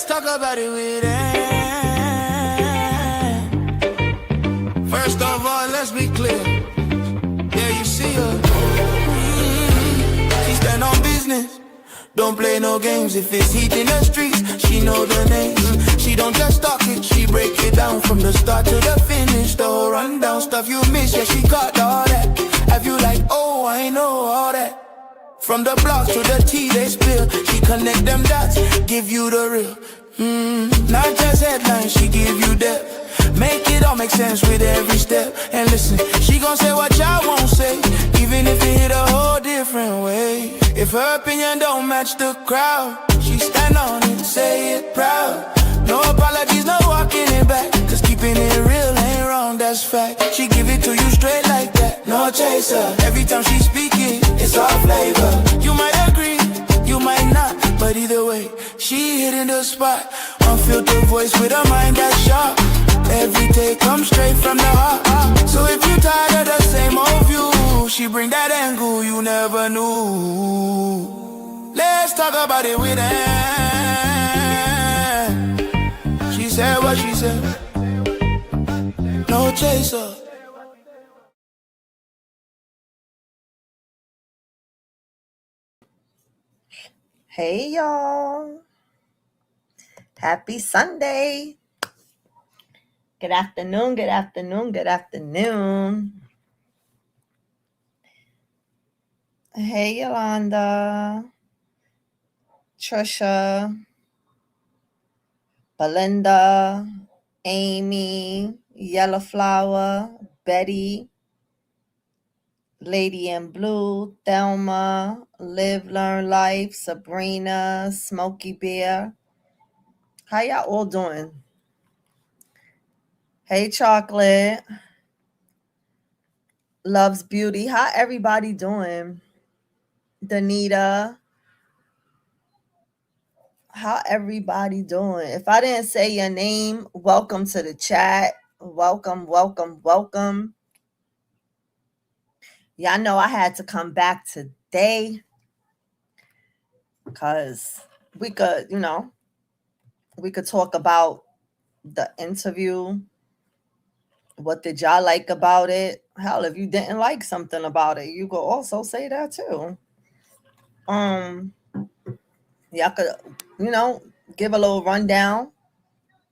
Let's talk about it with Ann. First of all, let's be clear. Yeah, you see her. She stand on business. Don't play no games. If it's heat in the streets, she know the names. She don't just talk it, she break it down from the start to the finish. The whole rundown stuff you miss, yeah, she got all that. Have you like, oh, I know all that. From the blocks to the tea they spill, she connect them dots, give you the real. Not just headlines, she give you depth. Make it all make sense with every step. And listen, she gon' say what y'all won't say, even if it hit a whole different way. If her opinion don't match the crowd, she stand on it, say it proud. No apologies, no walking it back, cause keeping it real ain't wrong, that's fact. She give it to you straight like that, no chaser. Every time she speak it, it's all flavor. You might agree, you might not, but either way, she hitting the spot. Unfiltered voice with a mind that's sharp. Every take comes straight from the heart. So if you tired of the same old view, she bring that angle you never knew. Let's talk about it with Ann. She said what she said. No chaser. Hey y'all. Happy Sunday. Good afternoon, good afternoon, good afternoon. Hey Yolanda, Trisha, Belinda, Amy, Yellow Flower, Betty, Lady in Blue, Thelma, Live, Learn Life, Sabrina, Smokey Bear. How y'all all doing? Hey Chocolate, Loves Beauty. How everybody doing? Danita, how everybody doing? If I didn't say your name, welcome to the chat. Welcome, welcome, welcome. Y'all know I had to come back today because we could talk about the interview. What did y'all like about it? Hell, if you didn't like something about it, you could also say that too. Y'all could, give a little rundown.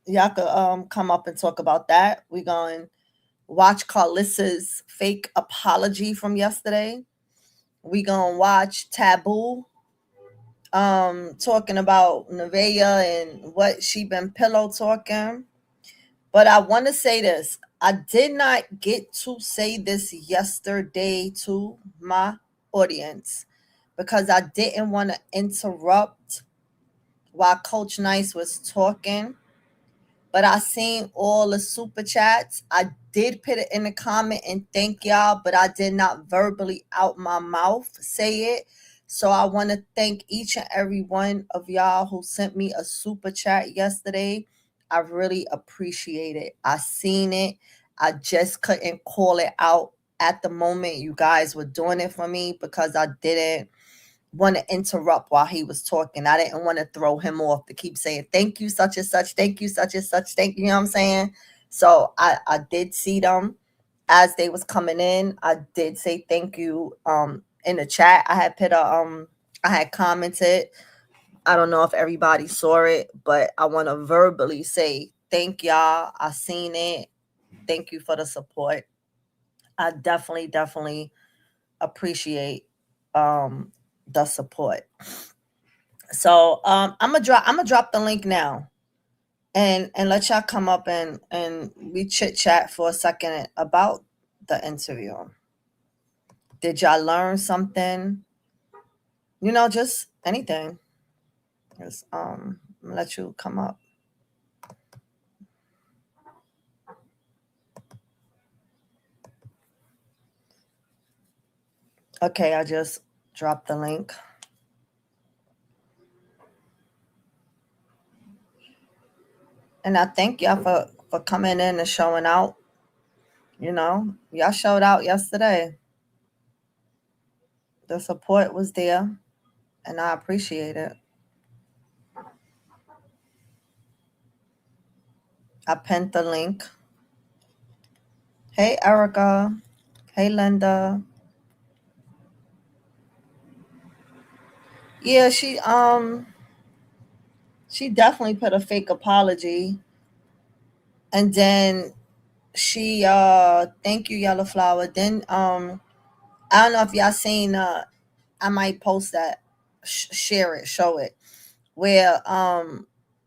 Y'all could come up and talk about that. We going watch Karlissa's fake apology from yesterday. We gonna watch Taboo talking about Nevaeh and what she been pillow talking. But I want to say this. I did not get to say this yesterday to my audience because I didn't want to interrupt while Coach Nice was talking. But I seen all the super chats. I did put it in the comment and thank y'all, but I did not verbally out my mouth say it. So I want to thank each and every one of y'all who sent me a super chat yesterday. I really appreciate it. I seen it. I just couldn't call it out at the moment. You guys were doing it for me because I didn't want to interrupt while he was talking. I didn't want to throw him off to keep saying thank you such and such, thank you such and such, thank you, you know what I'm saying? So I did see them as they was coming in. I did say thank you in the chat. I had put I had commented. I don't know if everybody saw it, but I want to verbally say thank y'all. I seen it. Thank you for the support. I definitely appreciate the support. So I'm gonna drop the link now and let y'all come up and we chit chat for a second about the interview. Did y'all learn something? Just anything. Just I'm gonna let you come up. Okay, I just dropped the link. And I thank y'all for coming in and showing out. Y'all showed out yesterday. The support was there, and I appreciate it. I pinned the link. Hey, Erica. Hey, Linda. Yeah, she definitely put a fake apology, and then she thank you, Yellow Flower. Then I don't know if y'all seen I might post that, share it, show it, where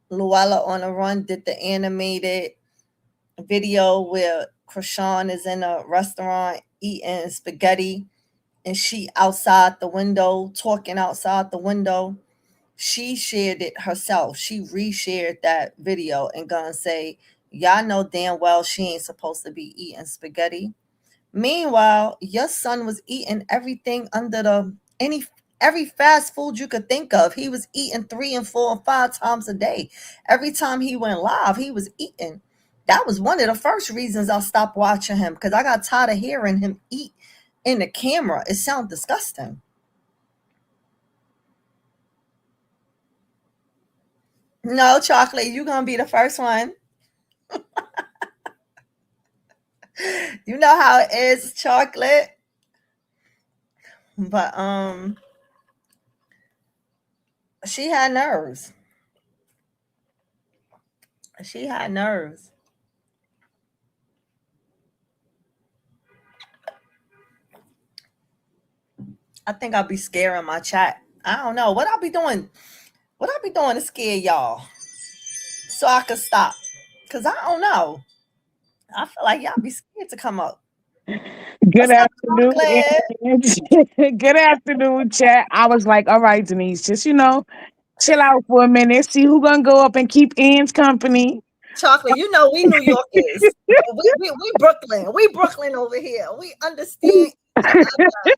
Luella on the Run did the animated video where Chrisean is in a restaurant eating spaghetti and she outside the window talking outside the window. She shared it herself. She reshared that video and gonna say, y'all know damn well she ain't supposed to be eating spaghetti. Meanwhile, your son was eating everything under the any every fast food you could think of. He was eating 3 and 4 and 5 times a day. Every time he went live, he was eating. That was one of the first reasons I stopped watching him because I got tired of hearing him eat in the camera. It sounded disgusting. No, Chocolate, you gonna be the first one. You know how it is, Chocolate. But she had nerves. She had nerves. I think I'll be scaring my chat. I don't know what I'll be doing. What I'll be doing to scare y'all so I can stop. Cause I don't know. I feel like y'all be scared to come up. Good What's up, afternoon. Chocolate? Good afternoon, chat. I was like, all right, Denise, just chill out for a minute, see who gonna go up and keep Ian's company. Chocolate, you know we New Yorkers. We Brooklyn. We Brooklyn over here. We understand each other.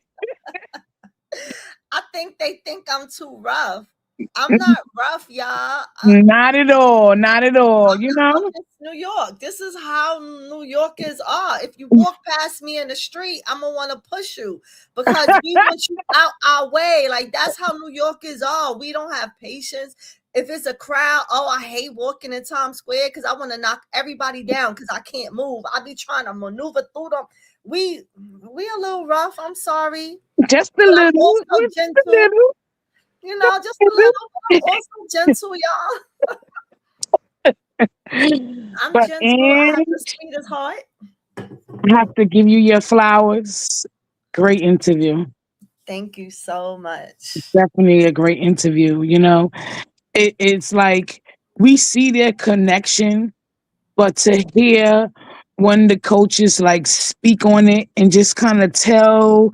I think they think I'm too rough. I'm not rough, y'all. Not at all, not at all. I'm just New York. This is how New Yorkers are. If you walk past me in the street, I'm gonna want to push you because we want you out our way. Like that's how New Yorkers are. We don't have patience. If it's a crowd, oh, I hate walking in Times Square because I want to knock everybody down because I can't move. I be trying to maneuver through them. We a little rough. I'm sorry, Just a but I'm little, also just a gentle. little. You know, just a little. But I'm also gentle, y'all. I'm But gentle. I have the and sweetest heart. I have to give you your flowers. Great interview. Thank you so much. Definitely a great interview. It's like we see their connection, but to hear one of the coaches like speak on it and just kind of telling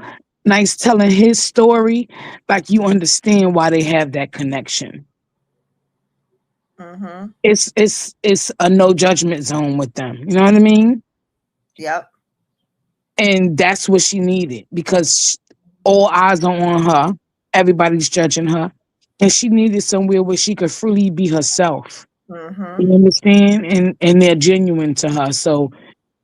his story, like you understand why they have that connection. Mm-hmm. It's a no judgment zone with them. You know what I mean? Yep. And that's what she needed because all eyes are on her. Everybody's judging her, and she needed somewhere where she could freely be herself. Mm-hmm. You understand? And they're genuine to her. So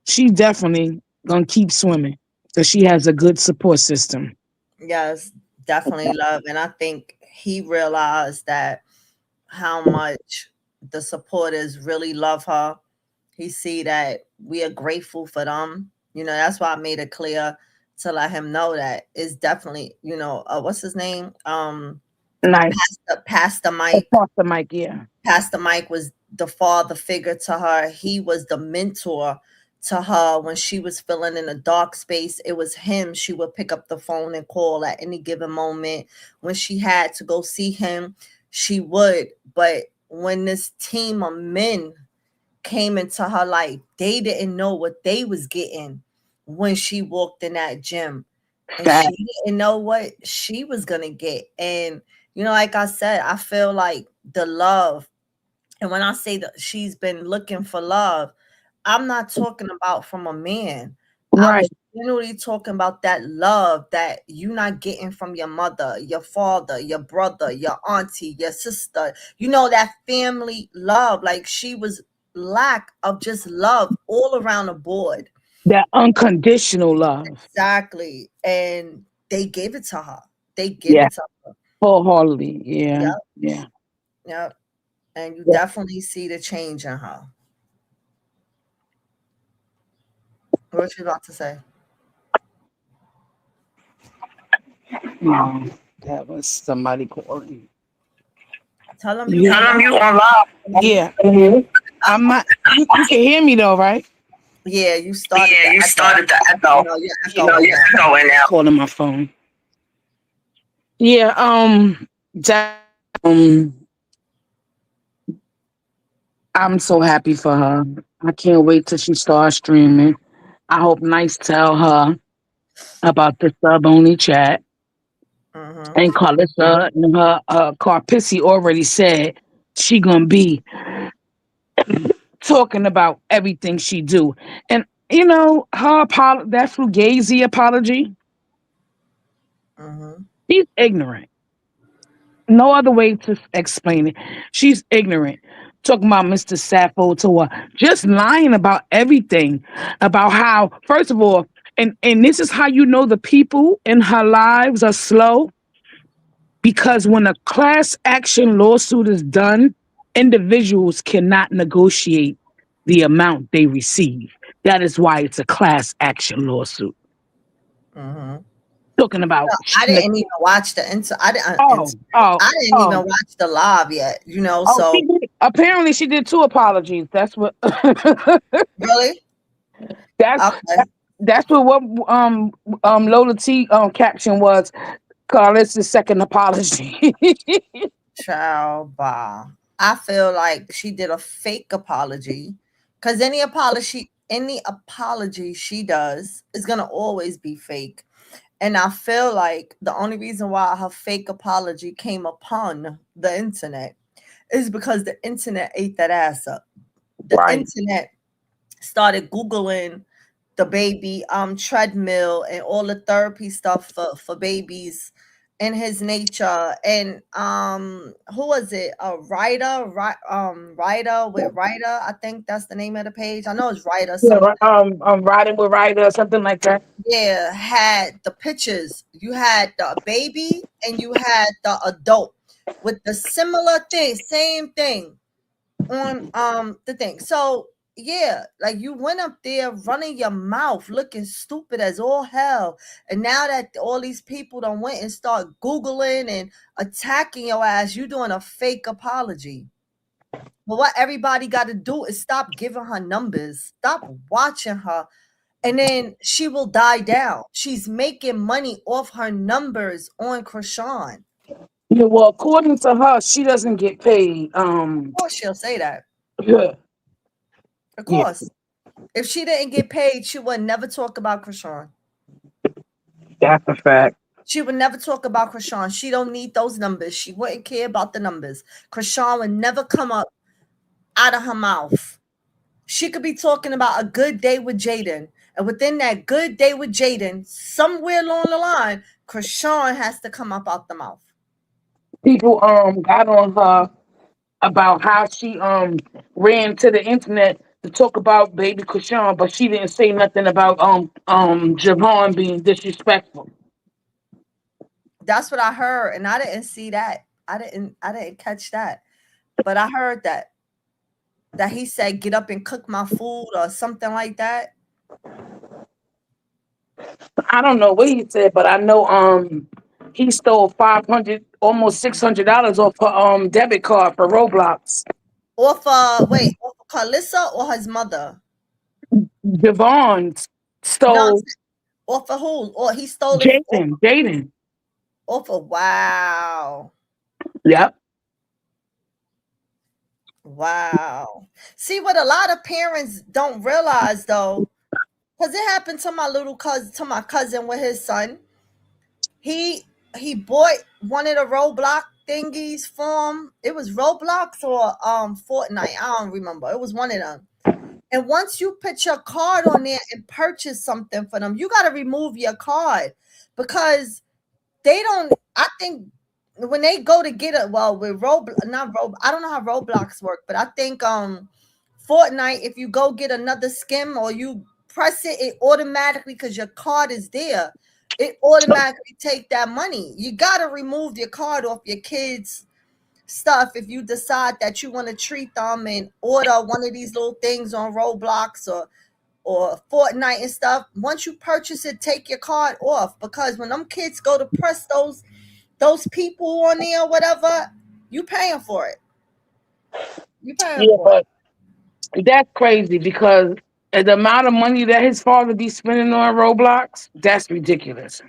she definitely gonna keep swimming because she has a good support system. Yes, definitely love. And I think he realized that how much the supporters really love her. He see that we are grateful for them. You know, that's why I made it clear to let him know that it's definitely, what's his name? Nice. Pastor Mike. Across the mic, yeah. Pastor Mike was the father figure to her. He was the mentor to her when she was feeling in a dark space. It was him she would pick up the phone and call at any given moment. When she had to go see him, she would. But when this team of men came into her life, they didn't know what they was getting when she walked in that gym. And Fact. she didn't know what she was gonna get. And like I said, I feel like the love, and when I say that she's been looking for love, I'm not talking about from a man. I'm Right. generally talking about that love that you're not getting from your mother, your father, your brother, your auntie, your sister. That family love. Like she was lack of just love all around the board. That unconditional love. Exactly. And they gave it to her. They give Yeah. it to her. Wholeheartedly. Yeah. Yep. Yeah. Yep. And you Yeah. definitely see the change in her. What you about to say? No, that was somebody calling. Tell them you You, on tell them you live. online. Yeah. Mhm. I'm not. You can hear me though, right? Yeah, you started Yeah, the you echo. started the You echo. know, you're You know, echoing you're now. echoing now. Calling my phone. Yeah. That, um, I'm so happy for her. I can't wait till she starts streaming. I hope Nice tell her about the sub only chat. Mm-hmm. And Karlissa and her Carpissy already said she gonna be talking about everything she do. And you know, that Fugazi apology, Mm-hmm. she's ignorant. No other way to explain it. She's ignorant. Talking about Mr. Sappho to her, just lying about everything. About how, first of all, and this is how you know the people in her lives are slow, because when a class action lawsuit is done, individuals cannot negotiate the amount they receive. That is why it's a class action lawsuit. Mm-hmm. Talking about I didn't even watch the inter. I didn't. oh, oh, I didn't even oh, watch the live yet. You know, oh, so apparently she did two apologies. That's what really, that's okay. that's what Lola T caption was. Carlis's second apology. Child, bah. I feel like she did a fake apology, because any apology she does is gonna always be fake. And I feel like the only reason why her fake apology came upon the internet is because the internet ate that ass up. The Right. internet started Googling the baby treadmill and all the therapy stuff for babies in his nature. And who was it? Ryder with Ryder. I think that's the name of the page. I know it's Ryder Yeah, something. riding with Ryder or something like that. Yeah, had the pictures. You had the baby and you had the adult with the similar thing, same thing on the thing. So yeah, like you went up there running your mouth, looking stupid as all hell. And now that all these people done went and start Googling and attacking your ass, you doing a fake apology. But what everybody got to do is stop giving her numbers, stop watching her, and then she will die down. She's making money off her numbers on Chrisean. Yeah, well, according to her, she doesn't get paid. Of course, she'll say that. Yeah, Of yeah, course. If she didn't get paid, she would never talk about Chrisean. that's a fact. She would never talk about Chrisean. She don't need those numbers. She wouldn't care about the numbers. Chrisean would never come up out of her mouth. She could be talking about a good day with Jaden. And within that good day with Jaden, somewhere along the line, Chrisean has to come up out the mouth. People got on her about how she ran to the internet to talk about Baby Krishan, but she didn't say nothing about Javon being disrespectful. That's what I heard, and I didn't see that. I didn't catch that. But I heard that he said get up and cook my food or something like that. I don't know what he said, but I know he stole 500, almost $600 off her debit card for Roblox. Off of Karlissa or his mother? Javon No, I'm stole saying off of who? Or he stole it Jaden. off of wow. Yep. Wow. See what a lot of parents don't realize though, because it happened to my cousin with his son. He he bought one of the Roblox thingies for him. It was Roblox or Fortnite. I don't remember. It was one of them. And once you put your card on there and purchase something for them, you got to remove your card because they don't. I think when they go to get it, well, with not Rob, I don't know how Roblox work, but I think Fortnite, if you go get another skin or you press it, it automatically because your card is there, it automatically take that money. You got to remove your card off your kids' stuff if you decide that you want to treat them and order one of these little things on Roblox or or Fortnite and stuff, once you purchase it, take your card off, because when them kids go to press those people on there or whatever, you paying for it. You paying Yeah, for it. but that's crazy because the amount of money that his father be spending on Roblox, that's ridiculous.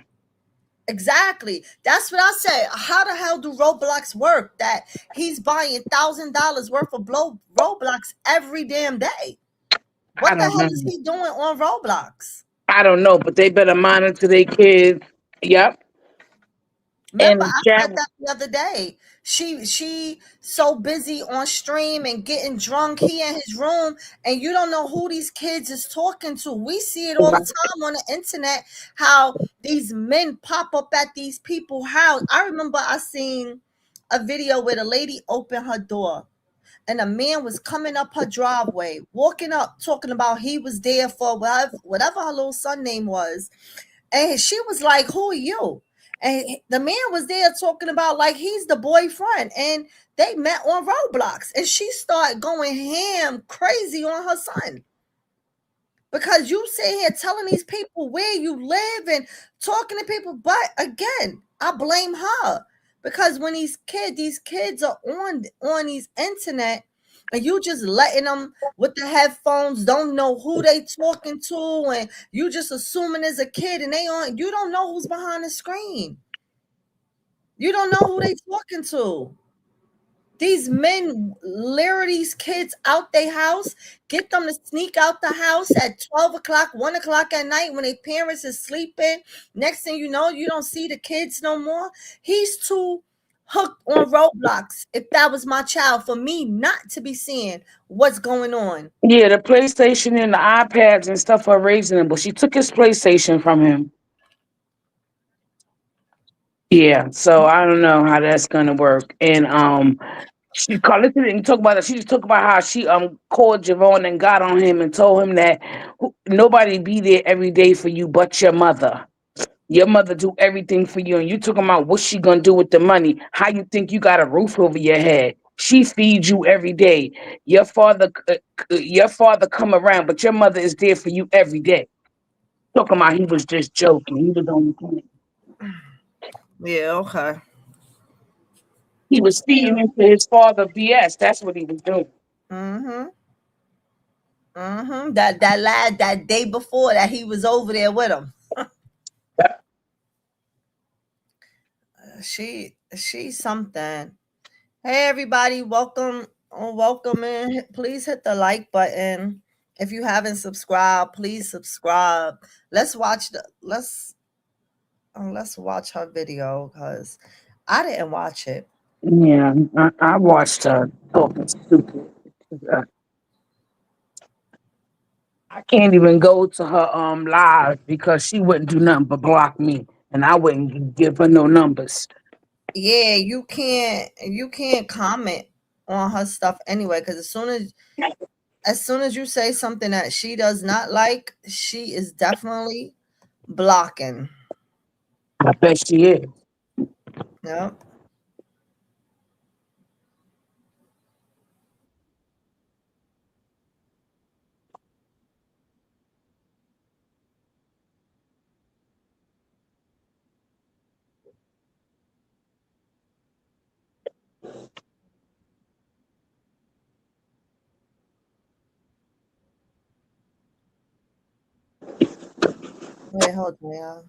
Exactly. That's what I say. How the hell do Roblox work? That he's buying $1,000 worth of Roblox every damn day. I What the don't hell know. is he doing on Roblox? I don't know, but they better monitor their kids. Yep. Remember, And I chat. said that the other day. She so busy on stream and getting drunk. He in his room, and you don't know who these kids is talking to. We see it all the time on the internet. How these men pop up at these people's house. I remember I seen a video where the lady opened her door, and a man was coming up her driveway, walking up, talking about he was there for whatever her little son name was. And she was like, "Who are you?" And the man was there talking about like he's the boyfriend. And they met on Roblox. And she started going ham crazy on her son. Because you sit here telling these people where you live and talking to people. But again, I blame her. Because when these kids are on these internet, and you just letting them with the headphones, don't know who they talking to, and you just assuming as a kid, and you don't know who's behind the screen. You don't know who they talking to. These men lure these kids out their house, get them to sneak out the house at 12 o'clock, 1 o'clock at night when their parents is sleeping. Next thing you know, you don't see the kids no more. He's too hooked on Roblox, if that was my child, for me not to be seeing what's going on. Yeah, the PlayStation and the iPads and stuff are raising him, but she took his PlayStation from him. Yeah, so I don't know how that's gonna work. And she Carlissa didn't talk about it. She just talked about how she called Javon and got on him and told him that nobody be there every day for you but your mother. Your mother do everything for you, and you talking about what she gonna do with the money. How you think you got a roof over your head? She feeds you every day. Your father come around, but your mother is there for you every day. Talking about he was just joking. He was only playing. Yeah, okay. He was feeding into his father BS. That's what he was doing. Mm-hmm. Mm-hmm. That lad that day before that he was over there with him. She's something. Hey everybody, welcome in. Please hit the like button. If you haven't subscribed, please subscribe. Let's watch her video because I didn't watch it. Yeah, I watched her talking stupid. Uh, I can't even go to her live because she wouldn't do nothing but block me, and I wouldn't give her no numbers. Yeah, you can't comment on her stuff anyway, because as soon as you say something that she does not like, she is definitely blocking. I bet she is. Yep. Wait, hold on, y'all.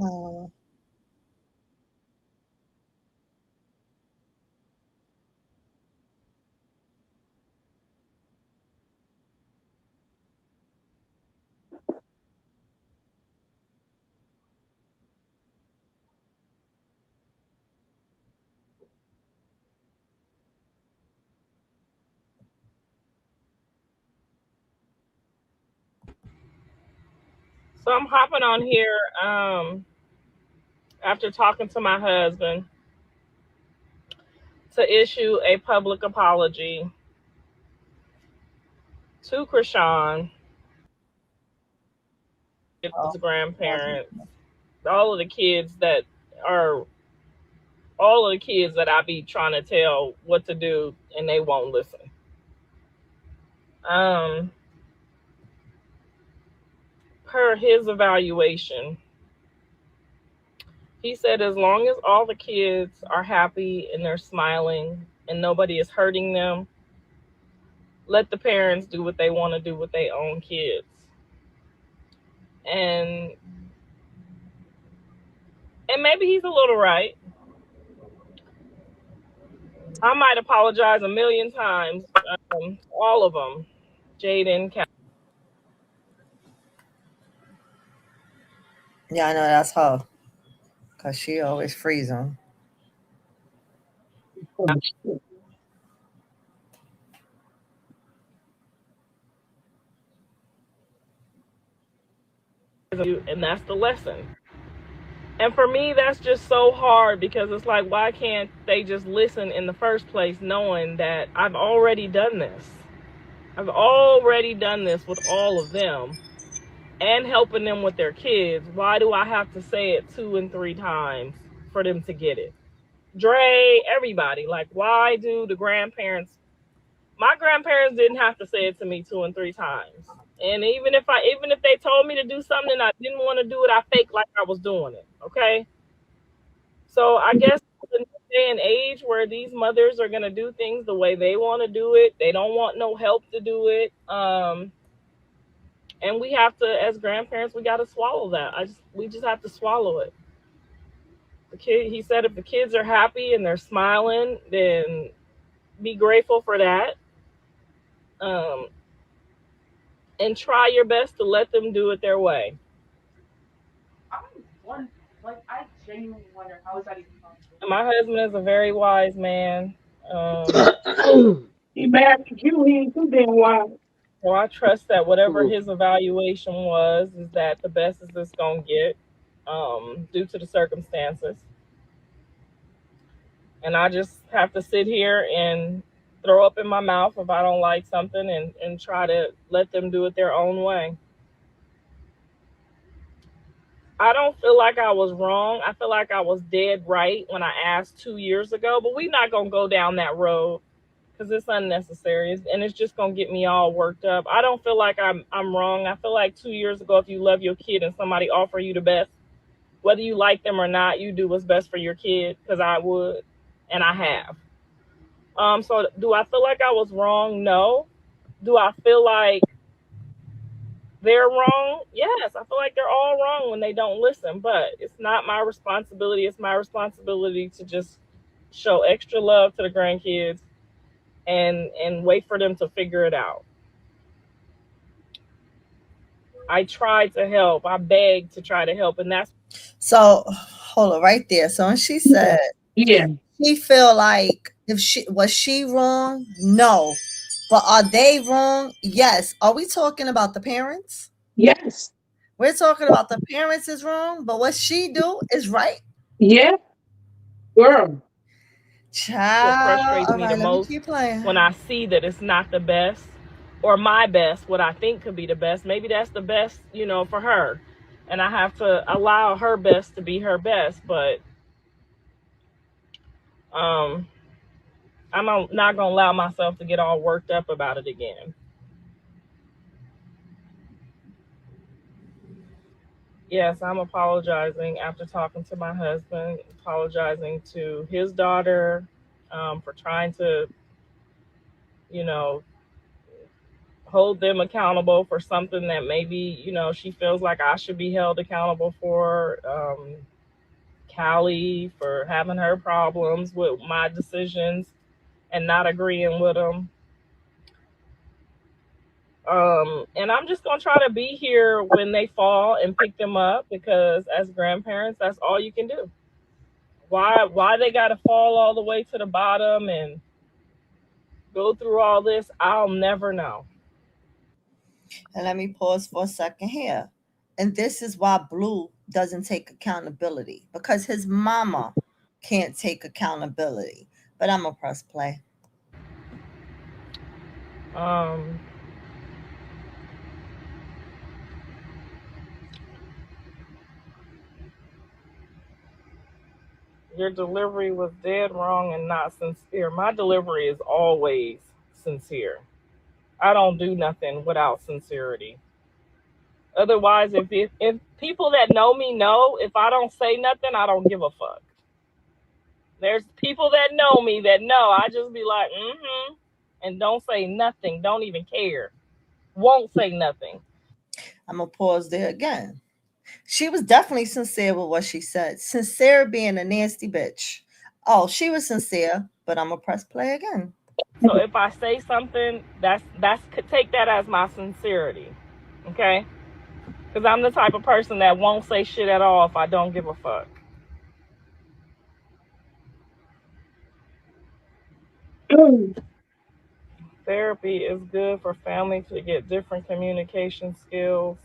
Oh, So I'm hopping on here after talking to my husband to issue a public apology to Chrisean, his Oh, grandparents, all of the kids that are all of the kids that I be trying to tell what to do and they won't listen. Um, per his evaluation, he said as long as all the kids are happy and they're smiling and nobody is hurting them, let the parents do what they want to do with their own kids. And maybe he's a little right. I might apologize a million times, all of them. Jaden, yeah, I know that's her. Cause she always freezing. and that's the lesson. And for me, that's just so hard because it's like, why can't they just listen in the first place, knowing that I've already done this? I've already done this with all of them and helping them with their kids. Why do I have to say it 2 and 3 times for them to get it? Dre, everybody, like, why do the grandparents? My grandparents didn't have to say it to me 2 and 3 times. And even if they told me to do something and I didn't want to do it, I faked like I was doing it. Okay. So I guess in this day and age where these mothers are gonna do things the way they want to do it, they don't want no help to do it. And we have to, as grandparents, we got to swallow that. We just have to swallow it. The kid, he said, if the kids are happy and they're smiling, then be grateful for that. Um, and try your best to let them do it their way. My husband is a very wise man. Um, He married you, he ain't too damn wild. so I trust that whatever his evaluation was, is that the best is this gonna get, due to the circumstances. And I just have to sit here and throw up in my mouth if I don't like something, and try to let them do it their own way. I don't feel like I was wrong. I feel like I was dead right when I asked 2 years ago, but we're not gonna go down that road because it's unnecessary and it's just gonna get me all worked up. I don't feel like I'm wrong. I feel like 2 years ago, if you love your kid and somebody offer you the best, whether you like them or not, you do what's best for your kid, because I would, and I have. So do I feel like I was wrong? No. Do I feel like they're wrong? Yes, I feel like they're all wrong when they don't listen, but it's not my responsibility. It's my responsibility to just show extra love to the grandkids and wait for them to figure it out. I tried to help. I begged to try to help, and that's So hold on right there. So when she said Yeah. she feel like if she was she wrong? No. But are they wrong? Yes. Are we talking about the parents? Yes. We're talking about the parents is wrong, but what she do is right. Yeah. Girl. what Child. frustrates All me the right, let me most keep playing. when I see that it's not the best or my best, what I think could be the best. Maybe that's the best, for her. And I have to allow her best to be her best, but um I'm not going to allow myself to get all worked up about it again. Yes, I'm apologizing after talking to my husband, apologizing to his daughter, for trying to, you know, hold them accountable for something that maybe, she feels like I should be held accountable for. Callie for having her problems with my decisions and not agreeing with them. And I'm just gonna try to be here when they fall and pick them up, because as grandparents, that's all you can do. Why they gotta fall all the way to the bottom and go through all this, I'll never know. And let me pause for a second here. And this is why Blue doesn't take accountability, because his mama can't take accountability. But I'm going to press play. Um, your delivery was dead wrong and not sincere. My delivery is always sincere. I don't do nothing without sincerity. Otherwise, if people that know me know, if I don't say nothing, I don't give a fuck. There's people that know me that know. I just be like, mm-hmm, and don't say nothing. Don't even care. Won't say nothing. I'm going to pause there again. She was definitely sincere with what she said. Sincere being a nasty bitch. Oh, she was sincere, but I'm going to press play again. So if I say something, that's take that as my sincerity, okay? Because I'm the type of person that won't say shit at all if I don't give a fuck. Therapy is good for family to get different communication skills.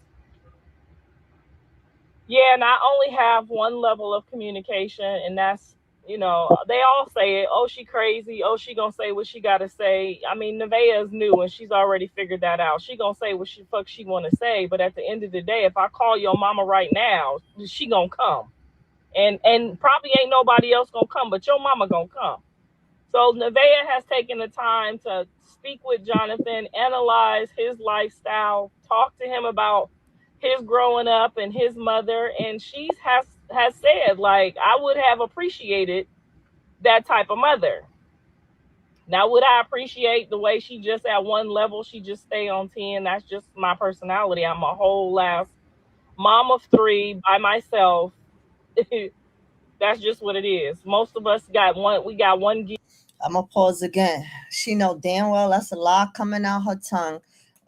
Yeah, and I only have one level of communication, and that's, they all say it. Oh, she crazy. Oh, she gonna say what she gotta say. I mean, Nevaeh is new, and she's already figured that out. She gonna say what she fuck she wanna say, but at the end of the day, if I call your mama right now, she gonna come, and probably ain't nobody else gonna come, but your mama gonna come. So Nevaeh has taken the time to speak with Jonathan, analyze his lifestyle, talk to him about his growing up and his mother, and she has said, like, I would have appreciated that type of mother. Now, would I appreciate the way she just at one level, she just stay on 10? That's just my personality. I'm a whole last mom of three by myself. That's just what it is. Most of us got one. We got one gear. I'm going to pause again. She know damn well that's a lie coming out her tongue.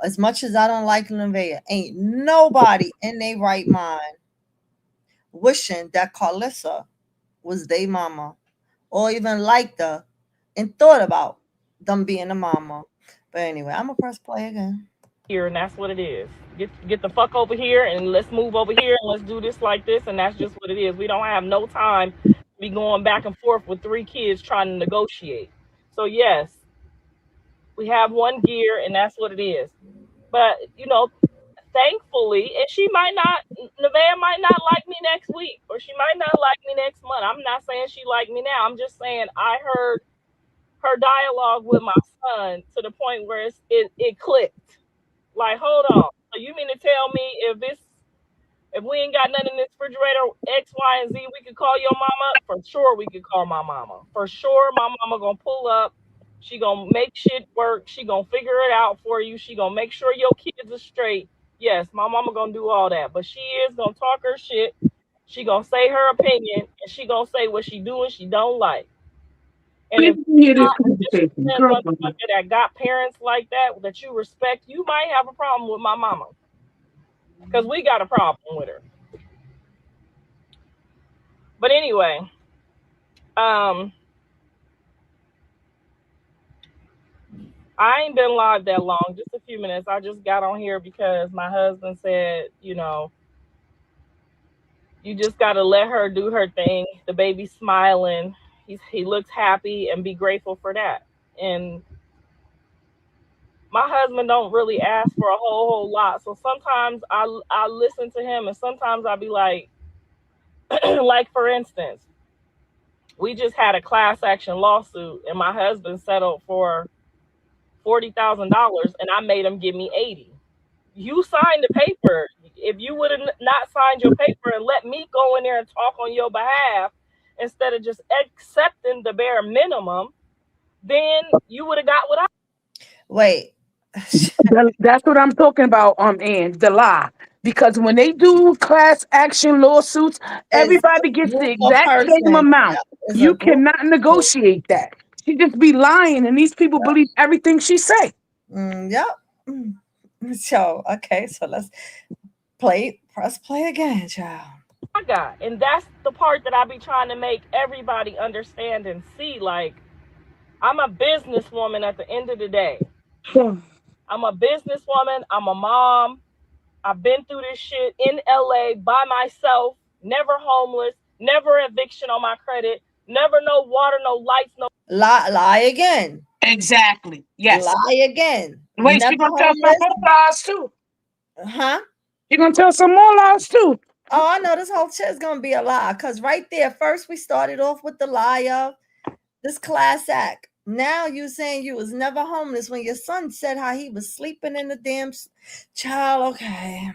As much as I don't like Nevaeh, ain't nobody in their right mind wishing that Karlissa was their mama, or even liked her and thought about them being a mama. But anyway, I'm going to press play again. Here, and that's what it is. Get the fuck over here, and let's move over here, and let's do this like this, and that's just what it is. We don't have no time to be going back and forth with three kids trying to negotiate. So yes, we have one gear, and that's what it is. But thankfully, and she might not, Nevaeh might not like me next week, or she might not like me next month. I'm not saying she like me now. I'm just saying I heard her dialogue with my son to the point where it clicked. Like, hold on. So you mean to tell me if we ain't got nothing in this refrigerator, X, Y, and Z, we could call your mama? For sure we could call my mama. For sure my mama gonna pull up. She gonna make shit work. She gonna figure it out for you. She gonna make sure your kids are straight. Yes, my mama gonna do all that. But she is gonna talk her shit. She gonna say her opinion, and she gonna say what she do and she don't like. And if Hear this a conversation. disciplined Girl, motherfucker that got parents like that you respect, you might have a problem with my mama. Because we got a problem with her. But anyway, um, I ain't been live that long, just a few minutes. I just got on here because my husband said, you just gotta let her do her thing. The baby's smiling. He looks happy, and be grateful for that. And my husband don't really ask for a whole lot. So sometimes I listen to him, and sometimes I'll be like, like for instance, we just had a class action lawsuit, and my husband settled for $40,000, and I made him give me 80. You signed the paper. If you would have not signed your paper and let me go in there and talk on your behalf instead of just accepting the bare minimum, then you would have got what I. Wait. that's what I'm talking about, and the lie. Because when they do class action lawsuits, It's everybody a gets the group of exact same person. amount. Yeah, it's a You group cannot of people. negotiate that. She just be lying, and these people believe everything she say. Yep. Mm. So, okay, so let's press play again, child. I got. And that's the part that I be trying to make everybody understand and see. Like, I'm a businesswoman at the end of the day. Hmm. I'm a businesswoman. I'm a mom. I've been through this shit in LA by myself, never homeless, never eviction on my credit, never no water, no lights, no Lie again. Exactly. Yes. Lie again. Wait, Never she's gonna tell some homeless. more lies too. Huh? She's gonna tell some more lies too. Oh, I know this whole shit's gonna be a lie. Cause right there, first we started off with the lie of this class act. Now you saying you was never homeless when your son said how he was sleeping in the damn child. Okay.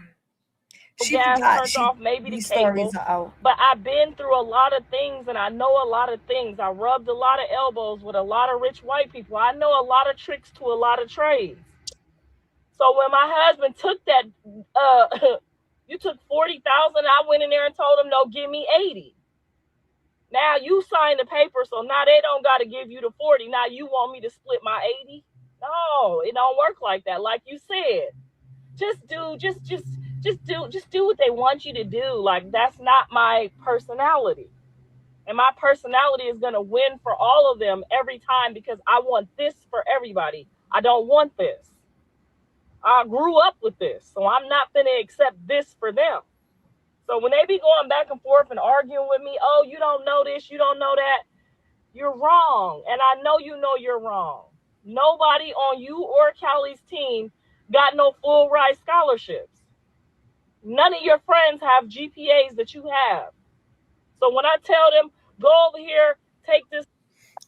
She gas forgot. turned off, maybe the These stories cable. are out. But I've been through a lot of things and I know a lot of things. I rubbed a lot of elbows with a lot of rich white people. I know a lot of tricks to a lot of trades. So when my husband took that, you took 40,000, I went in there and told him, no, give me 80. Now you signed the paper, so now they don't got to give you the 40. Now you want me to split my 80? No, it don't work like that. Like you said, just do what they want you to do. Like, that's not my personality. And my personality is going to win for all of them every time because I want this for everybody. I don't want this. I grew up with this, so I'm not going to accept this for them. So when they be going back and forth and arguing with me, oh, you don't know this, you don't know that, you're wrong. And I know you know you're wrong. Nobody on you or Callie's team got no full ride scholarships. None of your friends have GPAs that you have. So when I tell them, go over here, take this.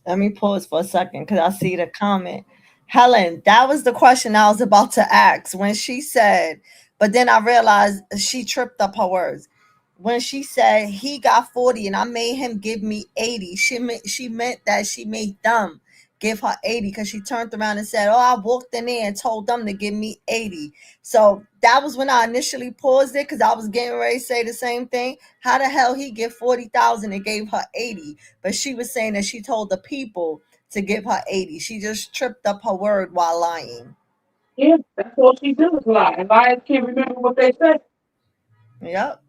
Let me pause for a second because I see the comment. Helen, that was the question I was about to ask when she said, but then I realized she tripped up her words. When she said he got 40 and I made him give me 80, she meant that she made them give her 80 because she turned around and said, oh, I walked in there and told them to give me 80. So that was when I initially paused it because I was getting ready to say the same thing. How the hell he get 40,000 and gave her 80? But she was saying that she told the people to give her 80. She just tripped up her word while lying. Yeah, that's all she do is lie. And liars can't remember what they said. Yep.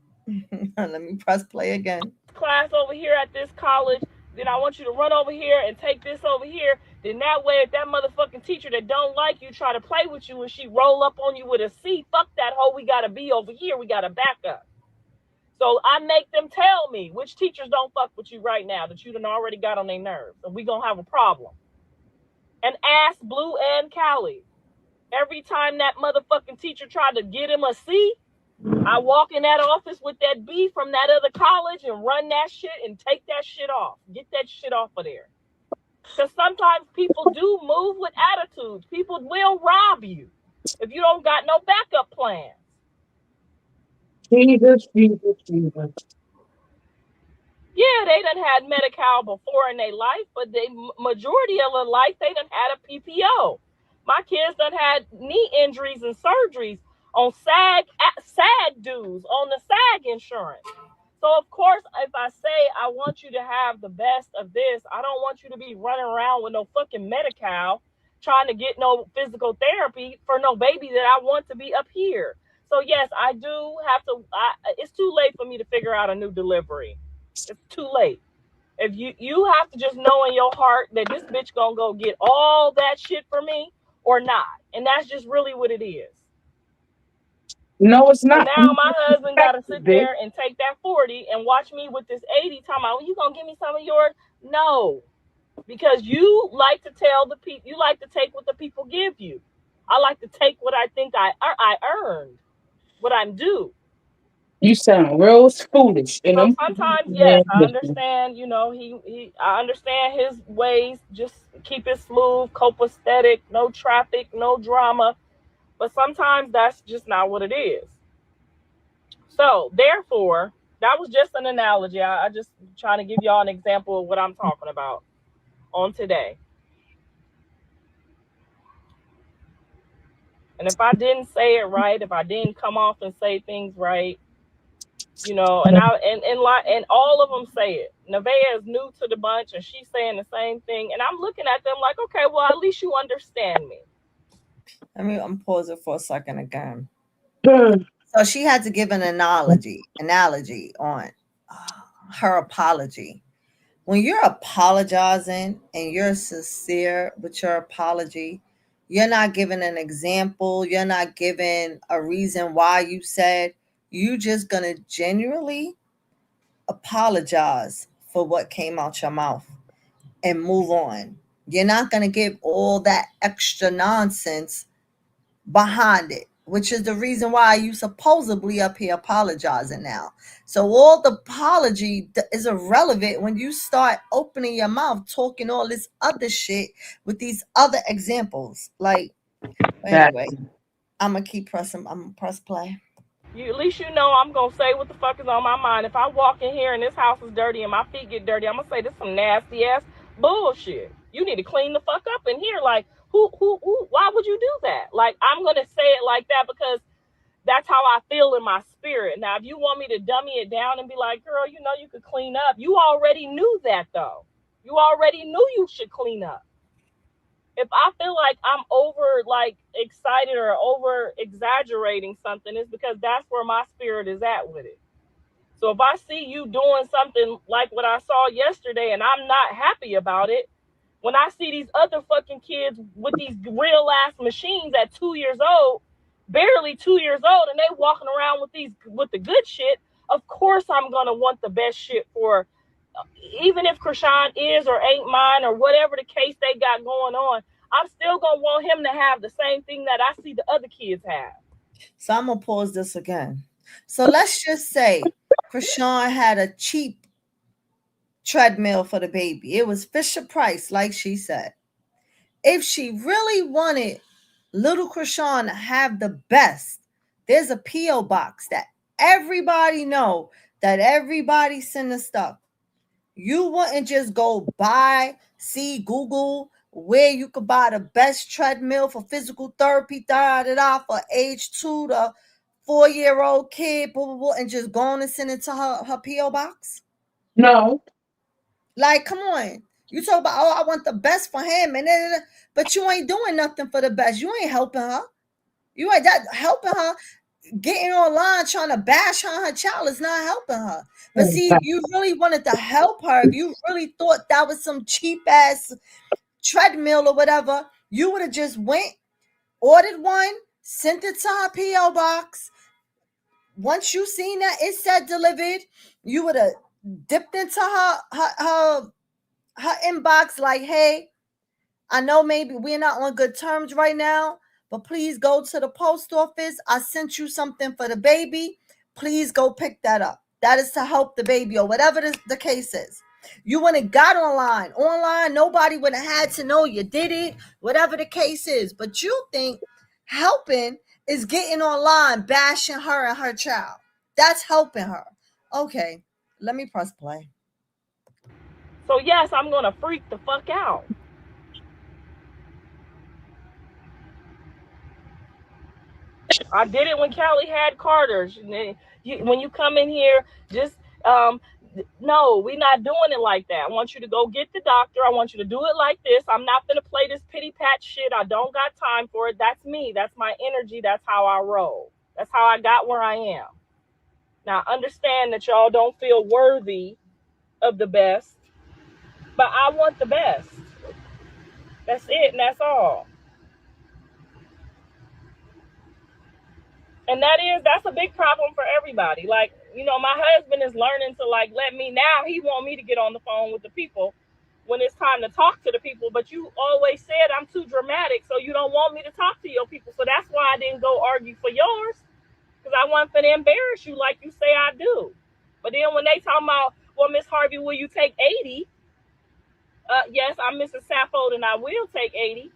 Let me press play again. Class over here at this college, then I want you to run over here and take this over here. Then that way, if that motherfucking teacher that don't like you try to play with you and she roll up on you with a C, fuck that hoe, we gotta be over here, we gotta back up. So I make them tell me which teachers don't fuck with you right now that you done already got on their nerves, and we gonna have a problem. And ask Blue and Callie. Every time that motherfucking teacher tried to get him a C, I walk in that office with that B from that other college and run that shit and take that shit off. Get that shit off of there. Because sometimes people do move with attitudes. People will rob you if you don't got no backup plans. Jesus, Jesus, Jesus. Yeah, they done had Medi-Cal before in their life, but the majority of their life, they done had a PPO. My kids done had knee injuries and surgeries on SAG dues, on the SAG insurance. So, of course, if I say I want you to have the best of this, I don't want you to be running around with no fucking Medi-Cal trying to get no physical therapy for no baby that I want to be up here. So, yes, I do have to. It's too late for me to figure out a new delivery. It's too late. If you have to just know in your heart that this bitch gonna go get all that shit for me or not, and that's just really what it is. No, it's So not. now You my husband got to sit bitch. there and take that 40 and watch me with this 80 talking about, well, you going to give me some of yours? No, because you like to tell the people, you like to take what the people give you. I like to take what I think I earned, what I'm due. You sound real foolish. And So I'm sometimes, yes, man, I listen. understand, I understand his ways, just keep it smooth, copacetic, no traffic, no drama. But sometimes that's just not what it is. So, therefore, that was just an analogy. I just trying to give y'all an example of what I'm talking about on today. And if I didn't say it right, if I didn't come off and say things right, and all of them say it. Nevaeh is new to the bunch, and she's saying the same thing, and I'm looking at them like, okay, well, at least you understand me. I'm pausing for a second again. Hmm. So she had to give an analogy on her apology. When you're apologizing and you're sincere with your apology, You're not giving an example. You're not giving a reason why you said. You just gonna genuinely apologize for what came out your mouth and move on. You're not gonna give all that extra nonsense behind it, which is the reason why you supposedly up here apologizing now. So all the apology is irrelevant when you start opening your mouth talking all this other shit with these other examples. Like, anyway, Exactly. I'm gonna keep pressing. I'm gonna press play. You, at least you know I'm gonna say what the fuck is on my mind. If I walk in here and this house is dirty and my feet get dirty, I'm gonna say this some nasty ass bullshit. You need to clean the fuck up in here. Like, who? Why would you do that? Like, I'm gonna say it like that because that's how I feel in my spirit. Now, if you want me to dummy it down and be like, girl, you know you could clean up, you already knew that though. You already knew you should clean up. If I feel like I'm over like excited or over exaggerating something, it's because that's where my spirit is at with it. So if I see you doing something like what I saw yesterday and I'm not happy about it, when I see these other fucking kids with these real ass machines at 2 years old, barely 2 years old, and they walking around with these with the good shit, of course I'm gonna want the best shit for, even if Chrisean is or ain't mine or whatever the case they got going on, I'm still gonna want him to have the same thing that I see the other kids have. So I'm gonna pause this again. So let's just say Krishan had a cheap treadmill for the baby. It was Fisher Price, like she said. If she really wanted little Krishan to have the best, there's a P.O. box that everybody know, that everybody send the stuff. You wouldn't just go buy, see, Google where you could buy the best treadmill for physical therapy, da da da, for age 2 to 4-year-old kid, blah, blah, blah, and just go on and send it to her P.O. box? No. Like, come on. You talk about, oh, I want the best for him, and then, but you ain't doing nothing for the best. You ain't helping her. You ain't that helping her. Getting online trying to bash on her child is not helping her. But see, if you really wanted to help her, if you really thought that was some cheap ass treadmill or whatever, you would have just went, ordered one, sent it to her P.O. box. Once you seen that it said delivered, you would have dipped into her inbox like, hey, I know maybe we're not on good terms right now, but please go to the post office. I sent you something for the baby. Please go pick that up. That is to help the baby or whatever the case is. You wouldn't have got online. Online, nobody would have had to know you did it, whatever the case is. But you think helping is getting online, bashing her and her child. That's helping her. Okay, let me press play. So yes, I'm gonna freak the fuck out. I did it when Callie had Carter's. When you come in here, just um, no, we're not doing it like that. I want you to go get the doctor. I want you to do it like this. I'm not gonna play this pity pat shit. I don't got time for it. That's me. That's my energy. That's how I roll. That's how I got where I am. Now understand that y'all don't feel worthy of the best, but I want the best. That's it, and that's all. And that's a big problem for everybody. Like, my husband is learning to like let me, now he want me to get on the phone with the people when it's time to talk to the people, but you always said I'm too dramatic, so you don't want me to talk to your people. So that's why I didn't go argue for yours, because I want for to embarrass you like you say I do. But then when they talk about, well, Miss Harvey, will you take 80? Yes, I'm Mrs. Saffold and I will take 80.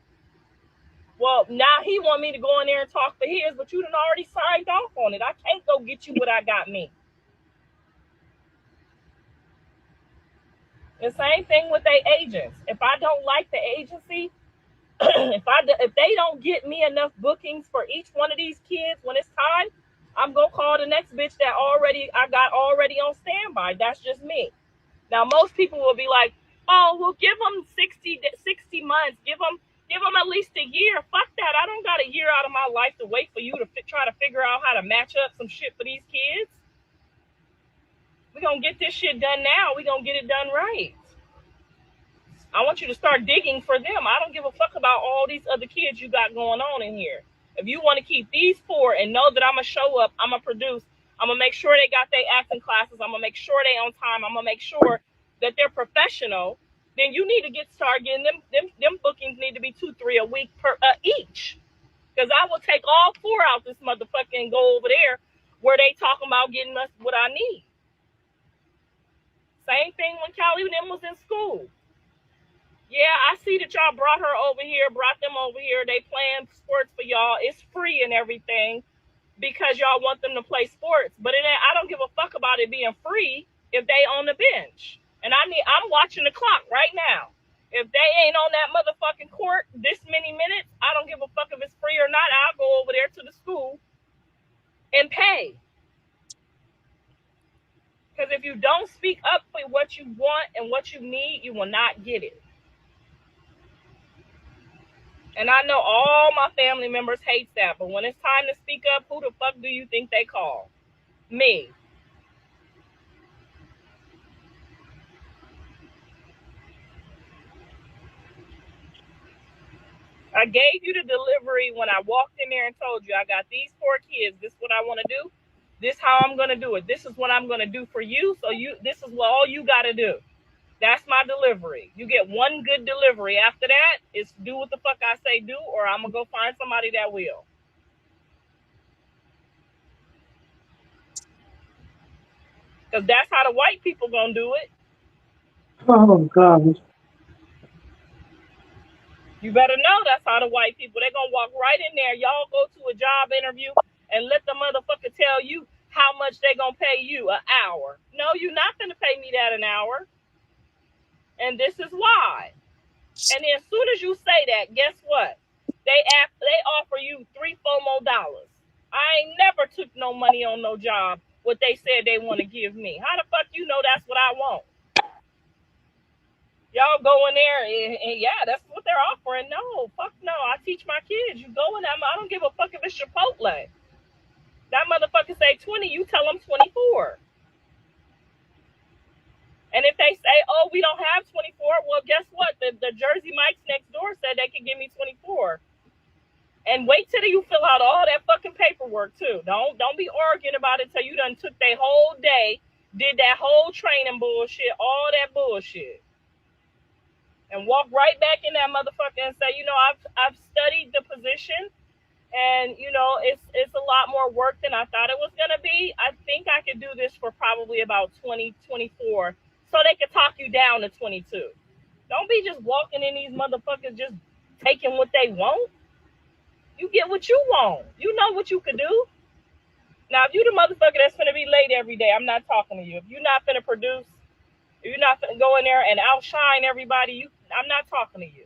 Well, now he want me to go in there and talk for his, but you done already signed off on it. I can't go get you what I got me. The same thing with their agents. If I don't like the agency, if they don't get me enough bookings for each one of these kids when it's time, I'm gonna call the next bitch that I got already on standby. That's just me. Now most people will be like, oh, well, give them 60 months. Give them at least a year. Fuck that. I don't got a year out of my life to wait for you to try to figure out how to match up some shit for these kids. We're going to get this shit done now. We're going to get it done right. I want you to start digging for them. I don't give a fuck about all these other kids you got going on in here. If you want to keep these four and know that I'm gonna show up, I'm gonna produce, I'm gonna make sure they got their acting classes, I'm gonna make sure they on time, I'm gonna make sure that they're professional, then you need to get started getting them bookings need to be 2, 3 a week per each. Because I will take all four out this motherfucker and go over there where they talking about getting us what I need. Same thing when Callie and them was in school. Yeah, I see that y'all brought her over here, brought them over here. They playing sports for y'all. It's free and everything because y'all want them to play sports. But I don't give a fuck about it being free if they on the bench. And I'm watching the clock right now. If they ain't on that motherfucking court this many minutes, I don't give a fuck if it's free or not. I'll go over there to the school and pay. Because if you don't speak up for what you want and what you need, you will not get it. And I know all my family members hate that, but when it's time to speak up, who the fuck do you think they call? Me. I gave you the delivery when I walked in there and told you I got these four kids. This is what I want to do. This is how I'm gonna do it. This is what I'm gonna do for you. So this is what all you gotta do. That's my delivery. You get one good delivery. After that, it's do what the fuck I say do, or I'm gonna go find somebody that will. Because that's how the white people gonna do it. Oh God. You better know that's how the white people, they're going to walk right in there. Y'all go to a job interview and let the motherfucker tell you how much they're going to pay you an hour. No, you're not going to pay me that an hour. And this is why. And then as soon as you say that, guess what? They offer you $3-4 more. I ain't never took no money on no job, what they said they want to give me. How the fuck you know that's what I want? Y'all go in there and yeah, that's what they're offering. No, fuck no. I teach my kids. You go in there. I don't give a fuck if it's Chipotle. That motherfucker say 20, you tell them 24. And if they say, oh, we don't have 24, well, guess what? The Jersey Mike's next door said they could give me 24. And wait till you fill out all that fucking paperwork too. Don't be arguing about it till you done took their whole day, did that whole training bullshit, all that bullshit. And walk right back in that motherfucker and say, I've studied the position, and it's a lot more work than I thought it was gonna be. I think I could do this for probably about 20-24, so they could talk you down to 22. Don't be just walking in these motherfuckers just taking what they want. You get what you want. You know what you could do. Now, if you the motherfucker that's gonna be late every day, I'm not talking to you. If you're not gonna produce, if you're not gonna go in there and outshine everybody, I'm not talking to you.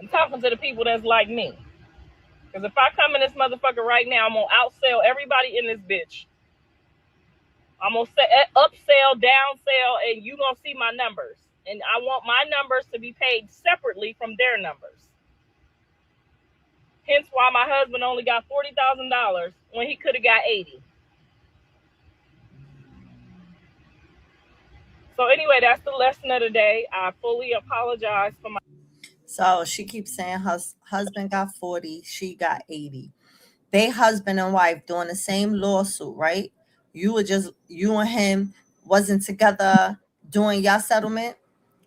I'm talking to the people that's like me. Because if I come in this motherfucker right now, I'm going to outsell everybody in this bitch. I'm going to upsell, downsell, and you going to see my numbers. And I want my numbers to be paid separately from their numbers. Hence why my husband only got $40,000 when he could have got 80. So anyway, that's the lesson of the day. I fully apologize for my... So she keeps saying her husband got 40, she got 80. They husband and wife doing the same lawsuit, right? You and him wasn't together doing your settlement.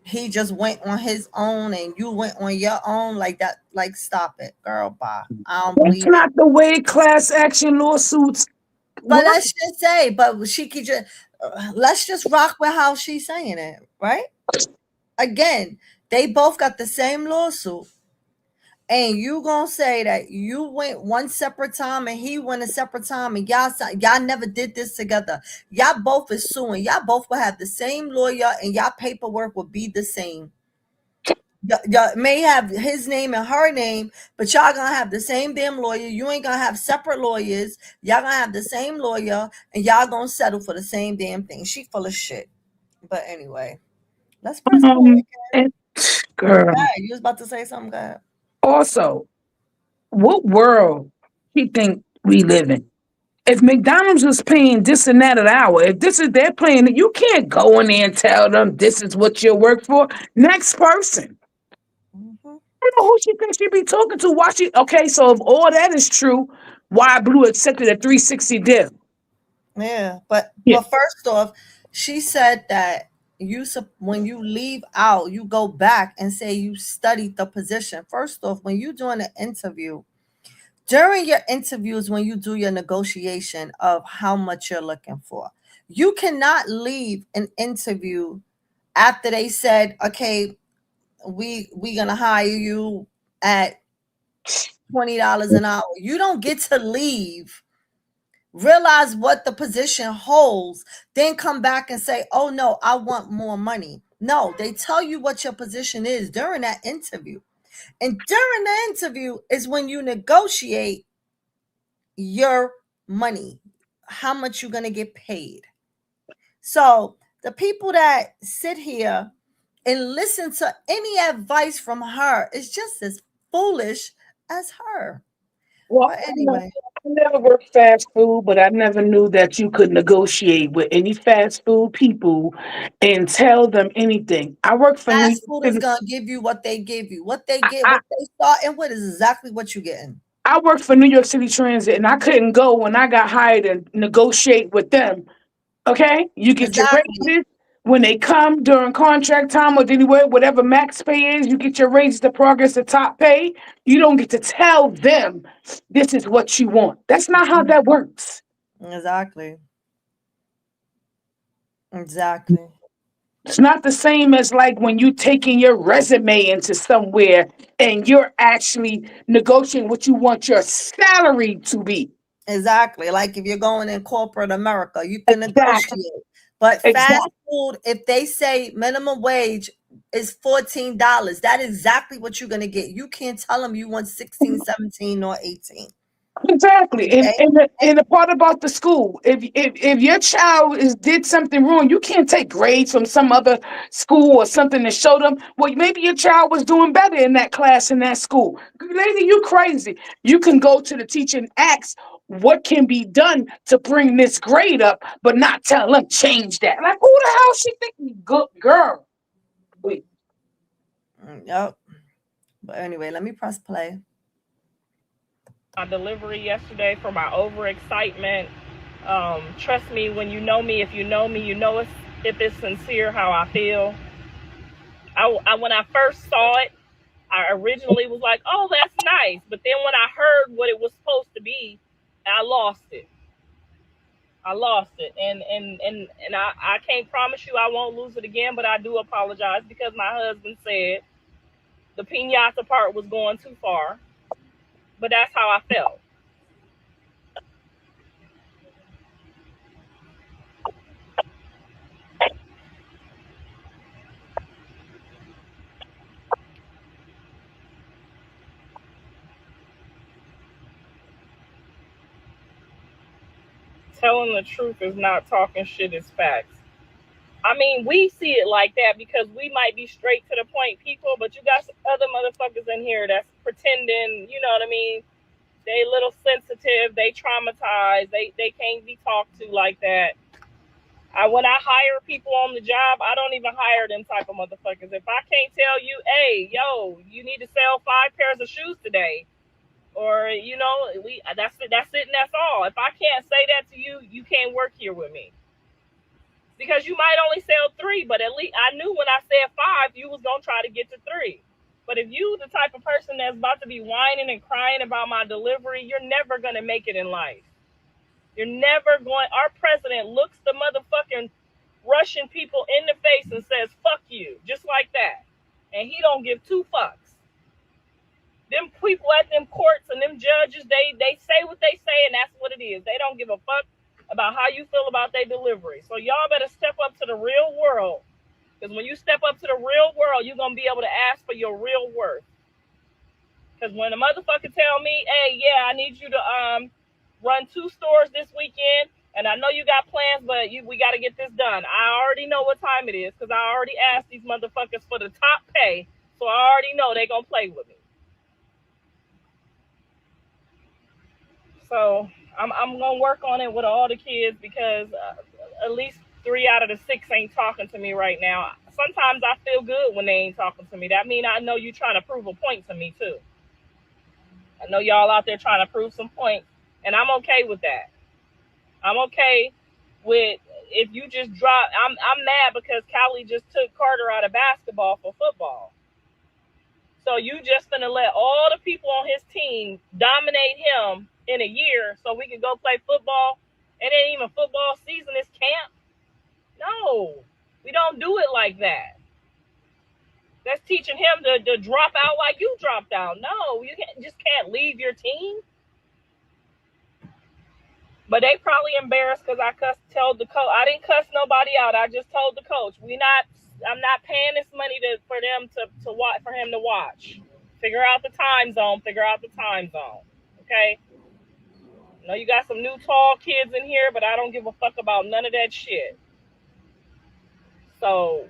He just went on his own and you went on your own like that. Like, stop it, girl. Bye. I don't That's believe it. not the way class action lawsuits But work. let's just say, but she could just let's just rock with how she's saying it, right? Again, they both got the same lawsuit, and you gonna say that you went one separate time and he went a separate time, and y'all never did this together. Y'all both is suing. Y'all both will have the same lawyer, and y'all paperwork will be the same. Y'all may have his name and her name, but y'all gonna have the same damn lawyer. You ain't gonna have separate lawyers. Y'all gonna have the same lawyer, and y'all gonna settle for the same damn thing. She full of shit. But anyway, let's press forward. And, girl. God, you was about to say something, God. Also, what world he think we live in? If McDonald's is paying this and that an hour, if this is they're paying it, you can't go in there and tell them this is what you work for. Next person. Mhm. I don't know who she thinks she be talking to. Why she okay, so if all that is true, why Blue accepted a 360 deal? Yeah, but Yeah. first off, she said that when you leave out, you go back and say you studied the position. First off, when you doing an interview, during your interviews, when you do your negotiation of how much you're looking for, you cannot leave an interview after they said, okay, we gonna hire you at $20 an hour. You don't get to leave, realize what the position holds, then come back and say, oh no, I want more money. No, they tell you what your position is during that interview. And during the interview is when you negotiate your money, how much you're going to get paid. So the people that sit here and listen to any advice from her is just as foolish as her. Well, But anyway, I never worked fast food, but I never knew that you could negotiate with any fast food people and tell them anything. I worked for New York fast food is City. gonna give you what they give you. What they I, get, I, what they starting with is exactly what you're getting. I worked for New York City Transit, and I couldn't go when I got hired and negotiate with them. Okay, you get your Exactly. raises when they come during contract time or anywhere, whatever max pay is. You get your raises to progress to top pay. You don't get to tell them this is what you want. That's not how that works. Exactly. Exactly. It's not the same as like when you taking your resume into somewhere and you're actually negotiating what you want your salary to be. Exactly. Like if you're going in corporate America, you can Exactly. negotiate. But fast Exactly. food, if they say minimum wage is $14, that is exactly what you're gonna get. You can't tell them you want 16, 17, or 18. Exactly, Okay. and the part about the school, if your child did something wrong, you can't take grades from some other school or something to show them. Well, maybe your child was doing better in that class in that school. Lady, you crazy? You can go to the teacher and ask what can be done to bring this grade up, but not tell them change that. Like who the hell she think we good girl? Wait, Yep. But anyway, let me press play. My delivery yesterday for my overexcitement. Trust me, when you know me, if you know me, you know if it's sincere how I feel. When I first saw it, I originally was like, "Oh, that's nice," but then when I heard what it was supposed to be, I lost it. I lost it, and I can't promise you I won't lose it again, but I do apologize because my husband said the pinata part was going too far, but that's how I felt. Telling the truth is not talking shit, is facts. I mean, we see it like that because we might be straight to the point people, but you got some other motherfuckers in here that's pretending, you know what I mean? They little sensitive, they traumatized, they can't be talked to like that. When I hire people on the job, I don't even hire them type of motherfuckers. If I can't tell you, hey, yo, you need to sell 5 pairs of shoes today, or that's it and that's all. If I can't say that to you, you can't work here with me because you might only sell 3, but at least I knew when I said 5, you was gonna try to get to 3. But if you the type of person that's about to be whining and crying about my delivery, you're never gonna make it in life. You're never going. Our president looks the motherfucking Russian people in the face and says "fuck you," just like that, and he don't give 2 fucks. Them people at them courts and them judges, they say what they say, and that's what it is. They don't give a fuck about how you feel about their delivery. So y'all better step up to the real world, because when you step up to the real world, you're gonna be able to ask for your real worth. Because when a motherfucker tell me, hey, yeah, I need you to run 2 stores this weekend, and I know you got plans, but we got to get this done. I already know what time it is because I already asked these motherfuckers for the top pay, so I already know they gonna play with me. So I'm gonna work on it with all the kids because at least 3 out of the 6 ain't talking to me right now. Sometimes I feel good when they ain't talking to me. That mean I know you trying to prove a point to me too. I know y'all out there trying to prove some points, and I'm okay with that. I'm okay with if you just drop. I'm mad because Callie just took Carter out of basketball for football. So you just gonna let all the people on his team dominate him in a year so we can go play football? It ain't even football season, it's camp. No, we don't do it like that. That's teaching him to drop out like you dropped out. No, you just can't leave your team. But they probably embarrassed because told the coach. I didn't cuss nobody out. I just told the coach, I'm not paying this money for them to watch, for him to watch. Figure out the time zone. Okay. I know you got some new tall kids in here, but I don't give a fuck about none of that shit. So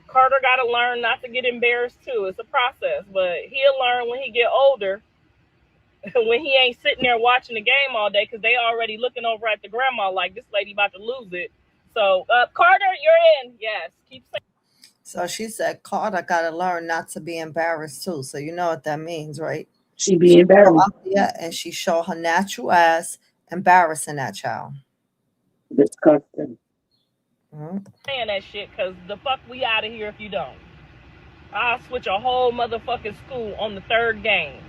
Carter got to learn not to get embarrassed too. It's a process, but he'll learn when he get older. When he ain't sitting there watching the game all day because they already looking over at the grandma like this lady about to lose it. So Carter, you're in. Yes, keep saying. So she said Carter got to learn not to be embarrassed too. So you know what that means, right? She be embarrassed. Yeah, and she show her natural ass embarrassing that child. Disgusting. Saying that shit because the fuck we out of here if you don't. I'll switch a whole motherfucking school on the 3rd game.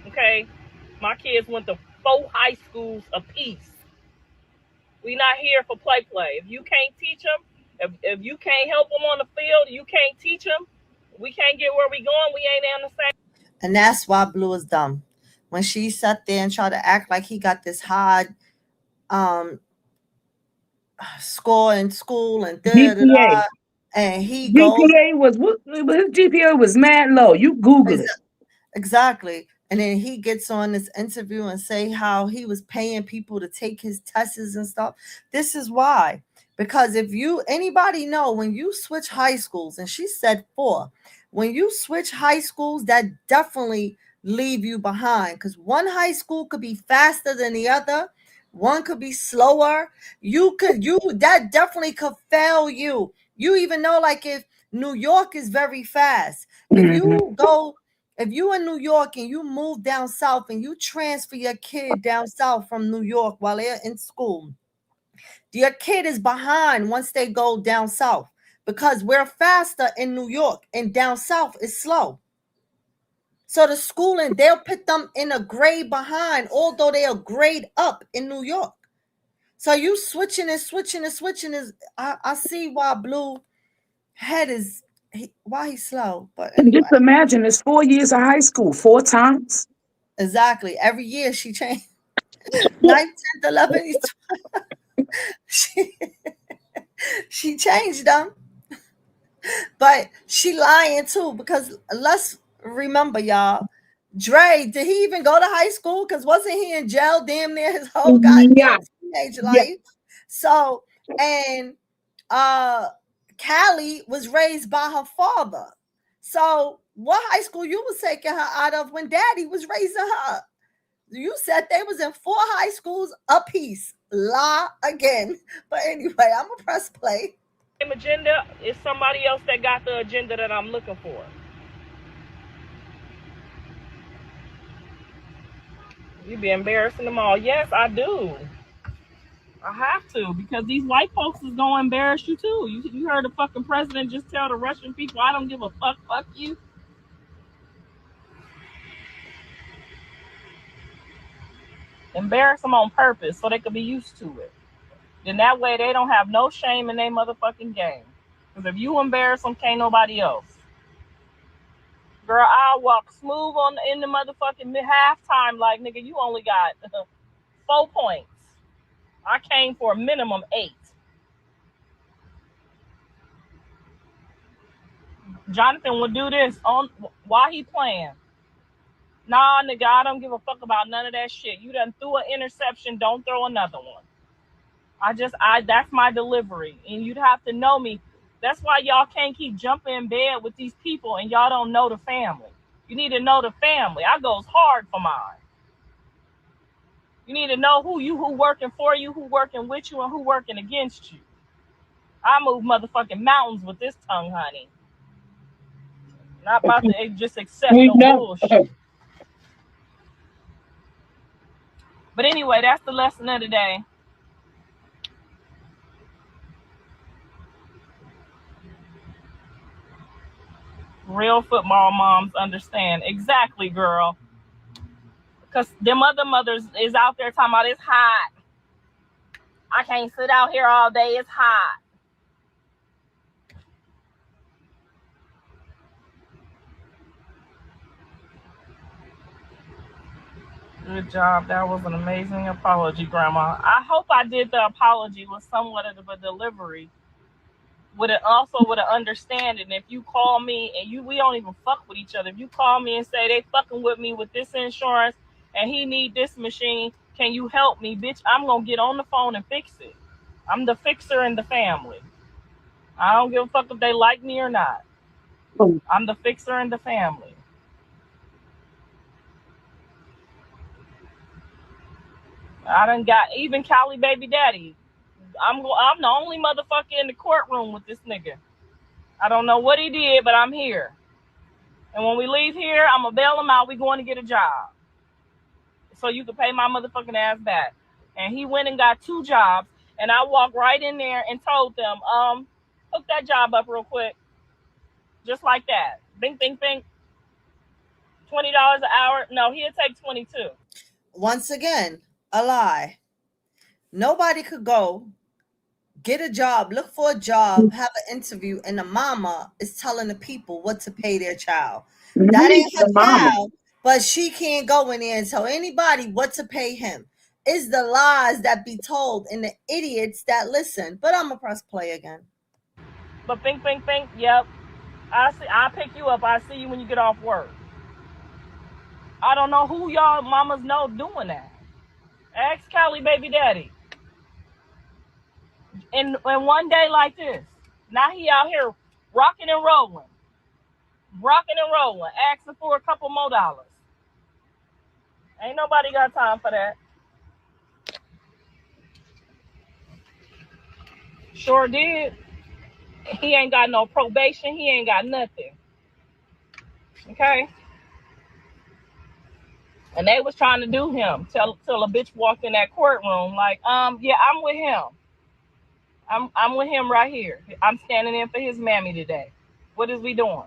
Okay? My kids went to 4 high schools apiece. We not here for play. If you can't teach them, if you can't help them on the field, you can't teach them. We can't get where we going. We ain't on the same. And that's why Blue is dumb. When she sat there and tried to act like he got this high score in school and GPA. And he GPA was his GPA was mad low. You Google it. Exactly. And then he gets on this interview and say how he was paying people to take his tests and stuff. This is why. Because if anybody know, when you switch high schools, and she said 4, when you switch high schools, that definitely leave you behind. Because one high school could be faster than the other. One could be slower. That definitely could fail you. You even know, like if New York is very fast. If you in New York and you move down south and you transfer your kid down south from New York while they're in school, your kid is behind once they go down south because we're faster in New York and down south is slow. So the schooling, they'll put them in a grade behind, although they are grade up in New York. So you switching is I see why Blue head is why he's slow. But anyway. Just imagine it's 4 years of high school, 4 times. Exactly. Every year she changed. 9th, 10th, 11th. She changed them. But she lying too, because let's remember, y'all, Dre, did he even go to high school? Because wasn't he in jail damn near his whole goddamn teenage life? Yeah. So, and Callie was raised by her father. So what high school you was taking her out of when daddy was raising her? You said they was in 4 high schools apiece. Lie again. But anyway, I'm going to press play. Agenda is somebody else that got the agenda that I'm looking for. You be embarrassing them all. Yes, I do. I have to, because these white folks is gonna embarrass you too. You heard the fucking president just tell the Russian people, I don't give a fuck you. Embarrass them on purpose so they could be used to it. Then that way they don't have no shame in their motherfucking game. Because if you embarrass them, can't nobody else. Girl, I'll walk smooth in the motherfucking halftime like, nigga, you only got 4 points. I came for a minimum 8. Jonathan will do this while he playing. Nah, nigga, I don't give a fuck about none of that shit. You done threw an interception, don't throw another one. That's my delivery. And you'd have to know me. That's why y'all can't keep jumping in bed with these people and y'all don't know the family. You need to know the family. I goes hard for mine. You need to know who working for you, who working with you, and who working against you. I move motherfucking mountains with this tongue, honey. Not about to just accept We no know. bullshit. But anyway, that's the lesson of the day. Real football moms understand. Exactly, girl. Because them other mothers is out there talking about it's hot. I can't sit out here all day. It's hot. Good job. That was an amazing apology, Grandma. I hope I did the apology with somewhat of a delivery. With it also with an understanding. If you call me and we don't even fuck with each other. If you call me and say they fucking with me with this insurance and he need this machine, can you help me, bitch? I'm gonna get on the phone and fix it. I'm the fixer in the family. I don't give a fuck if they like me or not. I'm the fixer in the family. I done got even Cali baby daddy. I'm the only motherfucker in the courtroom with this nigga. I don't know what he did, but I'm here. And when we leave here, I'm gonna bail him out. We going to get a job, so you can pay my motherfucking ass back. And he went and got 2 jobs, and I walked right in there and told them, hook that job up real quick, just like that. Bing, bing, bing. $20 an hour. No, he'll take 22. Once again, a lie. Nobody could go get a job, look for a job, have an interview, and the mama is telling the people what to pay their child. That Read ain't the her mama. child, but she can't go in there and tell anybody what to pay him. It's the lies that be told and the idiots that listen. But I'm gonna press play again. But bing, bing, bing. Yep. I see. I'll pick you up. I see you when you get off work. I don't know who y'all mamas know doing that. Ask Cali baby daddy. And one day like this, now he out here rocking and rolling, asking for a couple more dollars. Ain't nobody got time for that. Sure did. He ain't got no probation. He ain't got nothing. Okay. And they was trying to do him till a bitch walked in that courtroom like, yeah, I'm with him. I'm with him right here. I'm standing in for his mammy today. What is we doing?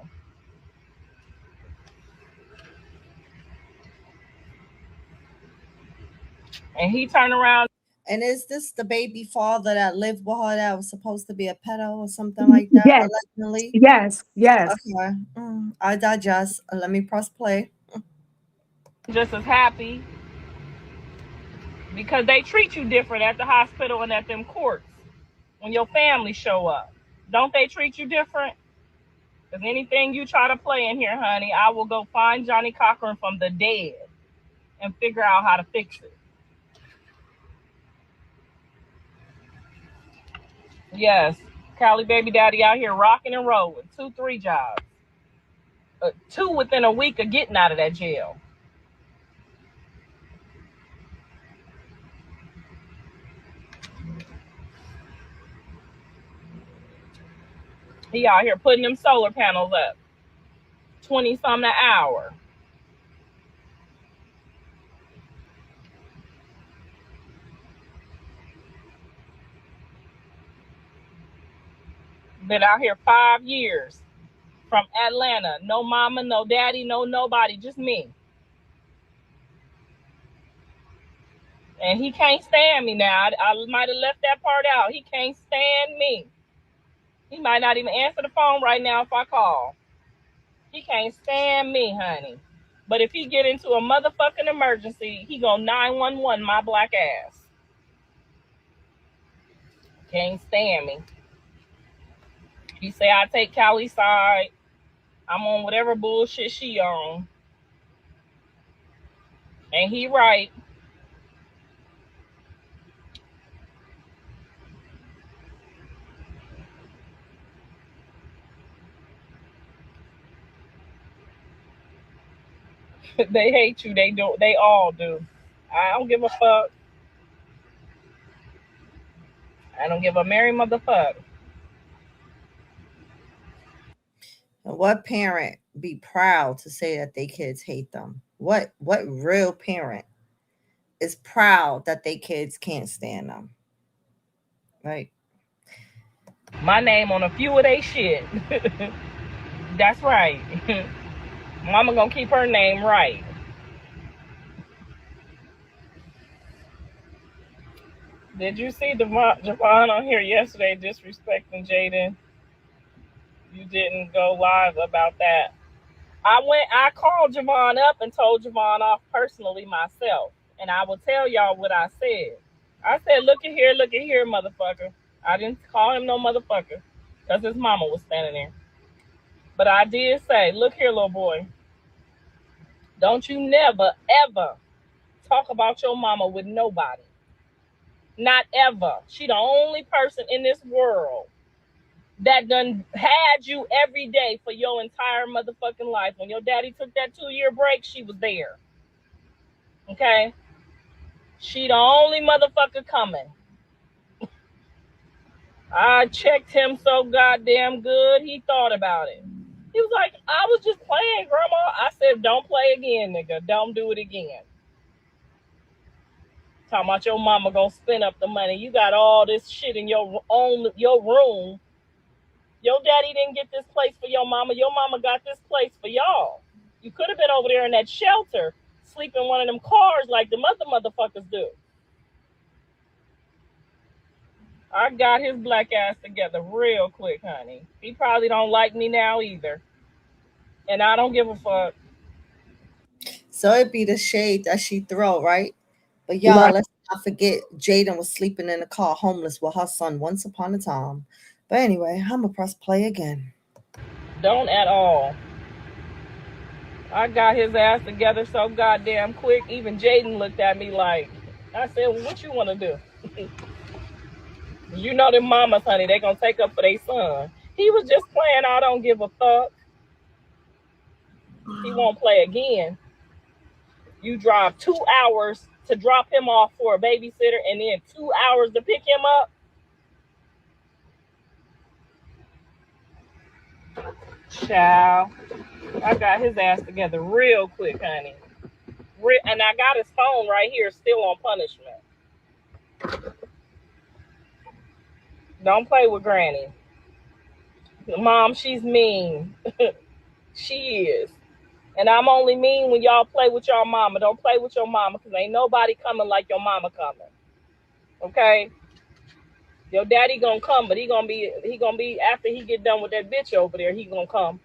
And he turned around. And is this the baby father that lived with her that was supposed to be a pedo or something like that, Yes, allegedly? yes, yes. Okay. I digest. Let me press play. Just as happy because they treat you different at the hospital and at them courts when your family show up. Don't they treat you different? Because anything you try to play in here, honey, I will go find Johnny Cochran from the dead and figure out how to fix it. Yes, Cali baby daddy out here rocking and rolling. 2, 3 jobs. 2 within a week of getting out of that jail. He out here putting them solar panels up. 20 something an hour. Been out here 5 years from Atlanta. No mama, no daddy, no nobody, just me. And he can't stand me now. I might have left that part out. He can't stand me. He might not even answer the phone right now if I call. He can't stand me, honey. But if he get into a motherfucking emergency, he go 911 my black ass. Can't stand me. He say I take Cali's side. I'm on whatever bullshit she on. And he right. They hate you. They do. They all do. I don't give a fuck. I don't give a merry motherfucker. And what parent be proud to say that they kids hate them? What real parent is proud that they kids can't stand them? Right? My name on a few of they shit. That's right. Mama gonna keep her name right. Did you see Javon on here yesterday disrespecting Jaden? You didn't go live about that. I called Javon up and told Javon off personally myself. And I will tell y'all what I said. I said, look at here, motherfucker. I didn't call him no motherfucker. Because his mama was standing there. But I did say, look here, little boy. Don't you never, ever talk about your mama with nobody. Not ever. She the only person in this world that done had you every day for your entire motherfucking life. When your daddy took that 2-year break, she was there. Okay? She the only motherfucker coming. I checked him so goddamn good, he thought about it. He was like, I was just playing, Grandma. I said, don't play again, nigga. Don't do it again. Talking about your mama gonna spend up the money. You got all this shit in your room. Your daddy didn't get this place for your mama. Your mama got this place for y'all. You could have been over there in that shelter, sleeping in one of them cars like the motherfuckers do. I got his black ass together real quick, honey. He probably don't like me now either. And I don't give a fuck. So it'd be the shade that she throw, right? But y'all, Right. let's not forget Jaden was sleeping in a car homeless with her son once upon a time. But anyway, I'm gonna press play again. Don't at all. I got his ass together so goddamn quick. Even Jaden looked at me like, I said, well, what you want to do? You know them mamas, honey, they gonna take up for their son. He was just playing, I don't give a fuck. He won't play again. You drive 2 hours to drop him off for a babysitter and then 2 hours to pick him up. Child, I got his ass together real quick, honey. And I got his phone right here still on punishment. Don't play with Granny. Mom, she's mean. She is. And I'm only mean when y'all play with your mama. Don't play with your mama because ain't nobody coming like your mama coming. Okay? Your daddy gonna come, but he gonna be after he get done with that bitch over there, he gonna come.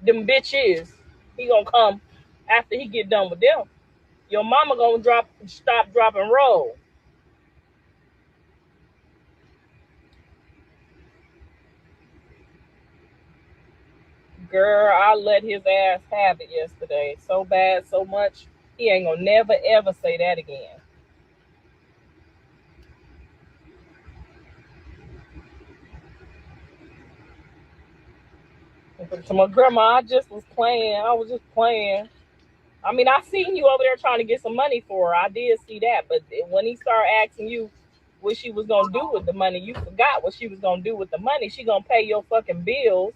Them bitches. He gonna come after he get done with them. Your mama gonna stop, drop, and roll. Girl, I let his ass have it yesterday. So bad, so much. He ain't gonna never ever say that again. To my grandma, I just was playing. I was just playing. I mean, I seen you over there trying to get some money for her. I did see that. But when he started asking you what she was gonna do with the money, you forgot what she was gonna do with the money. She gonna pay your fucking bills.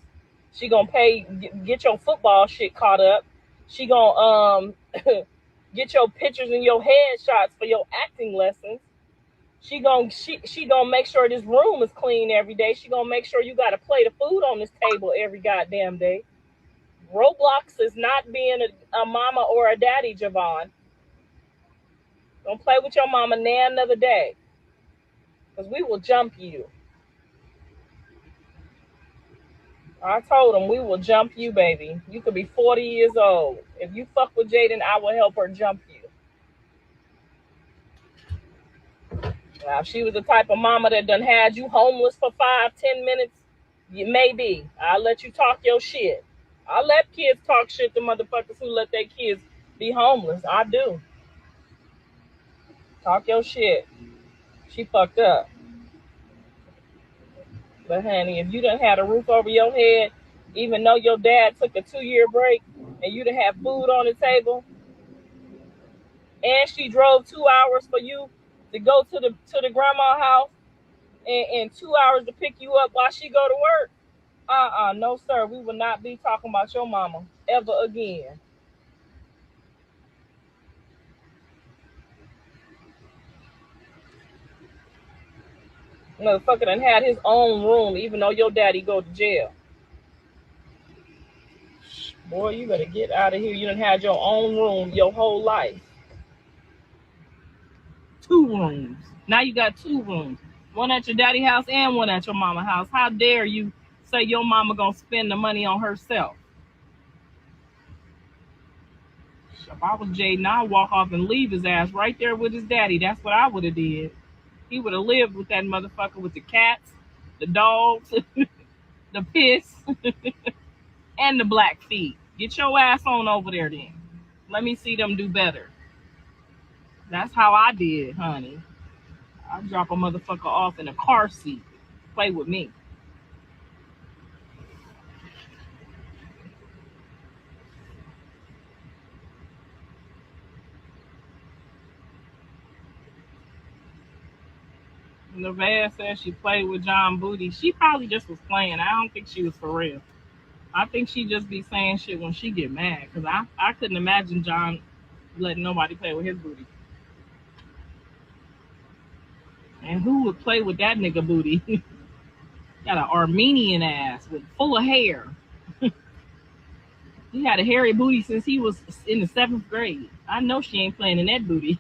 She gonna get your football shit caught up. She gonna get your pictures and your headshots for your acting lessons. She gonna make sure this room is clean every day. She gonna make sure you got a plate of food on this table every goddamn day. Roblox is not being a mama or a daddy, Javon. Don't play with your mama now another day. Because we will jump you. I told him we will jump you, baby. You could be 40 years old. If you fuck with Jaden, I will help her jump you. Now, if she was the type of mama that done had you homeless for 5, 10 minutes, you may be. I'll let you talk your shit. I let kids talk shit to motherfuckers who let their kids be homeless. I do. Talk your shit. She fucked up. But honey, if you done had a roof over your head, even though your dad took a 2-year break and you done have food on the table, And she drove 2 hours for you to go to the grandma house, and 2 hours to pick you up while she go to work. No sir, we will not be talking about your mama ever again. Motherfucker done had his own room even though your daddy go to jail. Boy, you better get out of here. You done had your own room your whole life. 2 rooms. Now you got 2 rooms. One at your daddy house and one at your mama house. How dare you say your mama gonna spend the money on herself? If I was Jaden, I'd walk off and leave his ass right there with his daddy. That's what I would have did. He would have lived with that motherfucker with the cats, the dogs, the piss, and the black feet. Get your ass on over there then. Let me see them do better. That's how I did, honey. I drop a motherfucker off in a car seat. Play with me. Nevaeh said she played with John Booty. She probably just was playing. I don't think she was for real. I think she just be saying shit when she get mad. Cause I couldn't imagine John letting nobody play with his booty. And who would play with that nigga booty? Got an Armenian ass with full of hair. He had a hairy booty since he was in the 7th grade. I know she ain't playing in that booty.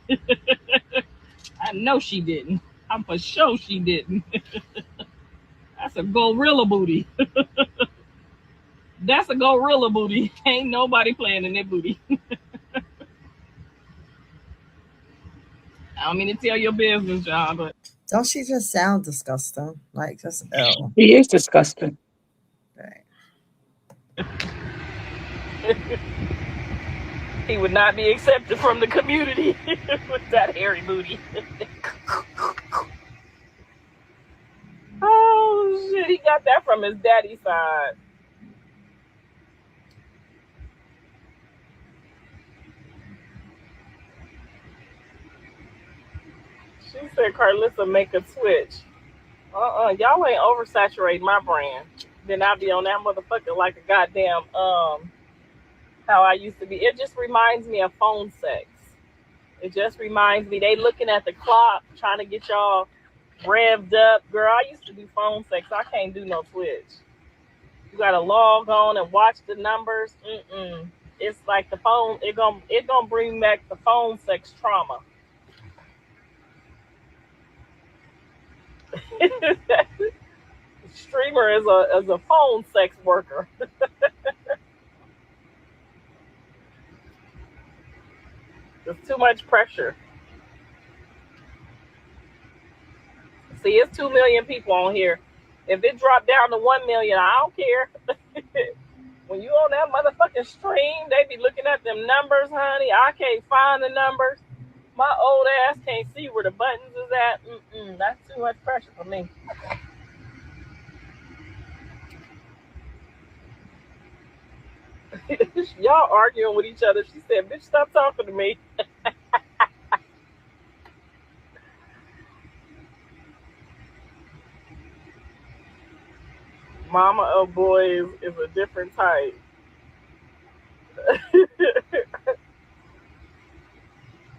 I know she didn't. I'm for sure she didn't. That's a gorilla booty. That's a gorilla booty. Ain't nobody playing in that booty. I don't mean to tell your business, John, but Don't she just sound disgusting? Like just ill. He is disgusting. Right. he would not be accepted from the community with that hairy booty. Oh shit, he got that from his daddy's side. She said Karlissa make a switch. Y'all ain't oversaturating my brand. Then I'll be on that motherfucker like a goddamn how I used to be. It just reminds me of phone sex. It just reminds me they looking at the clock trying to get y'all revved up. Girl, I used to do phone sex. I can't do no Twitch. You gotta log on and watch the numbers. It's like the phone. It gonna bring back the phone sex trauma. Streamer is a phone sex worker. There's too much pressure. See, it's 2 million people on here. If it dropped down to 1 million, I don't care. When you on that motherfucking stream, they be looking at them numbers, honey. I can't find the numbers. My old ass can't see where the buttons is at. That's too much pressure for me. Y'all arguing with each other. She said, "Bitch, stop talking to me." Mama of boys is a different type.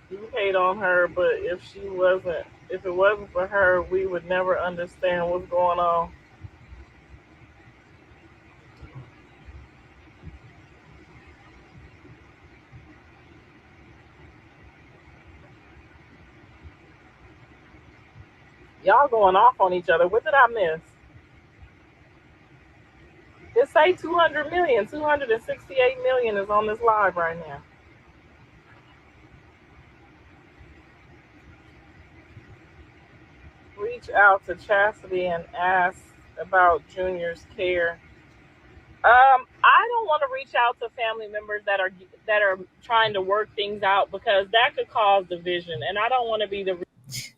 You hate on her, but if it wasn't for her, we would never understand what's going on. Y'all going off on each other. What did I miss? It say 200 million. 268 million is on this live right now. Reach out to Chastity and ask about Junior's care. I don't want to reach out to family members that are trying to work things out because that could cause division, and I don't want to be the.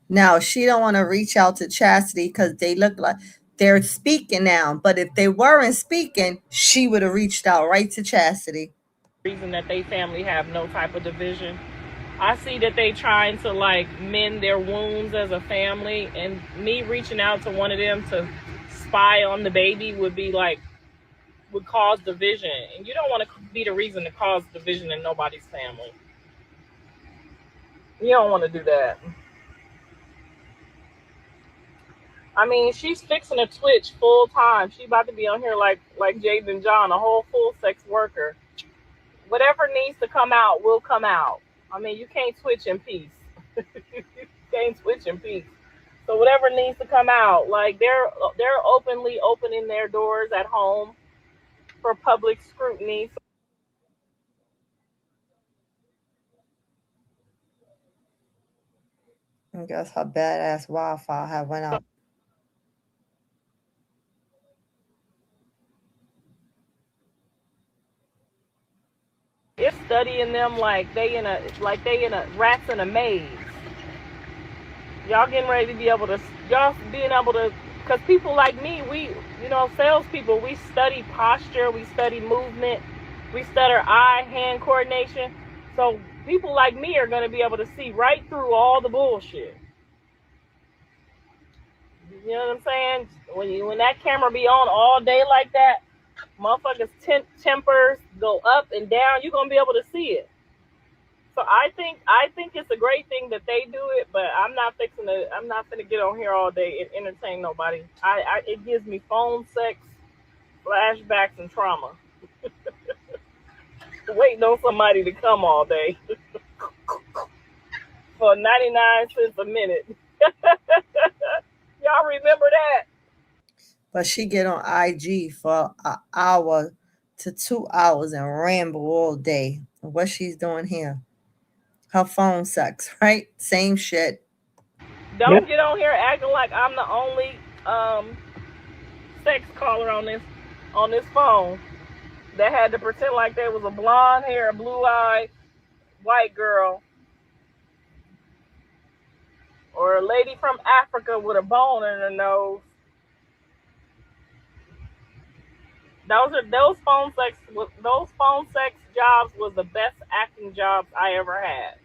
Now she don't want to reach out to Chastity because they look like they're speaking now. But if they weren't speaking, she would have reached out right to Chastity. Reason that they family have no type of division. I see that they trying to like mend their wounds as a family, and me reaching out to one of them to spy on the baby would be like would cause division, and you don't want to be the reason to cause division in nobody's family. You don't want to do that. I mean, she's fixing a Twitch full time. She about to be on here like Jaden John, a whole full sex worker. Whatever needs to come out will come out. I mean, you can't Twitch in peace. You can't Twitch in peace. So whatever needs to come out, like they're openly opening their doors at home for public scrutiny. I guess her badass Wi-Fi had went out. It's studying them like they in a rats in a maze. Y'all getting ready to be able to y'all being able to because people like me, we salespeople, we study posture, we study movement, we study eye hand coordination. So people like me are going to be able to see right through all the bullshit. You know what I'm saying? When that camera be on all day like that, motherfuckers tempers go up and down. You're gonna be able to see it. So I think it's a great thing that they do it, but I'm not gonna get on here all day and entertain nobody. It gives me phone sex, flashbacks, and trauma. Waiting on somebody to come all day for 99 cents a minute. Y'all remember that? But she get on IG for an hour to 2 hours and ramble all day. What she's doing here? Her phone sex, right? Same shit. Don't Yep. get on here acting like I'm the only sex caller on this phone that had to pretend like there was a blonde hair, blue eyed white girl or a lady from Africa with a bone in her nose. Those phone sex jobs was the best acting jobs I ever had.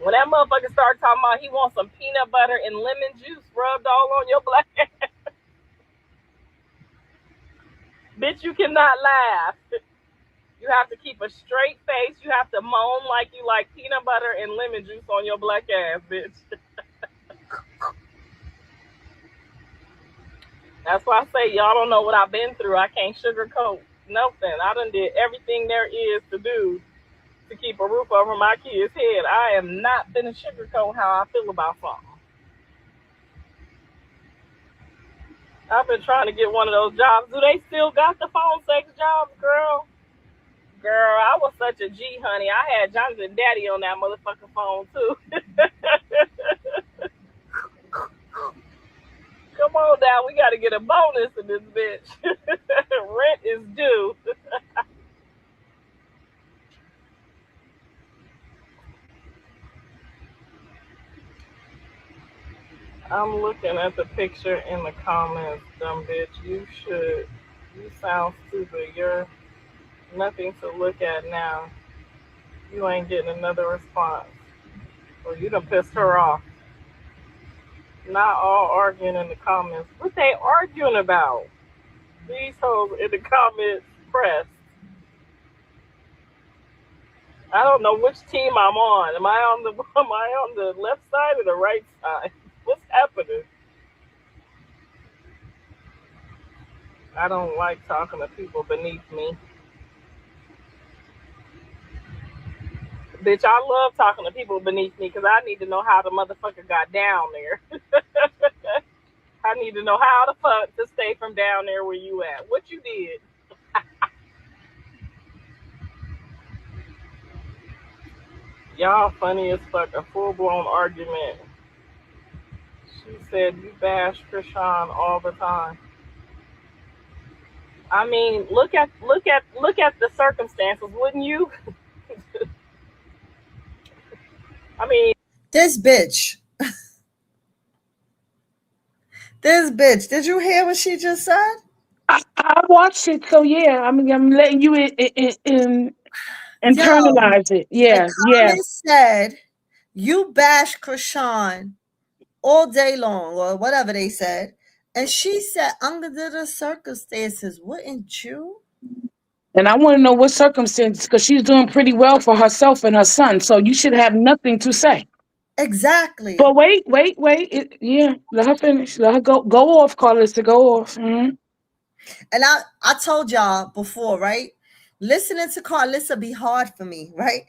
When that motherfucker started talking about he wants some peanut butter and lemon juice rubbed all on your black ass, bitch, you cannot laugh. You have to keep a straight face. You have to moan like you like peanut butter and lemon juice on your black ass, bitch. That's why I say y'all don't know what I've been through. I can't sugarcoat nothing. I done did everything there is to do to keep a roof over my kid's head. I am not finna sugarcoat how I feel about something. I've been trying to get one of those jobs. Do they still got the phone sex jobs, girl? Girl, I was such a G, honey. I had Jonathan Daddy on that motherfucking phone, too. Come on now, we got to get a bonus in this bitch. Rent is due. I'm looking at the picture in the comments, dumb bitch. You should. You sound stupid. You're nothing to look at now. You ain't getting another response. Or you done pissed her off. Not all arguing in the comments. What they arguing about? These hoes in the comments press. I don't know which team I'm on. Am I on the am I on the left side or the right side? What's happening? I don't like talking to people beneath me. Bitch, I love talking to people beneath me because I need to know how the motherfucker got down there. I need to know how the fuck to stay from down there where you at. What you did? Y'all funny as fuck. A full blown argument. She said you bash Chrisean all the time. I mean, look at the circumstances, wouldn't you? I mean, This bitch. This bitch. Did you hear what she just said? I watched it, so yeah. I'm letting you Yo, internalize it. the Yeah, yeah. comments said you bash Krishan all day long, or whatever they said. And she said, under the circumstances, wouldn't you? And I want to know what circumstances, because she's doing pretty well for herself and her son. So you should have nothing to say. Exactly. But wait. Yeah, let her finish. Let her go off, Carlissa. Go off. And I told y'all before, right? Listening to Karlissa be hard for me, right?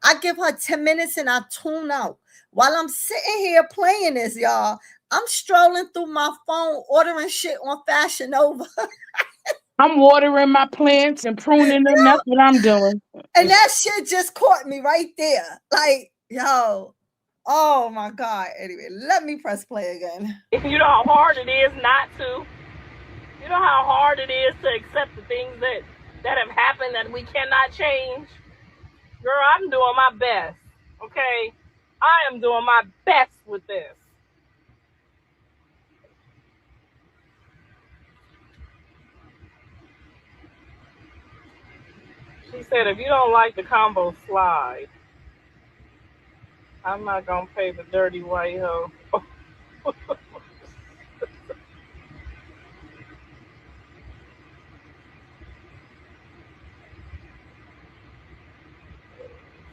I give her 10 minutes and I tune out. While I'm sitting here playing this, y'all, I'm strolling through my phone, ordering shit on Fashion Nova. I'm watering my plants and pruning them. That's what I'm doing. And that shit just caught me right there. Like, yo, oh my God. Anyway, let me press play again. You know how hard it is not to. You know how hard it is to accept the things that have happened that we cannot change. Girl, I'm doing my best. Okay, I am doing my best with this. She said, if you don't like the combo slide, I'm not gonna pay the dirty white hoe.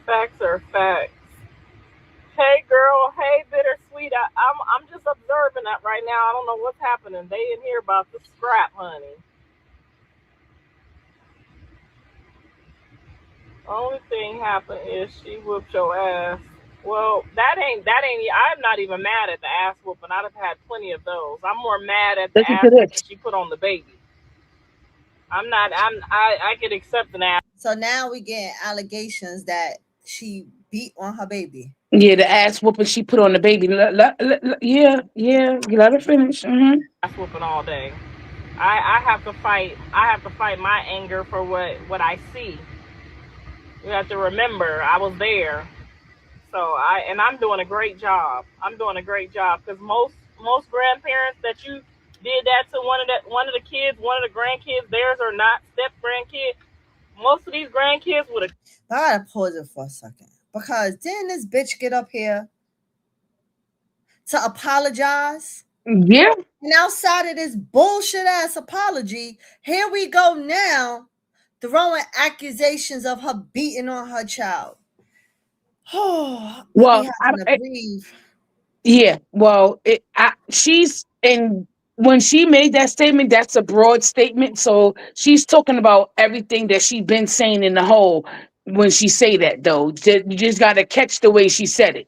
Facts are facts. Hey girl, hey bittersweet. I'm just observing that right now. I don't know what's happening. They in here about the scrap, honey. Only thing happened is she whooped your ass. Well, that ain't. I'm not even mad at the ass whooping. I'd have had plenty of those. I'm more mad at the Listen to ass whooping this. she put on the baby. I'm not. I could accept an ass. So now we get allegations that she beat on her baby. Yeah, the ass whooping she put on the baby. Yeah. You let her finish. Ass whooping all day. I have to fight. I have to fight my anger for what I see. You have to remember I was there. So I'm doing a great job. I'm doing a great job because most grandparents that you did that to one of the kids, one of the grandkids, theirs are not step grandkids. Most of these grandkids would have. I gotta pause it for a second. Because didn't this bitch get up here to apologize? Yeah. And outside of this bullshit ass apology, here we go now throwing accusations of her beating on her child. Oh, I be Well, having to breathe. yeah. Well, she's in when she made that statement. That's a broad statement. So she's talking about everything that she's been saying in the whole. When she say that, though, you just got to catch the way she said it.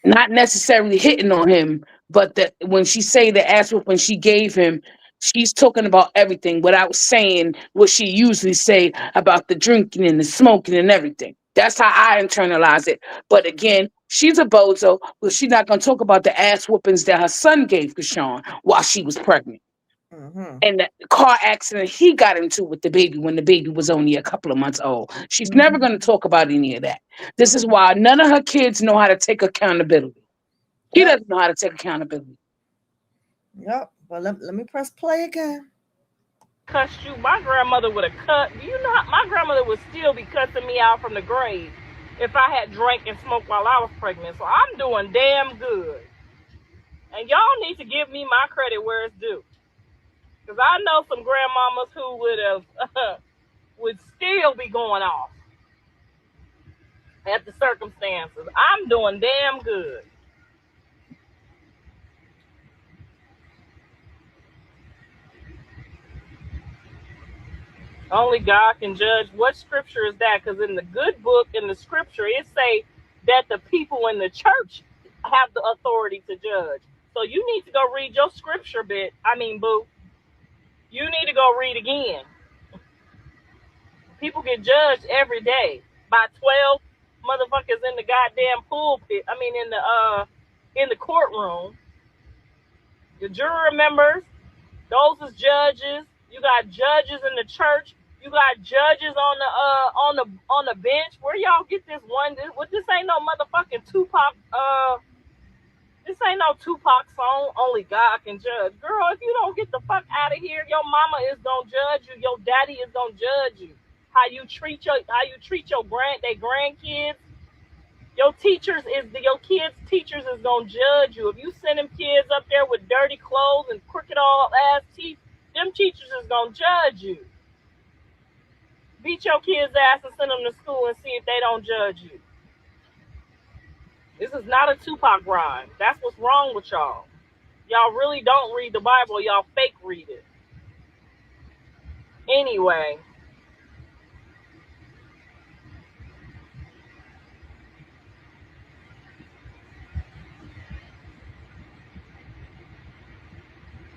Not necessarily hitting on him, but that when she say the ass whooping she gave him, she's talking about everything without saying what she usually say about the drinking and the smoking and everything. That's how I internalize it. But again, she's a bozo, but she's not gonna talk about the ass whoopings that her son gave Chrisean while she was pregnant. Mm-hmm. And the car accident he got into with the baby when the baby was only a couple of months old. She's never going to talk about any of that. This is why none of her kids know how to take accountability. He Yep. doesn't know how to take accountability. Yep. Well, let me press play again. Cussed you. My grandmother would have cut. Do you know my grandmother would still be cussing me out from the grave if I had drank and smoked while I was pregnant. So I'm doing damn good. And y'all need to give me my credit where it's due. Because I know some grandmamas who would have would still be going off at the circumstances. I'm doing damn good. Only God can judge. What scripture is that? Because in the good book, in the scripture, it say that the people in the church have the authority to judge. So you need to go read your scripture bit. I mean, boo. You need to go read again. People get judged every day by 12 motherfuckers in the goddamn pulpit. I mean, in the courtroom. The jury members, those is judges. You got judges in the church. You got judges on the bench. Where y'all get this one? This ain't no motherfucking Tupac. This ain't no Tupac song. Only God can judge. Girl, if you don't get the fuck out of here, your mama is gonna judge you. Your daddy is gonna judge you. How you treat your grandkids. Your kids' teachers is gonna judge you. If you send them kids up there with dirty clothes and crooked all ass teeth, them teachers is gonna judge you. Beat your kids' ass and send them to school and see if they don't judge you. This is not a Tupac rhyme. That's what's wrong with y'all. Y'all really don't read the Bible. Y'all fake read it. Anyway,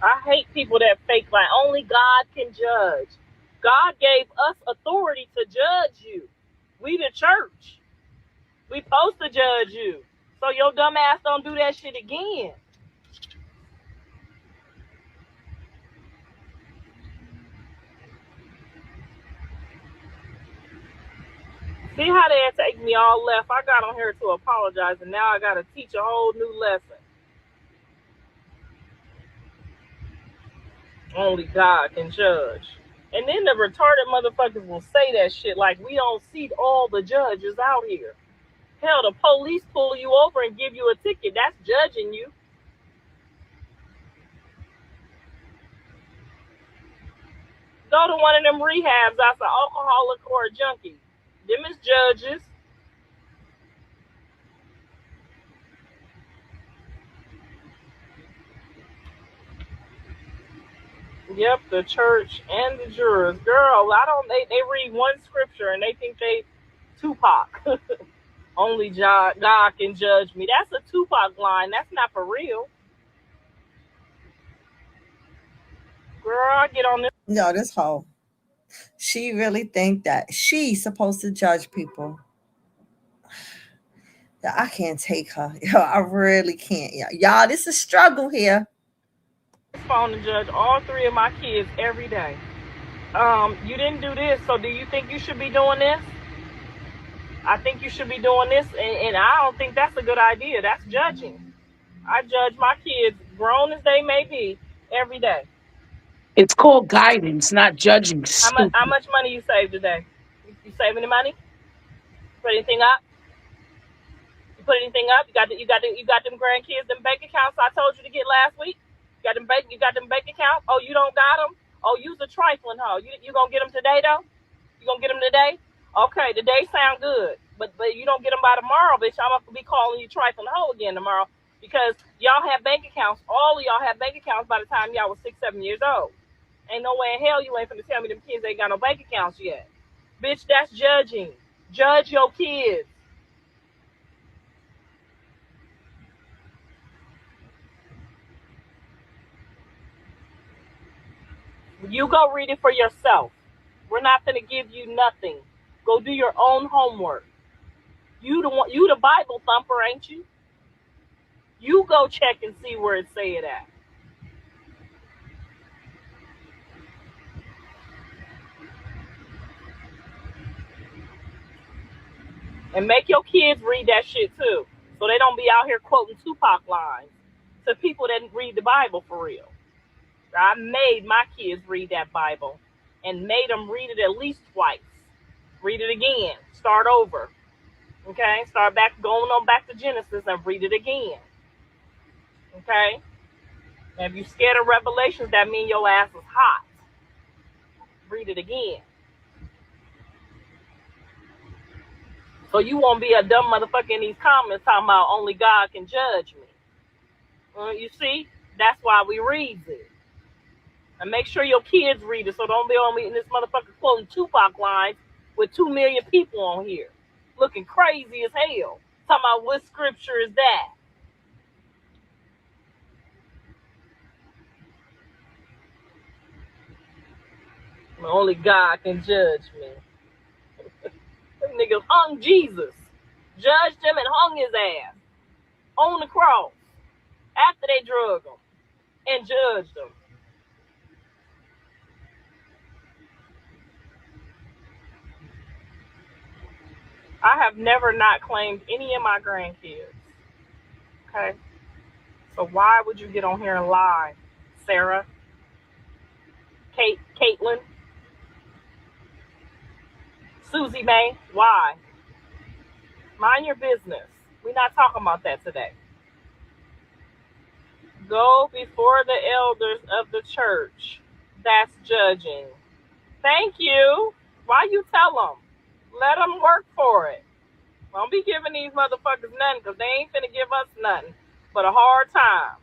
I hate people that fake like only God can judge. God gave us authority to judge you. We the church. We supposed to judge you. So your dumb ass don't do that shit again. See how they take me all left? I got on here to apologize and now I gotta teach a whole new lesson. Only God can judge. And then the retarded motherfuckers will say that shit like we don't see all the judges out here. Hell, the police pull you over and give you a ticket. That's judging you. Go to one of them rehabs that's an alcoholic or a junkie. Them is judges. Yep, the church and the jurors. Girl, I don't they read one scripture and they think they Tupac. Only God can judge me. That's a Tupac line. That's not for real. Girl, I get on this. No, this whole she really think that she's supposed to judge people. I can't take her. Yo, I really can't. Y'all, this is a struggle here. Phone and judge all three of my kids every day. You didn't do this, so do you think you should be doing this? I think you should be doing this, and I don't think that's a good idea. That's judging. I judge my kids, grown as they may be, every day. It's called guidance, not judging. How Stupid. much money you save today? You save any money? Put anything up? You put anything up? You got them grandkids, them bank accounts I told you to get last week. You got them bank accounts. Oh, you don't got them? Oh, you's a trifling hoe. You gonna get them today though? You gonna get them today? Okay, today sound good, but you don't get them by tomorrow, bitch. I'm gonna be calling you trifling hoe again tomorrow because y'all have bank accounts. All of y'all have bank accounts by the time y'all was 6, 7 years old. Ain't no way in hell you ain't finna tell me them kids ain't got no bank accounts yet, bitch. That's judging. Judge your kids. You go read it for yourself. We're not gonna give you nothing. Go do your own homework. You the one, you the Bible thumper, ain't you? You go check and see where it say it at. And make your kids read that shit too. So they don't be out here quoting Tupac lines to people that read the Bible for real. I made my kids read that Bible and made them read it at least twice. Read it again. Start over. Okay? Start back going on back to Genesis and read it again. Okay? And if you scared of revelations, that means your ass is hot. Read it again. So you won't be a dumb motherfucker in these comments talking about only God can judge me. You see? That's why we read it. And make sure your kids read it so don't be on me in this motherfucker quoting Tupac lines with 2 million people on here. Looking crazy as hell. Talking about what scripture is that? Only God can judge me. Them niggas hung Jesus. Judged him and hung his ass on the cross after they drugged him and judged him. I have never not claimed any of my grandkids. Okay? So why would you get on here and lie, Sarah, Caitlin, Susie Mae? Why? Mind your business. We're not talking about that today. Go before the elders of the church. That's judging. Thank you. Why you tell them? Let them work for it. Don't be giving these motherfuckers nothing because they ain't finna give us nothing but a hard time.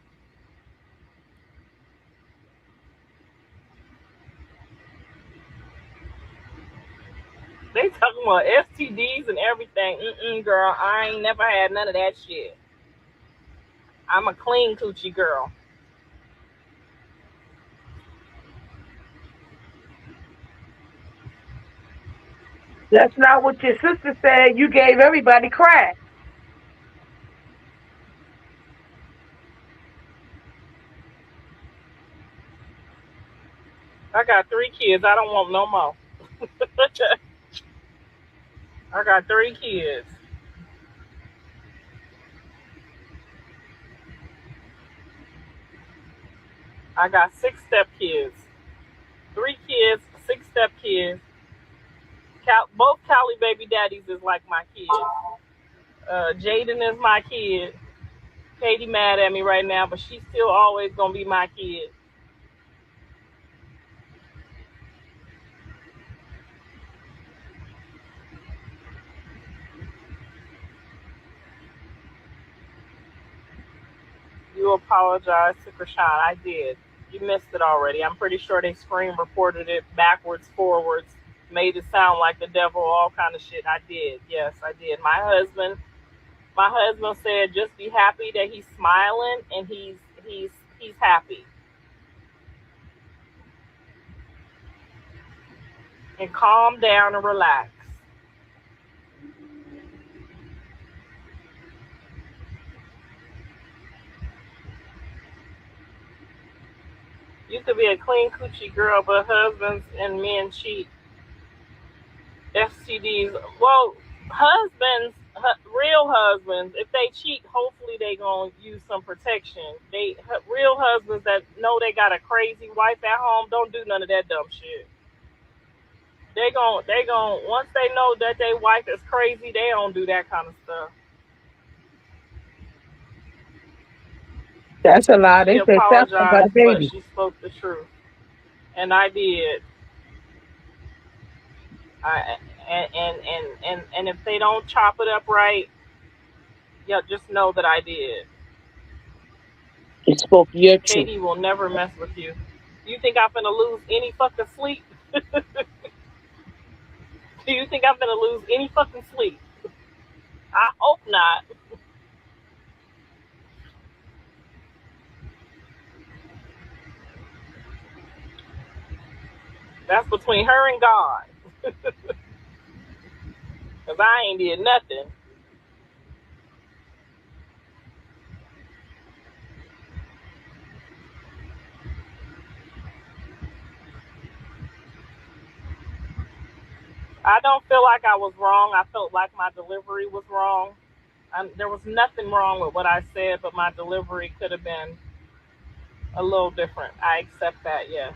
They talking about STDs and everything. Girl, I ain't never had none of that shit. I'm a clean coochie girl. That's not what your sister said. You gave everybody crack. I got 3 kids. I don't want no more. I got 3 kids. I got 6 step kids. 3 kids, 6 step kids. Both Cali baby daddies is like my kids. Jaden is my kid. Katie mad at me right now, but she's still always gonna be my kid. You apologize to Krishan. I did. You missed it already. I'm pretty sure they screen reported it backwards, forwards, made it sound like the devil, all kind of shit. I did. Yes, I did. My husband said just be happy that he's smiling and he's happy. And calm down and relax. You could be a clean coochie girl, but husbands and men cheat. STDs. Well, real husbands, if they cheat, hopefully they gonna use some protection. Real husbands that know they got a crazy wife at home don't do none of that dumb shit. They gon' once they know that their wife is crazy, they don't do that kind of stuff. That's a lie. She They said something about a apologized, but baby. she spoke the truth, and I did. I and if they don't chop it up right, yeah, just know that I did. You spoke your truth. Katie will never mess with you. You think I'm gonna lose any fucking sleep? Do you think I'm gonna lose any fucking sleep? I hope not. That's between her and God. Cause I ain't did nothing. I don't feel like I was wrong. I felt like my delivery was wrong. There was nothing wrong with what I said, but my delivery could have been a little different. I accept that, yes.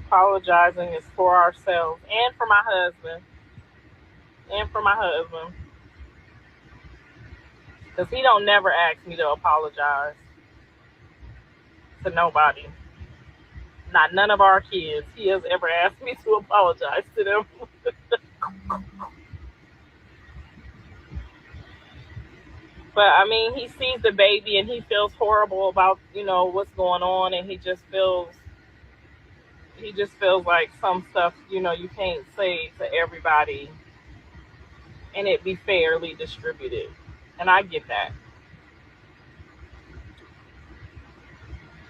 Apologizing is for ourselves and for my husband. And for my husband. Because he don't never ask me to apologize to nobody. Not none of our kids. He has ever asked me to apologize to them. But I mean, he sees the baby and he feels horrible about what's going on, and he just feels like some stuff you can't say to everybody, and it be fairly distributed, and I get that.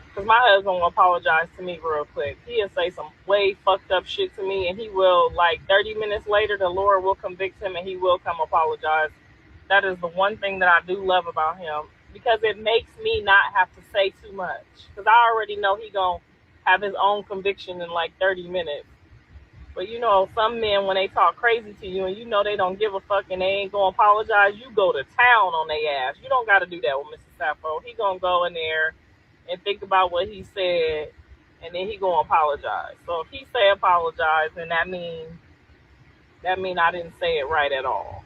Because my husband will apologize to me real quick. He'll say some way fucked up shit to me, and he will, like, 30 minutes later, the Lord will convict him, and he will come apologize. That is the one thing that I do love about him, because it makes me not have to say too much. Because I already know he gon' have his own conviction in like 30 minutes. But you know, some men when they talk crazy to you and you know they don't give a fuck and they ain't gonna apologize, you go to town on their ass. You don't got to do that with Mr. Sappho. He gonna go in there and think about what he said, and then he gonna apologize. So if he say apologize, then that mean I didn't say it right at all.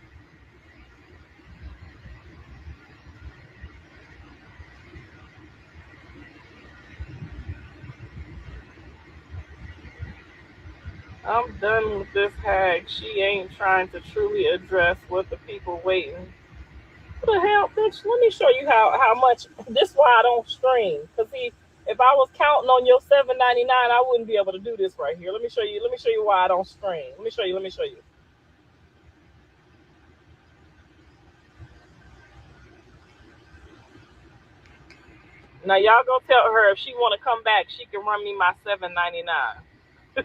I'm done with this hag. She ain't trying to truly address what the people waiting. What the hell, bitch? Let me show you how much. This why I don't stream. Cause see, if I was counting on your 7.99, I wouldn't be able to do this right here. Let me show you. Let me show you why I don't stream. Let me show you. Let me show you. Now y'all go tell her if she want to come back, she can run me my 7.99.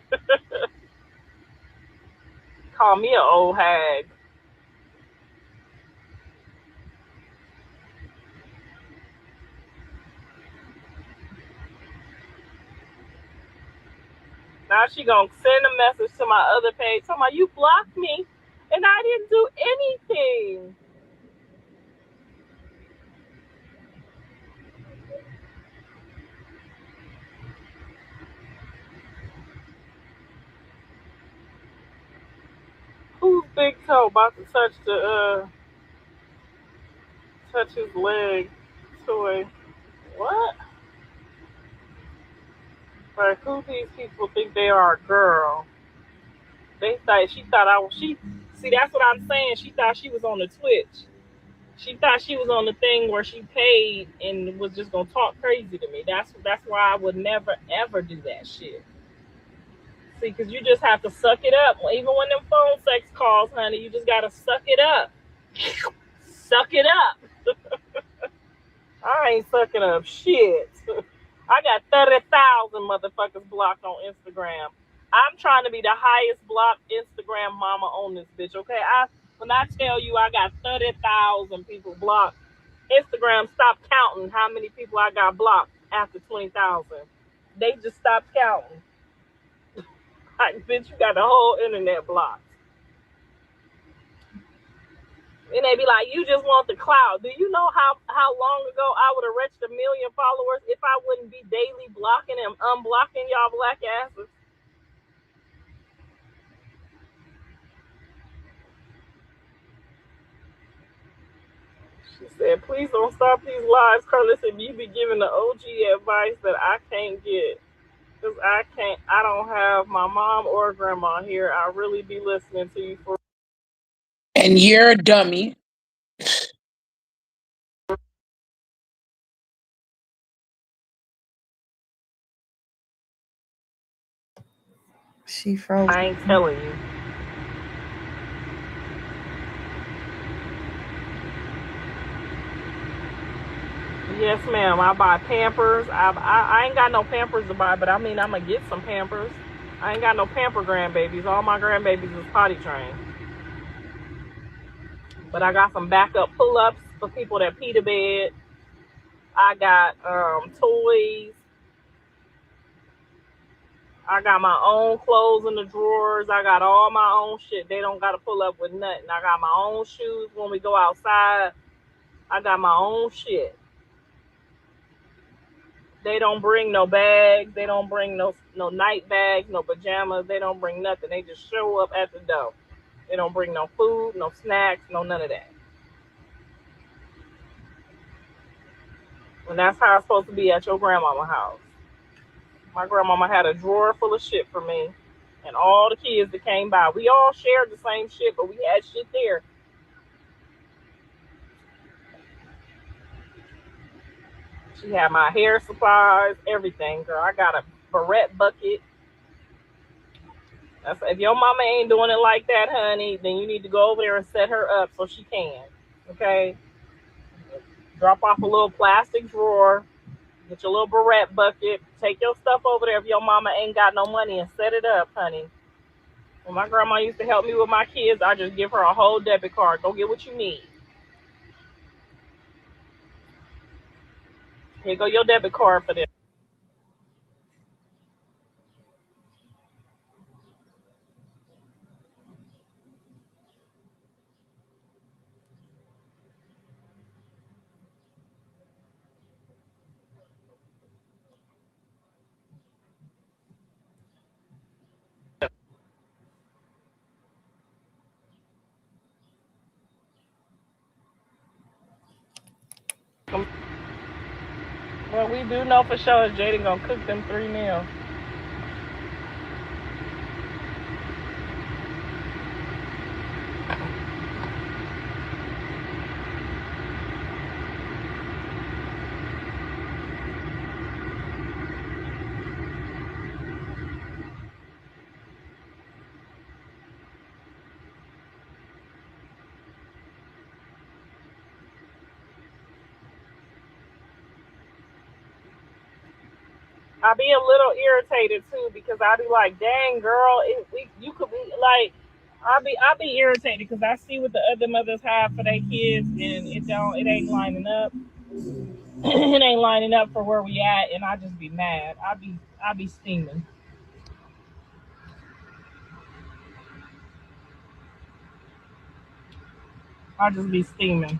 Call me an old hag. Now she gonna send a message to my other page talking about you blocked me and I didn't do anything. Who's big toe about to touch his leg toy? What? Like who these people think they are, girl? She thought I was she. See, that's what I'm saying. She thought she was on the Twitch. She thought she was on the thing where she paid and was just gonna talk crazy to me. That's why I would never ever do that shit. See, because you just have to suck it up. Even when them phone sex calls, honey, you just gotta suck it up. Suck it up. I ain't sucking up shit. I got 30,000 motherfuckers blocked on Instagram. I'm trying to be the highest blocked Instagram mama on this bitch, okay? When I tell you I got 30,000 people blocked, Instagram stopped counting how many people I got blocked after 20,000. They just stopped counting. Like, bitch, you got the whole internet blocked. And they be like, you just want the clout. Do you know how long ago I would have reached 1 million followers if I wouldn't be daily blocking and unblocking y'all black asses? She said, please don't stop these lives, Karlissa. You be giving the OG advice that I can't get. Because I don't have my mom or grandma here. I really be listening to you for. And you're a dummy. She froze. I ain't telling you. Yes, ma'am. I buy Pampers. I ain't got no Pampers to buy, but I mean, I'm going to get some Pampers. I ain't got no pamper grandbabies. All my grandbabies is potty trained. But I got some backup pull-ups for people that pee the bed. I got toys. I got my own clothes in the drawers. I got all my own shit. They don't got to pull up with nothing. I got my own shoes when we go outside. I got my own shit. They don't bring no bags. They don't bring no night bags, no pajamas. They don't bring nothing. They just show up at the door. They don't bring no food, no snacks, no none of that. And that's how it's supposed to be at your grandmama's house. My grandmama had a drawer full of shit for me and all the kids that came by. We all shared the same shit, but we had shit there. She had my hair supplies, everything, girl. I got a barrette bucket. If your mama ain't doing it like that, honey, then you need to go over there and set her up so she can. Okay? Drop off a little plastic drawer. Get your little barrette bucket. Take your stuff over there if your mama ain't got no money and set it up, honey. When my grandma used to help me with my kids, I just give her a whole debit card. Go get what you need. Here go your debit card for this. Well, we do know for sure is Jaden gonna cook them 3 meals. I be a little irritated too because I be like, dang girl, you could be like, I be irritated because I see what the other mothers have for their kids and it ain't lining up. It ain't lining up for where we at, and I just be mad. I be steaming. I just be steaming.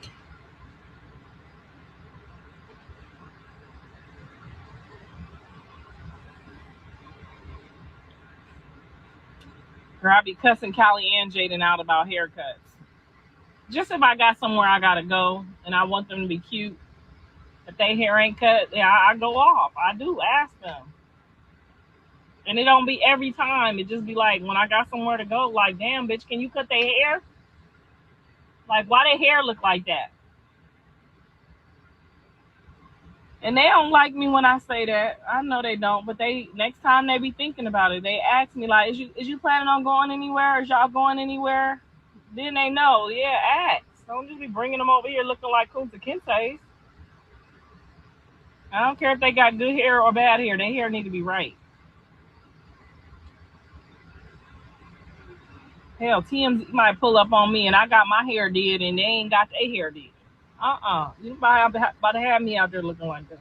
Or I be cussing Callie and Jaden out about haircuts. Just if I got somewhere I gotta go and I want them to be cute, if they hair ain't cut, yeah, I go off. I do ask them. And it don't be every time. It just be like when I got somewhere to go, like, damn bitch, can you cut their hair? Like why their hair look like that? And they don't like me when I say that. I know they don't, but they next time they be thinking about it. They ask me like, "Is you planning on going anywhere? Is y'all going anywhere?" Then they know. Yeah, ask. Don't just be bringing them over here looking like Kunta Kinte's. I don't care if they got good hair or bad hair. Their hair need to be right. Hell, TMZ might pull up on me and I got my hair did and they ain't got their hair did. You about to have me out there looking like that.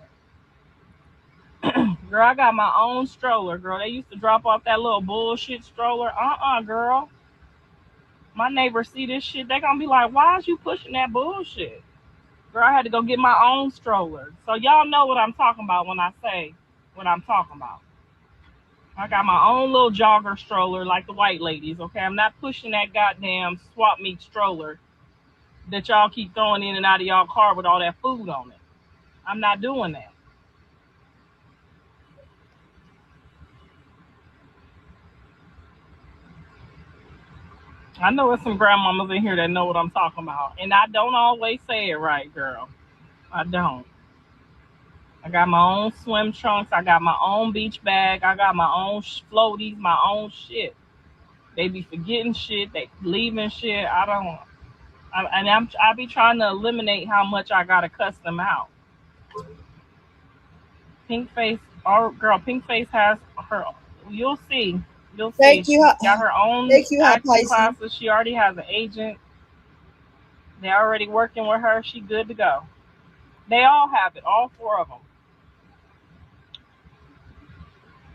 Girl, I got my own stroller, girl. They used to drop off that little bullshit stroller. Girl. My neighbors see this shit, they gonna be like, why is you pushing that bullshit? Girl, I had to go get my own stroller. So y'all know what I'm talking about when I say what I'm talking about. I got my own little jogger stroller like the white ladies, okay? I'm not pushing that goddamn swap meet stroller that y'all keep throwing in and out of y'all car with all that food on it. I'm not doing that. I know there's some grandmamas in here that know what I'm talking about. And I don't always say it right, girl. I don't. I got my own swim trunks. I got my own beach bag. I got my own floaties, my own shit. They be forgetting shit. They leaving shit. I don't. I be trying to eliminate how much I gotta cuss them out. Pink face, oh girl, Pink face has her. You'll see. You'll Thank see. you, She got her own thank you, Hot acting Pisces. classes. She already has an agent. They're already working with her. She good to go. They all have it. All four of them.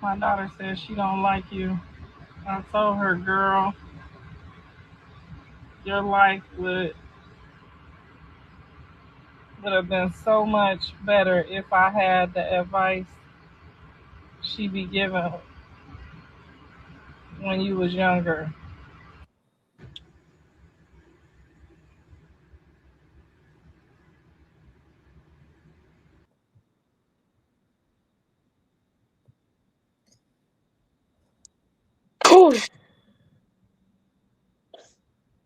My daughter says she don't like you. I told her, girl, your life would have been so much better if I had the advice she be given when you was younger. Oh,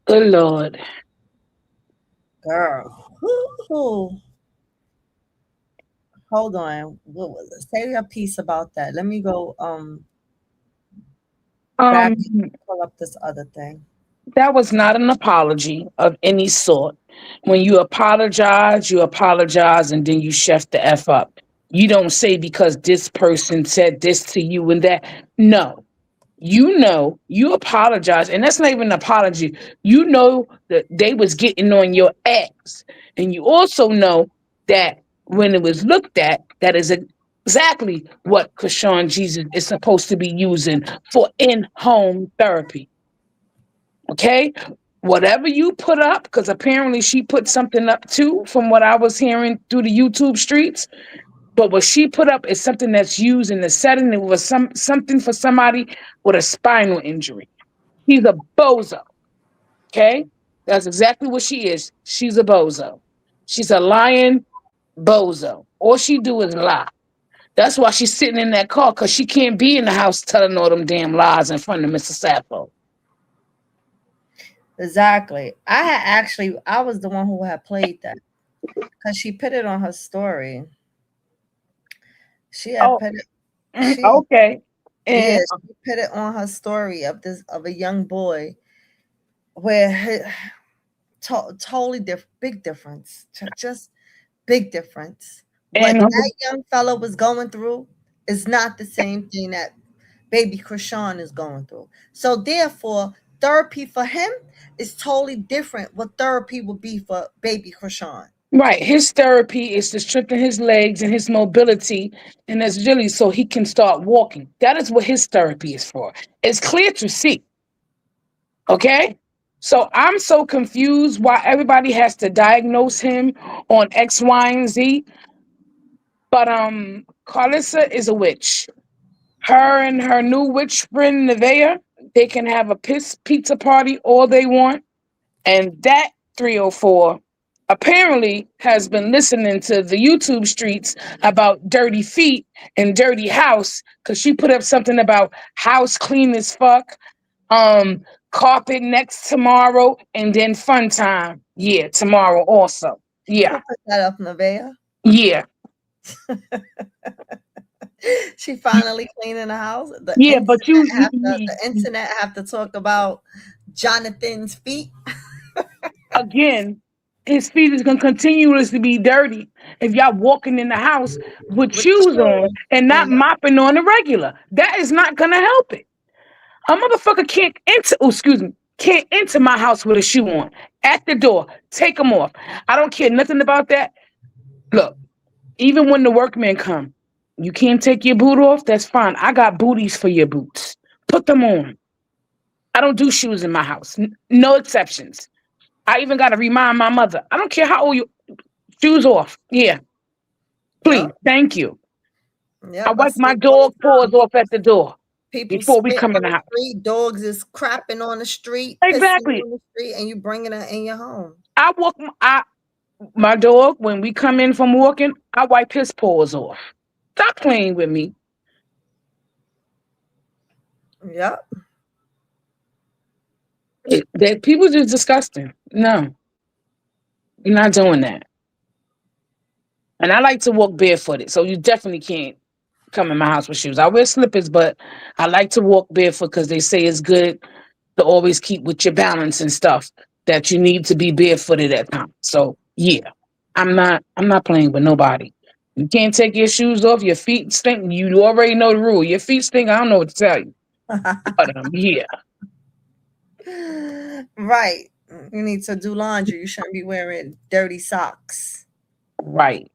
good Lord. Girl. Ooh. Hold on. What was it? Say a piece about that. Let me go back Um, and pull up this other thing. that was not an apology of any sort. When you apologize and then you chef the F up. You don't say because this person said this to you and that. No. You apologize, and that's not even an apology. You know that they was getting on your ass. And you also know that when it was looked at, that is exactly what Chrisean Jesus is supposed to be using for in-home therapy. Okay? Whatever you put up, because apparently she put something up too, from what I was hearing through the YouTube streets. But what she put up is something that's used in the setting. It was something for somebody with a spinal injury. He's a bozo. Okay? That's exactly what she is. She's a bozo. She's a lying, bozo. All she do is lie. That's why she's sitting in that car, because she can't be in the house telling all them damn lies in front of Mr. Sappho. Exactly. I was the one who had played that because she put it on her story. She had Oh, put it. She okay. Yeah, And she put it on her story of a young boy where totally different, big difference, just big difference. What and that young fella was going through is not the same thing that Baby Krishan is going through. So therefore, therapy for him is totally different. What therapy would be for Baby Krishan. right, his therapy is to strengthen his legs and his mobility, and that's really so he can start walking. That is what his therapy is for. It's clear to see. Okay? So I'm so confused why everybody has to diagnose him on X, Y, and Z. But Karlissa is a witch. Her and her new witch friend Nevaeh, they can have a pizza party all they want. And that 304 apparently has been listening to the YouTube streets about dirty feet and dirty house, because she put up something about house clean as fuck, um, carpet next tomorrow, and then fun time. Yeah, tomorrow also. Who Yeah, put that up, Nevaeh? yeah, She finally cleaning the house. yeah. But The internet have to talk about Jonathan's feet. again, his feet is gonna continuously be dirty if y'all walking in the house with With shoes on children. and not Yeah. mopping on the regular. That is not gonna help it. A motherfucker can't enter. Oh, excuse me. Can't enter my house with a shoe on at the door. Take them off. I don't care nothing about that. Look, even when the workmen come, you can't take your boot off. That's fine. I got booties for your boots. Put them on. I don't do shoes in my house. No exceptions. I even got to remind my mother. I don't care how old you. Shoes off. Yeah, please. Yep. Thank you. I Yep. I wipe see my it all dog the paws time. off at the door People before we spitting come in on the the house. street, dogs is crapping on the street, pissing Exactly. on the street, and you bringing it in your home. I walk my dog when we come in from walking. I wipe his paws off. Stop playing with me. Yep. That people just disgusting. No, you're not doing that. And I like to walk barefooted, so you definitely can't come in my house with shoes. I wear slippers, but I like to walk barefoot because they say it's good to always keep with your balance and stuff. That you need to be barefooted at times. So yeah, I'm not playing with nobody. You can't take your shoes off. Your feet stink. You already know the rule. Your feet stink. I don't know what to tell you. But yeah, Right. You need to do laundry. You shouldn't be wearing dirty socks. right.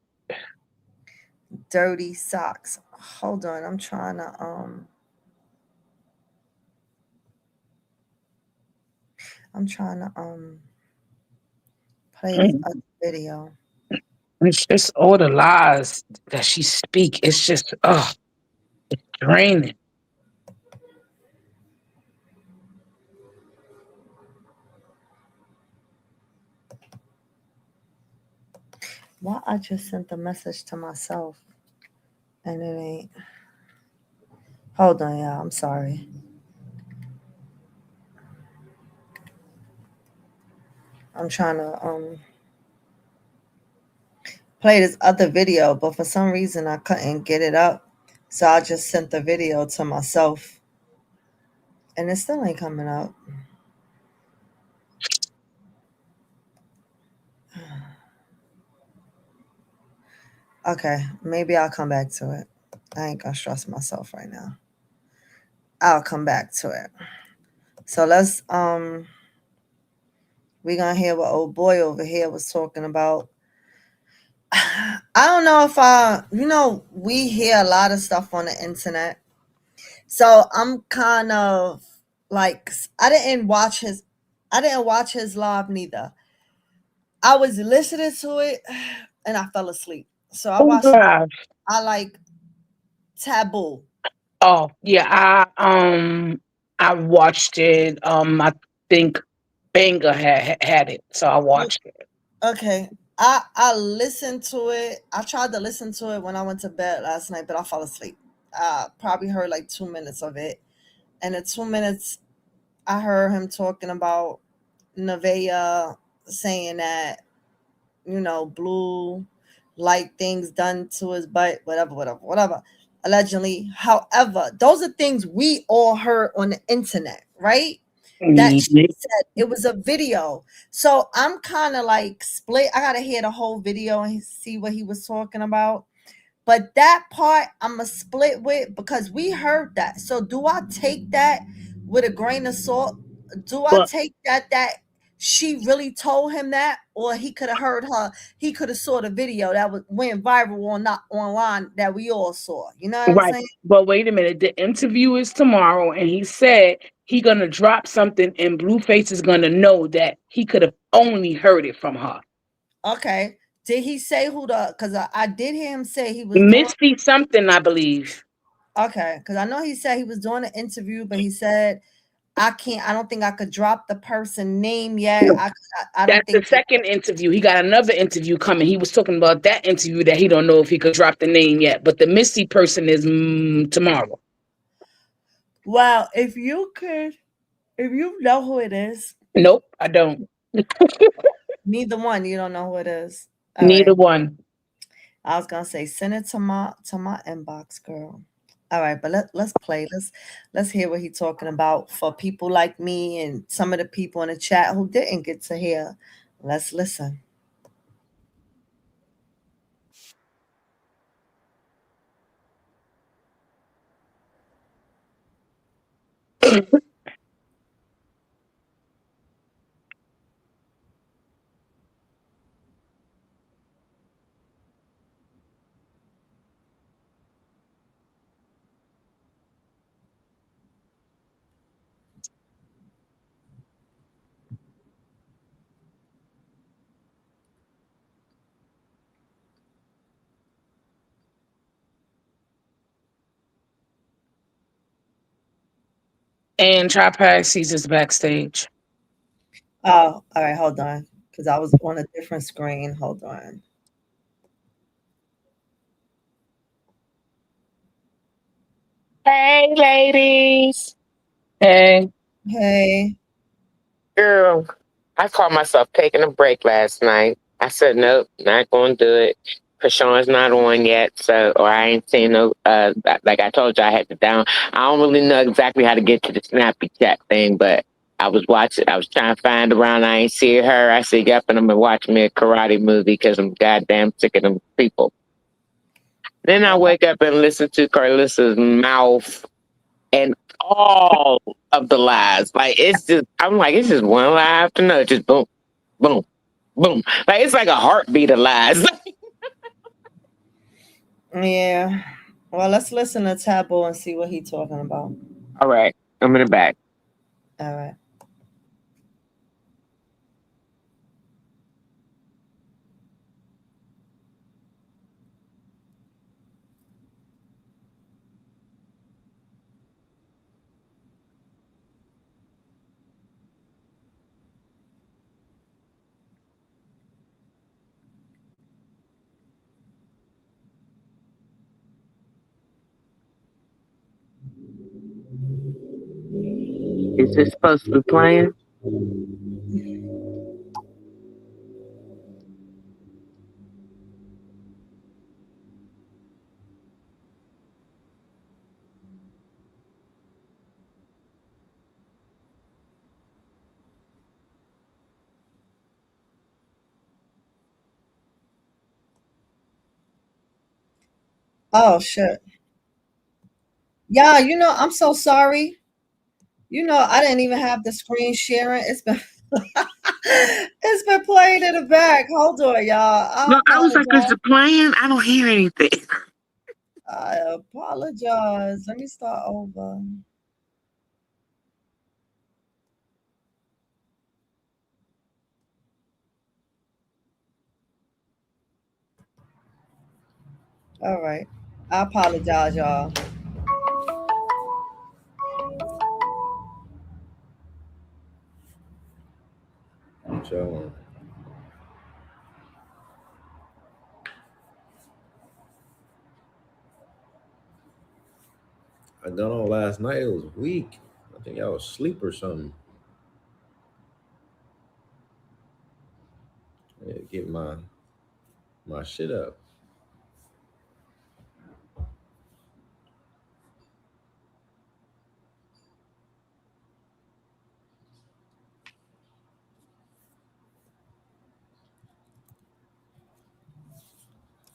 Dirty socks. Hold on. I'm trying to play this Mm. other video. It's just all the lies that she speak. It's just draining. Why I just sent the message to myself and it ain't. Hold on, y'all. I'm sorry. I'm trying to play this other video, but for some reason I couldn't get it up. So I just sent the video to myself and it still ain't coming up. Okay, maybe I'll come back to it. I ain't gonna stress myself right now. I'll come back to it. So let's we gonna hear what old boy over here was talking about. I don't know if we hear a lot of stuff on the internet. So I'm kind of like I didn't watch his live neither. I was listening to it and I fell asleep. So Oh God. I like Taboo. Oh yeah. I watched it. I think Banger had it, so I watched it. Okay. I listened to it. I tried to listen to it when I went to bed last night, but I fell asleep. I probably heard like 2 minutes of it. And the 2 minutes I heard him talking about Nevaeh saying that, Blue like things done to his butt, whatever, whatever, whatever, allegedly. However, those are things we all heard on the internet, right? That she Mhm. said it was a video. So I'm kind of like split. I gotta hear the whole video and see what he was talking about. But that part I'm a split with because we heard that. So do I take that with a grain of salt? Do I But take that she really told him that, or he could have heard her? He could have saw the video that went viral on not online that we all saw. You know what I'm right. saying? But wait a minute. The interview is tomorrow, and he said he gonna drop something, and Blueface is gonna know that he could have only heard it from her. Okay. Did he say who the? Because I did hear him say he was doing. Misty something, I believe. Okay, because I know he said he was doing an interview, but he said I can't. I don't think I could drop the person name yet. I don't That's the think. second interview. He got another interview coming. He was talking about that interview that he don't know if he could drop the name yet. But the Misty person is tomorrow. Well, if you know who it is, Nope, I don't. neither one, you don't know who it is. All Neither right. one. I was gonna say send it to my inbox, girl. All right, but let's play. Let's hear what he's talking about for people like me and some of the people in the chat who didn't get to hear. Let's listen. And Tripod sees us backstage. Oh, all right, hold on. Because I was on a different screen. Hold on. Hey, ladies. Hey, Hey. Girl, I caught myself taking a break last night. I said, nope, not going to do it. Krishan's not on yet, so, or I ain't seen no, like I told you, I had to down. I don't really know exactly how to get to the Snappy Chat thing, but I was watching, I was trying to find around. I ain't see her. I said, yep, and I'm going to watch me a karate movie because I'm goddamn sick of them people. Then I Well, wake up and listen to Karlissa's mouth and all of the lies. Like it's just, I'm like, it's just one lie after another, just boom, boom, boom. Like it's like a heartbeat of lies. yeah. Well, let's listen to Taboo and see what he's talking about. All right, I'm in the back. All right. Is this supposed to be playing? Oh shit. Yeah, I'm so sorry. I didn't even have the screen sharing. It's been it's been playing in the back. Hold on, y'all. I No, I was like, is apologize. it playing? I don't hear anything. I apologize. Let me start over. All right. I apologize, y'all. What y'all want? I got on last night. It was weak. I think I was asleep or something. I need to get my shit up.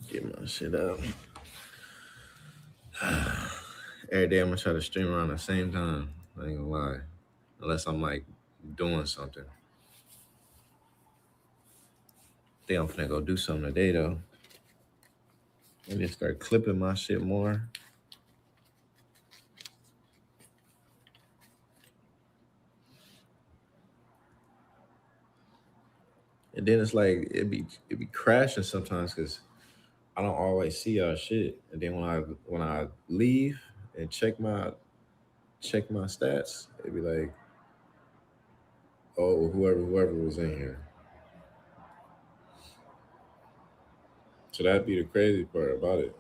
Get my shit up. Every day I'm gonna try to stream around the same time. I ain't gonna lie. Unless I'm like doing something. I think I'm finna go do something today though. I need to start clipping my shit more. And then it's like it be crashing sometimes because I don't always see y'all shit. And then when I leave and check my stats, it'd be like, oh, whoever was in here. So that'd be the crazy part about it.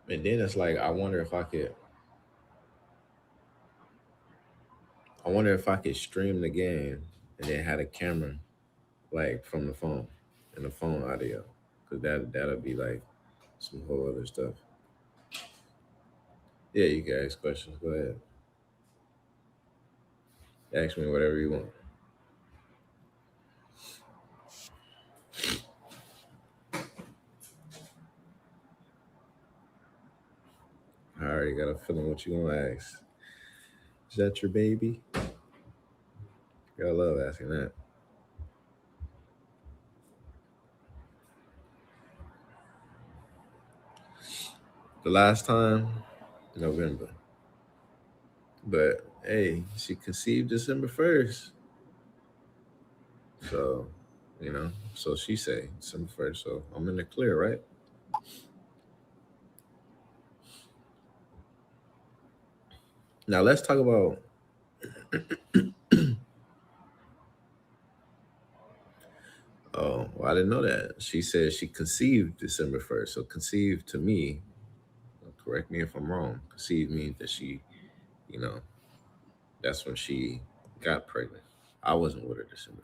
And then it's like I wonder if I could stream the game and then had a camera like from the phone and the phone audio. Cause that'll be like some whole other stuff. Yeah, you can ask questions. Go ahead. Ask me whatever you want. I already got a feeling what you gonna ask. Is that your baby? Gotta love asking that. The last time, November. But hey, she conceived December 1st. So, so she say December 1st. So I'm in the clear, right? Now let's talk about oh, well, I didn't know that. She said she conceived December 1st. So conceived to me, correct me if I'm wrong. Conceived means that she, you know, that's when she got pregnant. I wasn't with her December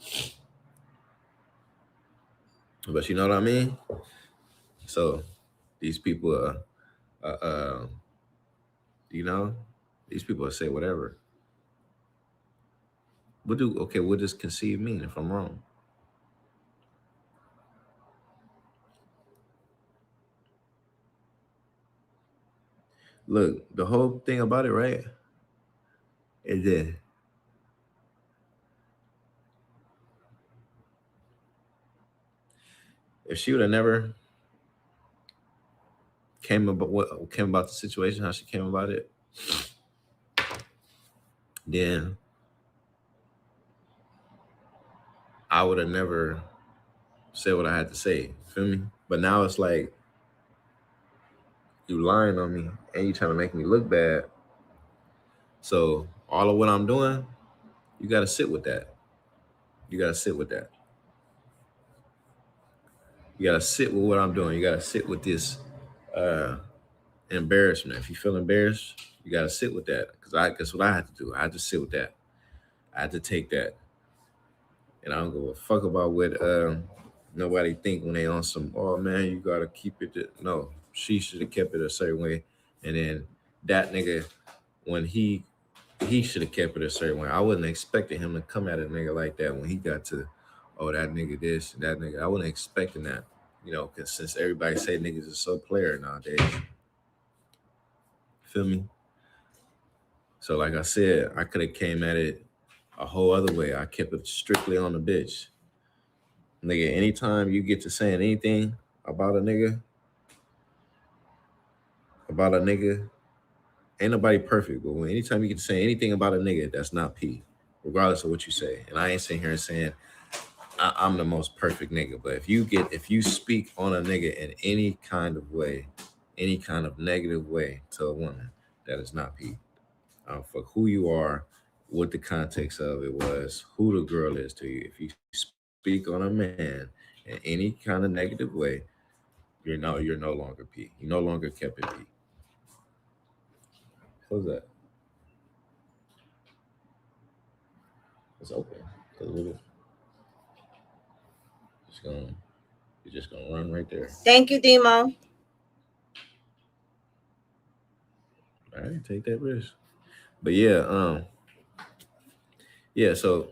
1st. But you know what I mean? So these people you know, these people will say whatever. What does conceive mean if I'm wrong? Look, the whole thing about it, right? Is that if she would have never came about the situation, how she came about it, then I would have never said what I had to say. Feel me? But now it's like you lying on me and you trying to make me look bad. So all of what I'm doing, you gotta sit with that. You gotta sit with that. You gotta sit with what I'm doing. You gotta sit with this uh embarrassment. If you feel embarrassed, you gotta sit with that. That's what I had to do. I had to sit with that. I had to take that. And I don't give a fuck about what nobody think when they on some, oh man, you gotta keep it. No, she should have kept it a certain way. And then that nigga, when he should have kept it a certain way. I wasn't expecting him to come at a nigga like that when he got to, oh, that nigga this and that nigga. I wasn't expecting that, because since everybody say niggas are so player nowadays. Feel me? So like I said, I could have came at it a whole other way. I kept it strictly on the bitch. Nigga, anytime you get to saying anything about a nigga, ain't nobody perfect, but anytime you get to say anything about a nigga, that's not P, regardless of what you say. And I ain't sitting here saying I'm the most perfect nigga, but if you speak on a nigga in any kind of way, any kind of negative way to a woman, that is not P. I don't fuck who you are, what the context of it was, who the girl is to you. If you speak on a man in any kind of negative way, you're no longer P. You no longer kept it P. Who's that? It's open. Cause just gonna you're just gonna run right there. Thank you, Demo. All right, take that risk. But yeah, yeah. So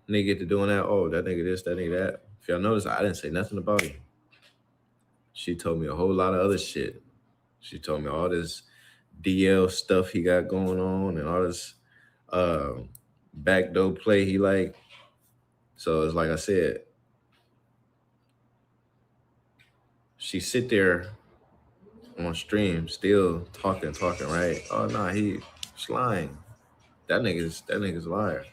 nigga get to doing that. Oh, that nigga this, that nigga that. If y'all notice, I didn't say nothing about him. She told me a whole lot of other shit. She told me all this DL stuff he got going on and all this uh, backdoor play he like. So it's like I said, she sit there on stream still talking, right? Oh no, he's lying. That nigga's a liar.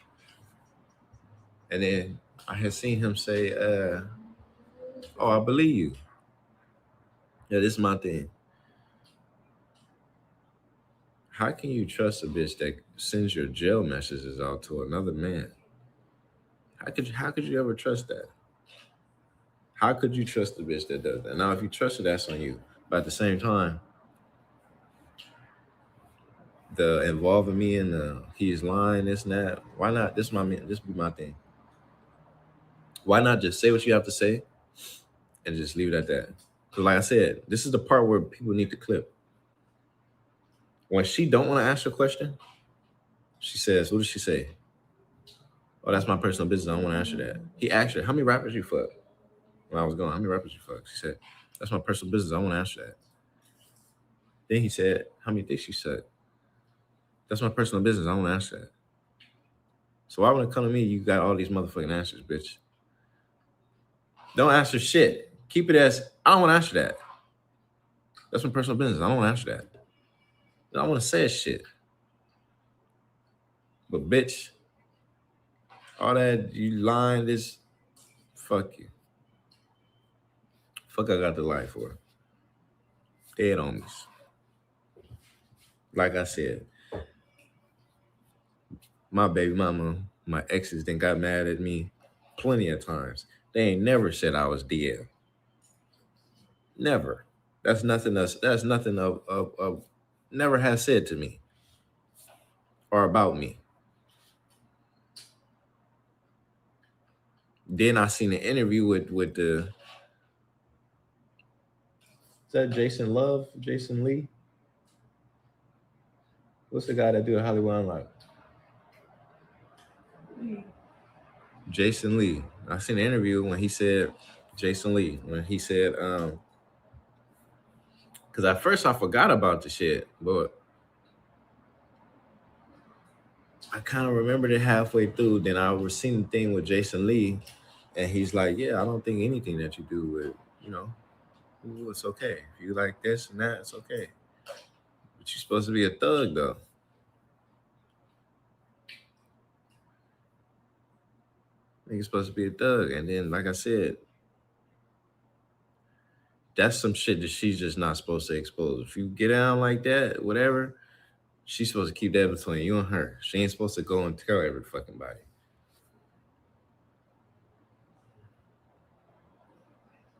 And then I had seen him say, oh, I believe you. Yeah, this is my thing. How can you trust a bitch that sends your jail messages out to another man? How could you ever trust that? How could you trust the bitch that does that? Now, if you trust her, that's on you. But at the same time, the involving me in the he's lying, this and that. Why not? This be my thing. Why not just say what you have to say and just leave it at that? Because like I said, this is the part where people need to clip. When she don't want to answer a question, she says, what does she say? Oh, that's my personal business. I don't want to answer that. He asked her, how many rappers you fuck? When I was going, how many rappers you fuck? She said, that's my personal business. I don't want to answer that. Then he said, how many dicks you suck? That's my personal business. I don't want to answer that. So why when it come to me, you got all these motherfucking answers, bitch? Don't answer shit. Keep it as, I don't want to answer that. That's my personal business. I don't want to answer that. I don't want to say shit. But bitch, all that you lying, this, fuck you. Fuck I got the lie for. Dead homies. Like I said, my baby mama, my exes then got mad at me plenty of times. They ain't never said I was DL. Never. That's nothing of never has said to me or about me. Then I seen an interview with the, is that Jason Lee? What's the guy that do Hollywood Unlocked? Jason Lee. I seen an interview when he said, Jason Lee, when he said, because at first I forgot about the shit, but I kind of remembered it halfway through. Then I was seeing the thing with Jason Lee, and he's like, yeah, I don't think anything that you do with, ooh, it's okay. If you like this and that, it's okay. But you're supposed to be a thug, though. You're supposed to be a thug. And then, like I said, that's some shit that she's just not supposed to expose. If you get down like that, whatever, she's supposed to keep that between you and her. She ain't supposed to go and tell every fucking body.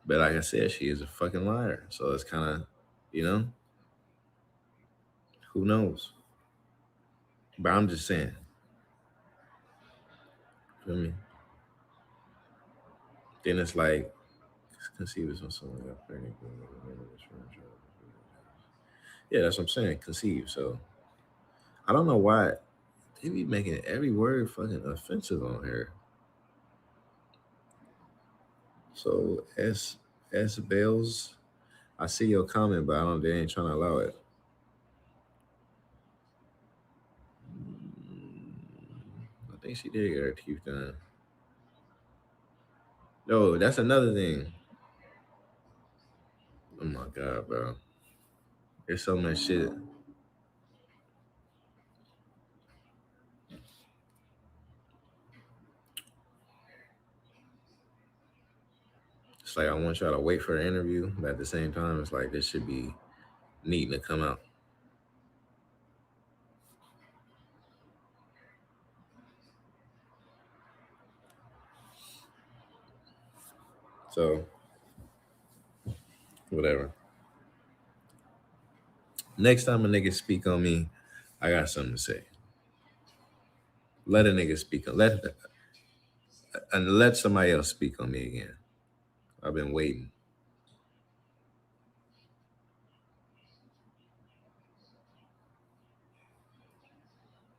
But like I said, she is a fucking liar. So it's kind of, who knows? But I'm just saying. Feel me? Then it's like, conceive is when someone got pregnant. Yeah, that's what I'm saying. Conceive. So I don't know why they be making every word fucking offensive on here. So S Bells, I see your comment, but I don't. They ain't trying to allow it. I think she did get her teeth done. No, that's another thing. Oh my god, bro. There's so much shit. It's like I want y'all to wait for the interview, but at the same time, it's like this should be needing to come out. So whatever. Next time a nigga speak on me, I got something to say. Let a nigga speak on let somebody else speak on me again. I've been waiting.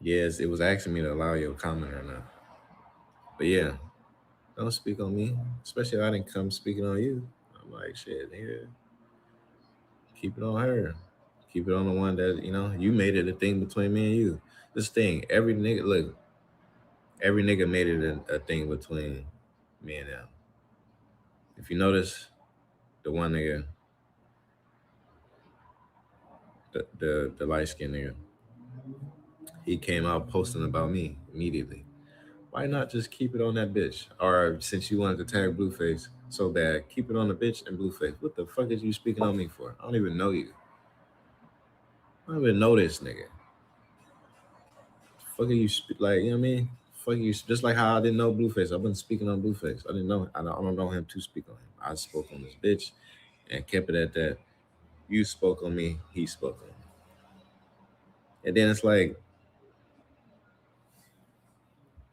Yes, it was asking me to allow your comment or not. But yeah, don't speak on me, especially if I didn't come speaking on you. I'm like, shit, nigga, keep it on her. Keep it on the one that, you made it a thing between me and you. This thing, every nigga made it a thing between me and them. If you notice, the one nigga, the light skinned nigga, he came out posting about me immediately. Why not just keep it on that bitch? Or since you wanted to tag Blueface so bad, keep it on the bitch and Blueface. What the fuck is you speaking on me for? I don't even know you. I don't even know this nigga. Fuck are you like? You know what I mean? Fuck you. Just like how I didn't know Blueface. I've been speaking on Blueface. I didn't know. I don't know him to speak on him. I spoke on this bitch and kept it at that. You spoke on me. He spoke on me. And then it's like,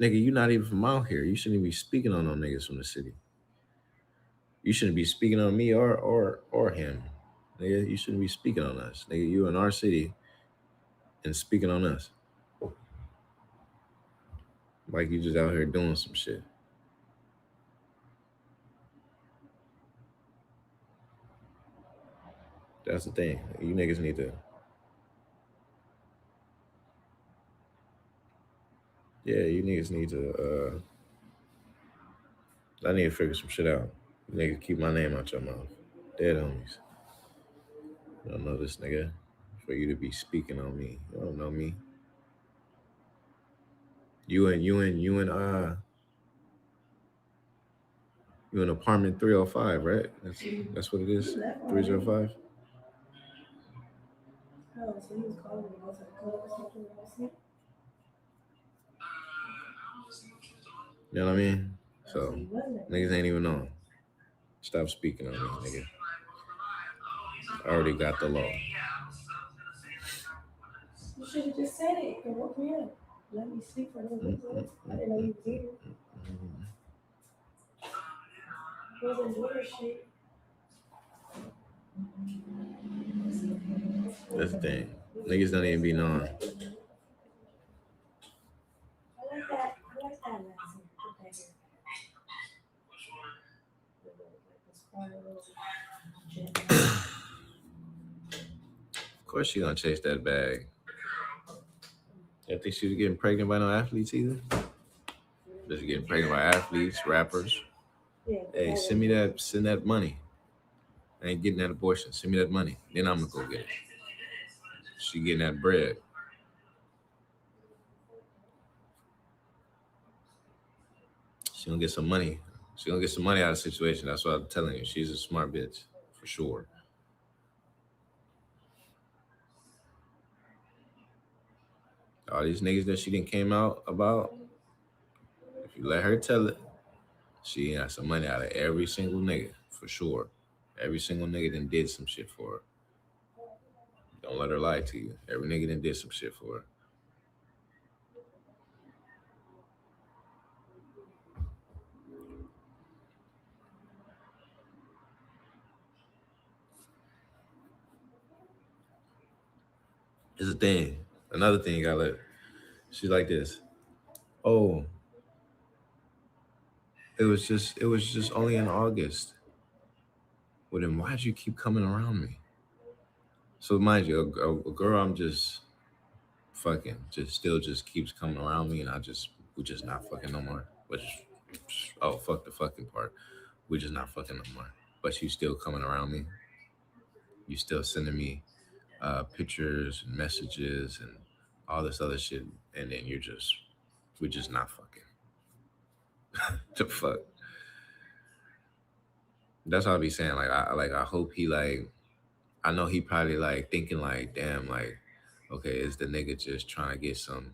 nigga, you not even from out here. You shouldn't be speaking on no niggas from the city. You shouldn't be speaking on me or him. Nigga, you shouldn't be speaking on us. Nigga, you in our city and speaking on us. Like you just out here doing some shit. That's the thing. You niggas need to. Yeah, you niggas need to. I need to figure some shit out. You niggas keep my name out your mouth. Dead homies. I don't know this nigga for you to be speaking on me. You don't know me. You in apartment 305, right? That's what it is. 305. You know what I mean? So niggas ain't even know. Stop speaking on me, nigga. I already got the law. You should have just said it and woke me up. Let me sleep for a little bit. I didn't know you was here. Wasn't doing shit. That's the thing. Niggas don't even be knowing. I like that. I like that last one. Put that here. Of course she gonna chase that bag. I think she was getting pregnant by no athletes either. Just getting pregnant by athletes, rappers. Hey, send that money. I ain't getting that abortion. Send me that money. Then I'm gonna go get it. She getting that bread. She gonna get some money. She gonna get some money out of the situation. That's what I'm telling you. She's a smart bitch, for sure. All these niggas that she didn't came out about, if you let her tell it, she got some money out of every single nigga, for sure. Every single nigga done did some shit for her. Don't let her lie to you. Every nigga done did some shit for her. It's a thing. Another thing you gotta let. She's like this. Oh, it was just only in August. Well then why'd you keep coming around me? So mind you, a girl I'm just fucking just keeps coming around me and we just not fucking no more. Which fuck the fucking part. We just not fucking no more. But you still coming around me. You still sending me pictures and messages and all this other shit, and then we're just not fucking. The fuck. That's what I be saying. I hope he like. I know he probably like thinking like, damn, like, okay, is the nigga just trying to get some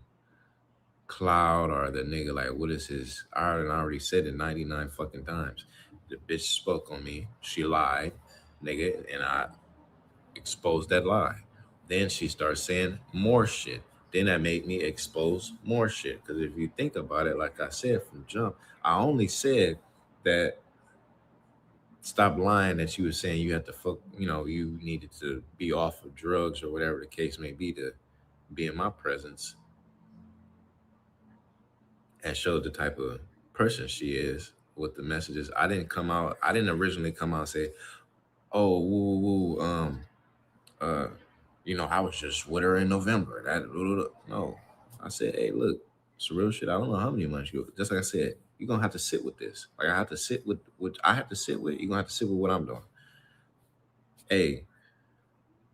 clout or the nigga like, what is his? I already said it 99 fucking times. The bitch spoke on me. She lied, nigga, and I exposed that lie. Then she starts saying more shit. Then that made me expose more shit. Because if you think about it, like I said from jump, I only said that stop lying that you were saying you had to fuck, you needed to be off of drugs or whatever the case may be to be in my presence and show the type of person she is with the messages. I didn't originally come out and say, oh, woo, woo, uh, I was just with her in November. No, I said, hey, look, it's real shit. I don't know how many months just like I said, you're gonna have to sit with this. Like I have to sit with what I have to sit with. You're gonna have to sit with what I'm doing. Hey,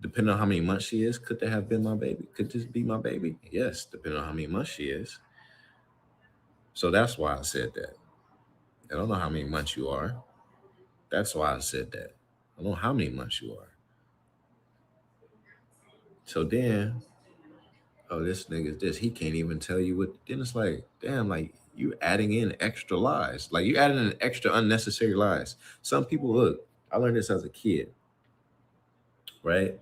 depending on how many months she is, could that have been my baby? Could this be my baby? Yes, depending on how many months she is. So that's why I said that. I don't know how many months you are. That's why I said that. I don't know how many months you are. So then, oh, this nigga's this. He can't even tell you what. Then it's like, damn, like you adding in extra lies. Like you adding in extra unnecessary lies. Some people, look, I learned this as a kid, right?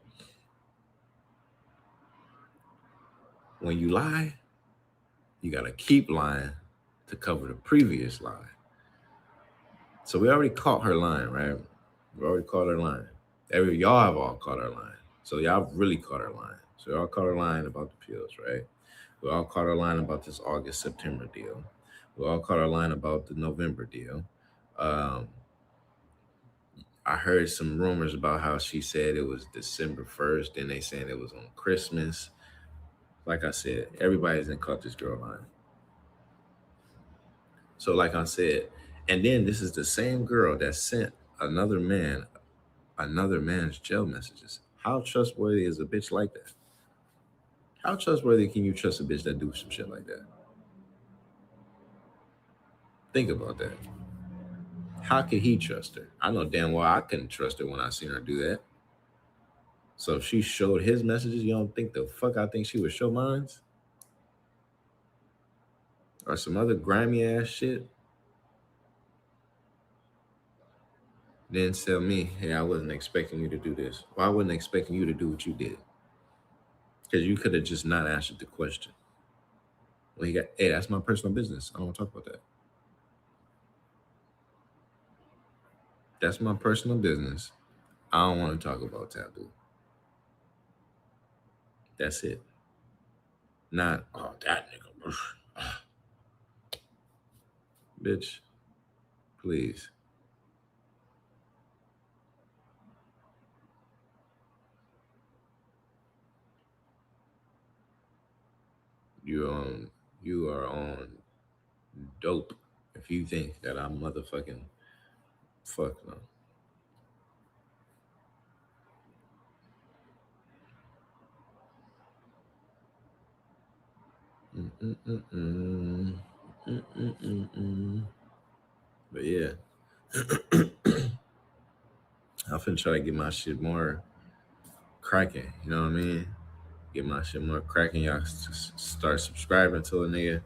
When you lie, you got to keep lying to cover the previous lie. So we already caught her lying, right? We already caught her lying. Y'all have all caught her lying. So y'all really caught her lying. So y'all caught her lying about the pills, right? We all caught her lying about this August, September deal. We all caught her lying about the November deal. Um, I heard some rumors about how she said it was December 1st, then they saying it was on Christmas. Like I said, everybody's done caught this girl lying. So like I said, and then this is the same girl that sent another man's jail messages. How trustworthy is a bitch like that? How trustworthy can you trust a bitch that do some shit like that? Think about that. How could he trust her? I know damn well I couldn't trust her when I seen her do that. So if she showed his messages, you don't think the fuck I think she would show mine? Or some other grimy ass shit? Then tell me, hey, I wasn't expecting you to do this. Well, I wasn't expecting you to do what you did. Because you could have just not answered the question. Well, hey, that's my personal business. I don't want to talk about that. That's my personal business. I don't want to talk about taboo. That's it. Not, oh, that nigga. Bitch, please. You are on dope if you think that I'm motherfucking fuck no. Mm-mm-mm-mm. Mm-mm-mm-mm. But yeah, I'm finna try to get my shit more cracking. You know what I mean? Get my shit more cracking. Y'all start subscribing to a nigga.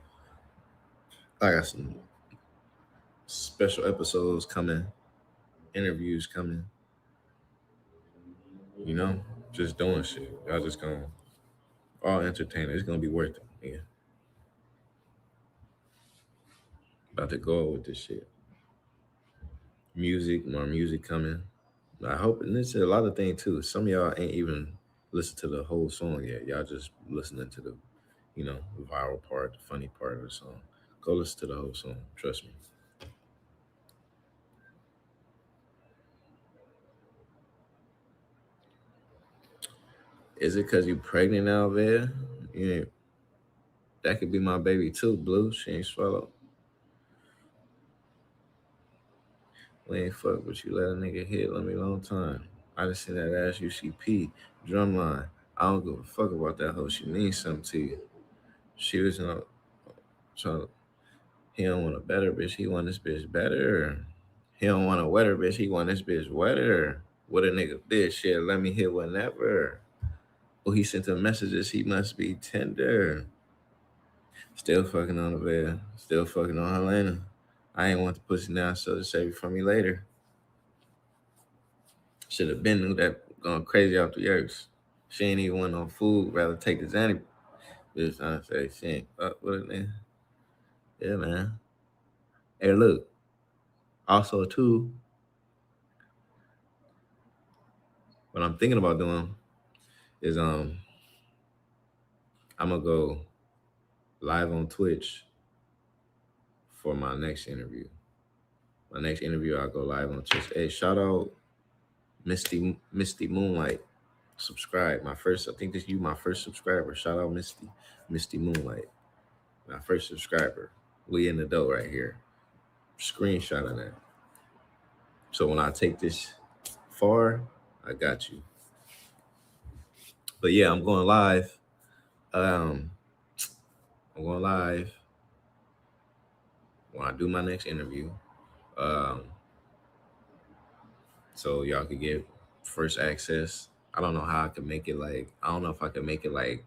I got some special episodes coming, interviews coming. You know, just doing shit. Y'all just gonna all entertain. It's gonna be worth it. Yeah. About to go with this shit. More music coming. I hope, and this is a lot of things too. Some of y'all ain't even listened to the whole song yet. Y'all just listening to the, the viral part, the funny part of the song. Go listen to the whole song. Trust me. Is it because you pregnant out there? Yeah, that could be my baby too, Blue. She ain't swallow. We ain't fuck with you. Let a nigga hit. Let me long time. I just seen that ass UCP drumline. I don't give a fuck about that hoe. She means something to you. She was trying. He don't want a better bitch. He want this bitch better. He don't want a wetter bitch. He want this bitch wetter. What a nigga bitch. Shit, let me hit whenever. Oh, he sent him messages. He must be tender. Still fucking on the bed. Still fucking on Helena. I ain't want the pussy now, so to save it from me later. Should have been knew that going crazy off the earth. She ain't even want no food, rather take the Xanny. Just trying to say, she ain't fuck with it, man. Yeah, man. Hey, look. Also, too, what I'm thinking about doing is I'm gonna go live on Twitch for my next interview. My next interview, I'll go live on Twitch. Hey, shout out Misty Moonlight. Subscribe. My first, I think this you my first subscriber. Shout out Misty Moonlight. My first subscriber. We in the dough right here. Screenshot of that. So when I take this far, I got you. But yeah, I'm going live. I'm going live when I do my next interview. Um, so y'all could get first access. I don't know how I could make it like, I don't know if I could make it like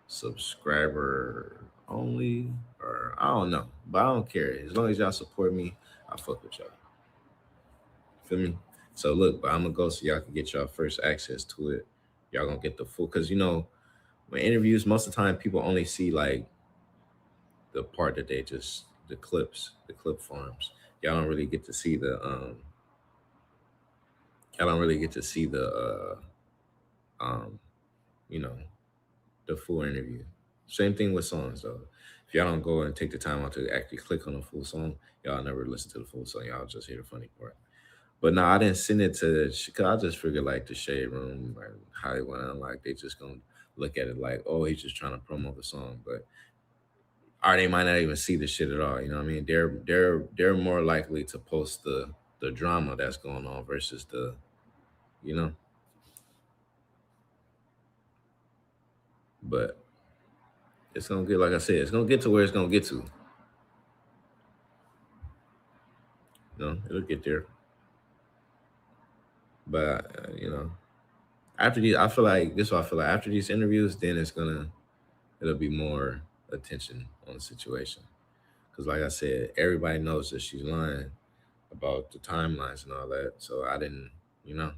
subscriber only or I don't know. But I don't care. As long as y'all support me, I fuck with y'all. Feel me? So look, but I'm gonna go so y'all can get y'all first access to it. Y'all gonna get the full, cause you know, when interviews, most of the time people only see like the part that they just the clips, the clip farms. Y'all don't really get to see the y'all don't really get to see the you know, the full interview. Same thing with songs though. If y'all don't go and take the time out to actually click on the full song, y'all never listen to the full song. Y'all just hear the funny part. But no, I didn't send it to cause I just figured like the Shade Room or Hollywood, like they just gonna look at it like, oh, he's just trying to promote the song. But or they might not even see the shit at all. You know what I mean? They're more likely to post the drama that's going on versus the, you know. But it's gonna get, like I said, it's gonna get to where it's gonna get to. You know, it'll get there. But you know, after these, I feel like this. Is what I feel like after these interviews, then it'll be more attention on the situation. Because like I said, everybody knows that she's lying about the timelines and all that. So I didn't, you know,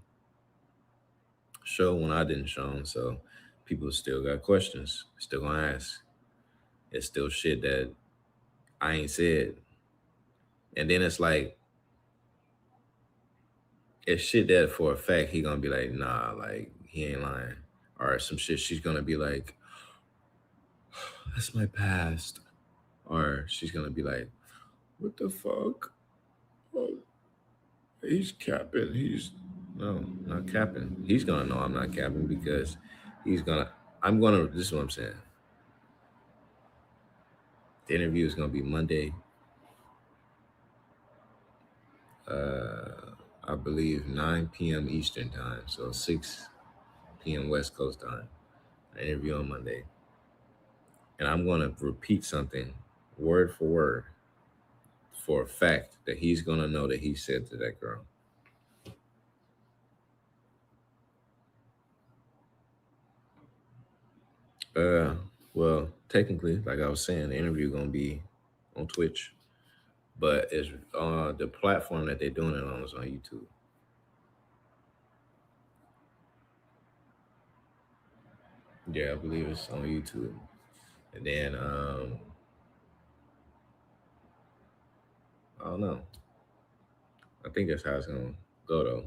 show when I didn't show them. So people still got questions, still gonna ask. It's still shit that I ain't said. And then it's like, it's shit that for a fact he gonna be like, nah, like he ain't lying. Or some shit she's gonna be like, that's my past. Or she's gonna be like, what the fuck? Oh, he's capping. He's no, not capping. He's gonna know I'm not capping because I'm gonna, this is what I'm saying. The interview is gonna be Monday. I believe 9 p.m. Eastern time, so 6 p.m. West Coast time. An interview on Monday. And I'm gonna repeat something word for a fact that he's gonna know that he said to that girl. Well, technically, like I was saying, the interview gonna be on Twitch, but it's the platform that they're doing it on is on YouTube. Yeah, I believe it's on YouTube. And then I don't know. I think that's how it's gonna go though.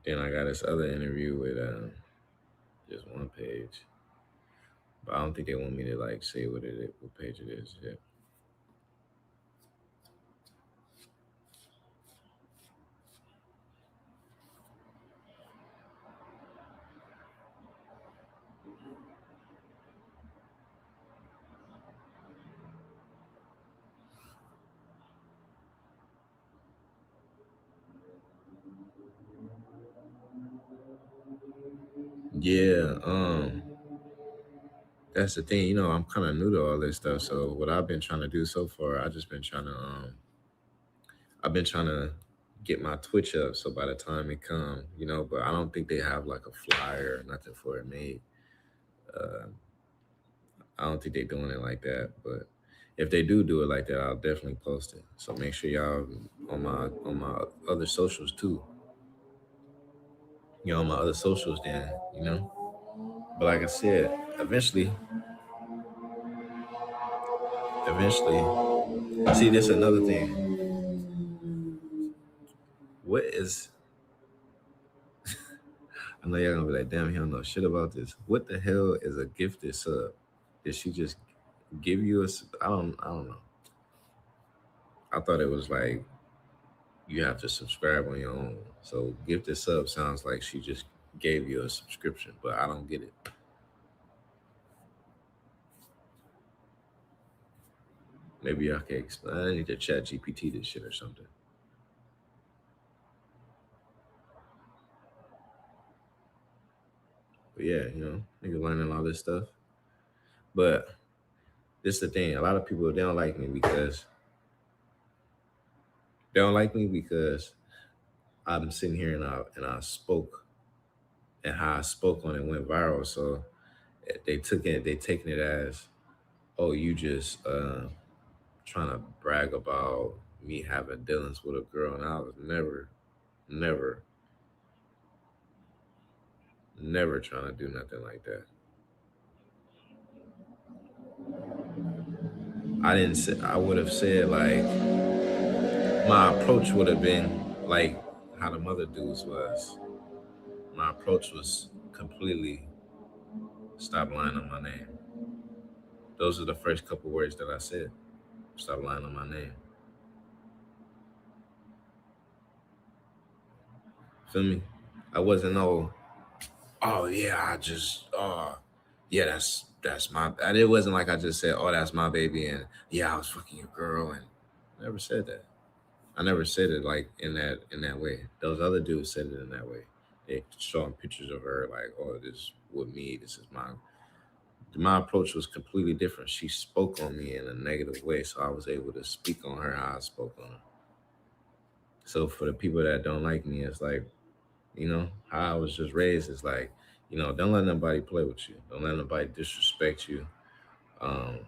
Then I got this other interview with just one page, but I don't think they want me to like say what page it is yet. Yeah, that's the thing. You know, I'm kind of new to all this stuff. So what I've been trying to do so far, I've been trying to get my Twitch up. So by the time it come, but I don't think they have like a flyer or nothing for it made. Uh, I don't think they're doing it like that. But if they do it like that, I'll definitely post it. So make sure y'all on my other socials too. On my other socials, then. But like I said, eventually, see, this another thing. What is? I know y'all gonna be like, damn, he don't know shit about this. What the hell is a gifted sub? Did she just give you a? I don't know. I thought it was like you have to subscribe on your own. So gifted sub sounds like she just gave you a subscription, but I don't get it. Maybe I can explain. I need to chat GPT this shit or something. But yeah, nigga learning all this stuff. But this is the thing. A lot of people, they don't like me because I'm sitting here and I spoke, and how I spoke on it went viral. So they taking it as, oh, you just trying to brag about me having dealings with a girl, and I was never, never trying to do nothing like that. I didn't say. I would have said like my approach would have been like how the mother dudes was. My approach was completely stop lying on my name. Those are the first couple words that I said. Stop lying on my name. Feel me? I wasn't oh yeah, yeah, that's my. And it wasn't like I just said, oh, that's my baby, and yeah, I was fucking your girl, and I never said that. I never said it like in that way. Those other dudes said it in that way. They showing pictures of her like, oh, this is with me. This is my approach was completely different. She spoke on me in a negative way, so I was able to speak on her how I spoke on her. So for the people that don't like me, it's like, how I was just raised is like, don't let nobody play with you. Don't let nobody disrespect you. Um,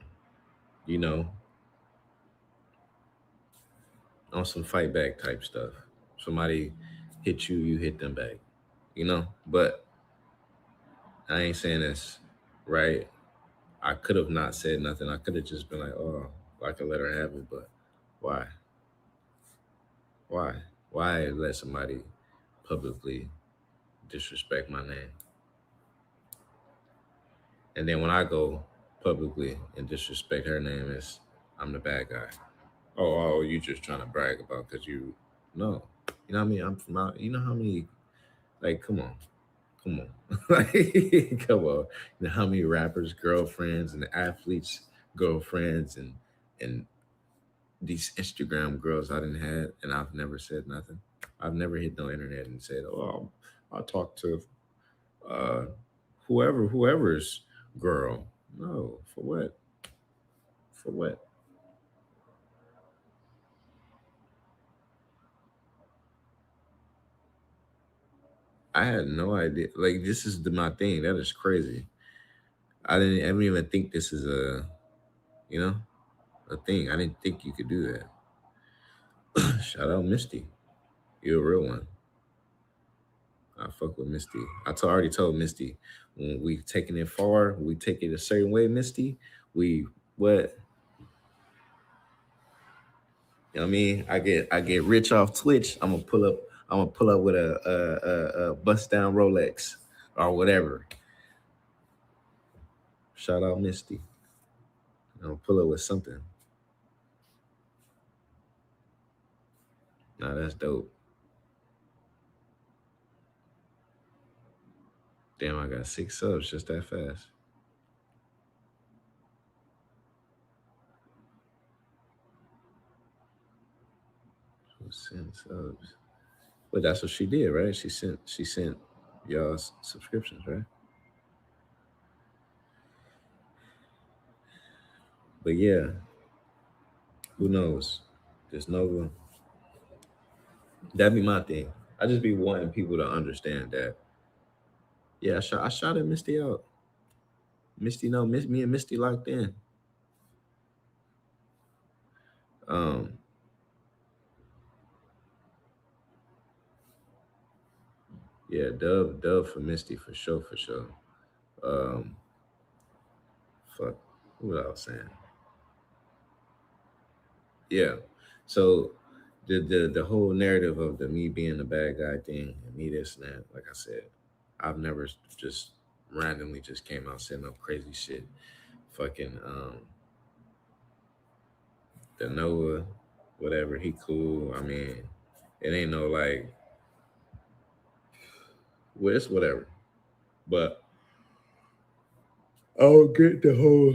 you know, on some fight back type stuff. Somebody hit you, you hit them back. But I ain't saying this right. I could have not said nothing. I could have just been like, oh, I could let her have it, but why? Why? Why let somebody publicly disrespect my name? And then when I go publicly and disrespect her name, I'm the bad guy. Oh, you just trying to brag about because you no. You know what I mean? I'm from out. You know how many like come on. Like come on. You know how many rappers' girlfriends and athletes' girlfriends and these Instagram girls I didn't had, and I've never said nothing. I've never hit no internet and said, "Oh, I'll talk to uh, whoever's girl." No, for what? For what? I had no idea. Like this is my thing. That is crazy. I didn't even think this is you know, a thing. I didn't think you could do that. Shout out Misty. You're a real one. I fuck with Misty. Already told Misty when we taking it far, we take it a certain way, Misty. We what? You know what I mean? I get rich off Twitch. I'm gonna pull up. I'm gonna pull up with a bust down Rolex or whatever. Shout out Misty. I'm gonna pull up with something. Nah, that's dope. Damn, I got 6 subs just that fast. 2 subs. But that's what she did, right? She sent y'all subscriptions, right? But yeah, who knows? There's no That'd be my thing. I just be wanting people to understand that. Yeah, I shot at Misty out. Misty, no, me and Misty locked in. Um, yeah, Dove for Misty for sure, for sure. Um, fuck, what I was saying. Yeah. So the whole narrative of the me being the bad guy thing and me this and that, like I said, I've never just randomly just came out saying up crazy shit. Fucking the Noah, whatever, he cool. I mean, it ain't no like well, it's whatever. But I don't get the whole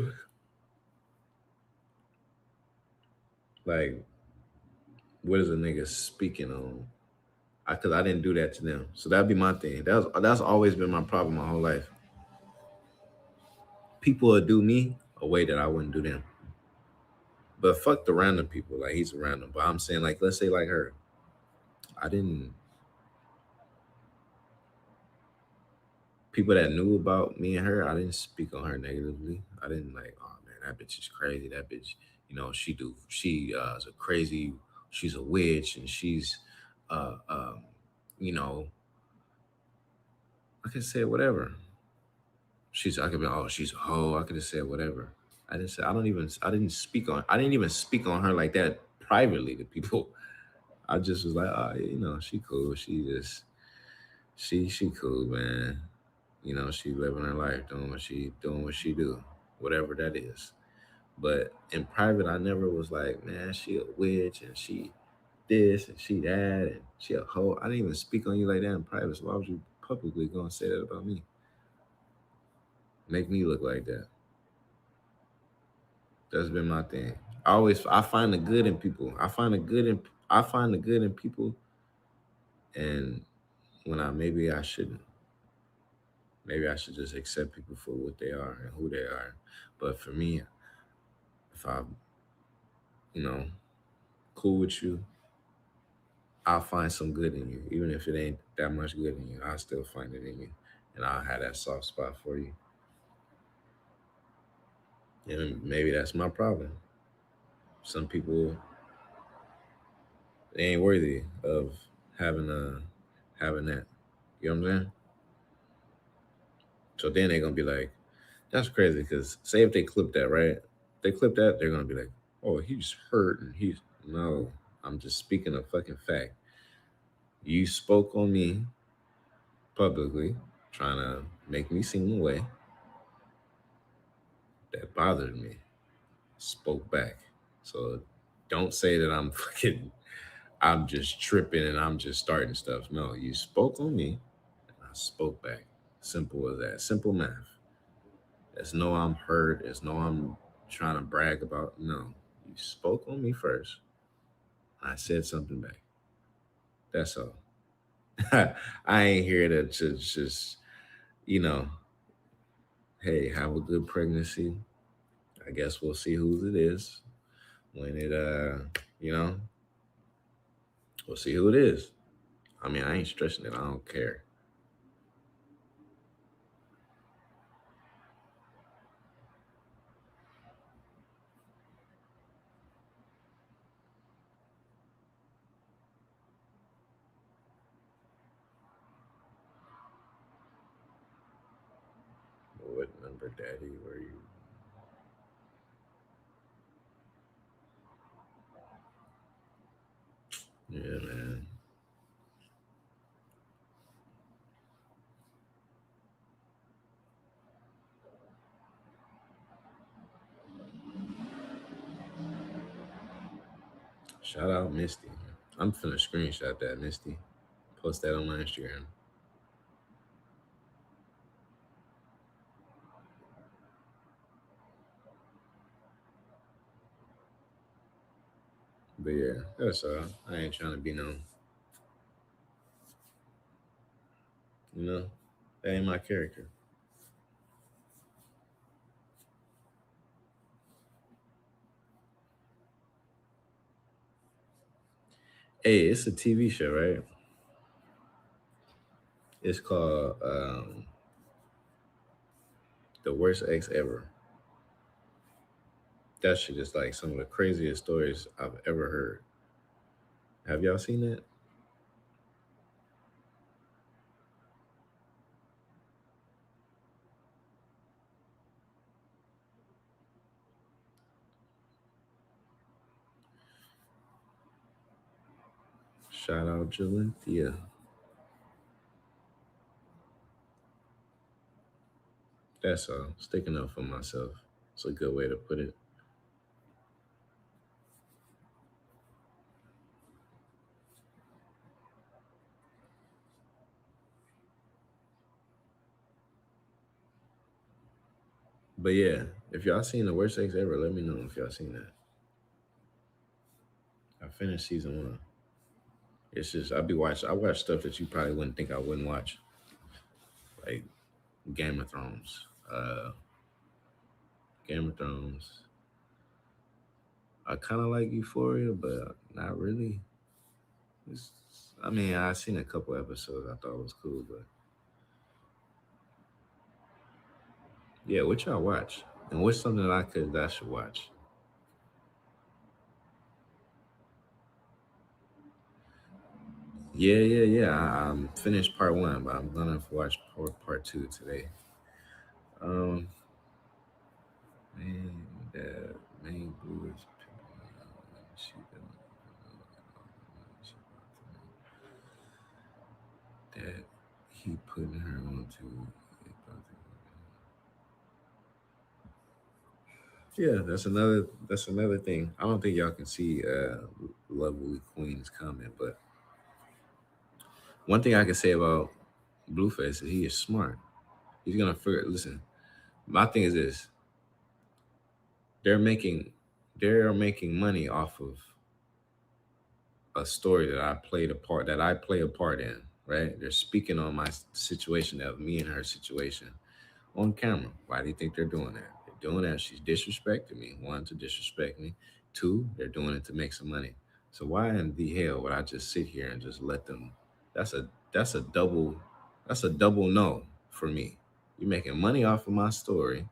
like what is a nigga speaking on? Cause I didn't do that to them. So that'd be my thing. That's always been my problem my whole life. People will do me a way that I wouldn't do them. But fuck the random people. Like he's a random. But I'm saying like let's say like her. I didn't people that knew about me and her, I didn't speak on her negatively. I didn't like, oh man, that bitch is crazy. That bitch, she is a crazy, she's a witch and she's uh um, you know, I could say whatever. I could be oh, she's a hoe. I could have said whatever. I didn't even speak on her like that privately to people. I just was like, oh, she cool. She cool, man. She living her life, doing what she do, whatever that is. But in private, I never was like, man, she a witch and she this and she that and she a hoe. I didn't even speak on you like that in private. So why would you publicly go and say that about me? Make me look like that. That's been my thing. I find the good in people. I find the good in people, and when maybe I shouldn't. Maybe I should just accept people for what they are and who they are. But for me, if I'm, you know, cool with you, I'll find some good in you. Even if it ain't that much good in you, I'll still find it in you. And I'll have that soft spot for you. And maybe that's my problem. Some people they ain't worthy of having having that. You know what I'm saying? So then they're gonna be like, that's crazy because say if they clip that, right? They clip that, they're gonna be like, oh, he's hurt and he's no. I'm just speaking a fucking fact. You spoke on me publicly, trying to make me seem a way that bothered me. Spoke back. So don't say that I'm just tripping and I'm just starting stuff. No, you spoke on me and I spoke back. Simple as that. Simple math. There's no I'm hurt. There's no I'm trying to brag about. No. You spoke on me first. I said something back. That's all. I ain't here to just, you know, hey, have a good pregnancy. I guess we'll see whose it is when you know, we'll see who it is. I mean, I ain't stressing it. I don't care. What number, Daddy? Were you? Yeah, man. Shout out Misty. I'm finna screenshot that Misty. Post that on my Instagram. But yeah, that's all. I ain't trying to be no, you know, that ain't my character. Hey, it's a TV show, right? It's called The Worst Ex Ever. That shit is like some of the craziest stories I've ever heard. Have y'all seen that? Shout out Jalinthia. That's all. Sticking up for myself. It's a good way to put it. But yeah, if y'all seen The Worst Ex Ever, let me know if y'all seen that. I finished season 1. It's just I watch stuff that you probably wouldn't think I wouldn't watch. Like Game of Thrones. Game of Thrones. I kinda like Euphoria, but not really. It's, I mean, I seen a couple episodes I thought was cool, but yeah, what y'all watch? And what's something that I should watch? Yeah. I'm finished part 1, but I'm gonna watch part 2 today. Um, man, that main blue is she that he putting her onto. Yeah, that's another thing. I don't think y'all can see Lovely Queens coming, but one thing I can say about Blueface is he is smart. He's gonna figure. Listen, my thing is this: they're making they're making money off of a story that I play a part in. Right? They're speaking on my situation of me and her situation on camera. Why do you think they're doing that? They're doing that. She's disrespecting me. One, to disrespect me. Two, they're doing it to make some money. So why in the hell would I just sit here and just let them? That's a double that's a double no for me. You're making money off of my story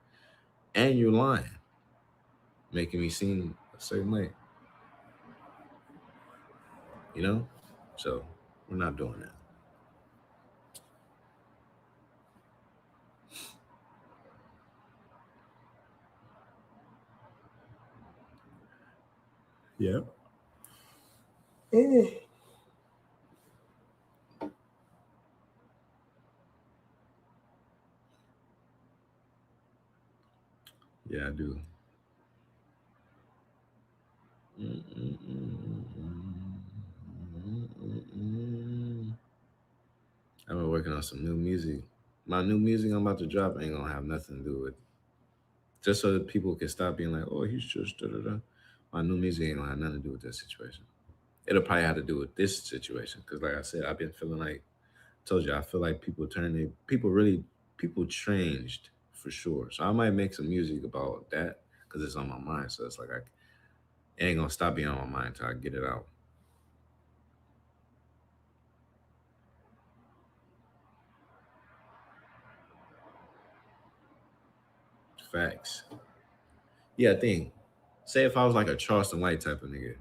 and you're lying, making me seem a certain way, you know? So we're not doing that. Yeah. Yeah, I do. I've been working on some new music. My new music I'm about to drop ain't gonna have nothing to do with just so that people can stop being like, oh, he's just da da da. My new music ain't gonna have nothing to do with that situation. It'll probably have to do with this situation because, like I said, I've been feeling like told you I feel like people changed for sure. So I might make some music about that because it's on my mind. So it's like it ain't gonna stop being on my mind until I get it out. Facts. Yeah, I think. Say if I was like a Charleston White type of nigga.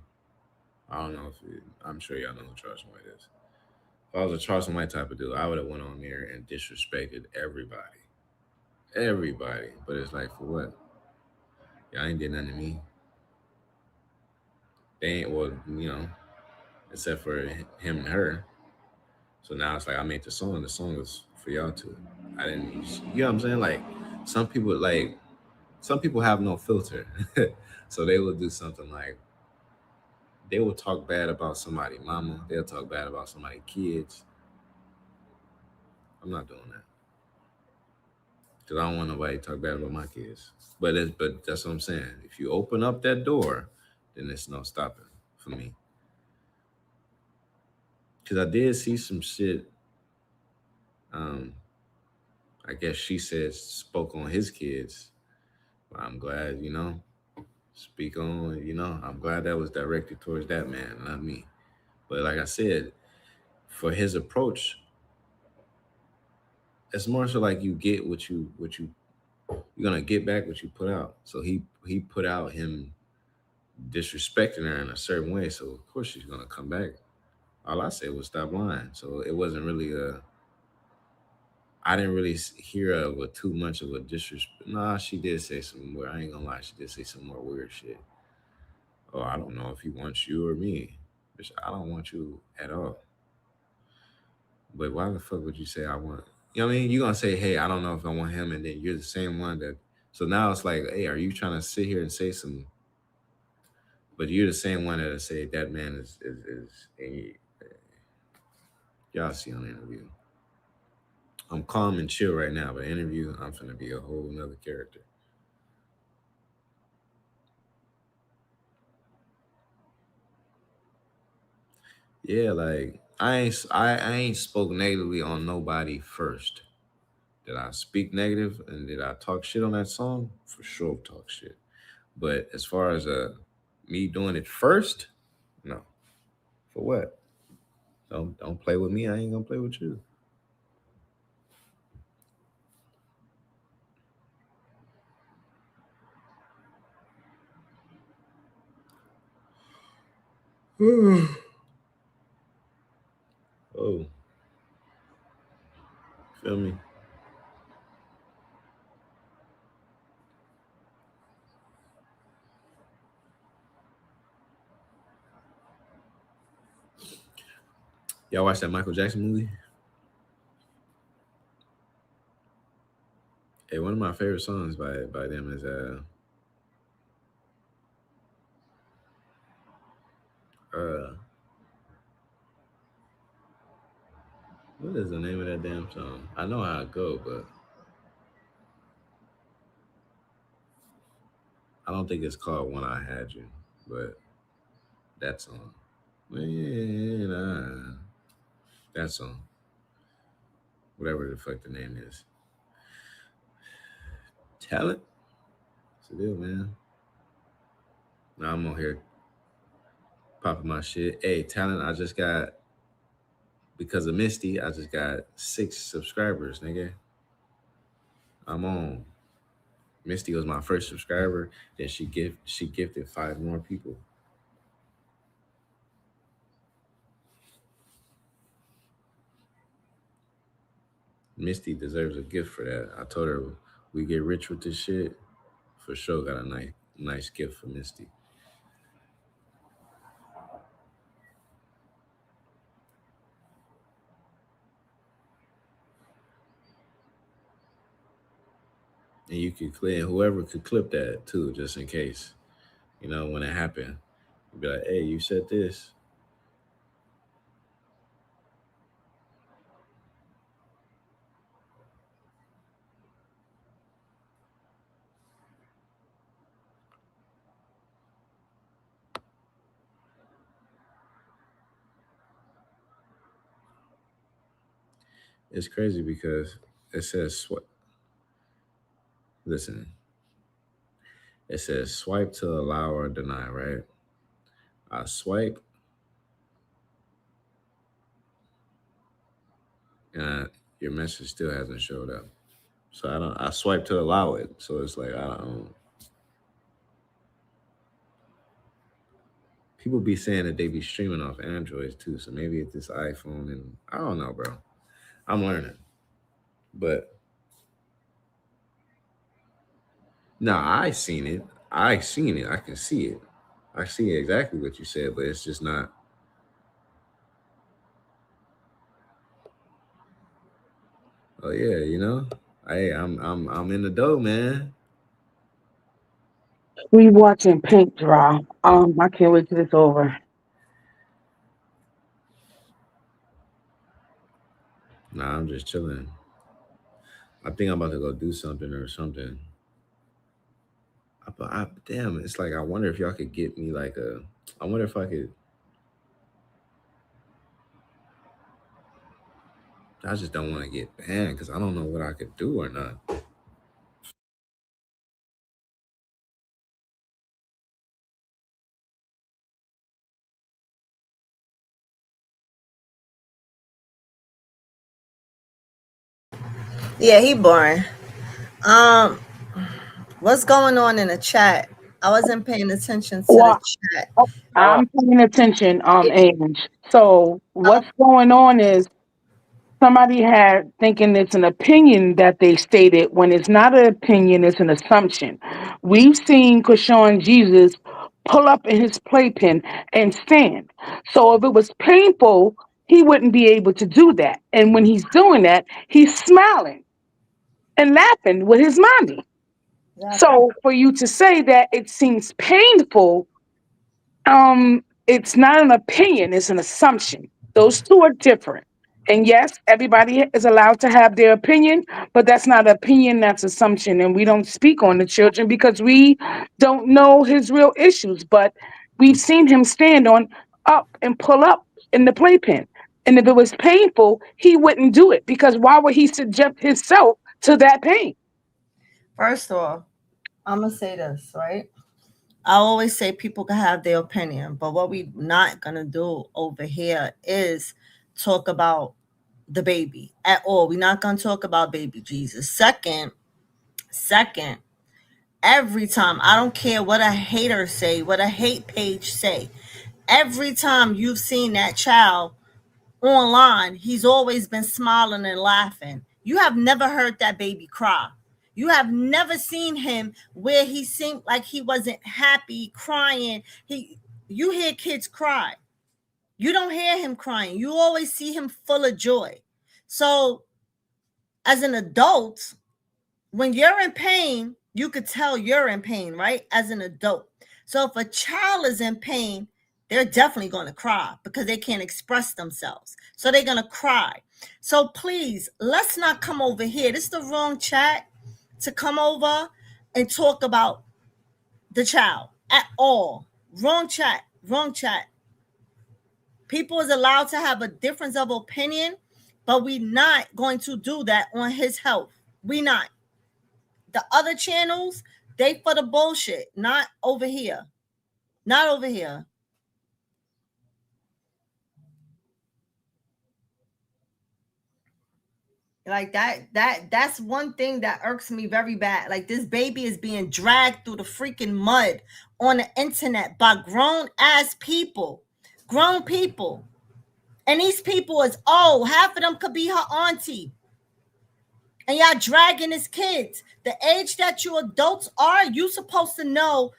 I don't know if I'm sure y'all know who Charleston White is. If I was a Charleston White type of dude, I would have went on there and disrespected everybody. Everybody. But it's like for what? Y'all ain't did nothing to me. They ain't except for him and her. So now it's like I made the song. The song was for y'all too. I didn't you know what I'm saying? Some people have no filter. So they will do something like they will talk bad about somebody mama, they'll talk bad about somebody kids. I'm not doing that. Because I don't want nobody to talk bad about my kids. But that's what I'm saying. If you open up that door, then there's no stopping for me. Because I did see some shit. Um, I guess she said spoke on his kids. But I'm glad, speak on. I'm glad that was directed towards that man, not me. But like I said, for his approach, it's more so like you get what you you're gonna get back what you put out. So he put out him disrespecting her in a certain way. So of course she's gonna come back. All I said was stop lying. So it wasn't really a. I didn't really hear of a too much of a disrespect. Nah, she did say some more. I ain't gonna lie, she did say some more weird shit. Oh, I don't know if he wants you or me. Bitch, I don't want you at all. But why the fuck would you say I want? You know what I mean? You're gonna say, hey, I don't know if I want him, and then you're the same one that. So now it's like, hey, are you trying to sit here and say some? But you're the same one that'll say that man is a. Y'all see on the interview. I'm calm and chill right now, but interview, I'm finna be a whole nother character. Yeah, like I ain't spoke negatively on nobody first. Did I speak negative and did I talk shit on that song? For sure talk shit. But as far as me doing it first, no. For what? Don't play with me, I ain't gonna play with you. Oh, feel me? Y'all watch that Michael Jackson movie? Hey, one of my favorite songs by them is uh what is the name of that damn song? I know how it go, but I don't think it's called When I Had You, but that song. When that song, whatever the fuck the name is. Talent? It's a deal, man. Now I'm on here popping my shit. Hey, talent, I just got, because of Misty, I just got 6 subscribers, nigga. I'm on. Misty was my first subscriber. Then she gifted 5 more people. Misty deserves a gift for that. I told her we get rich with this shit. For sure, got a nice gift for Misty. And you could clip whoever could clip that too, just in case. You know, when it happened, you'd be like, "Hey, you said this." It's crazy because it says listen, it says swipe to allow or deny, right? I swipe and your message still hasn't showed up. So I swipe to allow it. So it's like I don't. People be saying that they be streaming off Androids too. So maybe it's this iPhone, and I don't know, bro. I'm learning, but no, I seen it. I seen it. I can see it. I see exactly what you said, but it's just not. Oh yeah, you know. Hey, I'm in the dough, man. We watching paint dry. I can't wait till it's over. Nah, I'm just chilling. I think I'm about to go do something or something. Damn, it's like I wonder if y'all could get me like a. I wonder if I could. I just don't want to get banned because I don't know what I could do or not. Yeah, he boring. Um, what's going on in the chat? I wasn't paying attention to the Well, chat. Oh, I'm paying attention, Ange. So what's going on is somebody had thinking it's an opinion that they stated when it's not an opinion, it's an assumption. We've seen Chrisean Jesus pull up in his playpen and stand. So if it was painful, he wouldn't be able to do that. And when he's doing that, he's smiling and laughing with his mommy. Exactly. So for you to say that it seems painful, it's not an opinion, it's an assumption. Those two are different. And yes, everybody is allowed to have their opinion, but that's not opinion, that's assumption. And we don't speak on the children because we don't know his real issues. But we've seen him stand on up and pull up in the playpen. And if it was painful, he wouldn't do it because why would he subject himself to that pain? First of all, I'm gonna say this, right? I always say people can have their opinion, but what we not gonna do over here is talk about the baby at all. We're not gonna talk about baby Jesus. Second, every time, I don't care what a hater say, what a hate page say, every time you've seen that child online, he's always been smiling and laughing. You have never heard that baby cry. You have never seen him where he seemed like he wasn't happy, crying. You hear kids cry. You don't hear him crying. You always see him full of joy. So, as an adult, when you're in pain, you could tell you're in pain, right? As an adult. So if a child is in pain, they're definitely going to cry because they can't express themselves. So they're going to cry. So please, let's not come over here. This is the wrong chat to come over and talk about the child at all. Wrong chat. Wrong chat. People is allowed to have a difference of opinion, but we're not going to do that on his health. We not. The other channels, they for the bullshit, not over here. Not over here. Like that's one thing that irks me very bad. Like this baby is being dragged through the freaking mud on the internet by grown ass people. Grown people. And these people is old. Half of them could be her auntie. And y'all dragging his kids. The age that you adults are, you supposed to know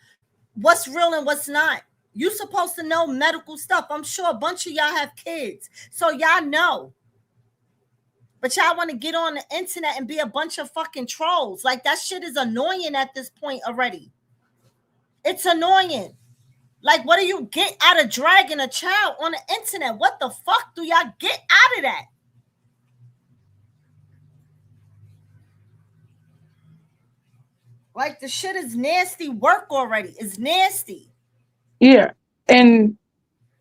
what's real and what's not. You supposed to know medical stuff. I'm sure a bunch of y'all have kids. So y'all know. But y'all want to get on the internet and be a bunch of fucking trolls. Like that shit is annoying at this point already. It's annoying. Like, what do you get out of dragging a child on the internet? What the fuck do y'all get out of that? Like the shit is nasty work already. It's nasty. Yeah. And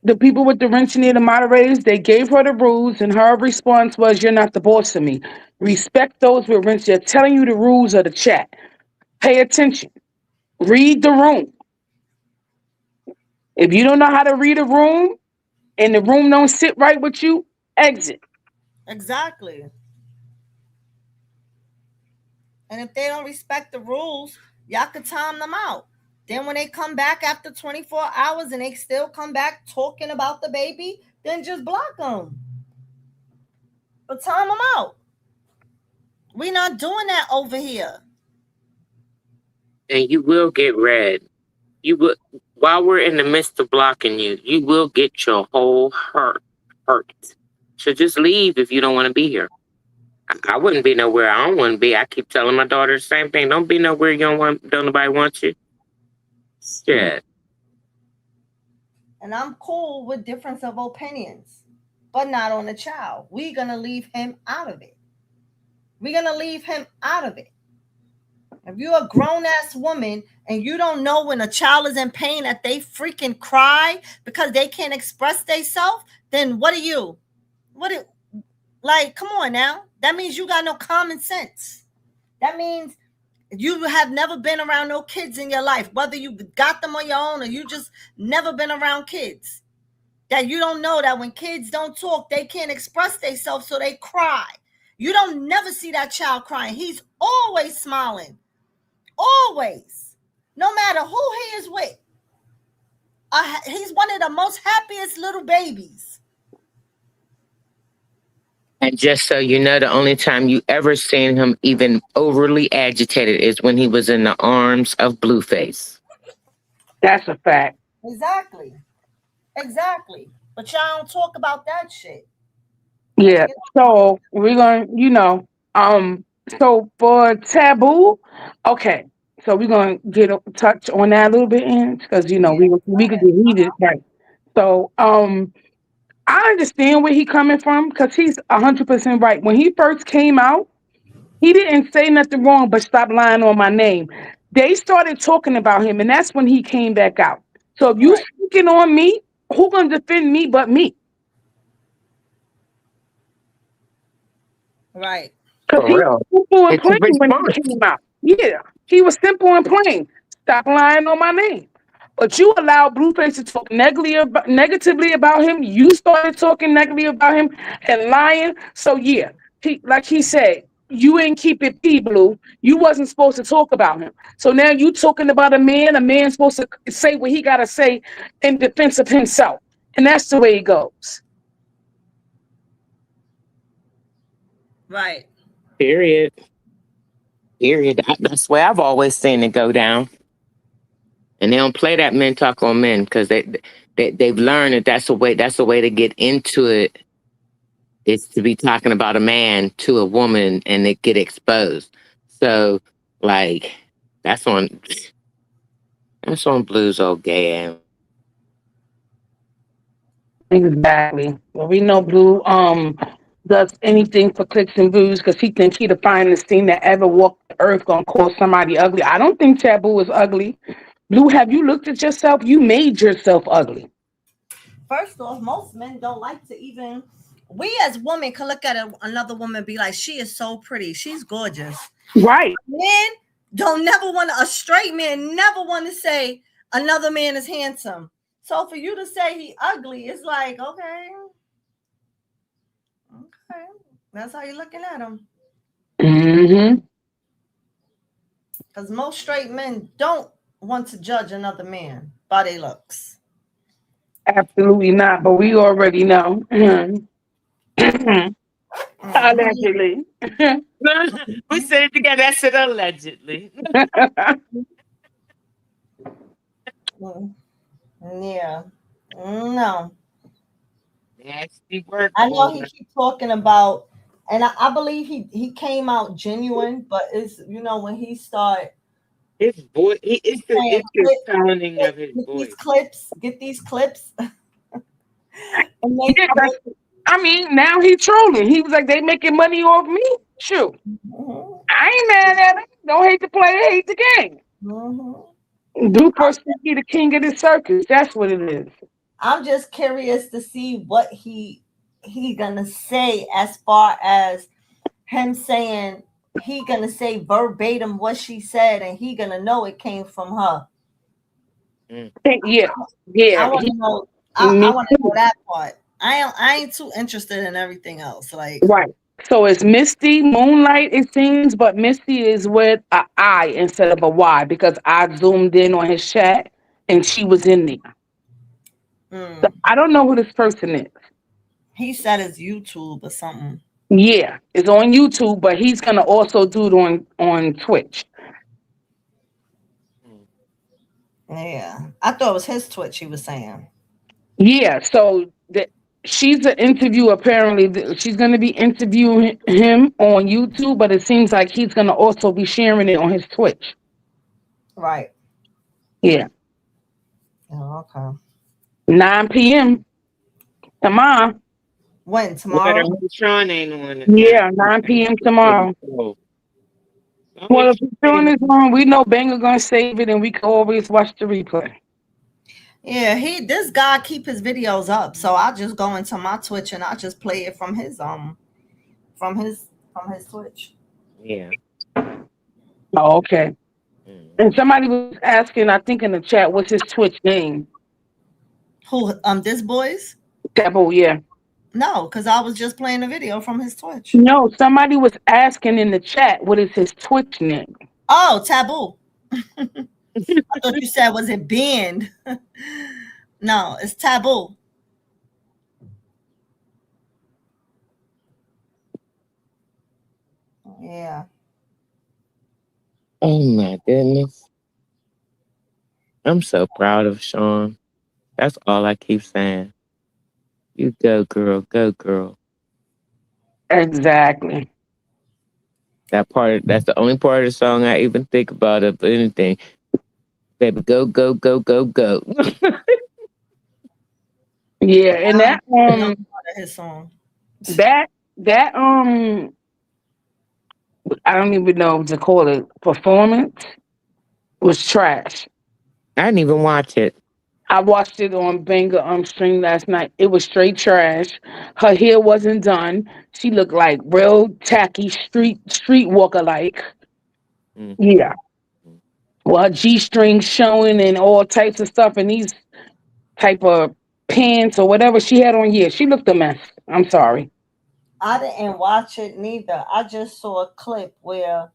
the people with the wrench near the moderators, they gave her the rules, and her response was, "You're not the boss of me. Respect those with wrench. They're telling you the rules of the chat. Pay attention. Read the room. If you don't know how to read a room and the room don't sit right with you, exit." Exactly. And if they don't respect the rules, y'all could time them out. Then when they come back after 24 hours and they still come back talking about the baby, then just block them. But time them out. We're not doing that over here. and you will get red. You will, while we're in the midst of blocking you, you will get your whole heart hurt. So just leave if you don't want to be here. I wouldn't be nowhere I don't want to be. I keep telling my daughter the same thing. Don't be nowhere you don't nobody want you. Shit. And I'm cool with difference of opinions, but not on the child. We're going to leave him out of it. We're going to leave him out of it. If you're a grown-ass woman and you don't know when a child is in pain that they freaking cry because they can't express themselves, then what are you? Like, come on now. That means you got no common sense. That means you have never been around no kids in your life, whether you got them on your own or you just never been around kids. That you don't know that when kids don't talk, they can't express themselves, so they cry. You don't never see that child crying. He's always smiling. Always. No matter who he is with. He's one of the most happiest little babies. And just so you know, the only time you ever seen him even overly agitated is when he was in the arms of Blueface. That's a fact. Exactly. But y'all don't talk about that shit. Yeah. So we're gonna, so for Taboo, okay. So we're gonna touch on that a little bit because we could get heated, right? So I understand where he coming from because he's 100% right. When he first came out, he didn't say nothing wrong, but stop lying on my name. They started talking about him, and that's when he came back out. So if you speaking on me, who gonna defend me but me? Right. Because he was simple and plain when he came out. Yeah, he was simple and plain. Stop lying on my name. But you allowed Blueface to talk negatively about him. You started talking negatively about him and lying. So yeah, like he said, you ain't keep it P, Blue. You wasn't supposed to talk about him. So now you talking about a man. A man's supposed to say what he gotta say in defense of himself, and that's the way it goes. Right. Period. That's where I've always seen it go down. And they don't play that men talk on men because they've learned that that's the way to get into it. Is to be talking about a man to a woman and it get exposed. So like that's on Blue's old gay ass. Exactly. Well, we know Blue does anything for clicks and views because he thinks he the finest thing that ever walked the earth gonna call somebody ugly. I don't think Taboo is ugly. Blue, have you looked at yourself? You made yourself ugly. First off, most men don't like to even. We as women can look at another woman and be like, she is so pretty. She's gorgeous. Right. Men don't never want a straight man never want to say another man is handsome. So for you to say he ugly, it's like, okay. That's how you're looking at him. Mm-hmm. Because most straight men don't want to judge another man by their looks. Absolutely not, but we already know. Allegedly. We said it together. I said allegedly. Yeah. No. Nasty work. I know he keeps talking about, and I believe he came out genuine, but it's when he started his voice, it's the sounding of his voice. Get these clips. I mean, now he trolling. He was like, they making money off me. Shoot. Mm-hmm. I ain't mad at him. Don't hate the player, hate the game. Mm-hmm. Do first be the king of the circus. That's what it is. I'm just curious to see what he gonna say as far as him saying he gonna say verbatim what she said and he gonna know it came from her. Yeah. I want to know. I want to know that part. I ain't too interested in everything else. Like right. So it's Misty Moonlight, it seems, but Misty is with an I instead of a Y because I zoomed in on his chat and she was in there. So I don't know who this person is. He said it's YouTube or something. Yeah, it's on YouTube, but he's gonna also do it on Twitch. Yeah, I thought it was his Twitch. He was saying. Yeah, so she's an interview. Apparently, she's gonna be interviewing him on YouTube, but it seems like he's gonna also be sharing it on his Twitch. Right. Yeah. Oh, okay. 9 p.m. tomorrow. When tomorrow? Sean ain't on it. Yeah, 9 p.m. tomorrow. Well, if we're doing this wrong, we know Banger gonna save it, and we can always watch the replay. Yeah, this guy keep his videos up, so I just go into my Twitch and I just play it from his Twitch. Yeah. Oh, okay. And somebody was asking, I think in the chat, what's his Twitch name? Who? This boys? Taboo, yeah. No, because I was just playing a video from his Twitch. No, somebody was asking in the chat what is his Twitch name. Oh, Taboo. I thought you said was it banned? No, it's Taboo. Yeah. Oh my goodness. I'm so proud of Sean. That's all I keep saying. You go, girl. Go, girl. Exactly. That's the only part of the song I even think about of anything. Baby, go, go, go, go, go. Yeah, and I don't even know part of his song. that that I don't even know what to call it. Performance was trash. I didn't even watch it. I watched it on Banger stream last night. It was straight trash. Her hair wasn't done. She looked like real tacky streetwalker like. Mm. Yeah. Well, her G string showing and all types of stuff and these type of pants or whatever she had on. Yeah, she looked a mess. I'm sorry. I didn't watch it neither. I just saw a clip where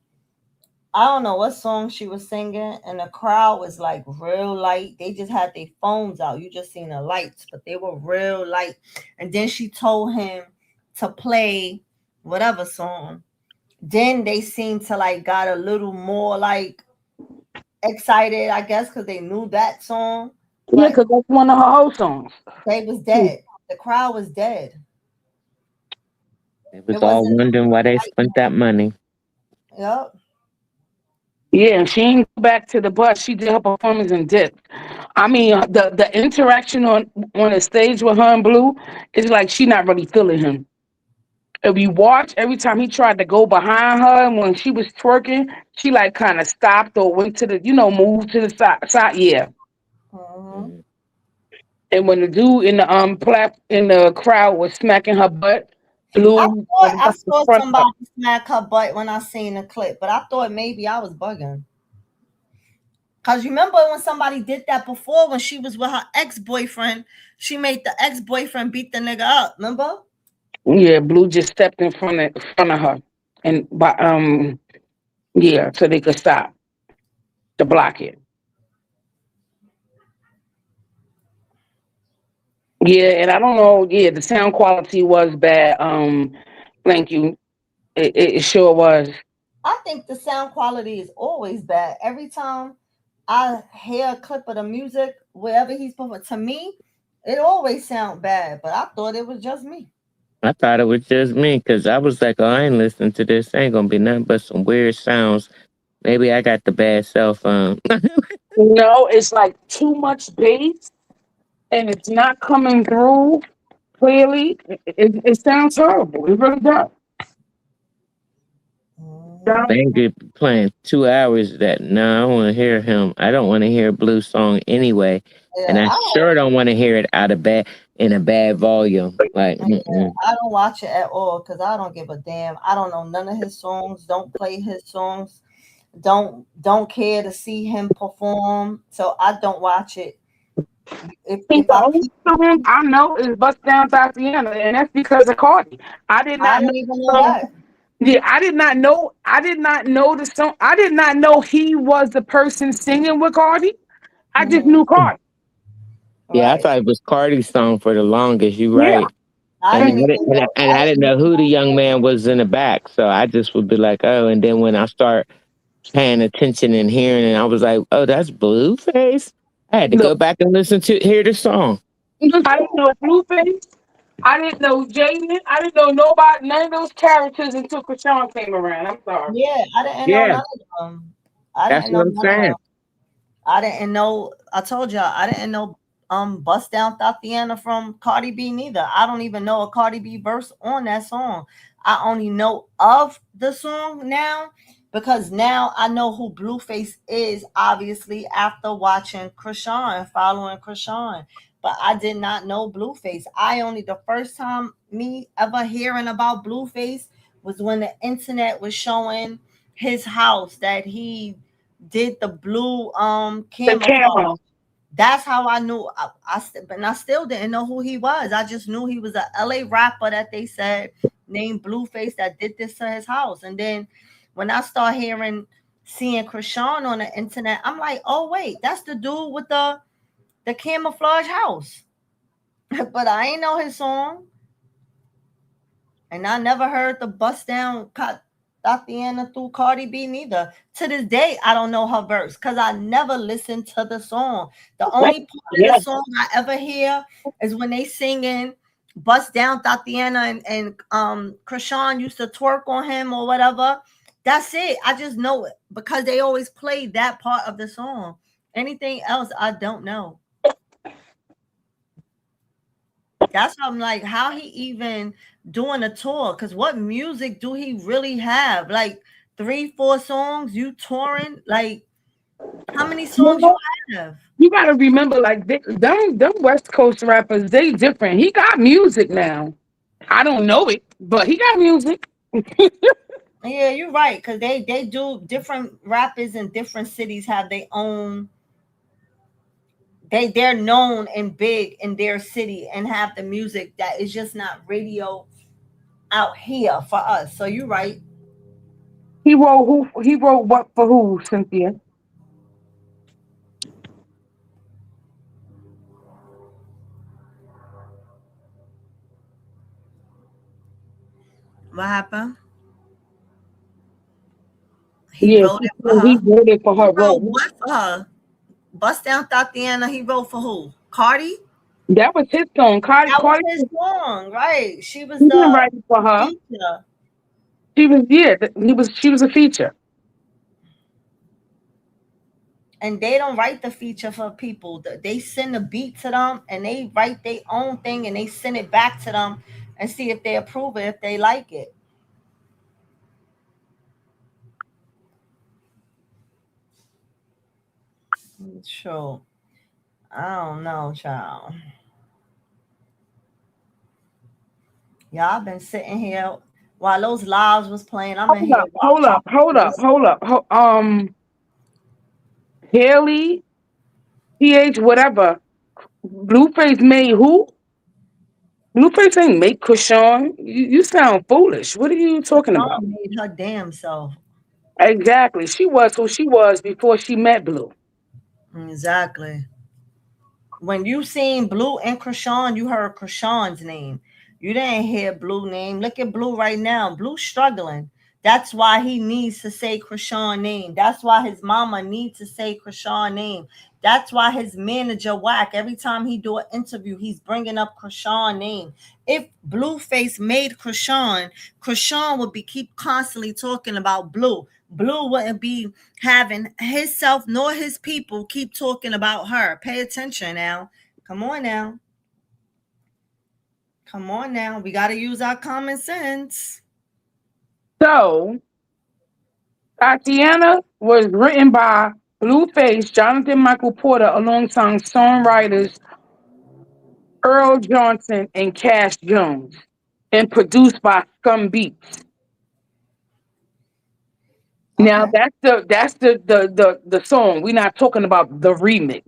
I don't know what song she was singing, and the crowd was like real light. They just had their phones out. You just seen the lights, but they were real light. And then she told him to play whatever song. Then they seemed to like got a little more like excited, I guess, because they knew that song. Yeah, But because that's one of her whole songs. they was dead. The crowd was dead. It It was all wasn't. wondering why they spent that money. Yep. Yeah, and she ain't go back to the bus. She did her performance and dipped. I mean, the interaction on the stage with her and Blue is like she not really feeling him. If you watch, every time he tried to go behind her and when she was twerking, she like kind of stopped or went to the, move to the side. Yeah. Hmm. Mm. And when the dude in the in the crowd was smacking her butt, I Blue thought was I right in saw front of her. somebody smack her butt when I seen the clip, but I thought maybe I was bugging. Cause you remember when somebody did that before when she was with her ex boyfriend, she made the ex boyfriend beat the nigga up. Remember? Yeah, Blue just stepped in front of her, and yeah, so they could stop to block it. Yeah, and I don't know. Yeah, the sound quality was bad. Thank you. It sure was. I think the sound quality is always bad. Every time I hear a clip of the music, wherever he's performing, to me, it always sound bad. But I thought it was just me. I thought it was just me because I was like, oh, I ain't listening to this. Ain't gonna be nothing but some weird sounds. Maybe I got the bad cell phone. No, it's like too much bass, and it's not coming through clearly. It sounds horrible. It really does. Mhm. Sound- Banger playing 2 hours that no, I want to hear him. I don't want to hear a blues song anyway. And Yeah, I sure don't want to hear it out of bad in a bad volume. Like, mm-mm. I don't watch it at all because I don't give a damn. I don't know none of his songs. Don't play his songs. Don't care to see him perform. So I don't watch it. If The I only peep, song I know is "Bust Down Tatiana," and that's because of Cardi. I did I not know didn't even the know song. that. Yeah, I did not know. I did not know the song. I did not know he was the person singing with Cardi. I just Hmm. knew Cardi. Yeah, I Right. thought it was Cardi's song for the longest. You Yeah, right. I And didn't and even know. I I didn't didn't know even who the know young man was in the back. So I just would be like, oh. And then when I start paying attention and hearing it, I was like, oh, that's Blueface. I had to look, go back and listen to hear the song. I didn't know Blueface. I didn't know Jaden. I didn't know nobody, none of those characters until Krishan came around. I'm sorry. Yeah, I didn't know Yeah, none of them. I that's didn't what know I'm none of saying. them. I didn't know. I told y'all I didn't know. Bust Down Tatiana from Cardi B neither. I don't even know a Cardi B verse on that song. I only know of the song now because now I know who Blueface is. Obviously, after watching Chrisean, following Chrisean, but I did not know Blueface. I only the first time me ever hearing about Blueface was when the internet was showing his house that he did the blue The camouflage. camera. That's how I knew. But I still didn't know who he was. I just knew he was a LA rapper that they said named Blueface that did this to his house. And then when I start seeing Chrisean on the internet, I'm like, oh wait, that's the dude with the camouflage house. But I ain't know his song. And I never heard the bust down Tatiana through Cardi B neither. To this day, I don't know her verse because I never listened to the song. The only part of Yeah. the song I ever hear is when they singing bust down Tatiana and Krishan used to twerk on him or whatever. That's it. I just know it because they always play that part of the song. Anything else, I don't know. That's why I'm like, how he even doing a tour? Because what music do he really have? Like 3, 4 songs? You touring? Like how many songs you have? You gotta remember, like them West Coast rappers, they different. He got music now. I don't know it, but he got music. Yeah, you're right. Because they do different rappers in different cities have their own. They're known and big in their city and have the music that is just not radio out here for us. So you're right. He wrote who? He wrote what for who? Cynthia. What happened? He Yeah, wrote she it for said he her. wrote it for He her wrote role. what for her? Bust Down Tatiana, he wrote for who? Cardi? That was his song. Cardi, That was Cardi, his song, right? She was he didn't the write it for her. feature. She was she was a feature. And they don't write the feature for people. They send the beat to them and they write their own thing and they send it back to them and see if they approve it, if they like it. Sure. I don't know, child. Y'all been sitting here while those lives was playing. I'm in Hold here up, hold watching up, hold up, this. hold up. Haley, PH, whatever. Blueface made who? Blueface ain't make Krishan. You sound foolish. What are you talking about? Krishan made her damn self. Exactly. She was who she was before she met Blue. Exactly. When you seen Blue and Krishan, you heard Krishan's name. You didn't hear Blue name. Look at Blue right now. Blue struggling. That's why he needs to say Krishan name. That's why his mama needs to say Krishan name. That's why his manager whack. Every time he do an interview, he's bringing up Krishan name. If Blueface made Krishan, Krishan would be keep constantly talking about Blue. Blue wouldn't be having himself nor his people keep talking about her. Pay attention now. Come on now. Come on now. We got to use our common sense. So Tatiana was written by Blueface, Jonathan Michael Porter, alongside songwriters Earl Johnson and Cash Jones, and produced by Scum Beats. Now Okay. that's the song. We're not talking about the remix.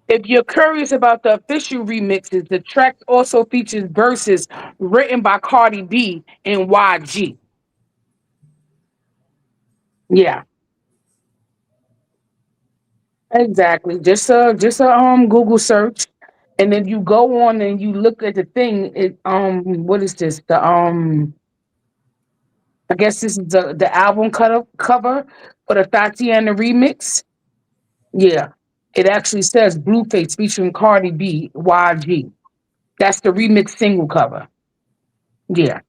If you're curious about the official remixes, the track also features verses written by Cardi B and YG. Yeah, exactly. Just a Google search, and then you go on and you look at the thing. What is this? I guess this is the album cover for the Tatiana remix. Yeah, it actually says Blueface featuring Cardi B, YG. That's the remix single cover. Yeah.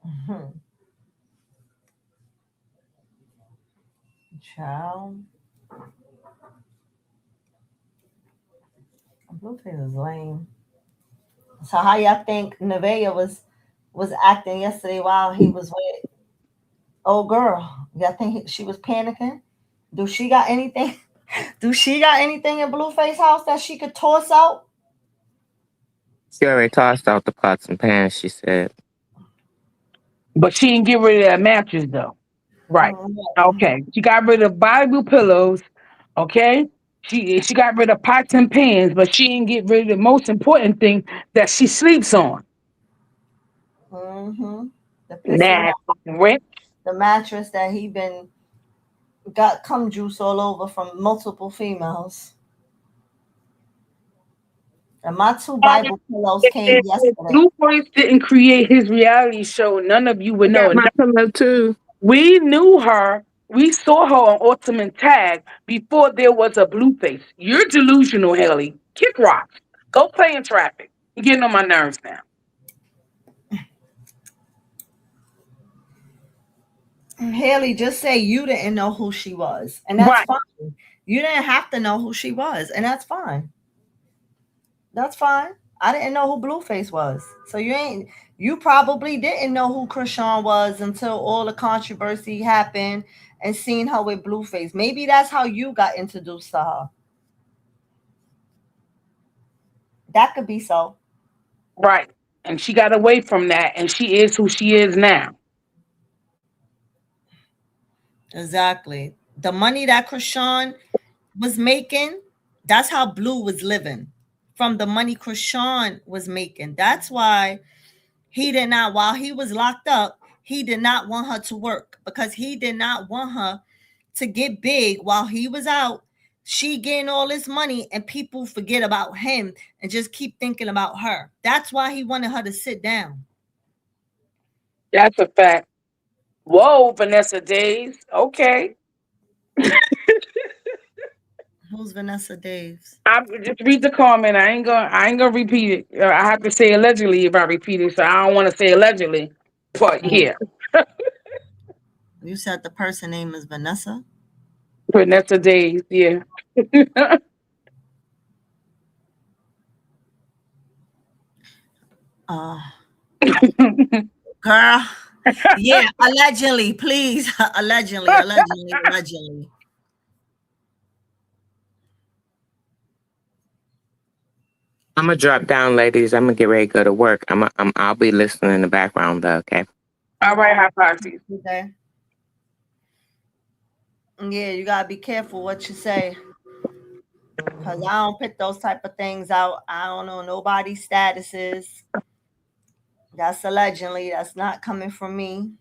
Mhm. Child. Blueface is lame. So how y'all think Nevaeh was acting yesterday while he was with old girl? Y'all think she was panicking? Do she got anything? Do she got anything in Blueface house that she could toss out? She already tossed out the pots and pans, she said. But she didn't get rid of that mattress though. Right. Okay. She got rid of Bible pillows. Okay. She got rid of pots and pans, but she didn't get rid of the most important thing that she sleeps on. Mm-hmm. The pissy Nah, rent. the mattress that he been got cum juice all over from multiple females. And my two Bible pillows came If yesterday. Blueface didn't create his reality show, none of you I would know. got my pillow too. We knew her. We saw her on Ultimate Tag before there was a Blueface. You're delusional, Haley. Kick rocks. Go play in traffic. You're getting on my nerves now. Haley, just say you didn't know who she was, and that's Right. fine. You didn't have to know who she was, and that's fine. That's fine. I didn't know who Blueface was, so you probably didn't know who Chrisean was until all the controversy happened and seen her with Blueface. Maybe that's how you got introduced to her. That could be so. Right. And she got away from that, and she is who she is now. Exactly. The money that Chrisean was making, that's how Blue was living from the money Chrisean was making. That's why he did not, while he was locked up, he did not want her to work because he did not want her to get big while he was out. She getting all this money and people forget about him and just keep thinking about her. That's why he wanted her to sit down. That's a fact. Whoa, Vanessa Days. Okay. Who's Vanessa Daves? I just read the comment. I ain't gonna repeat it. I have to say allegedly if I repeat it, so I don't want to say allegedly. But yeah, You said the person name is Vanessa? Vanessa Days. Yeah. Uh, girl. Yeah, allegedly, please. Allegedly. I'm gonna drop down, ladies. I'm gonna get ready to go to work. I'll be listening in the background though. Okay. All right, hypothesis. Okay. Yeah, you gotta be careful what you say. Cause I don't put those type of things out. I don't know nobody's statuses. That's allegedly. That's not coming from me.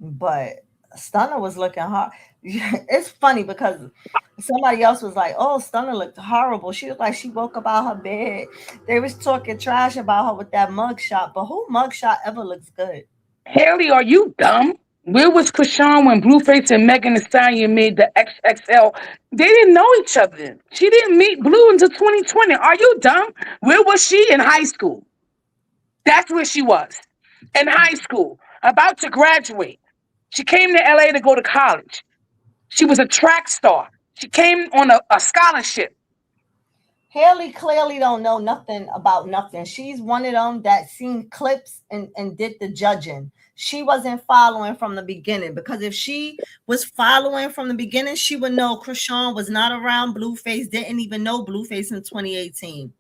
But Stunner was looking hard. It's funny because somebody else was like, "Oh, Stunner looked horrible." She looked like she woke up out her bed. They was talking trash about her with that mugshot. But who mugshot ever looks good? Haley, are you dumb? Where was Chrisean when Blueface and Megan Thee Stallion made the XXL? They didn't know each other then. She didn't meet Blue until 2020. Are you dumb? Where was she in high school? That's where she was. In high school, about to graduate. She came to LA to go to college. She was a track star. She came on a scholarship. Haley clearly don't know nothing about nothing. She's one of them that seen clips and did the judging. She wasn't following from the beginning because if she was following from the beginning, she would know Chrisean was not around Blueface, didn't even know Blueface in 2018.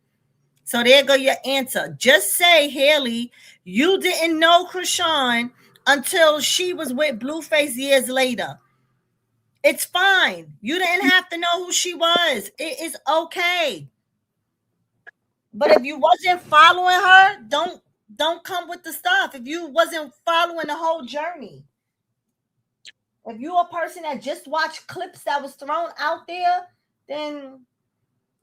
So there go your answer. Just say, Haley, you didn't know Chrisean until she was with Blueface years later. It's fine. You didn't have to know who she was. It is okay. But if you wasn't following her, don't come with the stuff. If you wasn't following the whole journey. If you're a person that just watched clips that was thrown out there, then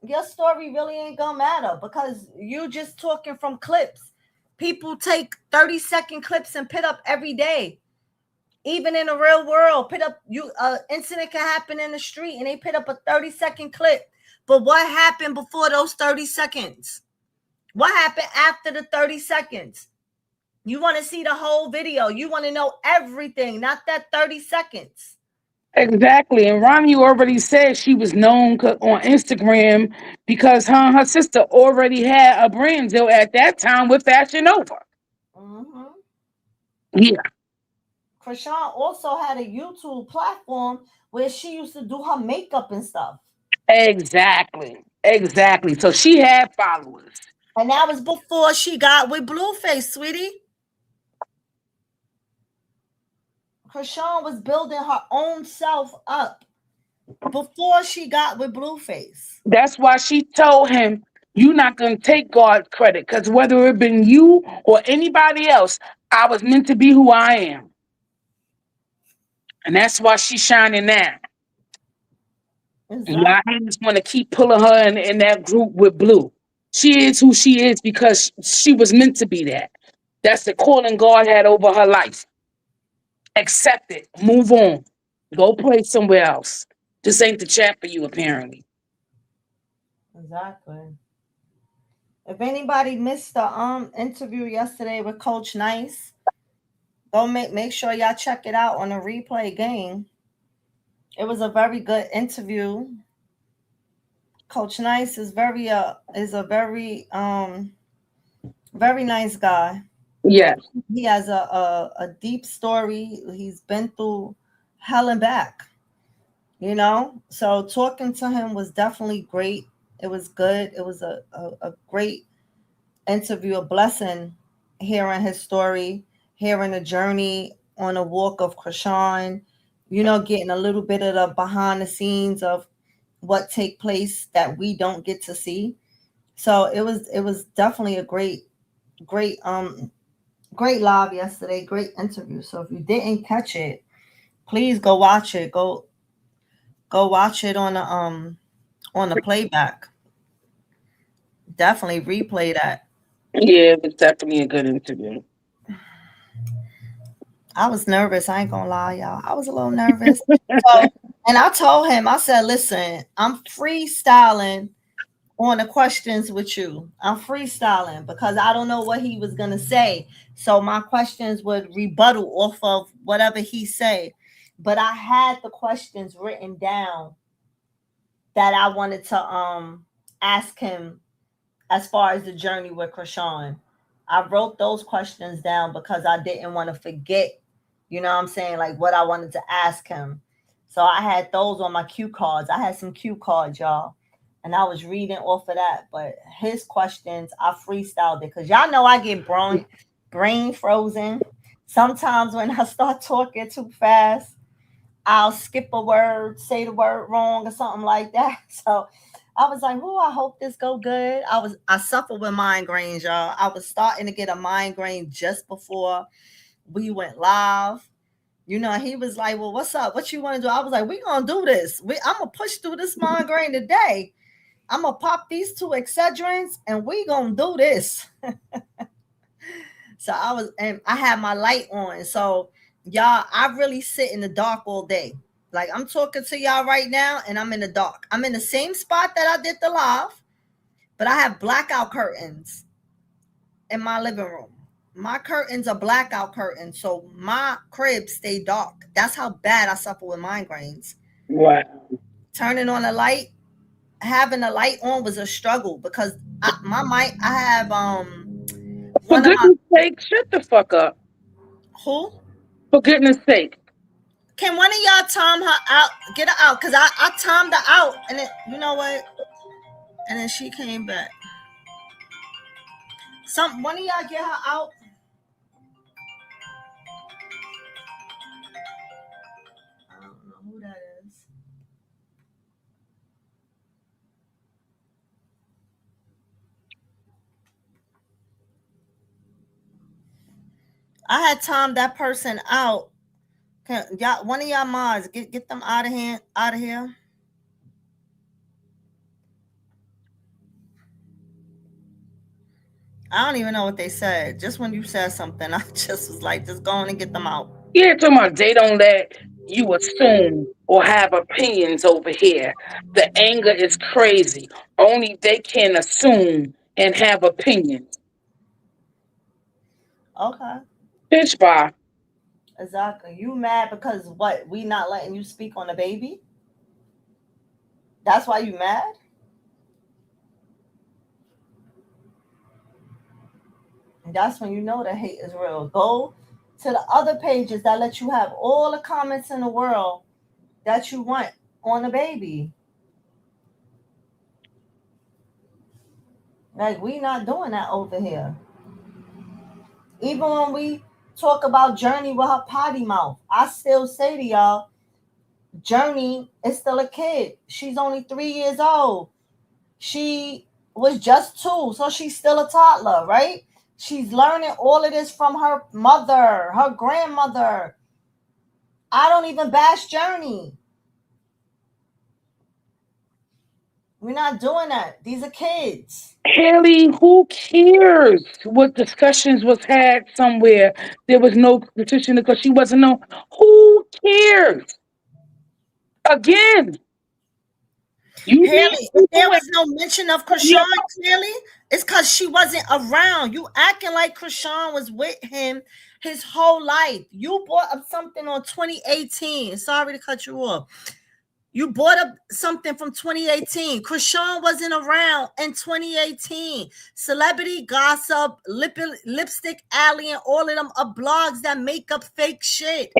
your story really ain't gonna matter because you just talking from clips. People take 30-second clips and put up every day. Even in the real world, put up incident can happen in the street and they put up a 30-second clip. But what happened before those 30 seconds? What happened after the 30 seconds? You want to see the whole video. You want to know everything, not that 30 seconds. Exactly. And Rami already said she was known on Instagram because her and her sister already had a brand deal at that time with Fashion Nova. Mm-hmm. Yeah. Chrisean also had a YouTube platform where she used to do her makeup and stuff. Exactly. Exactly. So she had followers. And that was before she got with Blueface, sweetie. Chrisean was building her own self up before she got with Blueface. That's why she told him, "You're not gonna take God credit, because whether it been you or anybody else, I was meant to be who I am." And that's why she's shining now. And y'all Exactly. haters want to keep pulling her in that group with Blue. She is who she is because she was meant to be that. That's the calling God had over her life. Accept it. Move on. Go play somewhere else. This ain't the chat for you, apparently. Exactly. If anybody missed the interview yesterday with Coach Nice, go make sure y'all check it out on the replay game. It was a very good interview. Coach Nice is a very nice guy. Yes. He has a deep story. He's been through hell and back, you know. So talking to him was definitely great. It was good. It was a great interview, a blessing hearing his story, hearing the journey on the walk of Chrisean, getting a little bit of the behind the scenes of what take place that we don't get to see. So it was definitely a great live yesterday, great interview. So if you didn't catch it, please go watch it. Go watch it on the playback. Definitely replay that. Yeah, it was definitely a good interview. I was nervous. I ain't gonna lie, y'all. I was a little nervous. So, and I told him, I said, listen, I'm freestyling on the questions with you. I'm freestyling because I don't know what he was gonna say. So my questions would rebuttal off of whatever he say. But I had the questions written down that I wanted to ask him as far as the journey with Chrisean. I wrote those questions down because I didn't want to forget, you know what I'm saying, like what I wanted to ask him. So I had those on my cue cards. I had some cue cards, y'all. And I was reading off of that. But his questions, I freestyled it. Because y'all know I get brain frozen. Sometimes when I start talking too fast, I'll skip a word, say the word wrong or something like that. So I was like, "Oh, I hope this go good." I suffer with migraines, y'all. I was starting to get a migraine just before we went live. He was like, "Well, what's up? What you want to do?" I was like, "We gonna do this. I'm gonna push through this migraine today. I'm gonna pop these two Excedrins and we gonna do this." So and I had my light on. So y'all, I really sit in the dark all day. Like I'm talking to y'all right now, and I'm in the dark. I'm in the same spot that I did the live, but I have blackout curtains in my living room. My curtains are blackout curtains, so my crib stay dark. That's how bad I suffer with migraines. Wow. Turning on a light, having a light on was a struggle because I have For one of my goodness sake, shut the fuck up. who For goodness sake. can one of y'all time her out, get her out, cause I timed her out, and then you know what, and then she came back. One of y'all get her out. I don't know who that is. I had timed that person out. Can y'all, one of y'all mods, get them out of here, out of here. I don't even know what they said. Just when you said something, I just was like, just go on and get them out. Yeah, talking about they don't let you assume or have opinions over here. The anger is crazy. Only they can assume and have opinions. Okay, Bitch, bye. exactly. You mad because what? We not letting you speak on the baby? That's why you mad? And that's when you know the hate is real. Go to the other pages that let you have all the comments in the world that you want on the baby. Like we not doing that over here. Even when we talk about Journey with her potty mouth, I still say to y'all, Journey is still a kid. She's only 3 years old. She was just two, so she's still a toddler, right? She's learning all of this from her mother, her grandmother. I don't even bash Journey. We're not doing that. These are kids. Haley, who cares what discussions was had somewhere? There was no petition because she wasn't known. Who cares? Again, you need Haley, if people there with was no mention of Krishan, yeah, clearly, it's because she wasn't around. You acting like Krishan was with him his whole life. You brought up something on 2018. Sorry to cut you off. You brought up something from 2018. Krishan wasn't around in 2018. Celebrity Gossip, Lipstick Alley, and all of them are blogs that make up fake shit.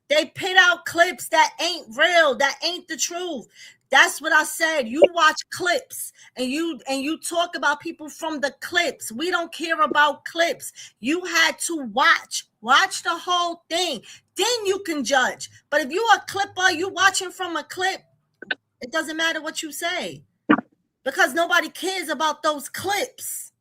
They put out clips that ain't real, that ain't the truth. That's what I said. You watch clips and you talk about people from the clips. We don't care about clips. You had to watch the whole thing. Then you can judge. But if you a clipper, you watching from a clip, it doesn't matter what you say because nobody cares about those clips.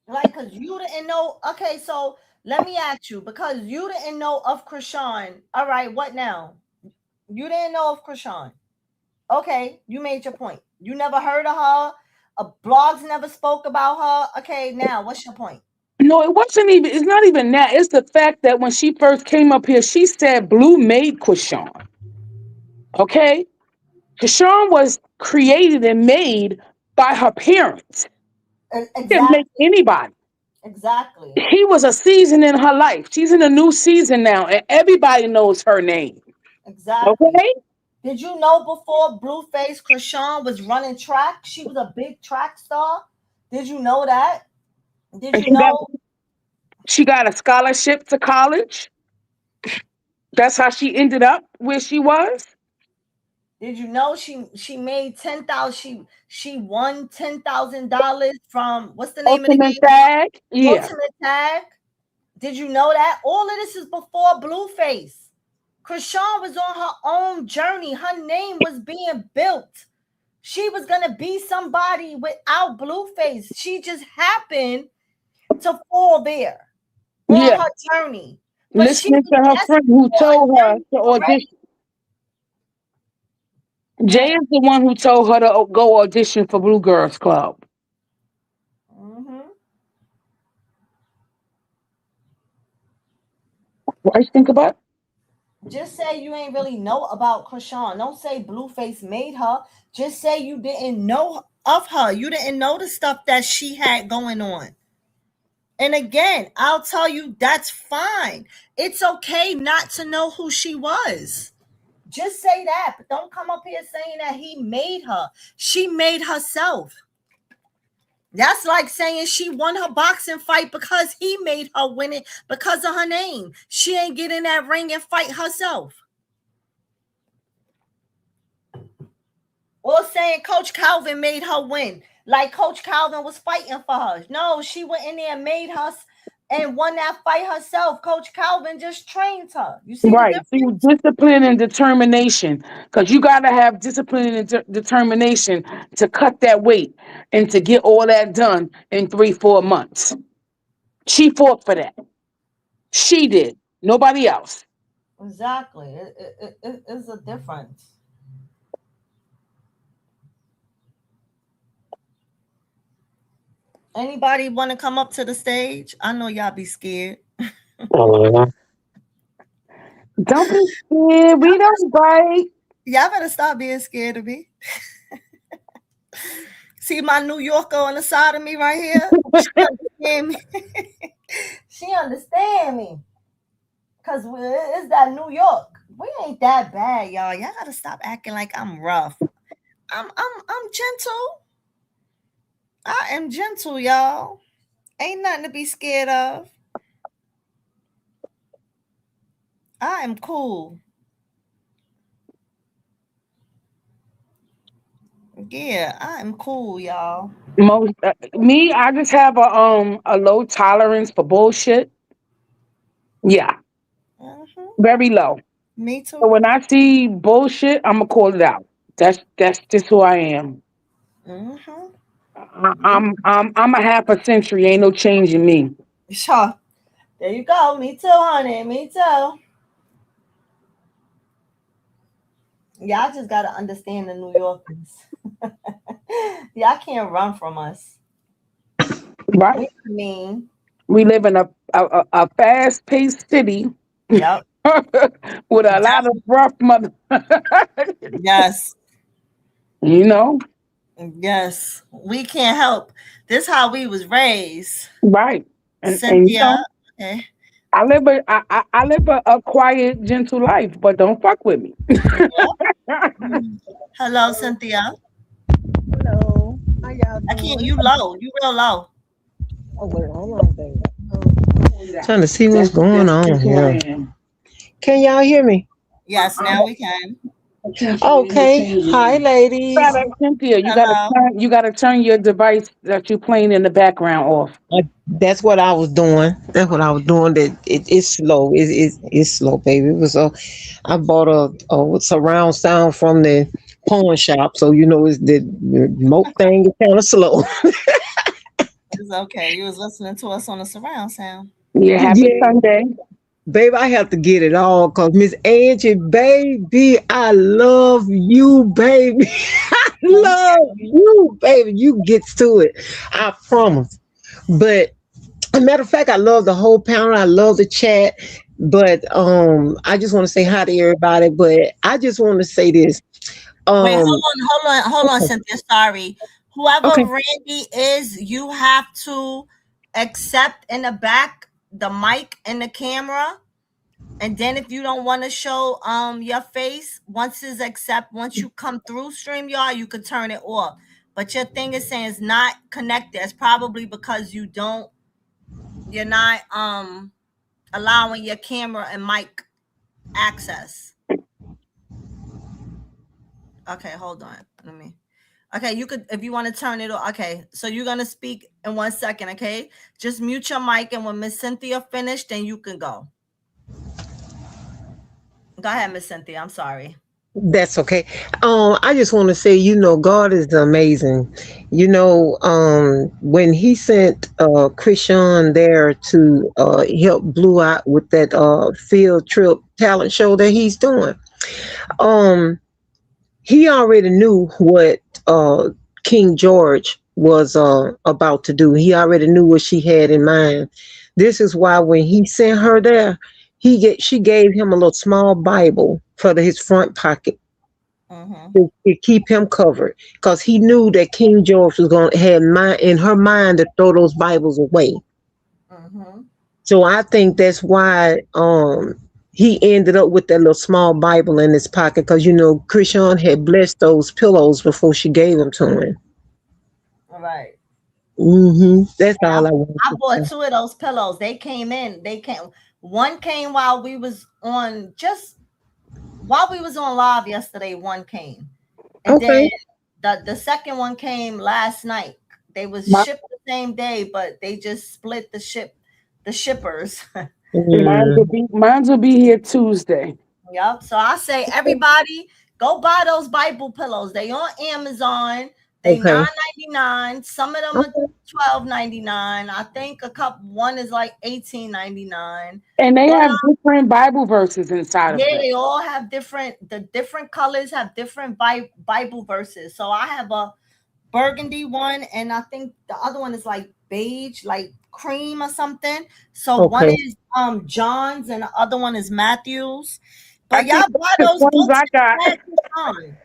Like, because you didn't know. Okay, so let me ask you, because you didn't know of Krishan. All right, what now? You didn't know of Krishan. Okay, you made your point. You never heard of her. Blogs never spoke about her. Okay, now what's your point? no, it wasn't even. It's not even that. It's the fact that when she first came up here, she said Blue made Krishan. Okay, Krishan was created and made by her parents. Didn't make Exactly, anybody. exactly, He was a season in her life. She's in a new season now, and everybody knows her name. exactly. Okay, Did you know before Blueface Krishan was running track? She was a big track star. Did you know that? Did and you know? she got a scholarship to college. That's how she ended up where she was. Did you know she made 10,000? She won $10,000 from what's the name of the Ultimate game? tag, yeah, Ultimate Tag. Did you know that? All of this is before Blueface. Krishan was on her own journey. Her name was being built. She was gonna be somebody without Blueface. She just happened to fall there on yeah. her journey. But she Listening was to her friend destined who for a told her journey to already. audition. Jay Now, is the one who told her to go audition for Blue Girls Club. mhm. What you think about? Just say you ain't really know about Krishan. Don't say Blueface made her. Just say you didn't know of her. You didn't know the stuff that she had going on. And again, I'll tell you that's fine. It's okay not to know who she was. Just say that, but don't come up here saying that he made her. She made herself. That's like saying she won her boxing fight because he made her win it because of her name. She ain't get in that ring and fight herself. Or saying Coach Calvin made her win. Like Coach Calvin was fighting for her. No, she went in there and made her and won that fight herself. Coach Calvin just trained her. You see the Right, through difference? discipline and determination, because you got to have discipline and determination to cut that weight and to get all that done in 3 4 months. She fought for that. She did. Nobody else. Exactly. It's a difference. Anybody want to come up to the stage? I know y'all be scared. Don't be scared. We don't bite. Y'all better stop being scared of me. See my New Yorker on the side of me right here? She understand me. She understand me. Cause it's that New York. We ain't that bad, y'all. Y'all gotta stop acting like I'm rough. I'm gentle. I am gentle, y'all. Ain't nothing to be scared of. I am cool. Yeah, I'm cool, y'all. Most me, I just have a low tolerance for bullshit. Yeah, Hmm. very low. Me So too. when I see bullshit, I'm gonna call it out. That's just who I am. Hmm. I'm a half a century. Ain't no change in me. Sure. There you go. Me too, honey. Me too. Y'all just gotta understand the New Yorkers. Y'all can't run from us. Right? We mean. We live in a fast paced city Yep. with a lot of rough mother. Yes. you know, Yes. We can't help. This how we was raised. right? And Cynthia. Okay. I live a quiet, gentle life, but don't fuck with me. Mhm. Hello, Cynthia. Hello. How y'all I can't. doing? You low. You real low. Oh wait, hold on, baby. Trying to see what's going That's on just who I here. am. Can y'all hear me? Yes. Now we can. Okay. Hi, ladies. Cynthia, Hello. you gotta turn your device that you're playing in the background off. That's what I was doing. That's what I was doing. That it's slow. It's slow, baby. It was I bought a surround sound from the pawn shop, so you know it's the remote thing is kind of slow. It's okay. You was listening to us on the surround sound. Yeah, happy Yeah. Sunday. Baby, I have to get it all because Miss Angie, baby, I love you, baby. I Thank love you, baby. You get to it. I promise. But a matter of fact, I love the whole panel. I love the chat. But I just want to say hi to everybody. But I just want to say this. Wait, Um hold on, Cynthia. Sorry. Whoever okay. Randy is, you have to accept in the back the mic and the camera. And then if you don't want to show your face, once you come through StreamYard, you could turn it off. But your thing is saying it's not connected. It's probably because you're not allowing your camera and mic access. Okay, hold on. Let me. Okay, you could if you want to turn it on. Okay, so you're gonna speak in 1 second. Okay, just mute your mic, and when Miss Cynthia finished, then you can go. Go ahead, Miss Cynthia. I'm sorry. That's okay. I just want to say, God is amazing. When He sent Chrisean there to help Blue out with that field trip talent show that he's doing, um, he already knew what King George was about to do. He already knew what she had in mind. This is why when he sent her there, she gave him a little small Bible for his front pocket Mm-hmm. to keep him covered because he knew that King George was going to have mind in her mind to throw those Bibles away. Mm-hmm. So I think that's why he ended up with that little small Bible in his pocket because Krishan had blessed those pillows before she gave them to him. All right. That's I, all I want I to bought say. two of those pillows. They came in. They came. One came while we was on live yesterday. One came, and then Okay, the second one came last night. They was My, shipped the same day, but they just split the shippers. mm, mine will be here Tuesday. Yep. So I say everybody go buy those Bible pillows. They on Amazon. They okay, 9.99. Some of them are okay, 12.99. I think a cup one is like 18.99. And they But have different Bible verses inside of yeah, them. they all have different colors have different Bible verses. So I have a burgundy one, and I think the other one is like beige, like cream or something. So one okay, is John's and the other one is Matthew's. I But think y'all that's buy the those ones books I got. and tag Krishan.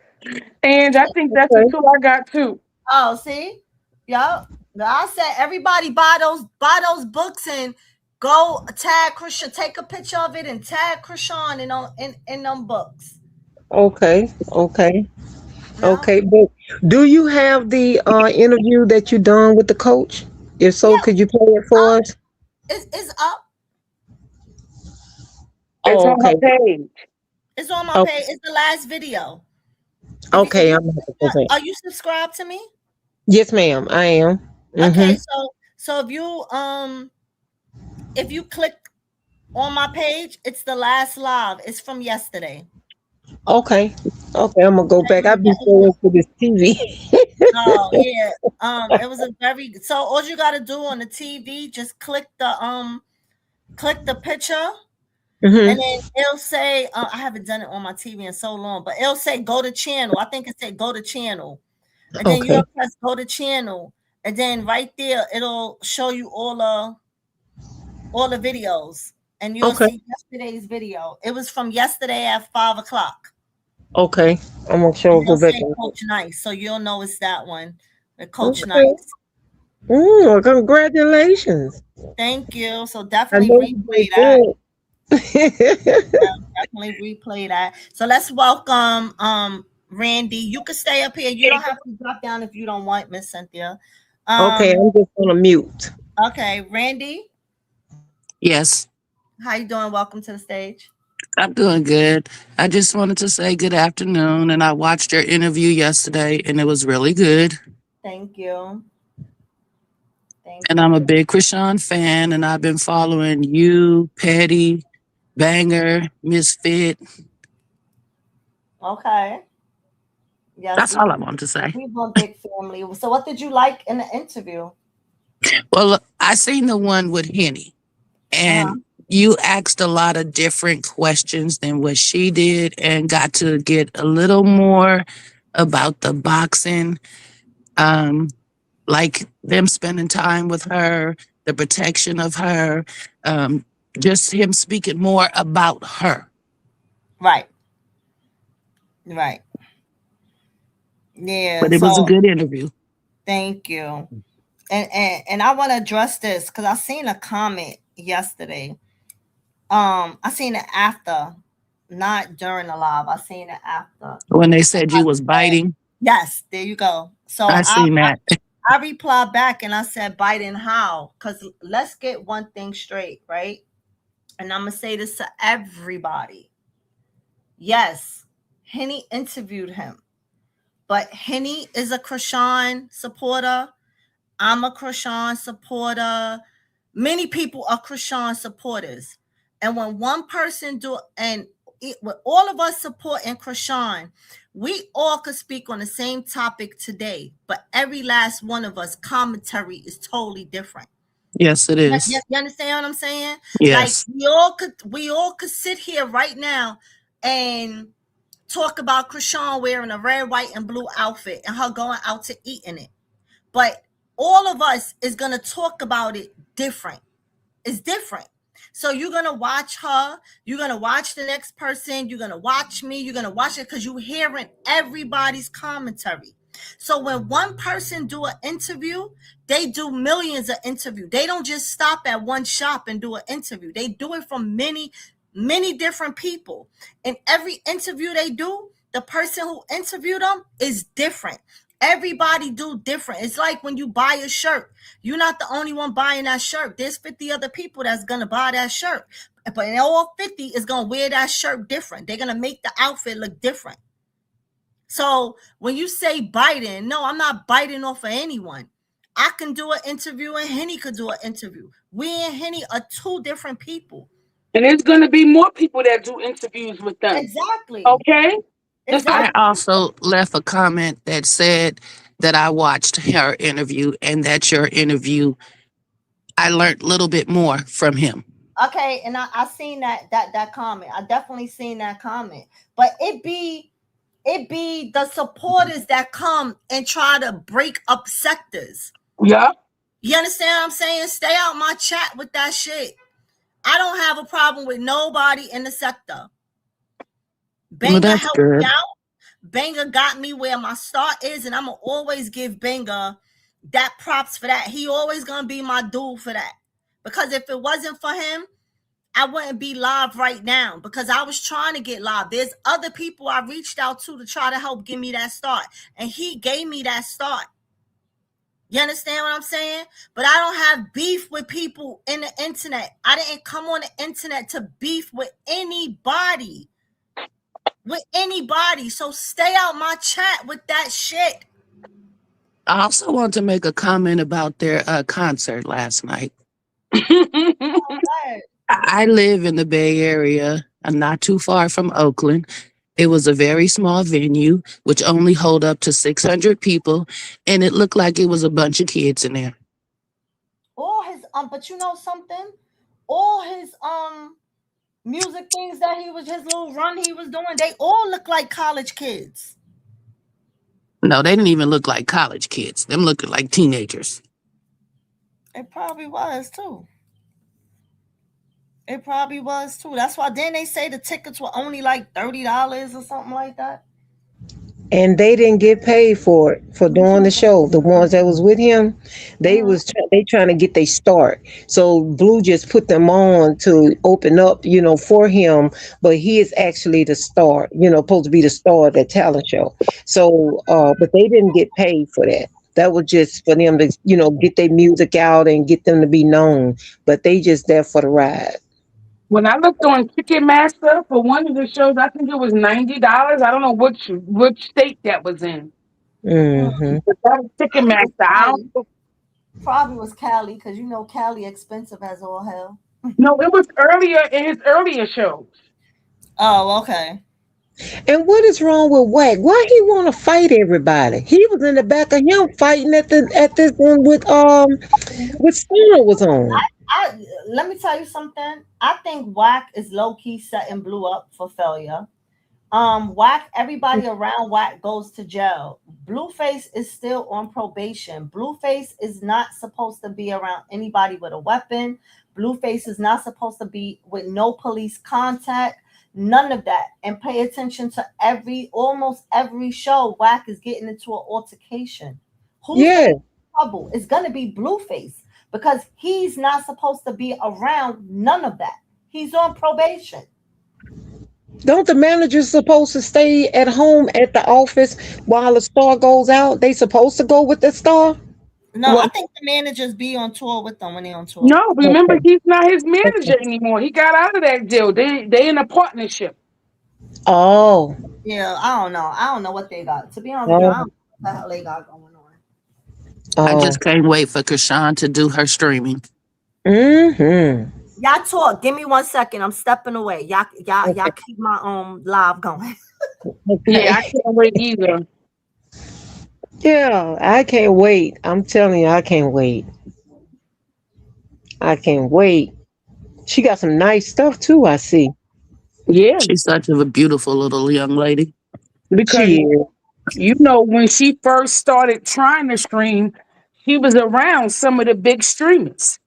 And I think that's the okay. two I got too. Oh, see, yep. I said everybody buy those books and go tag Krishan. Take a picture of it and tag Krishan in them books. Okay, okay, Yeah, okay. But do you have the interview that you done with the coach? If so, yeah. could you play it for Up. us? It's up. It's Oh, on her okay, It's on my okay, page. It's the last video. Okay, I'm gonna have to go back. Are you subscribed to me? Yes, ma'am, I am. Okay, Mm-hmm. so if you click on my page, it's the last live. It's from yesterday. Okay. Okay, I'm gonna go It back. was, I've been so into this TV. oh yeah. It was a very, so all you gotta do on the TV, just click the picture, and Mm-hmm. then it'll say, I haven't done it on my TV in so long, but it'll say go to channel. I think it said go to channel. And then Okay. you'll press go to channel. And then right there it'll show you all the videos. And you'll Okay. see yesterday's video. It was from yesterday at 5 o'clock. Okay. I'm gonna And sure go it'll back say and Coach Nice. So you'll know it's that one. The Coach okay. Nice. Congratulations. Thank you. So I definitely know you replay did that. good. Definitely replay that. So let's welcome Randy. You can stay up here. You don't have to drop down if you don't want, Miss Cynthia. Okay, Um, I'm just gonna mute. okay, Randy, Yes, how you doing? Welcome to the stage. I'm doing good. I just wanted to say good afternoon, and I watched your interview yesterday, and it was really good. Thank you. Thank And I'm a you. big Chrisean fan, and I've been following you, Petty, Banger, Misfit. Okay. Yes, That's all I wanted to say. we one big family. So what did you like in the interview? Well, I seen the one with Henny, Uh-huh. and you asked a lot of different questions than what she did, and got to get a little more about the boxing. Um, like them spending time with her, the protection of her, um, just him speaking more about her. Right. Right. Yeah. But it was a So good interview. thank you. And I want to address this because I seen a comment yesterday. I seen it after, not during the live. I seen it after. When they said you was biting, Yes, there you go. So I seen that. I replied back and I said, Biden, how? Because let's get one thing straight, right? And I'm going to say this to everybody. Yes, Henny interviewed him, but Henny is a Chrisean supporter. I'm a Chrisean supporter. Many people are Chrisean supporters. And when one person with all of us supporting Chrisean, we all could speak on the same topic today, but every last one of us commentary is totally different. Yes, it is. You understand what I'm saying? Like Yes. we all could sit here right now and talk about Chrisean wearing a red, white, and blue outfit and her going out to eat in it. But all of us is gonna talk about it different. It's different. So you're gonna watch her, you're gonna watch the next person, you're gonna watch me, you're gonna watch it because you're hearing everybody's commentary. So when one person do an interview, they do millions of interviews. They don't just stop at one shop and do an interview. They do it from many different people. And every interview they do, the person who interviewed them is different. Everybody do different. It's like when you buy a shirt, you're not the only one buying that shirt. There's 50 other people that's gonna buy that shirt, but all 50 is gonna wear that shirt different. They're gonna make the outfit look different. So when you say Biden, no, I'm not biting off of anyone. I can do an interview and Henny could do an interview. We and Henny are two different people. And there's going to be more people that do interviews with them. Exactly. Okay? Just like I Exactly. also left a comment that said that I watched her interview, and that your interview, I learned a little bit more from him. Okay, and I seen that comment. I definitely seen that comment. But it be the supporters that come and try to break up sectors. yeah. You understand what I'm saying? Stay out my chat with that shit. I don't have a problem with nobody in the sector. Well, Banger that's helped me good. out. Banger got me where my start is, and I'm gonna always give Banger that props for that. He always gonna be my dude for that. Because if it wasn't for him, I wouldn't be live right now because I was trying to get live. There's other people I reached out to try to help give me that start, and he gave me that start. You understand what I'm saying? But I don't have beef with people in the internet. I didn't come on the internet to beef with anybody. with anybody. So stay out my chat with that shit. I also want to make a comment about their concert last night. Right. I live in the Bay Area. I'm not too far from Oakland. It was a very small venue, which only hold up to 600 people, and it looked like it was a bunch of kids in there. All his but you know something? All his music things that he was his little run he was doing, they all look like college kids. No, they didn't even look like college kids. Them looking like teenagers. It probably was too. It probably was too. That's why then they say the tickets were only like $30 or something like that. And they didn't get paid for it for doing the show. The ones that was with him, they trying to get their start. So Blue just put them on to open up, for him. But he is actually the star, supposed to be the star of that talent show. So, but they didn't get paid for that. That was just for them to, get their music out and get them to be known. But they just there for the ride. When I looked on Ticketmaster for one of the shows, I think it was $90. I don't know which state that was in. Mm-hmm. But that was Ticketmaster. I don't know. Probably was Cali, because Cali expensive as all hell. No, it was earlier in his earlier shows. Oh, okay. And what is wrong with Wack? Why he want to fight everybody? He was in the back of him fighting at this one with Star was on. Let me tell you something. I think Wack is low key setting Blue up for failure. Wack, everybody around Wack goes to jail. Blueface is still on probation. Blueface is not supposed to be around anybody with a weapon. Blueface is not supposed to be with no police contact. None of that. And pay attention to almost every show. Wack is getting into an altercation. Who's in trouble? It's gonna be Blueface, because he's not supposed to be around none of that. He's on probation. Don't the managers supposed to stay at home at the office while the star goes out? They supposed to go with the star? No, I think the managers be on tour with them when they're on tour. No, remember Okay. he's not his manager anymore. He got out of that deal. They in a partnership. Oh. Yeah, I don't know. I don't know what they got. To be honest with you, I don't know what the hell they got going on. I Oh. just can't wait for Chrisean to do her streaming. Mm-hmm. Y'all talk. Give me 1 second. I'm stepping away. Y'all keep my live going. Okay. Yeah, I can't wait either. Yeah, I can't wait. I'm telling you, I can't wait. I can't wait. She got some nice stuff too, I see. Yeah, She's such a beautiful little young lady. because She is. when she first started trying to stream, she was around some of the big streamers.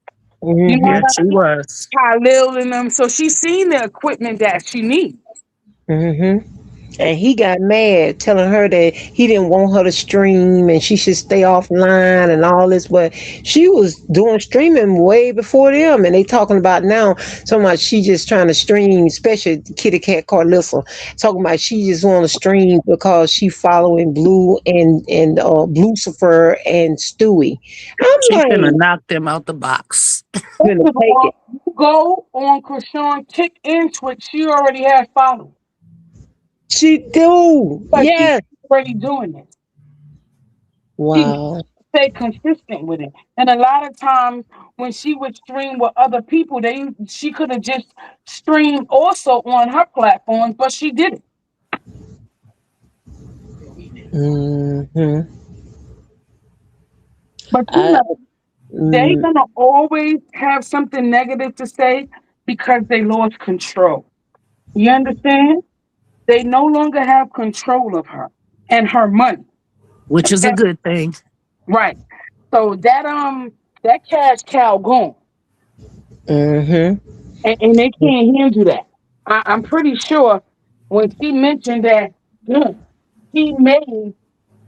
You know Mm-hmm. Yeah, what she I mean? was. Khalil and them. So she's seen the equipment that she needs. Mm-hmm. And he got mad, telling her that he didn't want her to stream and she should stay offline and all this. But she was doing streaming way before them, and they talking about now so much she just trying to stream, especially Kitty Cat Karlissa, talking about she just want to stream because she following Blue and Lucifer and Stewie. I'm She's like, gonna knock them out the box. I'm gonna First of take it. all, you go on Chrisean Tick in Twitch, she already has followers. She do, But she's yes. already doing it. She Wow. stay consistent with it. And a lot of times when she would stream with other people, she could have just streamed also on her platforms, but she didn't. Mm-hmm. But I, they mm, gonna always have something negative to say because they lost control. You understand? They no longer have control of her and her money. Which is a Okay? good thing. Right. So that cash cow gone. mm-hmm. And they can't handle that. I'm pretty sure when she mentioned that he made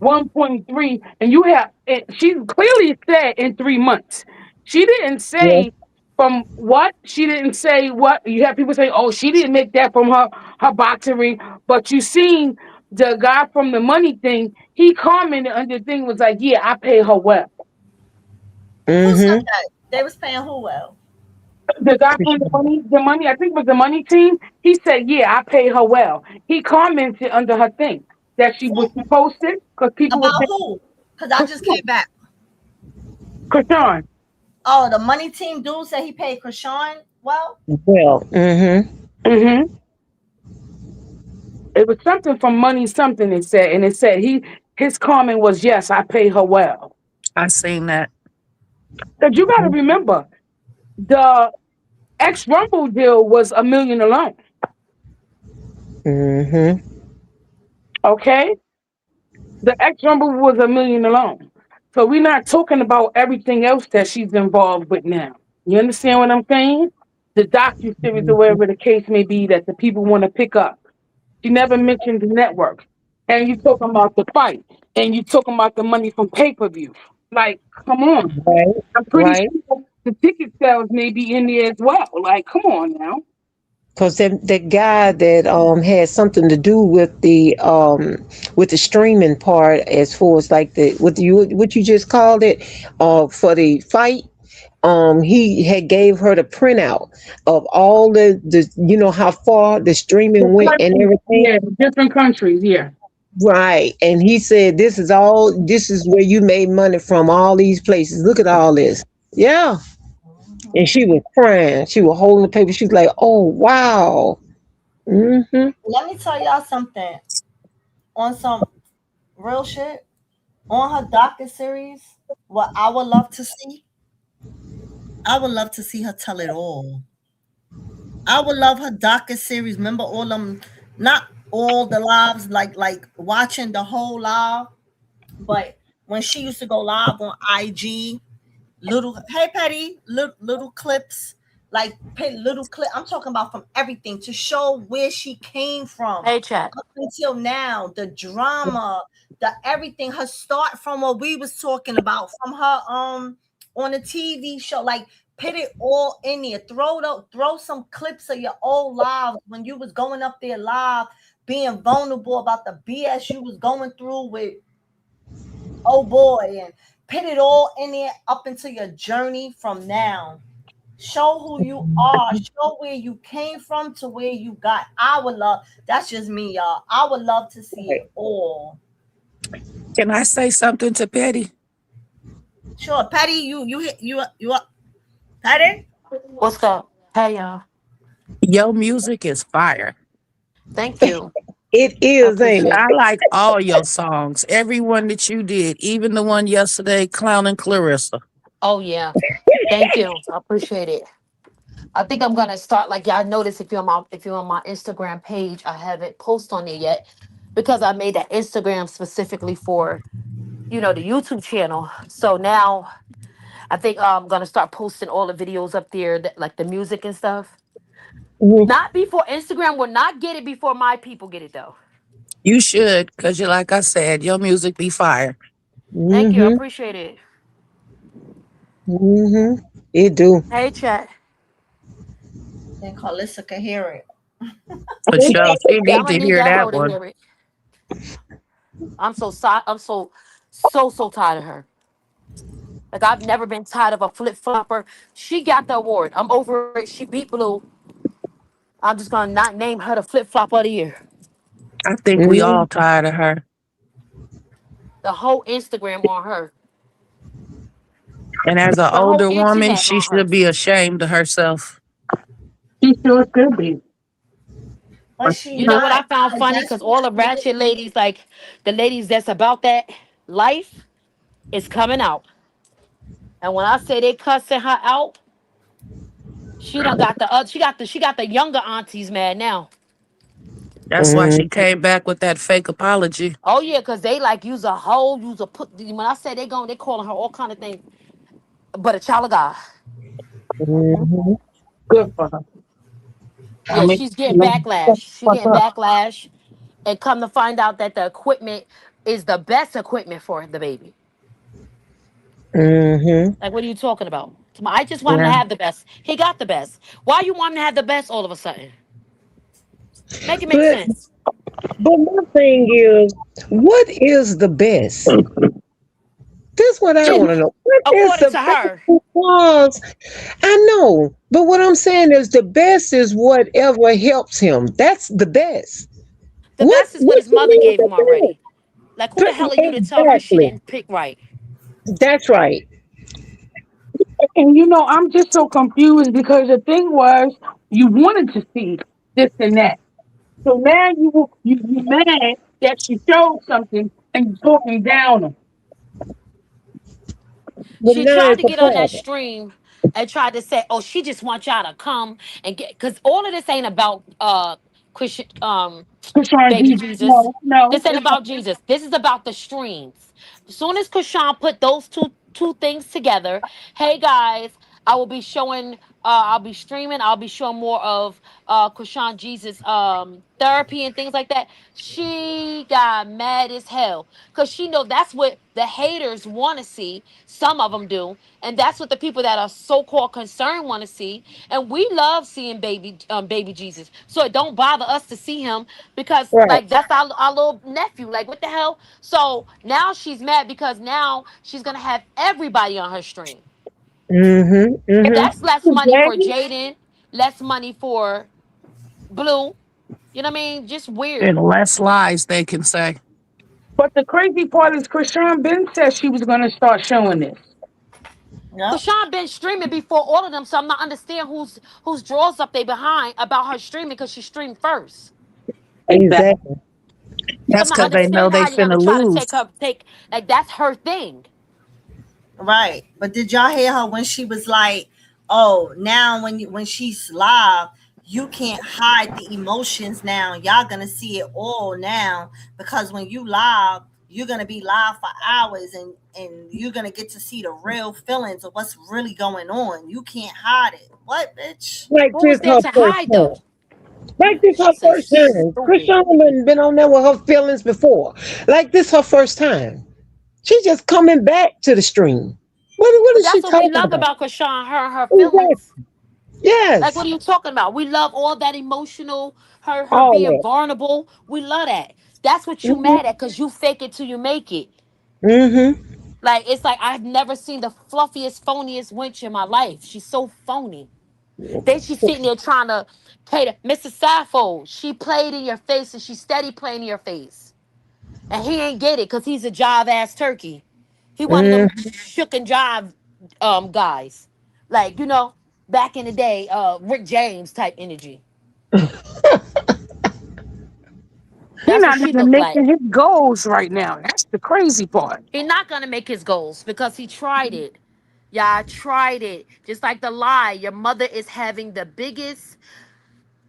1.3, and you have it, she clearly said in 3 months. She didn't Yeah. say from what. She didn't say what. You have people say, "Oh, she didn't make that from her boxing ring," but you seen the guy from the money thing. He commented on the thing was like, "Yeah, I pay her well." Who said Mm-hmm. that? They was paying who well? The doctor on the money, I think it was the money team. He said, "Yeah, I paid her well." He commented under her thing that she posted because people were About who? Because I just came saying, back. "Krishan, Oh, the money team dude said he paid Krishan well. Well, mm-hmm. mm-hmm." It was something from money, something it said, and it said his comment was, "Yes, I pay her well." I seen that. Because you got to remember, the ex Rumble deal was a million alone. Mm-hmm. Okay, the ex Rumble was a million alone. So we're not talking about everything else that she's involved with now. You understand what I'm saying? The docu series or whatever the case may be that the people want to pick up. She never mentioned the network. And you talking about the fight. And you talking about the money from pay per view. Like, come on. Right, I'm pretty right. sure the ticket sales may be in there as well. Like, come on now. Because that guy that had something to do with the streaming part, as far as like the what you just called it, for the fight. He had gave her the printout of all the how far the The streaming went and countries, everything. yeah, different countries, yeah. Right. And he said, this is where you made money from, all these places. Look at all this. Yeah. And Mhm. she was crying. She was holding the paper. She was like, oh, wow. Mm-hmm. Let me tell y'all something on some real shit. On her docu series, what I would love to see her tell it all. I would love her docu series. Remember all them, not all the lives, like watching the whole live, but when she used to go live on IG, little hey Patty, little clips, like little clip. I'm talking about from everything to show where she came from Hey, chat. up until now, the drama, the everything, her start from what we was talking about, from her on the TV show, like put it all in there. Throw some clips of your old lives when you was going up there live, being vulnerable about the BS you was going through with oh boy, and put it all in there up into your journey from now. Show who you are, show where you came from to where you got. I would love, that's just me, y'all. I would love to see it all. Can I say something to Petty? Sure, Patty, you up, Patty? What's up? Hey, y'all. Your music is fire. Thank you. It I is, ain't it? appreciate I it. like all your songs, every one that you did, even the one yesterday, Clowning Clarissa. Oh, yeah. Thank you. I appreciate it. I think I'm gonna start like y'all notice if you're on my Instagram page, I haven't posted on there yet because I made that Instagram specifically for the YouTube channel. So now I think I'm gonna start posting all the videos up there, like the music and stuff. Mm-hmm. Not before Instagram will not get it before my people get it though. You should, because you like I said, your music be fire. Thank you. I Mm-hmm. appreciate it. Mm-hmm. It do. Hey, chat. Then Carlissa can hear it. For sure. She Yeah, I'm need gonna to need hear that that hoe to one. hear it. I'm so tired of her. Like I've never been tired of a flip flopper. She got the award. I'm over it. She beat Blue. I'm just gonna not name her the flip flop of the year. I think we Mm-hmm. all tired of her. The whole Instagram on her. And as an The whole older woman, internet she on her. should be ashamed of herself. She sure could be. But she You know what I not. found And funny? that's Because what all the ratchet ladies, like the ladies that's about that life, is coming out. And when I say they cussing her out, she done got the she got the younger aunties mad now. That's why she came back with that fake apology. Oh yeah, cause they like use a hoe, use a put. When I say they calling her all kind of things, but a child of God. Mm-hmm. Good for her. I Yeah, mean, she's getting backlash. She's fuck getting up. backlash, and come to find out that the equipment is the best equipment for the baby. Mm-hmm. Like, what are you talking about? I just want him to Yeah. have the best. He got the best. Why you want him to have the best all of a sudden? Make it make But sense. my thing is, what is the best? this is what I She, want to know. What is according the to best? her, Because I know, but what I'm saying is the best is whatever helps him. That's the best. the best is what What his you mother mean gave him already. Like, who the hell are you to tell her she exactly? didn't pick right? That's right. And I'm just so confused because the thing was you wanted to see this and that. So now you mad that she showed something and you talking down on But She now tried it's to a get on that problem. stream and tried to say, "Oh, she just wants y'all to come and get," because all of this ain't about Christian Krishan baby Jesus. Jesus. No, no, This ain't it's not. about Jesus. This is about the streams. As soon as Krishan put those two things together, hey guys, I will be showing. I'll be streaming. I'll be showing more of Krishan Jesus therapy and things like that. She got mad as hell because she know that's what the haters want to see. Some of them do, and that's what the people that are so called concerned want to see. And we love seeing baby Jesus, so it don't bother us to see him because Right. like that's our little nephew. Like what the hell? So now she's mad because now she's gonna have everybody on her stream. Mm-hmm. Mm-hmm. That's less money for Exactly. Jaden, less money for Blue. You know what I mean? Just And weird. less lies they can say. But the crazy part is Krishan Ben said she was going to start showing this. Yep. Krishan been streaming before all of them, so I'm not understand whose draws up they behind about her streaming because she streamed first. Exactly. Exactly. So I'm That's not because they know understanding they how you're gonna finna try to lose. take like that's her thing. Right. But did y'all hear her when she was like, "Oh, now when she's live, you can't hide the emotions now. Y'all gonna see it all now because when you live, you're gonna be live for hours and you're gonna get to see the real feelings of what's really going on. You can't hide it. What, bitch? Like What was this there her to first hide time. though? Like this her She's so first time. stupid. Krishan been on there with her feelings before. Like this her first time. She's just coming back to the stream. What But is she that's what we talking love about? about Krishan, her and her Exactly. feelings. Like Yes. what are you talking about? We love all that emotional, her All being that. vulnerable. We love that. That's what you mad Mm-hmm. at because you fake it till you make it. Mm-hmm. Like it's like I've never seen the fluffiest, phoniest wench in my life. She's so phony. Then she's sitting there trying to cater. Mr. Sappho, she played in your face and she steady playing in your face. And he ain't get it because he's a jive ass turkey. He one of them Mm-hmm. shook and jive guys. Like, back in the day, Rick James type energy. He That's what not she even looked like. making his goals right now. That's the crazy part. He's not gonna make his goals because he tried it. Yeah, I tried it. Just like the lie. Your mother is having the biggest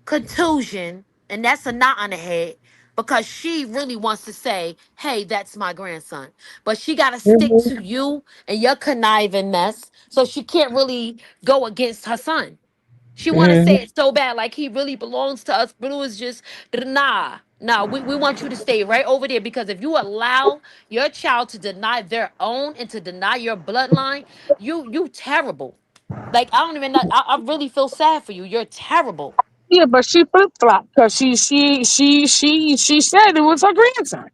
contusion, and that's a knot on the head because she really wants to say, "Hey, that's my grandson," but she got to stick Mm-hmm. to you and your conniving mess, so she can't really go against her son. She want to say Mm-hmm. it so bad, like he really belongs to us. Blue is just nah, nah. We want you to stay right over there because if you allow your child to deny their own and to deny your bloodline, you terrible. Like I don't even know. I really feel sad for you. You're terrible. Yeah, but she flip flopped because she said it was her grandson.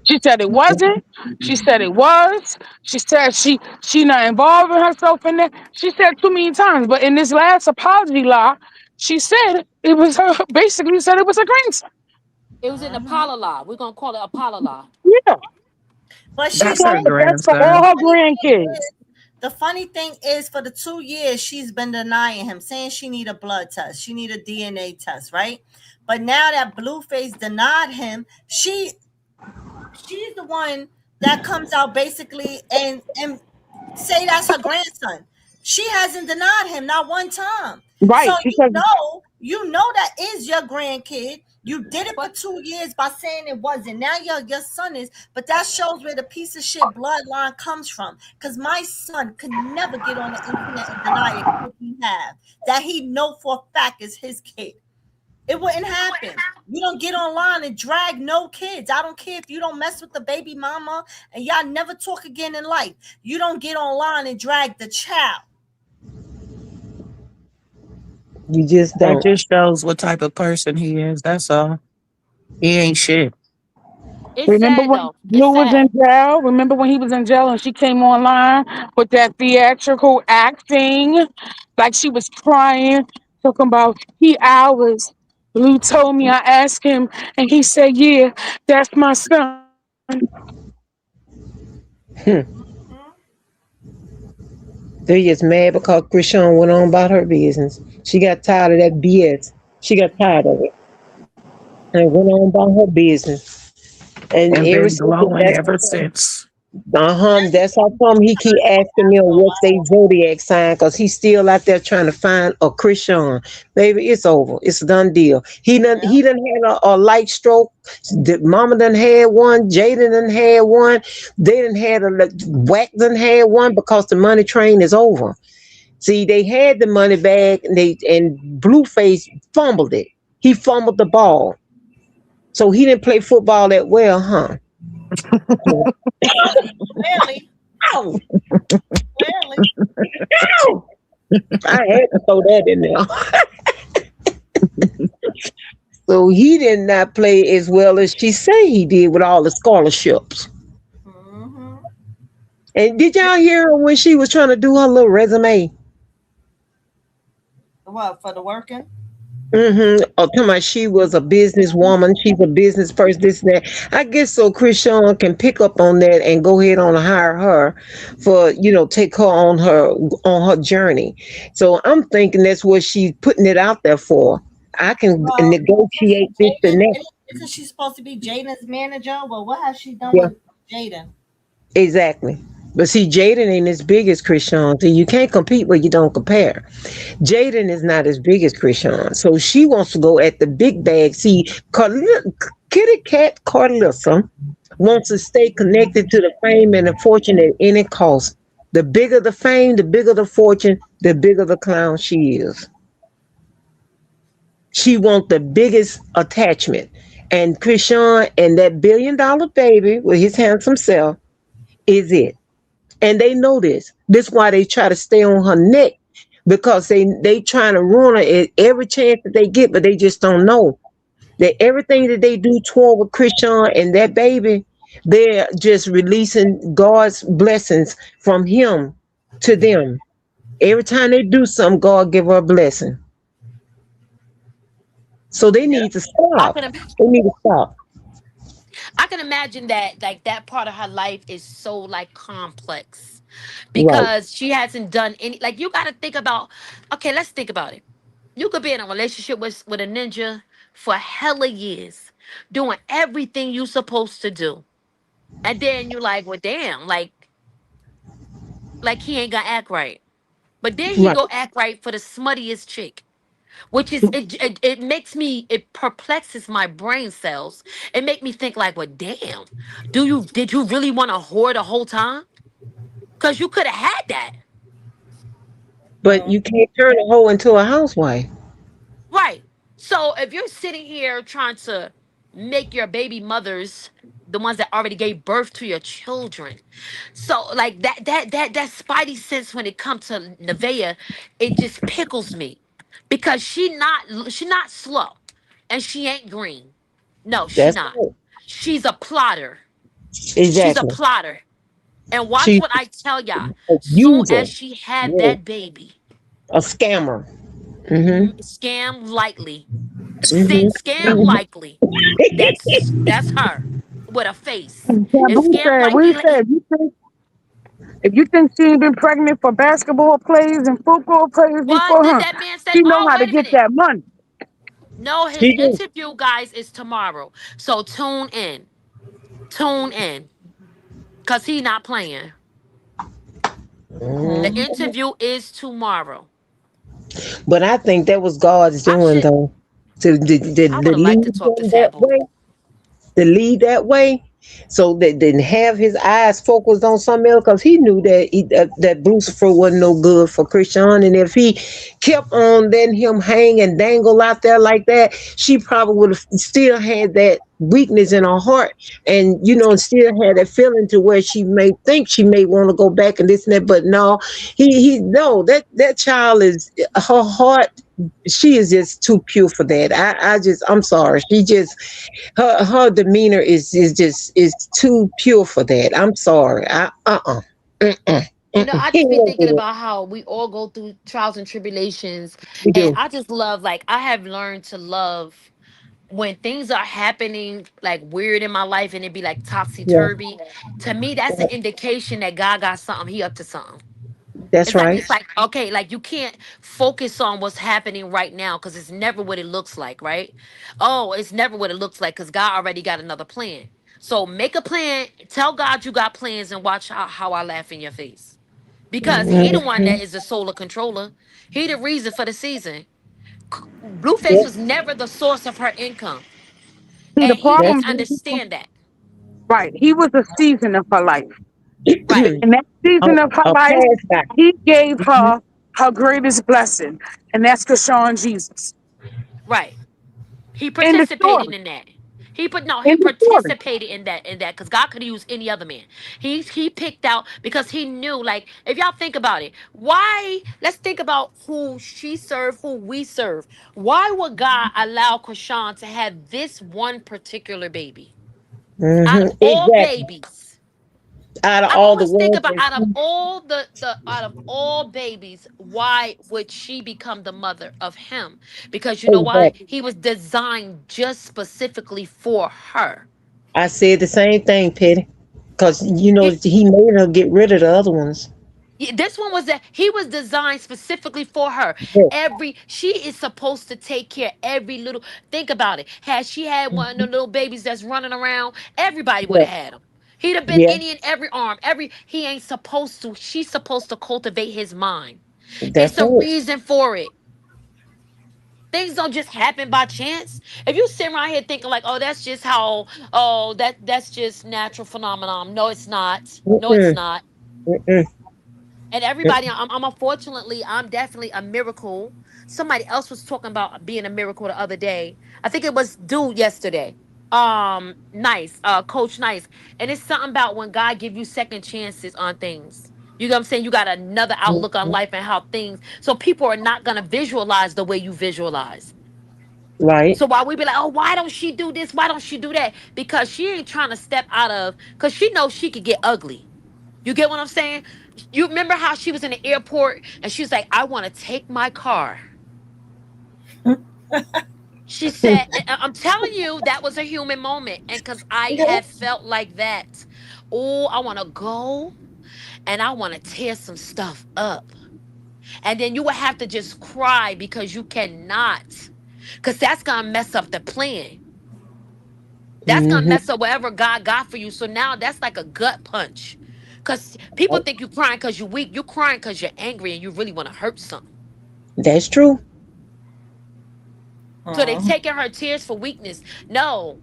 She said it wasn't. She said it was. She said she not involving herself in that. She said too many times, but in this last apology lie, she said it was her. Basically, said it was her grandson. It was an Apollo law. We're gonna call it Apollo law. Yeah, But she she That's said her said that's for the all grandson. her funny thing grandkids. is the funny thing is for the 2 years she's been denying him, saying she need a blood test, she need a DNA test, right? But now that Blueface denied him, she's the one that comes out basically and say that's her grandson. She hasn't denied him not one time. So Right, because you know that is your grandkid. You did it for But 2 years by saying it wasn't. Now your son is, but that shows where the piece of shit bloodline comes from. Because my son could never get on the internet and deny a kid he have that he know for a fact is his kid. It wouldn't happen. You don't get online and drag no kids. I don't care if you don't mess with the baby mama and y'all never talk again in life. You don't get online and drag the child. You just That don't. just shows what type of person he is. That's all. He ain't shit. It's Remember sad when though. It's Blue was sad. in jail? Remember when he was in jail and she came online with that theatrical acting? Like she was crying, talking about he ours. Blue told me, I asked him, and he said, yeah, that's my son. They just mad because Chrisean went on about her business. She got tired of that BS. She got tired of it and went on about her business. And And ever been since then, glowing that's ever since. that's how come he keep asking me what's their zodiac sign, because he's still out there trying to find a Chrisean. Baby, it's over. It's a done deal. He done had a light stroke. The mama done had one. Jaden done had one. They done had Whack done had one, because the money train is over. See, they had the money bag, and Blueface fumbled it. He fumbled the ball. So he didn't play football that well, huh? Clearly, Ow! clearly. Ow! I had to throw that in there. So he did not play as well as she say he did with all the scholarships. Mm-hmm. And did y'all hear her when she was trying to do her little resume? What, for the working? Oh, come on, she was a businesswoman. She's a business person. This and that. I guess so. Chrisean can pick up on that and go ahead on and hire her for take her on her journey. So I'm thinking that's what she's putting it out there for. I can Well, negotiate this and that. isn't she supposed to be Jaden's manager? Well, what has she done Yeah, with Jaden? exactly. But see, Jaden ain't as big as Chrisean. So you can't compete where you don't compare. Jaden is not as big as Chrisean. So she wants to go at the big bag. See, Kitty Cat Carlissa wants to stay connected to the fame and the fortune at any cost. The bigger the fame, the bigger the fortune, the bigger the clown she is. She wants the biggest attachment. And Chrisean and that $1 billion baby with his handsome self is it. And they know this. This is why they try to stay on her neck, because they trying to ruin her at every chance that they get, but they just don't know that everything that they do toward with Chrisean and that baby, they're just releasing God's blessings from him to them. Every time they do something, God give her a blessing. So they Yeah. need to I stop. can They need to stop. I can imagine that like that part of her life is so like complex Right. because she hasn't done any like you got to think about okay, let's think about it. You could be in a relationship with a ninja for hella years, doing everything you supposed to do. And then you like, well damn, like he ain't gonna act right. But then he Right. go act right for the smuttiest chick. Which is it makes me it perplexes my brain cells. It make me think like, well, damn, did you really want a whore the whole time? Cause you could have had that, But you can't turn a hoe into a housewife. right? So if you're sitting here trying to make your baby mothers the ones that already gave birth to your children, so like that spidey sense when it comes to Nevaeh, it just pickles me because she not slow, and she ain't green. No, she That's not. it. She's a plotter. She's a Exactly. plotter. And watch She's what I tell y'all. a Soon user. as she had Yeah. that baby, A scammer. Mm-hmm. scam likely. Mm-hmm. Scam likely. That's her with a face. And Taboo scam said, likely. we said, if you think she ain't been pregnant for basketball players and football players What before did her, that man say? she know Oh, how to wait a get minute. that money. No, his She do. interview, guys, is tomorrow. So tune in. Tune in. Cause he not playing. The Mhm. interview is tomorrow. But I think that was God's I doing, should though, I to would have liked lead to talk to him that Taboo. way, to lead that way, so that didn't have his eyes focused on something else, because he knew that Lucifer wasn't no good for Chrisean, and if he kept on letting him hang and dangle out there like that, she probably would have still had that weakness in her heart, and still had that feeling to where she may think she may want to go back and this and that, but no, he no, that child is her heart. she is just too pure for that. I'm sorry. She just her demeanor is too pure for that. I'm sorry. Mm-mm, You know, mm-mm. I He just ain't be gonna thinking do it. about how we all go through trials and tribulations, We and do. I just love, like, I have learned to love when things are happening like weird in my life and it be like topsy Yeah, turvy. To me, that's an indication that God got something. He up to something. that's right. It's like, okay, like you can't focus on what's happening right now because it's never what it looks like, right? Oh, it's never what it looks like because God already got another plan. So make a plan, tell God you got plans, and watch how I laugh in your face. Because he the one Mhm. that is the solar controller. He the reason for the season. Blueface Yep, was never the source of her income. See, the And he problem didn't that's is, understand that. right, he was a season of her life. Right, In that a, season of her a life, pass by. he gave Mhm. her her greatest blessing, and that's Krishan Jesus. right. He In the participated story. in that. He put no, In he the story. participated in that because God could use any other man. He picked out because he knew, like, if y'all think about it, why, let's think about who she served, who we serve. Why would God allow Krishan to have this one particular baby out of all Exactly. babies? Out of I all the always think ones about, that out of all the out of all babies, why would she become the mother of him? Because you know why? exactly. He was designed just specifically for her. I said the same thing, Petty. Cause you know He, he made her get rid of the other ones. this one was that he was designed specifically for her. Yeah. Every she is supposed to take care of every little. Think about it. Had she had one of the little babies that's running around, everybody would Yeah. have had him. He'd have been Yeah. any and every arm. Every he ain't supposed to. She's supposed to cultivate his mind. It's That's a it. reason for it. Things don't just happen by chance. If you sit around here thinking like, oh, that's just how, oh, that's just natural phenomenon. No, it's not. No, it's Mm-mm. not. Mm-mm. And everybody, I'm unfortunately, I'm definitely a miracle. Somebody else was talking about being a miracle the other day. I think it was dude yesterday. Nice, Coach Nice. And it's something about when God give you second chances on things. You know what I'm saying? You got another outlook on life and how things. So people are not gonna visualize the way you visualize. Right. So while we be like, oh, why don't she do this? Why don't she do that? Because she ain't trying to step out of, because she knows she could get ugly. You get what I'm saying? You remember how she was in the airport and she was like, I want to take my car. She said, I'm telling you, that was a human moment. And because I Okay. had felt like that. Oh, I want to go and I want to tear some stuff up. And then you would have to just cry because you cannot. Because that's going to mess up the plan. That's going to Mm-hmm. mess up whatever God got for you. So now that's like a gut punch. Because people think you're crying because you're weak. You're crying because you're angry and you really want to hurt something. That's true. So they Mhm. taking her tears for weakness. No,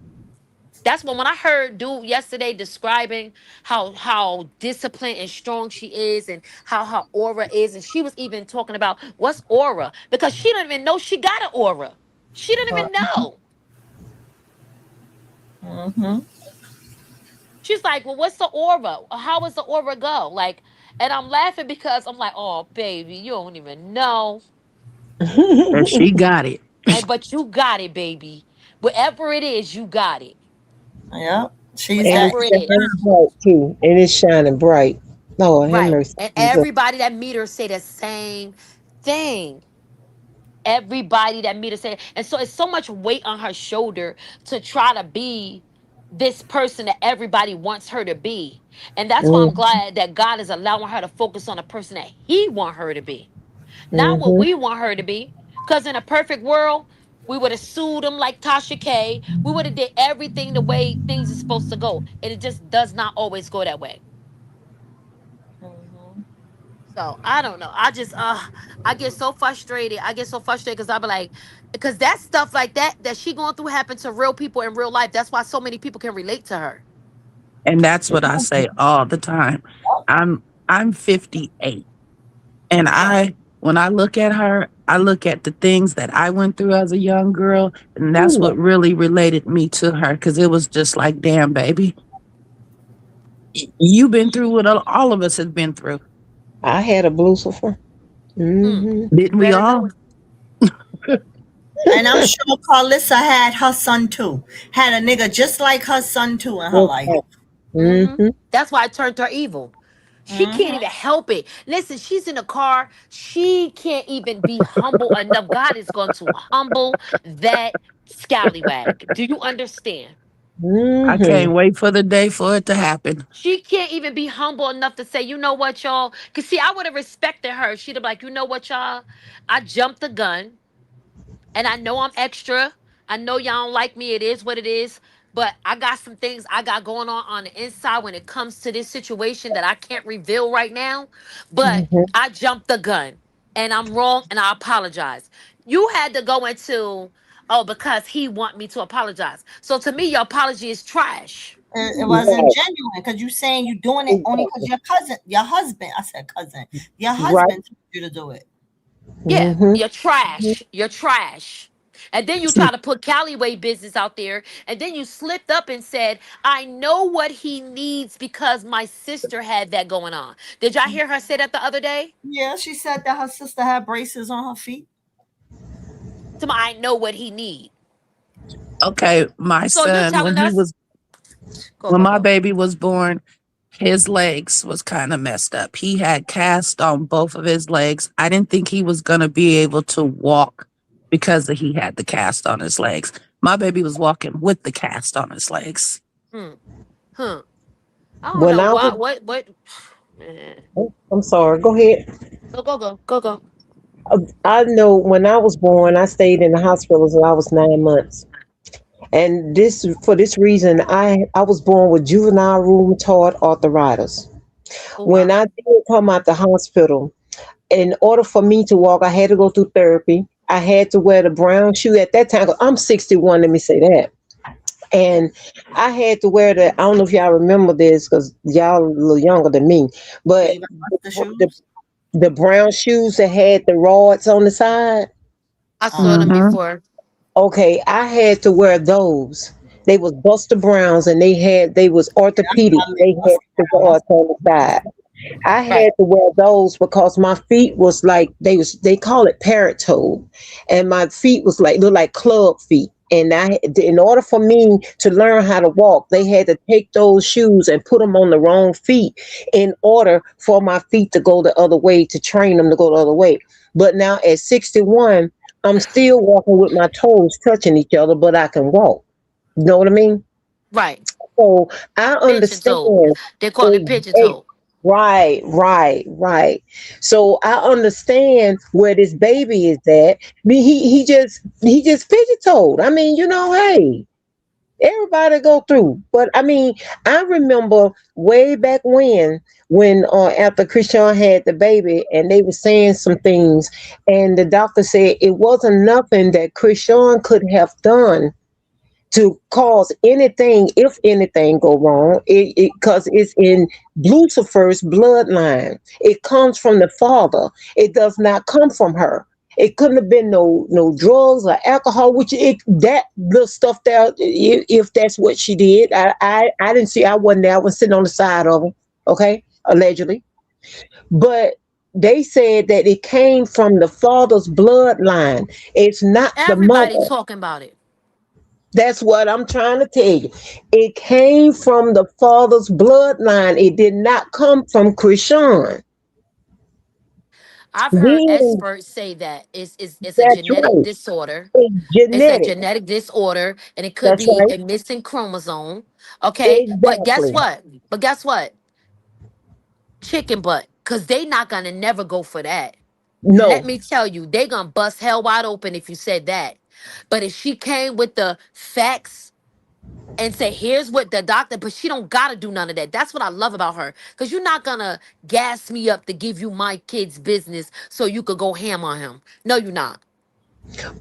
that's when I heard dude yesterday describing how disciplined and strong she is and how her aura is, and she was even talking about what's aura because she don't even know she got an aura. She didn't even know. Mhm. She's like, well, what's the aura? How does the aura go? Like, and I'm laughing because I'm like, oh baby, you don't even know. And she got it. And but you got it, baby. Whatever it is, you got it. Yep. She's And that. Whatever it's it shining is. bright too. And it's shining bright. Lord have Right. mercy. And Jesus. everybody that meet her say the same thing. Everybody that meet her say, and so it's so much weight on her shoulder to try to be this person that everybody wants her to be. And that's why I'm Mm-hmm. glad that God is allowing her to focus on the person that he want her to be. Not what Mm-hmm. we want her to be. Because in a perfect world, we would have sued him like Tasha K. We would have did everything the way things are supposed to go. And it just does not always go that way. Mhm. So I don't know. I get so frustrated. I get so frustrated because I be like, because that stuff like that she going through happened to real people in real life. That's why so many people can relate to her. And that's what I say all the time. I'm 58. And Right. when I look at her, I look at the things that I went through as a young girl. And that's Ooh, what really related me to her. Cause it was just like, damn, baby, you've been through what all of us have been through. I had a Lucifer. Hmm. Mm-hmm. You Didn't we better know all? it. And I'm sure Carlissa had her son too. Had a nigga just like her son too in her life. Mm-hmm. That's why I turned her evil. She can't Hmm. even help it. Listen, she's in a car. She can't even be humble enough. God is going to humble that scallywag. Do you understand? I Mm-hmm. can't wait for the day for it to happen. She can't even be humble enough to say, you know what, y'all? Because, see, I would have respected her. She'd have been like, you know what, y'all? I jumped the gun. And I know I'm extra. I know y'all don't like me. It is what it is. But I got some things I got going on the inside when it comes to this situation that I can't reveal right now. But Mm-hmm. I jumped the gun and I'm wrong and I apologize. You had to go into, oh, because he want me to apologize. So to me, your apology is trash. It wasn't Right. genuine because you saying you doing it only because Exactly. your cousin, your husband. I said cousin. Your Right. husband told you to do it. Yeah, Mm-hmm. you're trash. You're trash. And then you See, try to put Callaway business out there. And then you slipped up and said, I know what he needs because my sister had that going on. Did y'all hear her say that the other day? Yeah, she said that her sister had braces on her feet. I know what he need. Okay, my So you're son, telling us, go, when go, my go. baby was born, his legs was kind of messed up. He had cast on both of his legs. I didn't think he was going to be able to walk because he had the cast on his legs. My baby was walking with the cast on his legs. Hmm. Huh. I don't when know I was, what. Man. I'm sorry, go ahead. Go, go, go, go, go. I know when I was born, I stayed in the hospital until I was 9 months. And this for this reason, I was born with juvenile rheumatoid arthritis. Oh, When wow. I did come out the hospital, in order for me to walk, I had to go through therapy. I had to wear the brown shoe at that time. 'Cause I'm 61. Let me say that. And I had to wear the. I don't know if y'all remember this because y'all a little younger than me, but David Buster the, shoes. the brown shoes that had the rods on the side. I saw them Uh-huh. Mm-hmm. before. Okay, I had to wear those. They was Buster Browns and they was orthopedic. I mean, They had Buster the Brown. rods on the side. I Right. had to wear those because my feet was like they call it parrot toe, and my feet was like look like club feet. And in order for me to learn how to walk, they had to take those shoes and put them on the wrong feet in order for my feet to go the other way to train them to go the other way. But now at 61, I'm still walking with my toes touching each other, but I can walk. You know what I mean? Right. So I Pigeon toe. understand. They call it pigeon Hey, toe. right, right, right. So I understand where this baby is at. I mean, he just pigeon toed. I mean, hey, everybody go through. But I mean, I remember way back when after Chrisean had the baby, and they were saying some things, and the doctor said it wasn't nothing that Chrisean could have done to cause anything, if anything, go wrong. Because it's in Lucifer's bloodline. It comes from the father. It does not come from her. It couldn't have been no drugs or alcohol, which that little stuff there. If that's what she did, I didn't see. I wasn't there. I was sitting on the side of her. Okay, allegedly, but they said that it came from the father's bloodline. It's not the Everybody mother. talking about it. That's what I'm trying to tell you. It came from the father's bloodline. It did not come from Krishan. I've heard Then experts say that it's a that's genetic right. disorder. It's It's a genetic. genetic disorder, and it could That's be right. a missing chromosome. Okay, but guess Exactly. what? But guess what? Chicken butt, cause they not gonna never go for that. Let No. me tell you, they gonna bust hell wide open if you said that. But if she came with the facts and say, here's what the doctor, but she don't gotta do none of that. That's what I love about her. Cause you're not gonna gas me up to give you my kid's business so you could go ham on him. No, you're not.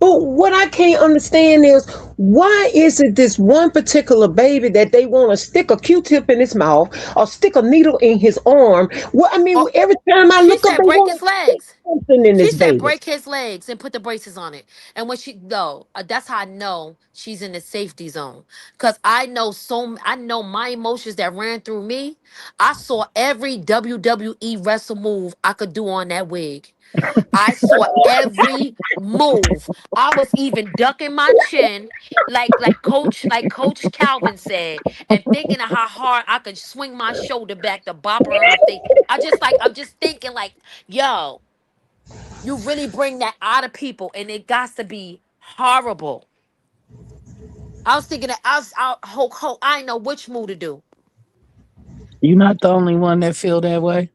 But what I can't understand is why is it this one particular baby that they want to stick a Q-tip in his mouth or stick a needle in his arm? Well, I mean, Oh, every time I she look up, said they break want his to stick legs. something in She this said baby. break his legs and put the braces on it. And when she no, that's how I know she's in the safety zone. Cause I know my emotions that ran through me. I saw every WWE wrestle move I could do on that wig. I saw every move. I was even ducking my chin, like Coach Calvin said, and thinking of how hard I could swing my shoulder back to bop her in her face. I'm just thinking like, yo, you really bring that out of people, and it got to be horrible. I was thinking that I was out. I didn't know which move to do. You're not the only one that feel that way.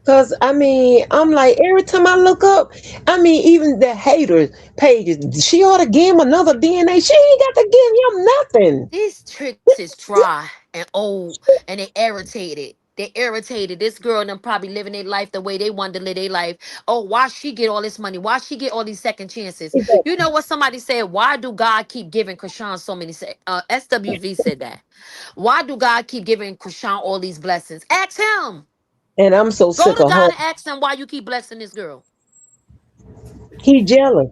Cause I mean, I'm like every time I look up, I mean, even the haters pages, she ought to give him another DNA. She ain't got to give him nothing. These tricks is dry and old, and they irritated. They irritated. This girl and them probably living their life the way they wanted to live their life. Oh, why she get all this money? Why she get all these second chances? You know what somebody said? Why do God keep giving Chrisean so many? SWV said that. Why do God keep giving Chrisean all these blessings? Ask him. And I'm so Go sick to of her. God and ask him why you keep blessing this girl. He jealous.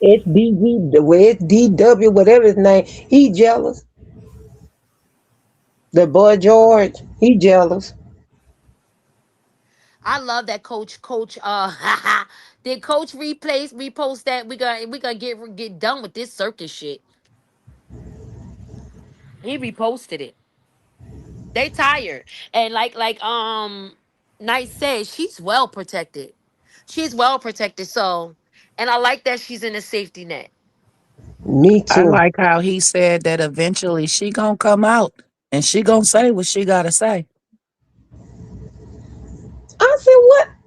SDG, the way it's DW, whatever his name, he jealous. The boy George, he jealous. I love that coach did coach repost that? We gonna get done with this circus shit. He reposted it. They tired. And Knight says she's well protected. She's well protected. So, and I like that she's in a safety net. Me I too. like how he said that eventually she gonna come out and she gonna say what she gotta say. I said,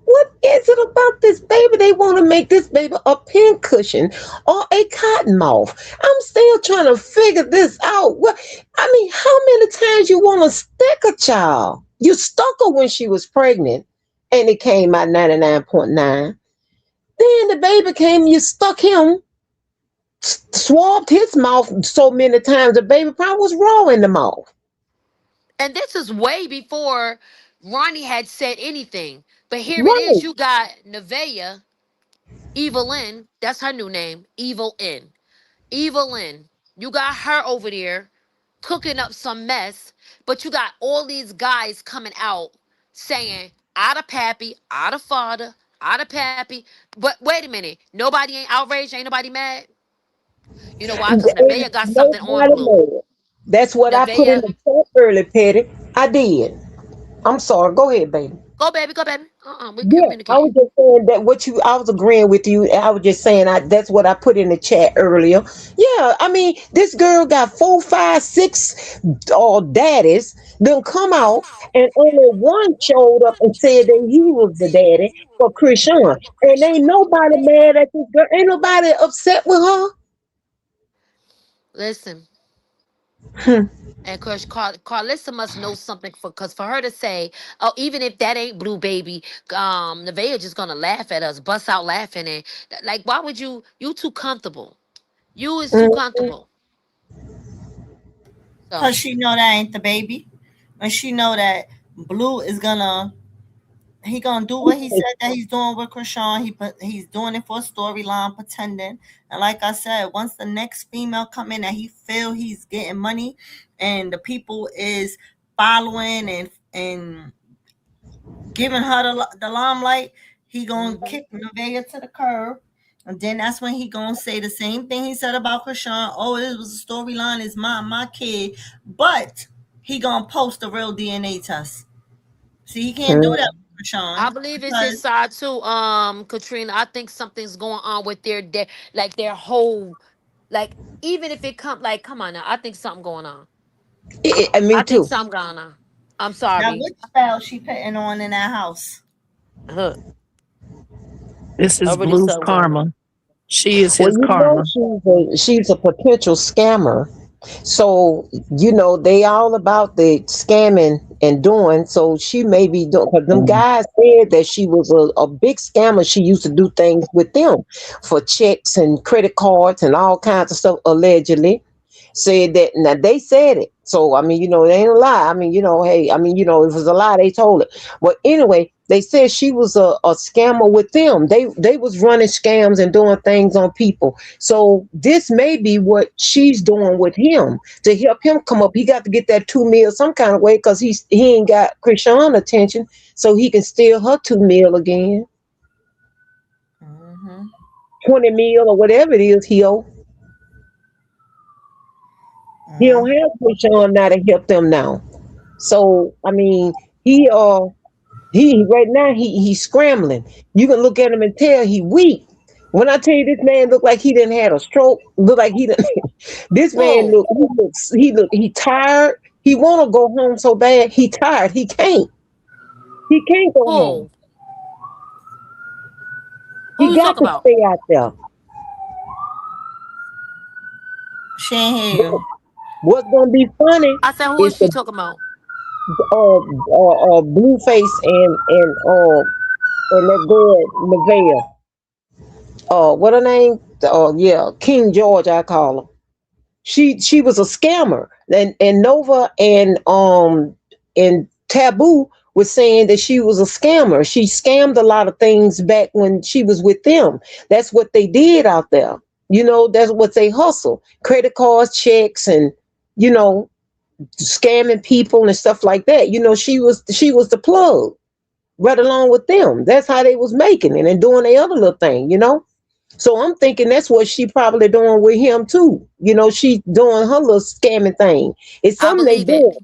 what is it about this baby? They want to make this baby a pincushion or a cotton mouth. I'm still trying to figure this out. What I mean, how many times you want to stick a child? You stuck her when she was pregnant and it came out 99.9. Then the baby came, you stuck him, swabbed his mouth so many times the baby probably was raw in the mouth. And this is way before Ronnie had said anything. But here it is. Right. You got Nevaeh, Evelyn. That's her new name. Evelyn. You got her over there cooking up some mess, but you got all these guys coming out saying, out of pappy, out of father, out of pappy. But wait a minute. Nobody ain't outraged. Ain't nobody mad. You know why? Because Ain't Nevaeh got something on nobody Blue. mad. That's what I put in Nevaeh, the chat early, Petty. I did. I'm sorry. Go ahead, baby. go baby, go baby. We Yeah, I was communicating. just saying that what you. I was agreeing with you. I was just saying that's what I put in the chat earlier. Yeah, I mean, this girl got 4, 5, 6 daddies. Then come out and only one showed up and said that he was the daddy for Chrisean. And ain't nobody mad at this girl. Ain't nobody upset with her. Listen. Hmm. And cause Karlissa must know something because for her to say, oh, even if that ain't Blue Baby, Nevaeh just gonna laugh at us, bust out laughing, and like, why would you too comfortable? You is too Mm. comfortable. So Cause she know that ain't the baby, and she know that Blue is gonna he gonna do what he said that he's doing with Krishan. He's doing it for a storyline, pretending. And like I said, once the next female come in and he feel he's getting money, and the people is following and giving her the limelight, he gonna mhm. kick Nevaeh to the curb. And then that's when he gonna say the same thing he said about Krishan. Oh, it was a storyline. It's my kid, but he gonna post the real DNA test. See, he can't do Mm. that with I Krishan believe it's his because side too, Katrina. I think something's going on with their whole, like, even if it come on now, I think something going on. Me I think too. something going on. I'm that sorry. witch spell she putting on in that house. Huh. This is Already Blue's something going on. karma. She is Well, his you know karma. she's a potential scammer. So, they all about the scamming and doing. So she may be doing because them guys said that she was a big scammer. She used to do things with them for checks and credit cards and all kinds of stuff, allegedly. Said that now they said it. So I mean, it ain't a lie. I mean, hey, I mean, if it was a lie, they told it. But anyway, they said she was a scammer with them. They was running scams and doing things on people. So this may be what she's doing with him to help him come up. He got to get that 2 mil some kind of way because he ain't got Chrisean attention, so he can steal her 2 mil again, Mm-hmm. 20 mil or whatever it is he owe. He don't Mm-hmm. have Chrisean now to help them now. So I mean, he he right now he's scrambling. You can look at him and tell he weak. When I tell you this man look like he didn't had a stroke, look like he didn't. This man Who? he tired. He want to go home so bad. He tired. He can't. He can't go home. Who? Who He you got talk to about? stay out there. She ain't hear What- you. What's gonna be funny I said, who is is she the talking about? Blueface and that girl Nevaeh. What her name? Yeah, King George. I call him. She was a scammer, and Nova and Taboo was saying that she was a scammer. She scammed a lot of things back when she was with them. That's what they did out there. That's what they hustle. Credit cards, checks, and you know, scamming people and stuff like that. She was the plug right along with them. That's how they was making it and doing their other little thing. So I'm thinking that's what she probably doing with him too. She doing her little scamming thing. It's I something they believe it. do.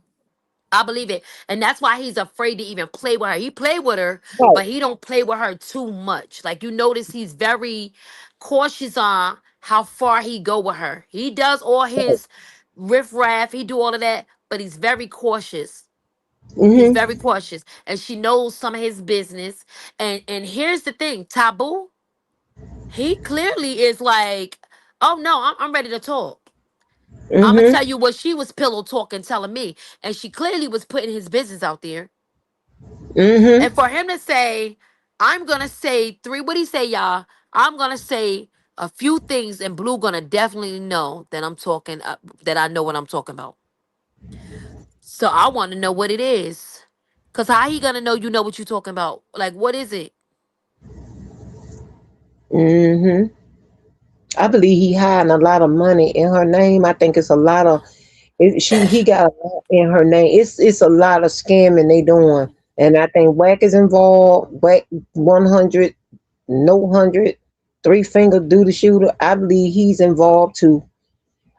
I believe it. And that's why he's afraid to even play with her. He play with her, Right. but he don't play with her too much. Like you notice he's very cautious on how far he go with her. He does all his riff raff, he do all of that, but he's very cautious. He's Mm-hmm. very cautious. And she knows some of his business. And here's the thing, Taboo, he clearly is like, oh no, I'm ready to talk. I'm gonna Mm-hmm. tell you what she was pillow talking, telling me, and she clearly was putting his business out there. And Mm-hmm. for him to say, "I'm gonna say three," what he say, y'all? I'm gonna say a few things, and Blue gonna definitely know that I'm talking, that I know what I'm talking about. So I want to know what it is, cause how he gonna know you know what you talking about? Like, what is it? Mm-hmm. I believe he hiding a lot of money in her name. I think it's a lot of he got a lot in her name. It's a lot of scamming they doing. And I think Whack is involved. Whack 100, no 100, three finger do the shooter. I believe he's involved too.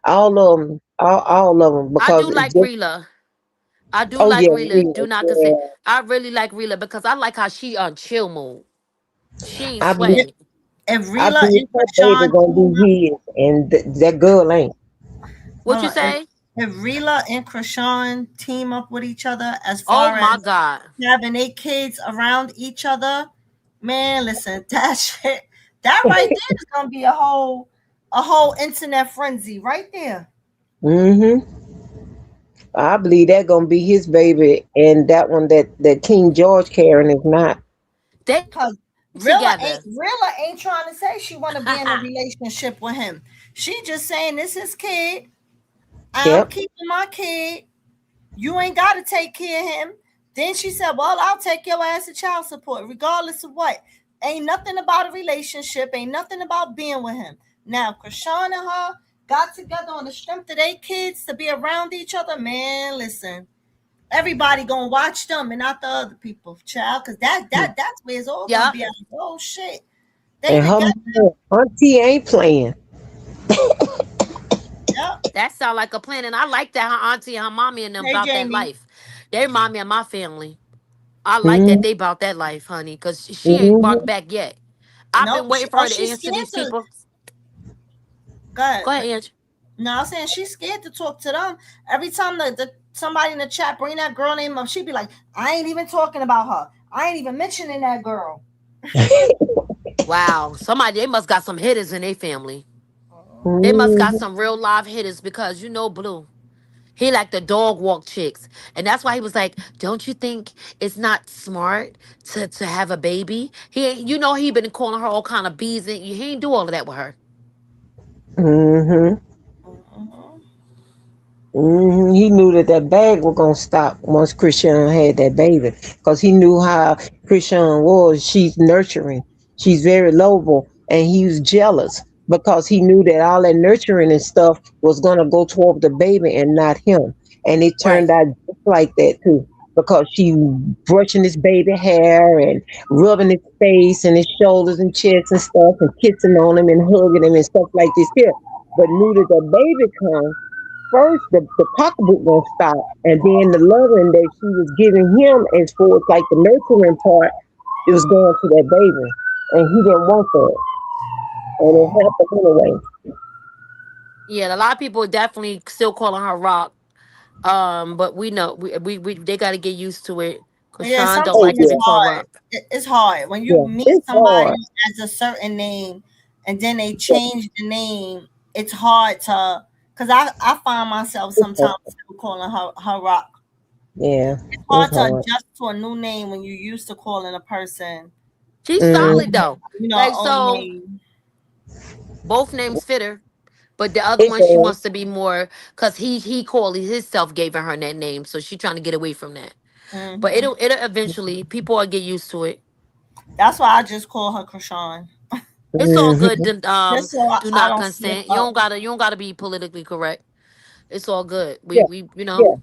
All of them, all of them, I because do it like just, Rila. I do oh like yeah, Rila. Do not yeah. consider. I really like Rila because I like how she on chill mode. She ain't I believe, sway. If I Rila believe and her baby Krishan gonna team up, be his, and that girl ain't. What hold you on. say? If Rila and Krishan team up with each other as Oh far my as God. having eight kids around each other, man, listen, that shit, that right there is gonna be a whole internet frenzy right there. Mm-hmm. I believe that gonna be his baby, and that one that King George carrying is not. They Cause Rilla together. ain't Rilla ain't trying to say she want to be in a relationship with him. She just saying this is kid. I'm Yep. keeping my kid. You ain't got to take care of him. Then she said, well, I'll take your ass to child support, regardless of what. Ain't nothing about a relationship. Ain't nothing about being with him. Now, Krishan and her got together on the strength of their kids to be around each other. Man, listen. Everybody gonna watch them and not the other people, child, because that's where it's all gonna Yep. be at. Oh shit. They And her together. mama, auntie ain't playing. Yep. That sound like a plan. And I like that her auntie and her mommy and them Hey about that Jamie. life. They remind me of my family. I like that Mm-hmm. they about that life, honey, because she ain't Mm-hmm. walked back yet. I've been Nope. waiting for her to She's answer scared these to people. go ahead. Go ahead, Ange. No, I'm saying she's scared to talk to them. Every time the somebody in the chat bring that girl name up, she be like, I ain't even talking about her. I ain't even mentioning that girl. Wow. Somebody, they must got some hitters in their family. They must got Mm-hmm. some real live hitters because you know Blue. He like the dog walk chicks. And that's why he was like, don't you think it's not smart to have a baby? He ain't, you know he been calling her all kind of bees and he ain't do all of that with her. Mm-hmm. Mhm. He knew that that bag was gonna stop once Chrisean had that baby, because he knew how Chrisean was. She's nurturing, she's very lovable, and he was jealous because he knew that all that nurturing and stuff was gonna go toward the baby and not him. And it turned Right. out just like that too, because she brushing his baby hair and rubbing his face and his shoulders and chest and stuff, and kissing on him and hugging him and stuff like this here. But knew that the baby come first, the pocketbook gonna stop, and then the loving that she was giving him as far as like the nurturing part, it was going to that baby, and he didn't want that, and it happened anyway. Yeah, a lot of people definitely still calling her Rock. But we know we they got to get used to it. Cause Yeah, Sean don't Oh like sometimes to it's be yeah, called hard. Rock. It's hard when you yeah, meet it's somebody hard. as a certain name and then they change the name. It's hard to, because I find myself It's sometimes hard. still calling her Rock. Yeah, It's it's hard to hard. adjust to a new name when you used to calling a person, She's solid Mm, though. Like old so, name. both names fit her. But the other it one, she does. wants to be more because he called himself gave her that name, so she trying to get away from that. But Hmm. it'll eventually people will get used to it. That's why I just call her Krishan, It's all good. Hmm. just so Do I not don't slip consent. up. You don't gotta be politically correct. It's all good. Yeah, We yeah,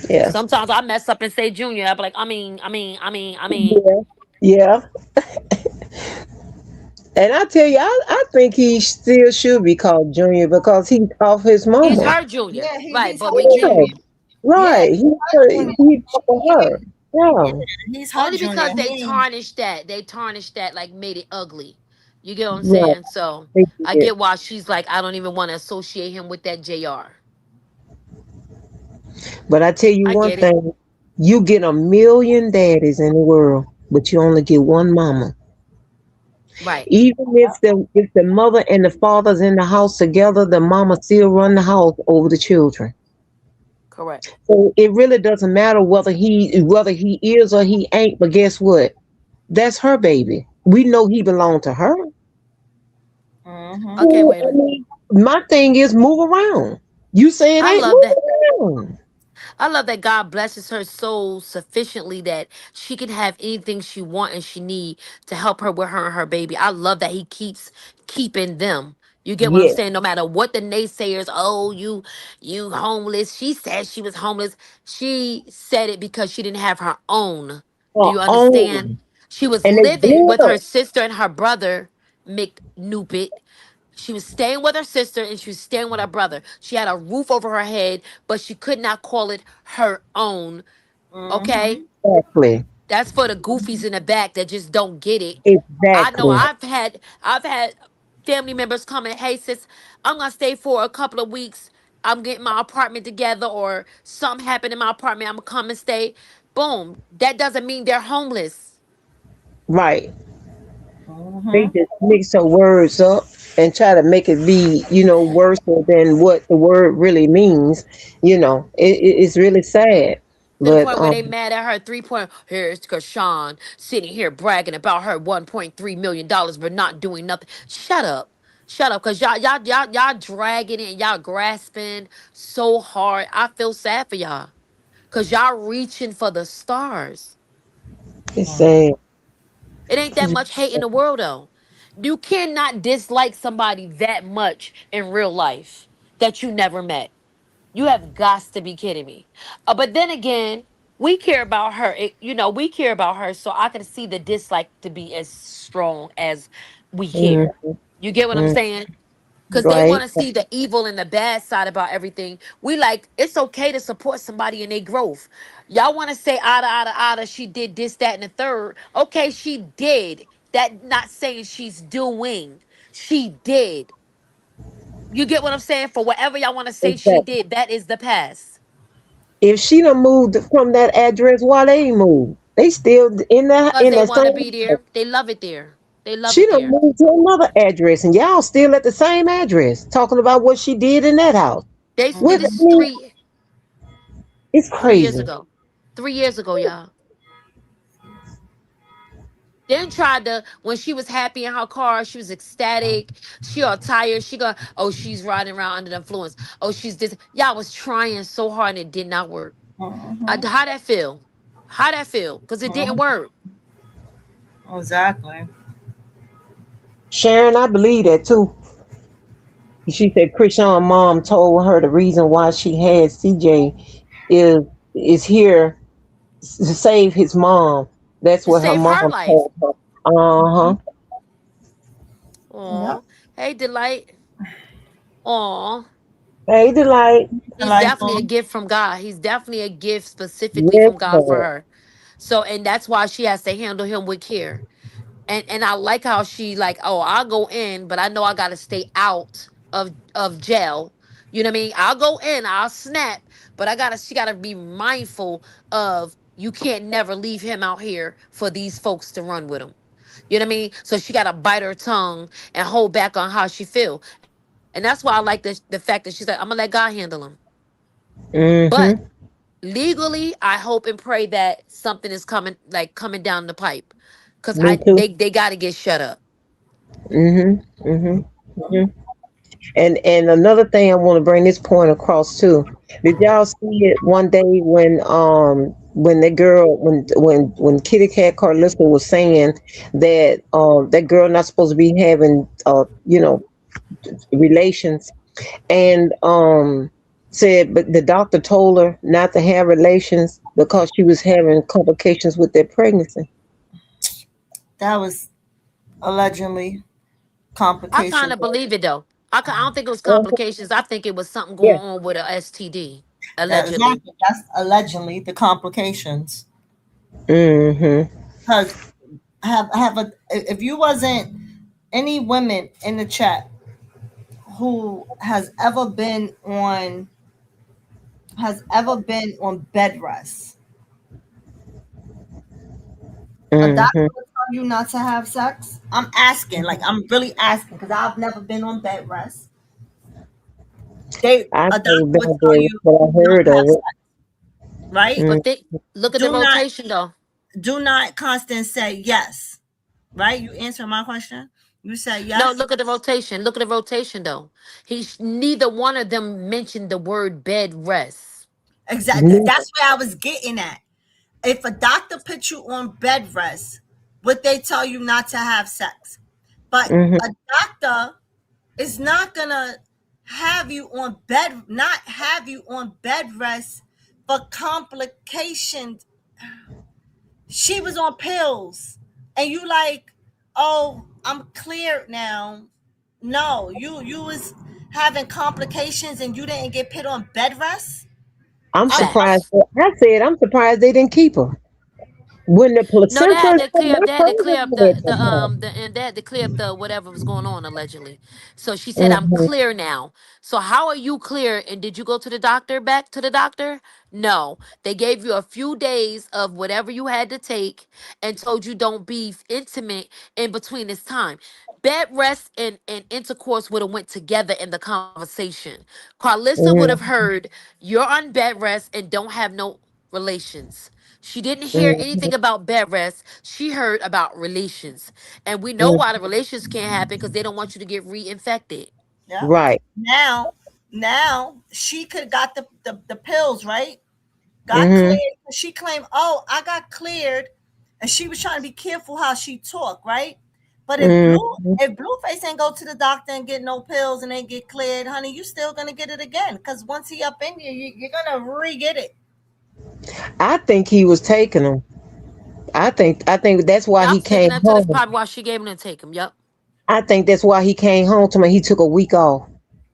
yeah, sometimes I mess up and say Junior. I be like, I mean. yeah, yeah. And I tell you, I think he still should be called Junior because he's off his He's mama. her Junior, Yeah, right? he's But her we can't. Right, junior. Yeah, right. her junior. He's off of He, her. yeah, Yeah, he's her Only junior. because they He, tarnished that. They tarnished that, like made it ugly. You get what I'm right. saying? So They I did. get why she's like, I don't even want to associate him with that JR. But I tell you I one get it. thing, you get a million daddies in the world, but you only get one mama. Right. Even if the mother and the father's in the house together, the mama still run the house over the children. Correct. So it really doesn't matter whether he is or he ain't. But guess what? That's her baby. We know he belonged to her. mm-hmm. Okay, So, wait a I minute. mean, my thing is move around. You say it I ain't, love that. move around. I love that God blesses her soul sufficiently that she can have anything she want and she need to help her with her and her baby. I love that he keeps keeping them. You get what I'm Yeah. saying? No matter what the naysayers, oh, you homeless. She said she was homeless. She said it because she didn't have her own. Do Her you understand? own. She was And they living with good. her sister and her brother, McNupit. She was staying with her sister and she was staying with her brother. She had a roof over her head, but she could not call it her own. Mm-hmm. Okay? Exactly. That's for the goofies in the back that just don't get it. I know Exactly. I've had family members come and, hey sis, I'm gonna stay for a couple of weeks. I'm getting my apartment together, or something happened in my apartment. I'm gonna come and stay. Boom. That doesn't mean they're homeless. Right. They Mm-hmm. just mix her words up and try to make it be, worse than what the word really means. It's really sad. To the But point where they mad at her 3 point. Here's Kashawn sitting here bragging about her $1.3 million but not doing nothing. Shut up. Shut up. Cause y'all dragging it and y'all grasping so hard. I feel sad for y'all. Cause y'all reaching for the stars. it's sad. It ain't that much hate in the world though. You cannot dislike somebody that much in real life that you never met. You have got to be kidding me. But then again, we care about her. We care about her, so I can see the dislike to be as strong as we care. Mm, You get what I'm mm, saying? Because they right. want to see the evil and the bad side about everything. We like, it's okay to support somebody in their growth. Y'all want to say, ada, she did this, that, and the third. Okay, she did. That not saying she's doing. She did. You get what I'm saying? For whatever y'all want to say she Exactly. did, that is the past. If she done moved from that address, why they ain't moved? They still in the Because in they the want to same be house. there. They love it there. They love She it done there. moved to another address, and y'all still at the same address, talking about what she did in that house. And What I this Mm-hmm. is mean, it's 3 years crazy. ago. 3 years ago, y'all. Then tried to, when she was happy in her car, she was ecstatic. She all tired. She go, oh, she's riding around under the influence. Oh, she's this. Y'all was trying so hard and it did not work. Mm-hmm. How that feel? How that feel? Because it didn't work. Exactly. Sharon, I believe that too. She said Chrisean mom told her the reason why she had CJ is is here to save his mom. That's To what her save her mom life. told her. Uh-huh. Yep. Aw. Hey, Delight. Aw. Hey, Delight. He's definitely a Delightful. gift from God. He's definitely a gift specifically Yes, from God for Lord. her. So, and that's why she has to handle him with care. And I like how she like, oh, I'll go in, but I know I gotta stay out of jail. You know what I mean? I'll go in, I'll snap, but she gotta be mindful of you can't never leave him out here for these folks to run with him. You know what I mean? So she gotta bite her tongue and hold back on how she feel. And that's why I like the fact that she's like, I'm gonna let God handle him. But Mm-hmm. legally, I hope and pray that something is coming, like coming down the pipe, because Me I too. they got to get shut up. Mm-hmm. Mm-hmm. Mm-hmm. And another thing I want to bring this point across too. Did y'all see it one day when that girl when Kitty Cat Carlissa was saying that that girl not supposed to be having relations and said but the doctor told her not to have relations because she was having complications with that pregnancy. That was allegedly I kind complications. of believe it though. I don't think it was Uh-huh. complications. I think it was something Yeah. going on with a STD, That allegedly. exactly. That's allegedly the complications. Mm-hmm. Because have a if you wasn't any women in the chat who has ever been on bed rest, a doctor Mm-hmm. will tell you not to have sex. I'm asking, like I'm really asking, because I've never been on bed rest. I A never doctor been would tell there, you but I not heard to have of it. sex, right? Mm. But look at the Do not rotation though. do not constant say yes, right? You answer my question. You say No, yes. look at the rotation. Look at the rotation though. Neither one of them mentioned the word bed rest. Exactly. That's where I was getting at. If a doctor puts you on bed rest, would they tell you not to have sex? But Mm-hmm. a doctor is not gonna not have you on bed rest for complications. She was on pills, and you like, oh, I'm cleared now. No, you was having complications, and you didn't get put on bed rest. I'm I'm surprised. Facts. I said I'm surprised they didn't keep her when the No, placenta. they had to clear up and they had to clear up the whatever was going on allegedly. So she said, "I'm Mm-hmm. clear now." So how are you clear? And did you go to the doctor? Back to the doctor? No, they gave you a few days of whatever you had to take and told you don't be intimate in between this time. Bed rest and intercourse would have went together in the conversation. Carlissa would have heard you're on bed rest and don't have no relations. She didn't hear Mm-hmm. anything about bed rest. She heard about relations. And we know why the Mm-hmm. relations can't happen because they don't want you to get reinfected. Yeah. Right. Now she could got the pills, right? Got Mm-hmm. cleared. She claimed, oh, I got cleared, and she was trying to be careful how she talked, right? But Mm-hmm. if Blueface ain't go to the doctor and get no pills and ain't get cleared, honey, you still gonna get it again. Cause once he up in you're gonna re-get it. I think he was taking them. I think that's why he Yup, sticking came up to this home. probably why she gave him to take him. Yup. I think that's why he came home to me. He took a week off.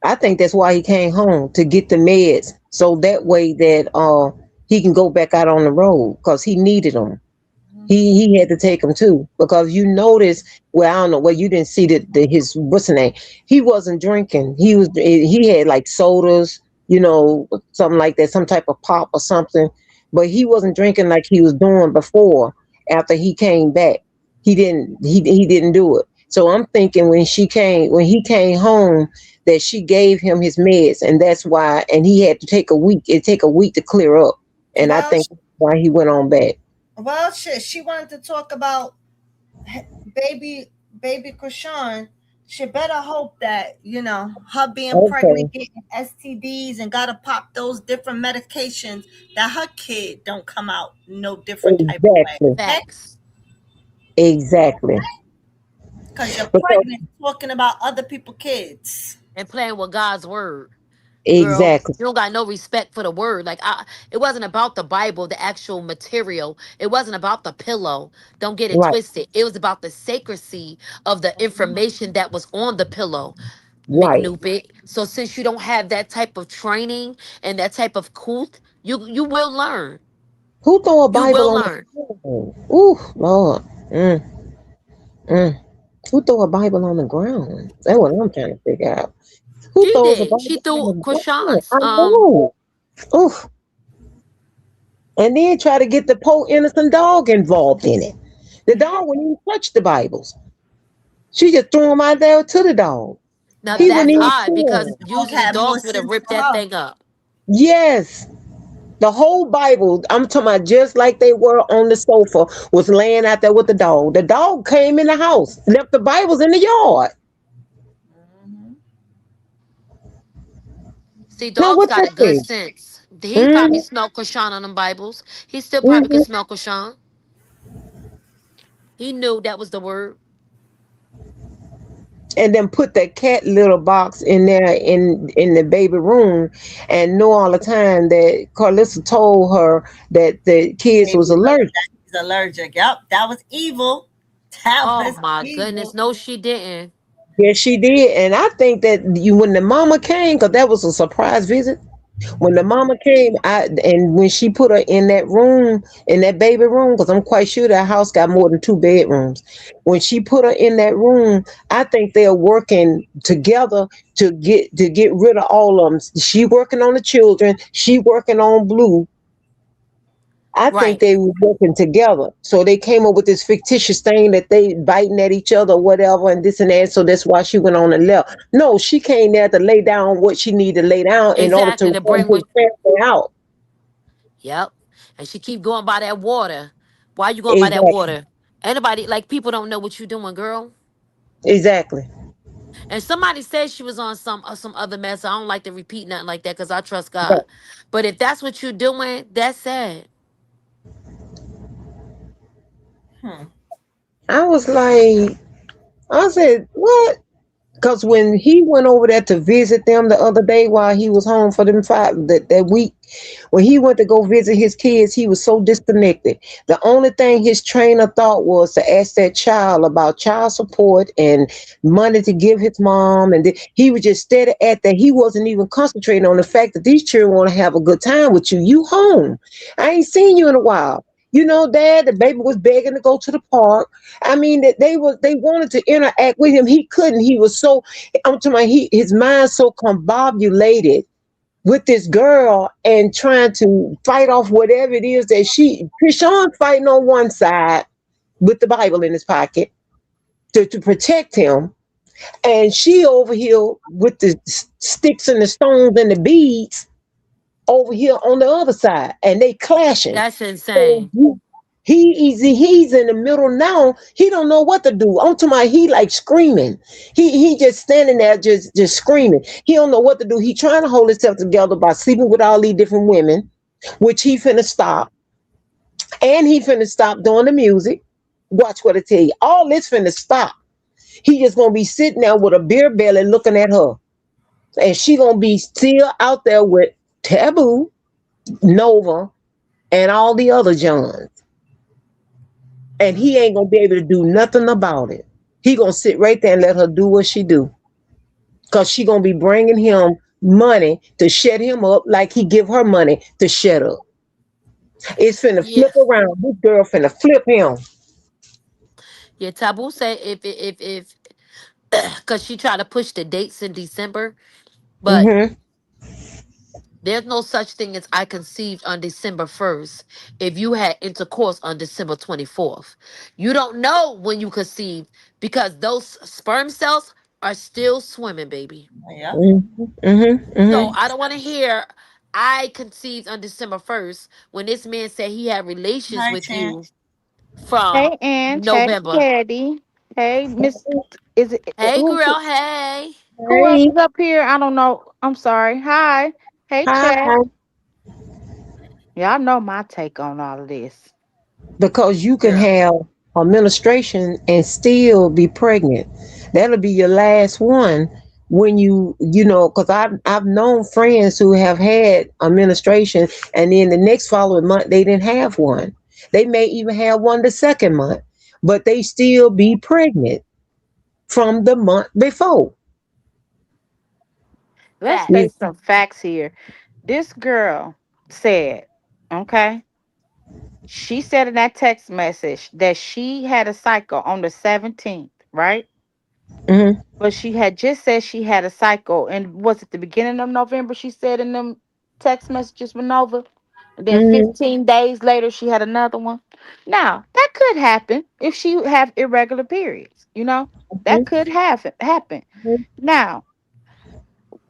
I think that's why he came home to get the meds, so that way that he can go back out on the road because he needed them. He had to take them too because you notice. Well, I don't know. Well, you didn't see the his what's the name. He wasn't drinking. He had like sodas, something like that, some type of pop or something. But he wasn't drinking like he was doing before. After he came back, he didn't do it. So I'm thinking when he came home that she gave him his meds, and that's why. And he had to take a week. It take a week to clear up, and I Well, think that's why he went on back. shit. She wanted to talk about baby Krishan, she better hope that, her being Okay. pregnant, getting STDs, and gotta pop those different medications, that her kid don't come out no different type of way. Exactly. Okay? Facts. Exactly. Because you're Because pregnant talking about other people's kids. And playing with God's word. Girl, exactly. you don't got no respect for the word. It wasn't about the Bible, the actual material. It wasn't about the pillow. Don't get it Right. twisted. It was about the sacrecy of the information that was on the pillow, Right. McNupit. So since you don't have that type of training and that type of couth, you will learn. Who throw a You Bible will on the learn. ground? Ooh, Lord. Mm, mm. Who throw a Bible on the ground? That's what I'm trying to figure out. Who She throws a did. She Bible on threw the ground? Krishan's I know. Oof. And then try to get the poor innocent dog involved in it. The dog wouldn't even touch the Bibles. She just threw them out there to the dog. now He Well, wouldn't that's even odd see because him. the dog usually had more dogs would have sense ripped for that her. thing up. Yes. The whole Bible, I'm talking about just like they were on the sofa, was laying out there with the dog. The dog came in the house, left the Bibles in the yard. Mhm. See, Now dogs what got that a good say? sense. He probably Mm-hmm, smelled Krishan on them Bibles. He still probably could mm-hmm. smell Krishan. He knew that was the word. And then put that cat litter box in there in the baby room, and know all the time that Carlissa told her that the kids was Baby, allergic. that he's allergic. Yep, that was evil. That Oh was my goodness. evil. No, she didn't. Yes, she did, and I think that you when the mama came, because that was a surprise visit. When the mama came, and when she put her in that room, in that baby room, because I'm quite sure that house got more than two bedrooms. When she put her in that room, I think they're working together to get rid of all of them. She working on the children, she working on Blue. I think Right. they were working together. So they came up with this fictitious thing that they biting at each other, whatever, and this and that. So that's why she went on and left. No, she came there to lay down what she needed to lay down in order to Exactly. To help bring his with family out. Yep. And she keep going by that water. Why you going by that Exactly. water? Anybody like people don't know what you doing, girl. Exactly. And somebody said she was on some other mess. I don't like to repeat nothing like that because I trust But God. But if that's what you're doing, that's sad. Hmm. I was like, I said, what? Because when he went over there to visit them the other day while he was home for them that week, when he went to go visit his kids, he was so disconnected. The only thing his trainer thought was to ask that child about child support and money to give his mom, and he was just steady at that. He wasn't even concentrating on the fact that these children want to have a good time with you. You home? I ain't seen you in a while. You know, Dad, the baby was begging to go to the park. I mean, that they wanted to interact with him. He couldn't. He was so I'm talking about his mind so combobulated with this girl and trying to fight off whatever it is that Krishan fighting on one side with the Bible in his pocket to protect him, and she over here with the sticks and the stones and the beads over here on the other side, and they clashing. That's So insane. he's in the middle now. He don't know what to do. I'm talking about he like screaming. He just standing there just screaming. He don't know what to do. He trying to hold himself together by sleeping with all these different women, which he finna stop. And he finna stop doing the music. Watch what I tell you. All this finna stop. He just gonna be sitting there with a beer belly looking at her. And she gonna be still out there with Taboo, Nova, and all the other Johns, and he ain't gonna be able to do nothing about it. He gonna sit right there and let her do what she do, cause she gonna be bringing him money to shut him up, like he give her money to shut up. It's finna Yeah. flip around. This girl finna flip him. Yeah. Taboo said if because she tried to push the dates in December, but Mm-hmm. there's no such thing as I conceived on December 1st if you had intercourse on December 24th. You don't know when you conceived because those sperm cells are still swimming, baby. Yep. Mm-hmm. Mm-hmm. So Mm-hmm. I don't want to hear I conceived on December 1st when this man said he had relations Hi, with you Chance. from Hey, Ange. Hey, November. Teddy. Hey, Miss. Is it Hey, who? girl. Hey. Who else Hey, is up here? I don't know. I'm sorry. Hi. Hey, hi. chat. Y'all know my take on all of this. Because you can Girl. have a menstruation and still be pregnant. That'll be your last one when because I've known friends who have had a menstruation and then the next following month they didn't have one. They may even have one the second month, but they still be pregnant from the month before. Let's Yeah. state Facts. some facts here. This girl said, okay, she said in that text message that she had a cycle on the 17th, right? Hmm. But she had just said she had a cycle, and was it the beginning of November? She said in them text messages with Nova. And then Hmm. 15 days later, she had another one. Now that could happen if she have irregular periods. That could happen. Now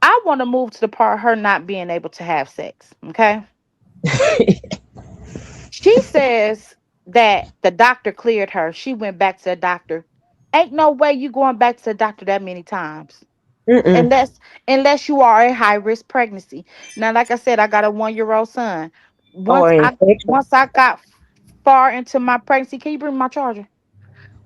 I want to move to the part her not being able to have sex. Okay, she says that the doctor cleared her. She went back to the doctor. Ain't no way you going back to the doctor that many times. Mm-mm. Unless you are a high risk pregnancy. Now, like I said, I got a 1-year-old son. Or Once I infection. once I got far into my pregnancy, can you bring my charger?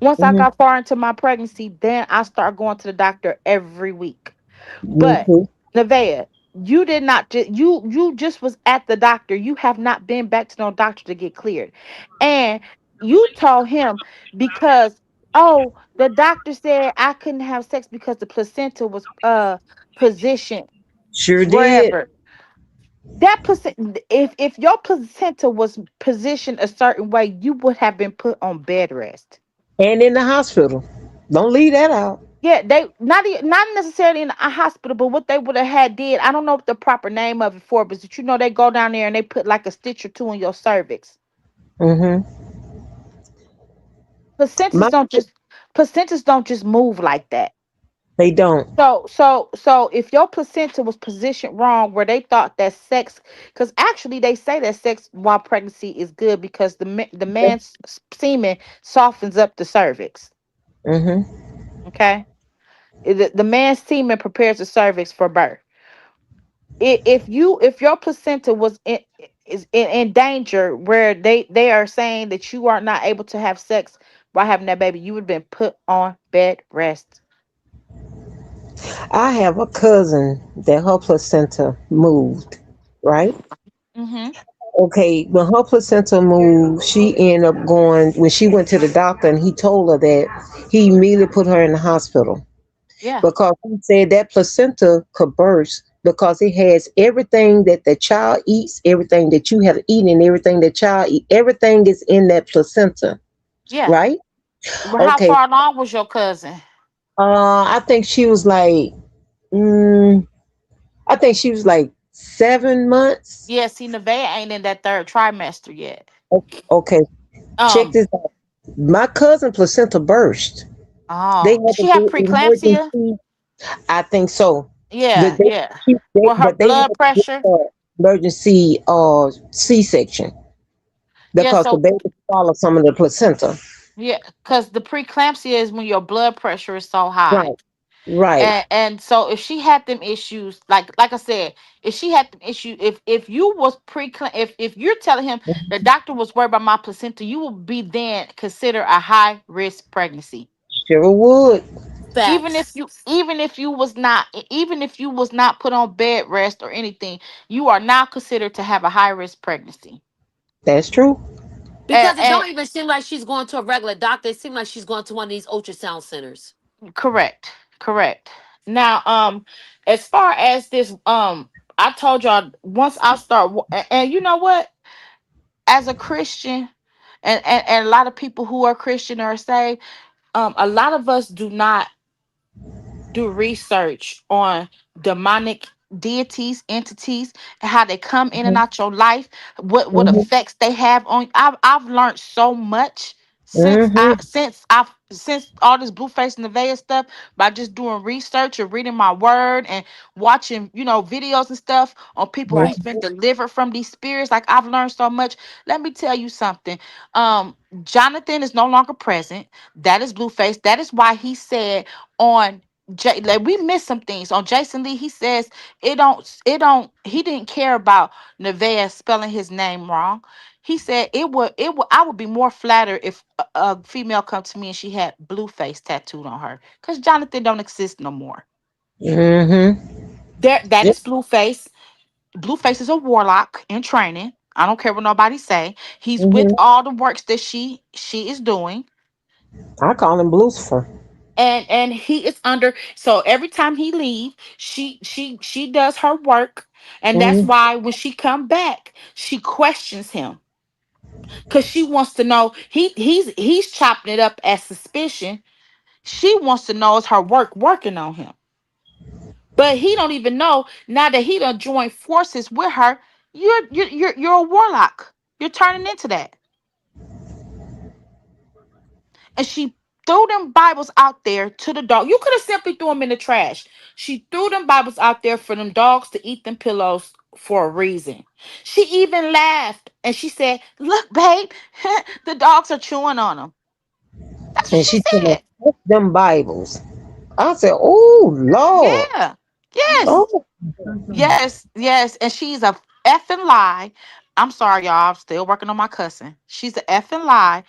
Once I Hmm. got far into my pregnancy, then I start going to the doctor every week. Me But too. Nevaeh, you did not you just was at the doctor. You have not been back to no doctor to get cleared. And you told him because the doctor said I couldn't have sex because the placenta was positioned Sure did. wherever. That placenta, if your placenta was positioned a certain way, you would have been put on bed rest. And in the hospital. Don't leave that out. Yeah, they not necessarily in a hospital, but what they would have had did, I don't know what the proper name of it for, but they go down there and they put like a stitch or two in your cervix. Hmm. Placentas My, don't just placentas don't just move like that. they don't. So if your placenta was positioned wrong, where they thought that sex, because actually they say that sex while pregnancy is good because the man's semen softens up the cervix. Hmm. Okay, the man's semen prepares the cervix for birth. If your placenta was in danger where they are saying that you are not able to have sex while having that baby, you would have been put on bed rest. I have a cousin that her placenta moved, right? Mm-hmm. Okay, when her placenta moved, she ended up going, when she went to the doctor and he told her that, he immediately put her in the hospital Yeah. because he said that placenta could burst because it has everything that the child eats, everything that you have eaten, and everything the child eat, everything is in that placenta, Yeah. right? Well, how Okay, far along was your cousin? I think she was like, mm, I think she was like 7 months. Yeah, see, Nevaeh ain't in that third trimester yet. Okay, check Um. this out. My cousin placenta burst. They Oh, had did to she have do preeclampsia? emergency. I think so. Yeah, yeah. With her But they had blood to do pressure. emergency C-section Yeah. because the So baby swallowed some of the placenta. yeah, because the preeclampsia is when your blood pressure is so high. Right, right. And so if she had them issues, like I said, if she had them issue, if you was if you're telling him the doctor was worried about my placenta, you will be then consider a high risk pregnancy. Sure would. Facts. Even if you was not put on bed rest or anything, you are now considered to have a high risk pregnancy. That's true. Because it And don't even seem like she's going to a regular doctor. It seems like she's going to one of these ultrasound centers. correct, correct. Now, as far as this, I told y'all once I start, and you know what? As a Christian, and a lot of people who are Christian or saved, a lot of us do not do research on demonic deities, entities, and how they come in and Hmm. out your life, what Hmm. effects they have on. I've learned so much Hmm. since all this Blueface and Nevaeh stuff, by just doing research and reading my word and watching, videos and stuff on people who's been delivered from these spirits. Like, I've learned so much. Let me tell you something. Jonathan is no longer present. That is Blueface. That is why he said on like, we missed some things on Jason Lee. He says he didn't care about Nevaeh spelling his name wrong. He said I would be more flattered if a female come to me and she had Blueface tattooed on her, because Jonathan don't exist no more. Mm-hmm. There, that is Blueface. Blueface is a warlock in training. I don't care what nobody say. He's with Mm-hmm. all the works that she is doing. I call him Lucifer. And he is under, so every time he leave, she does her work. And that's Mm-hmm. why when she come back, she questions him, because she wants to know. He's chopping it up as suspicion. She wants to know is her work working on him. But he don't even know, now that he done joined forces with her. You're a warlock. You're turning into that. And she threw them Bibles out there to the dog. You could have simply threw them in the trash. She threw them Bibles out there for them dogs to eat them pillows for a reason. She even laughed and she said, "Look, babe, the dogs are chewing on them." That's what And she she told me, said. "Fuck them Bibles." I said, "Oh Lord, Yeah. Yes. oh." Yes. Yes. And she's a effing lie. I'm sorry, y'all. I'm still working on my cussing. She's a effing lie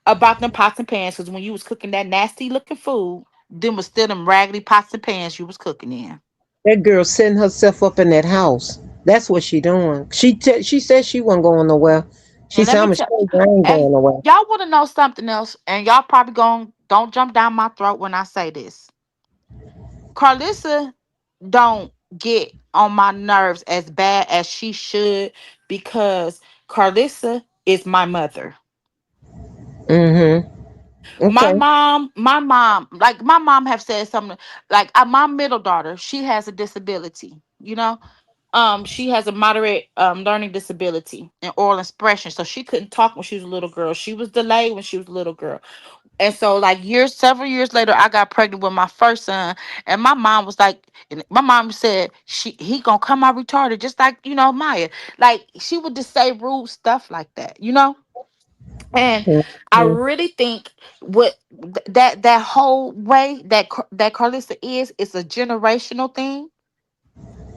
about them pots and pans, because when you was cooking that nasty looking food, them was still them raggedy pots and pans you was cooking in. That girl setting herself up in that house. That's what she doing. She said she wasn't going nowhere. She And let said, me "I'm tell, ashamed I ain't hey, going nowhere." y'all want to know something else, and y'all probably going don't jump down my throat when I say this. Carlissa don't get on my nerves as bad as she should, because Carlissa is my mother. Mm-hmm. Okay. Like, my mom have said something, like, my middle daughter, she has a disability, she has a moderate learning disability and oral expression, so she couldn't talk when she was a little girl. She was delayed when she was a little girl. And so, like, several years later, I got pregnant with my first son, and my mom was like, and my mom said he gonna come out retarded, just like, Maya. Like, she would just say rude stuff like that. And I Mm-hmm. really think what that whole way that Carlissa is a generational thing.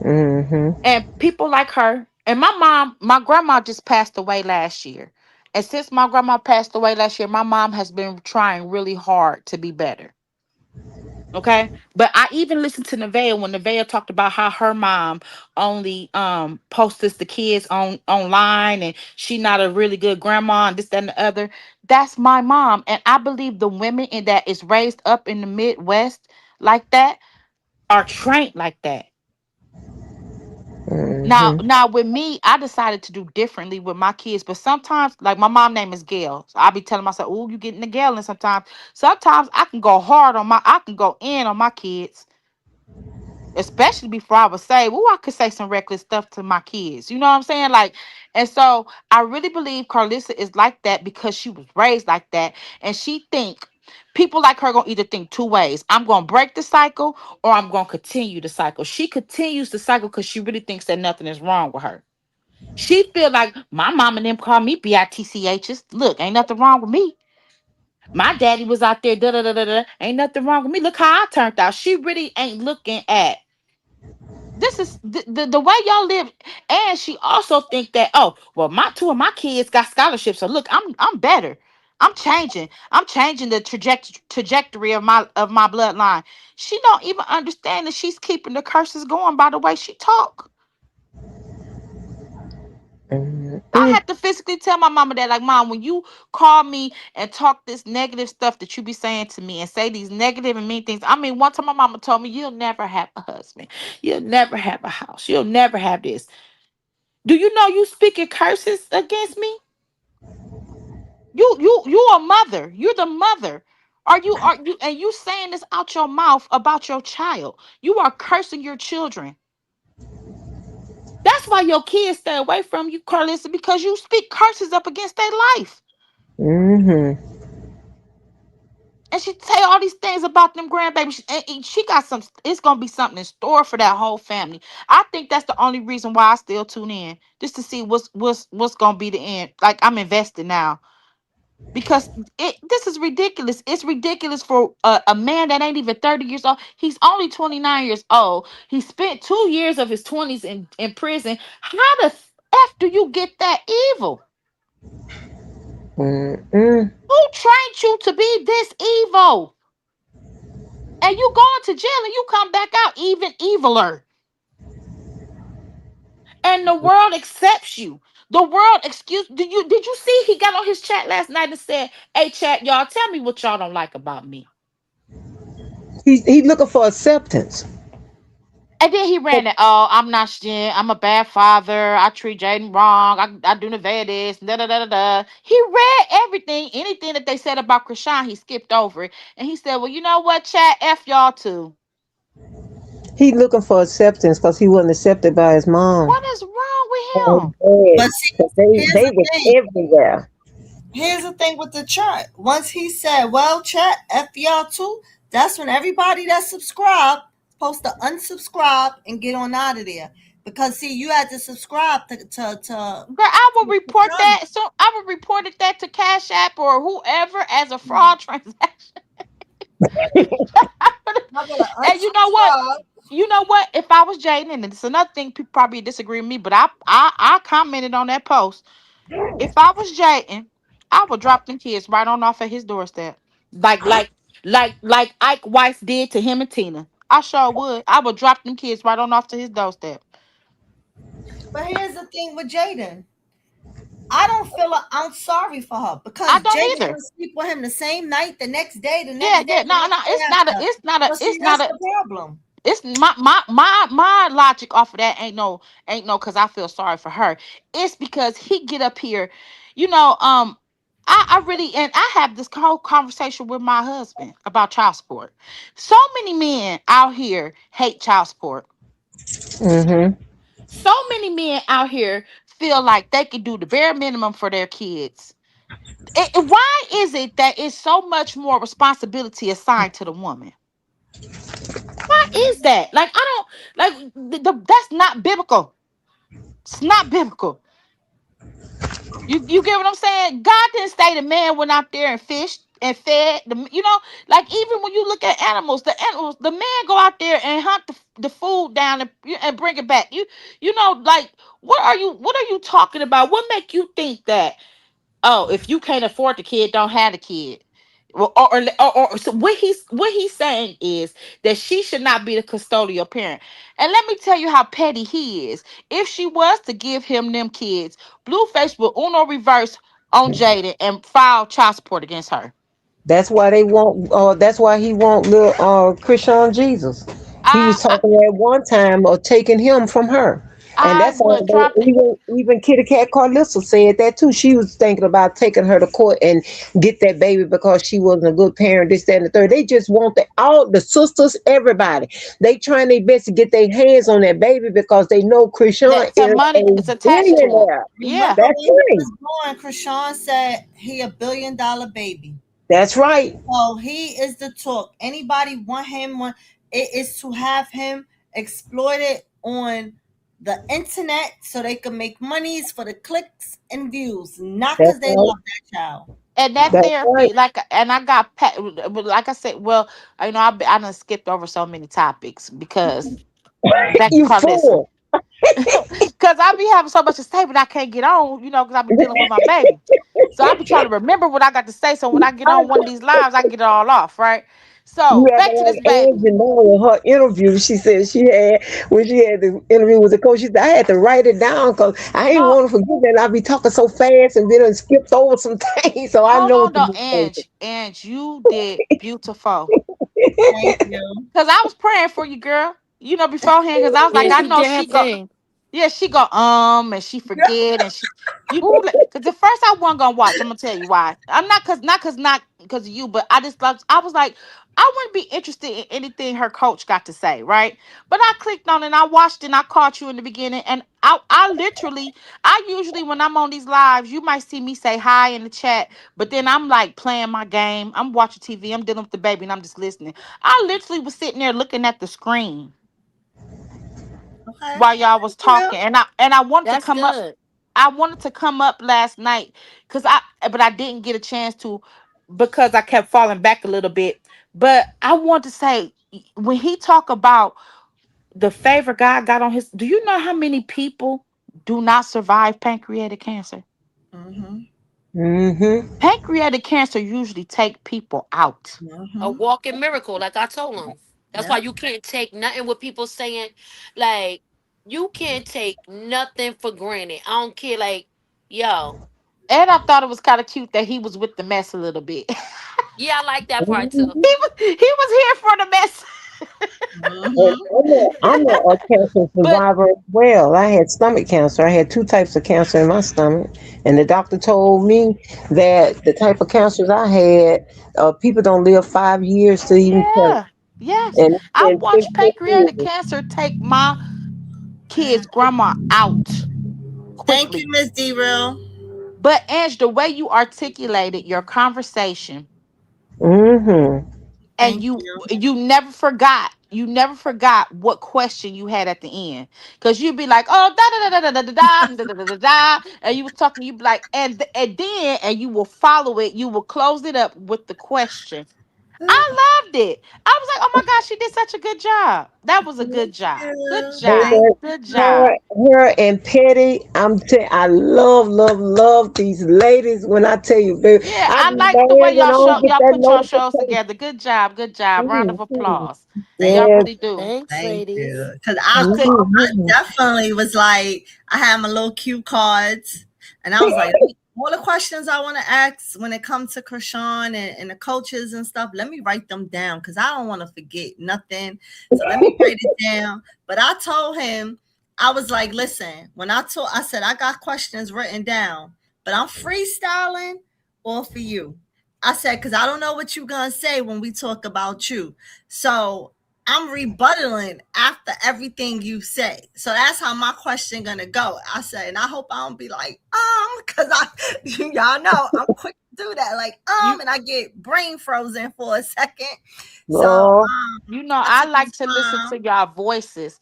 Mm-hmm. And people like her, and my grandma just passed away last year. And since my grandma passed away last year, my mom has been trying really hard to be better. Okay. But I even listened to Nevaeh when Nevaeh talked about how her mom only posts the kids online, and she not a really good grandma and this, that, and the other. That's my mom. And I believe the women in that is raised up in the Midwest like that are trained like that. Now, Mm-hmm. now with me, I decided to do differently with my kids. But sometimes, like, my mom name is Gail, so I'll be telling myself, "Oh, you getting the Gail." And sometimes I can go hard on I can go in on my kids, especially before I would say, "Oh, I could say some reckless stuff to my kids." You know what I'm saying? Like, and so I really believe Carlissa is like that because she was raised like that, and she think people like her gonna either think two ways: I'm gonna break the cycle, or I'm gonna continue the cycle. She continues the cycle because she really thinks that nothing is wrong with her. She feel like my mom and them call me bitchs. Look, ain't nothing wrong with me. My daddy was out there, da da da da da. Ain't nothing wrong with me. Look how I turned out. She really ain't looking at this is the way y'all live. And she also think that, oh, well, my two of my kids got scholarships, so look, I'm better. I'm changing the trajectory of my bloodline. She don't even understand that she's keeping the curses going by the way she talk. I Mm-hmm. had to physically tell my mama that, like, "Mom, when you call me and talk this negative stuff that you be saying to me and say these negative and mean things." I mean, one time my mama told me, "You'll never have a husband. You'll never have a house. You'll never have this. Do you know you speaking curses against me? You a mother. You're the mother. Are you and you saying this out your mouth about your child? You are cursing your children. That's why your kids stay away from you, Carlissa, because you speak curses up against their life." Mm-hmm. And she say all these things about them grandbabies. And she got some. It's gonna be something in store for that whole family. I think that's the only reason why I still tune in, just to see what's gonna be the end. Like, I'm invested now because this is ridiculous. It's ridiculous for a man that ain't even 30 years old. He's only 29 years old. He spent 2 years of his 20s in prison. How the f do you get that evil? Mm-mm. Who trained you to be this evil? And you go into jail and you come back out even eviler. And the world accepts you. The world excuse did you see he got on his chat last night and said, "Hey chat, y'all, tell me what y'all don't like about me." He's looking for acceptance. And then he ran it. Oh, I'm not shit. I'm a bad father. I treat Jaden wrong. I do Nevaeh this. Da da da da da. He read everything, anything that they said about Chrisean, he skipped over it. And he said, "Well, you know what, chat? F y'all too." He's looking for acceptance because he wasn't accepted by his mom What is wrong with and him? his But dad. see, 'Cause here's they the was thing. everywhere. Here's the thing with the chart. Once he said, "Well, chat, F y'all too," that's when everybody that subscribed supposed to unsubscribe and get on out of there. Because see, you had to subscribe Girl, I will to report John. that. So I will report that to Cash App or whoever as a fraud transaction. I'm gonna And you know what? unsubscribe. You know what? If I was Jaden, and it's another thing, people probably disagree with me, but I commented on that post. If I was Jaden, I would drop them kids right on off at his doorstep, like like Ike Weiss did to him and Tina. I sure would. I would drop them kids right on off to his doorstep. But here's the thing with Jaden. I don't feel I'm sorry for her I because don't Jaden either. will sleep with him the same night, the next day, the Yeah, next day, yeah. the No, no. next day It's not a. after. It's not a. But see, It's not that's a. the problem. It's my logic off of that ain't no because I feel sorry for her. It's because he get up here, you know. I really, and I have this whole conversation with my husband about child support. So many men out here hate child support. Hmm. So many men out here feel like they can do the bare minimum for their kids. Why is it that it's so much more responsibility assigned to the woman? Why is that? Like, I don't like that's not biblical. It's not biblical. You get what I'm saying? God didn't say the man went out there and fished and fed the, like, even when you look at animals, the man go out there and hunt the food down and bring it back. Like, what are you talking about? What make you think that, oh, if you can't afford the kid, don't have the kid? Well, so what he's saying is that she should not be the custodial parent. And let me tell you how petty he is. If she was to give him them kids, Blueface will Uno reverse on Jada and file child support against her. That's why they want. That's why he want little Chrisean Jesus. He I was I, talking at one time of taking him from her, and I that's all. would drop it. Even Kitty Cat Carlissa said that too. She was thinking about taking her to court and get that baby because she wasn't a good parent. This, that, and the third. They just want all the sisters, everybody. They trying their best to get their hands on that baby because they know Chrisean That some is money a is attached to it. billionaire. Yeah. Remember That's when he right. was born, Krishan said he $1 billion baby. That's right. So he is the talk. Anybody want him? It is to have him exploited on the internet so they can make monies for the clicks and views, not That's because they right. love that child. And that That's right. therapy, and I got like I said, well, I done skipped over so many topics because back to You Carlissa. fool. Because I be having so much to say, but I can't get on, because I be dealing with my baby. So I be trying to remember what I got to say. So when I get on one of these lives, I can get it all off, right? You So have to back to this like baby. Angie now with her interview. She said she had when she had the interview with the coach. She said I had to write it down because I ain't No, want to forget that I be talking so fast and then I skipped over some things. So I hold know on, what though, to do. Ange, you did beautiful. Thank you. Because I was praying for you, girl. Beforehand, because I was like, Yes, I you know she did go. thing. Yeah, she go and she forget and she you be like, cause at first I wasn't gonna watch. I'm gonna tell you why. I'm not cause of you, but I just love. I was like, I wouldn't be interested in anything her coach got to say, right? But I clicked on it and I watched it and I caught you in the beginning and I literally I usually when I'm on these lives, you might see me say hi in the chat, but then I'm like playing my game. I'm watching TV. I'm dealing with the baby and I'm just listening. I literally was sitting there looking at the screen Okay. while y'all was Yeah. talking and I wanted to That's come up. good. I wanted to come up last night because but I didn't get a chance to because I kept falling back a little bit. But I want to say when he talk about the favor God got on his, do you know how many people do not survive pancreatic cancer? Mm-hmm. Mm-hmm. Pancreatic cancer usually take people out. A Mm-hmm. walking miracle, like I told him. That's why Yep. you can't take nothing with people saying, like, you can't take nothing for granted. I don't care, like, yo. And I thought it was kind of cute that he was with the mess a little bit. Yeah, I like that part too. He was here for the mess. And Mm-hmm. I'm a cancer But survivor as well. I had stomach cancer. I had two types of cancer in my stomach, and the doctor told me that the type of cancers I had, people don't live 5 years to even tell. yeah, yes. And it's I been watched 10 pancreatic years. cancer take my kid's grandma out Thank you, quickly. Miss D Real. But Ange, the way you articulated your conversation Mm-hmm. and Thank you you. you never forgot what question you had at the end. Cause you'd be like, oh da da da da da da da da da da da da and you was talking, you'd be like, and then and you will follow it, you will close it up with the question. I loved it. I was like, oh my gosh, she did such a good job. That was a good Thank job. Good you. And job. Thank Good you. job. her and Petty, I love these ladies. When I tell you, baby, Yeah, I I be like the way mad when I y'all don't show get y'all that put your shows notification. together. Good job. Good job. Round of Mhm. applause. Thank Y'all Yes. really do. Thanks, Thank ladies. you. Cause I could I Mhm. definitely was like, I had my little cue cards, and I was like, all the questions I want to ask when it comes to Krishan and the coaches and stuff, let me write them down because I don't want to forget nothing. So let me write it down. But I told him, I was like, listen, I said I got questions written down, but I'm freestyling all for you. I said, because I don't know what you're gonna say when we talk about you. So I'm rebuttaling after everything you say. So that's how my question gonna go. I said, and I hope I don't be like, because I y'all know I'm quick to do that. Like, you and I get brain frozen for a second. So Oh, you know, I I took like this to listen time. to y'all voices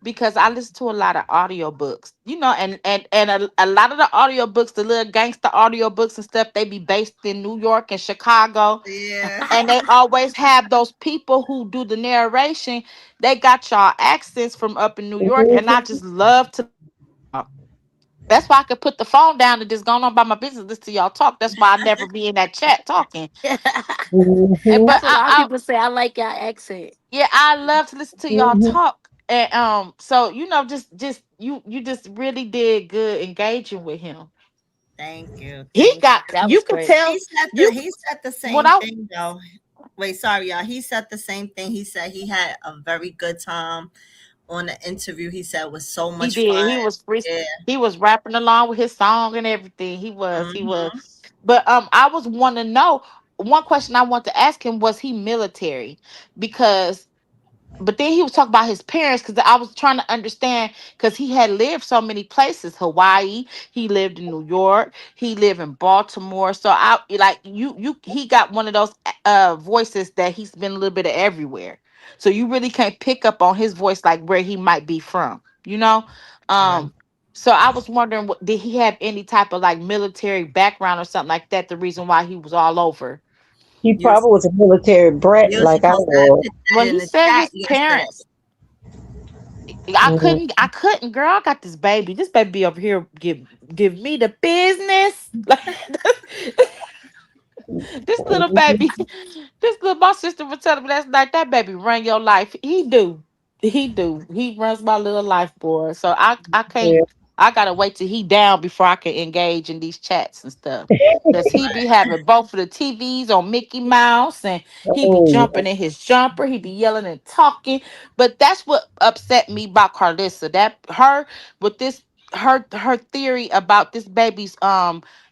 because I listen to a lot of audiobooks. You know, and a lot of the audiobooks, the little gangster audiobooks and stuff, they be based in New York and Chicago. Yeah. And they always have those people who do the narration. They got y'all accents from up in New York, and I just love to. That's why I could put the phone down and just go on by my business, listen to y'all talk. That's why I never be in that chat talking. But That's a lot of I people say I like your accent. yeah, I love to listen to y'all mhm. talk. And so you know, just you just really did good engaging with him. Thank you. He Thank you. got That you was could great. tell you He said the what same I thing though. Wait, sorry, y'all. He said the same thing. He said he had a very good time on the interview. He said it was so he much fun. did. Yeah. He was rapping along with his song and everything. He was. Hmm. But I was want to know one question I want to ask him, was he military? Because but then he was talking about his parents because I was trying to understand because he had lived so many places. Hawaii, he lived in New York, he lived in Baltimore. So I like he got one of those voices that he's been a little bit of everywhere. So you really can't pick up on his voice like where he might be from, you know? Right. Um so I was wondering did he have any type of like military background or something like that, the reason why he was all over? He You was, probably was a military brat you was like I supposed to have was. put Well, that in he the said chat his yesterday. parents. Mhm. I couldn't, girl. I got this baby. This baby over here give me the business. Like this little baby, this little my sister was telling me last night that baby run your life. He do. He do. He runs my little life, boy. So I can't. Yeah. I gotta wait till he down before I can engage in these chats and stuff. Cause he be having both of the TVs on Mickey Mouse and he be Oh, jumping in his jumper, he be yelling and talking. But that's what upset me about Carlissa. That her with this her theory about this baby's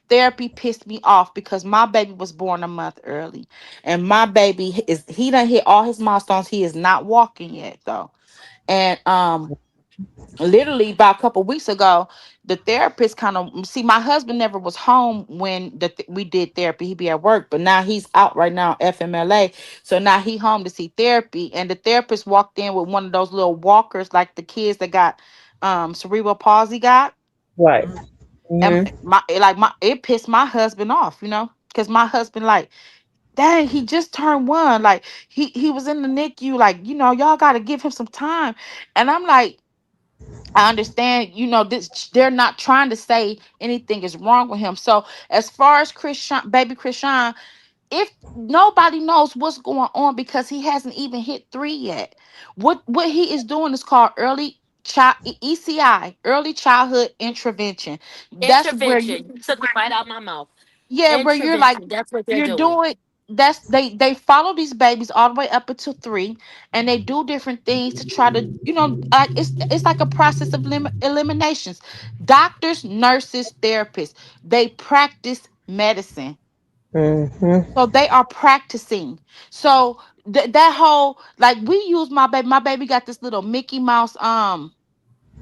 therapy pissed me off because my baby was born a month early. And my baby is he done hit all his milestones. He is not walking yet though. And literally about a couple weeks ago the therapist kind of see my husband never was home when we did therapy. He'd be at work, but now he's out right now FMLA, so now he home to see therapy. And the therapist walked in with one of those little walkers like the kids that got cerebral palsy got. right. And Mm-hmm. my it pissed my husband off, because my husband like, dang, he just turned one, like he was in the NICU, like, y'all got to give him some time. And I'm like, I understand, this they're not trying to say anything is wrong with him. So as far as Christian, baby Krishan, if nobody knows what's going on because he hasn't even hit 3 yet. What he is doing is called early child ECI, early childhood intervention. That's where you, Intervention. You took it right out my mouth. yeah, where you're like, Intervention. That's what they're you're doing. doing, that's they follow these babies all the way up until 3, and they do different things to try to, like it's like a process of eliminations. Doctors, nurses, therapists, they practice medicine. Mm-hmm. So they are practicing. So that whole, like, we use my baby got this little Mickey Mouse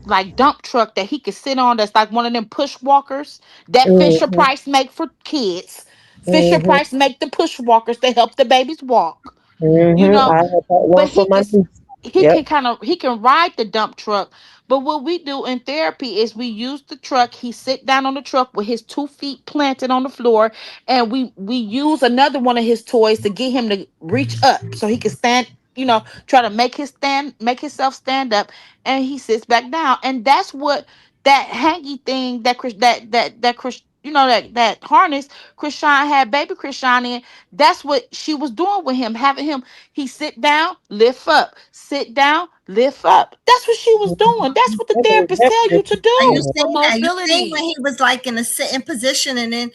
like dump truck that he could sit on, that's like one of them push walkers that Fisher Mm-hmm. Price make for kids. Fisher Mm-hmm. Price make the push walkers to help the babies walk. You Mm-hmm. know, I had that but one for my niece. he Yep. can kind of he can ride the dump truck. But what we do in therapy is we use the truck. He sit down on the truck with his 2 feet planted on the floor, and we use another one of his toys to get him to reach up so he can stand. Try to make himself stand up, and he sits back down. And that's what that hangy thing that that harness Krishan had baby Krishan in. That's what she was doing with him, having him, he sit down, lift up, sit down, lift up. That's what she was doing. That's what the That is therapist tell you definitely to Are you do. For saying that? You saying when mobility. he was like in a sitting position and then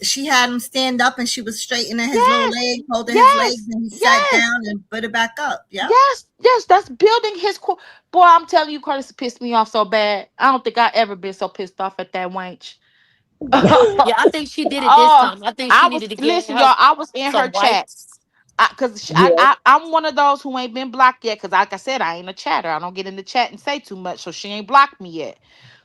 she had him stand up and she was straightening his little Yes, leg, holding his legs, yes, and he sat yes, down and put it back up. Yep. yes. That's building his core. Boy, I'm telling you, Curtis pissed me off so bad. I don't think I ever been so pissed off at that wench. Yeah, I think she did it this Oh, time. I think she I was needed to get listen, her y'all. I was in her some chat. wipes. Cause yeah. I'm one of those who ain't been blocked yet. Cause like I said, I ain't a chatter. I don't get in the chat and say too much, so she ain't blocked me yet.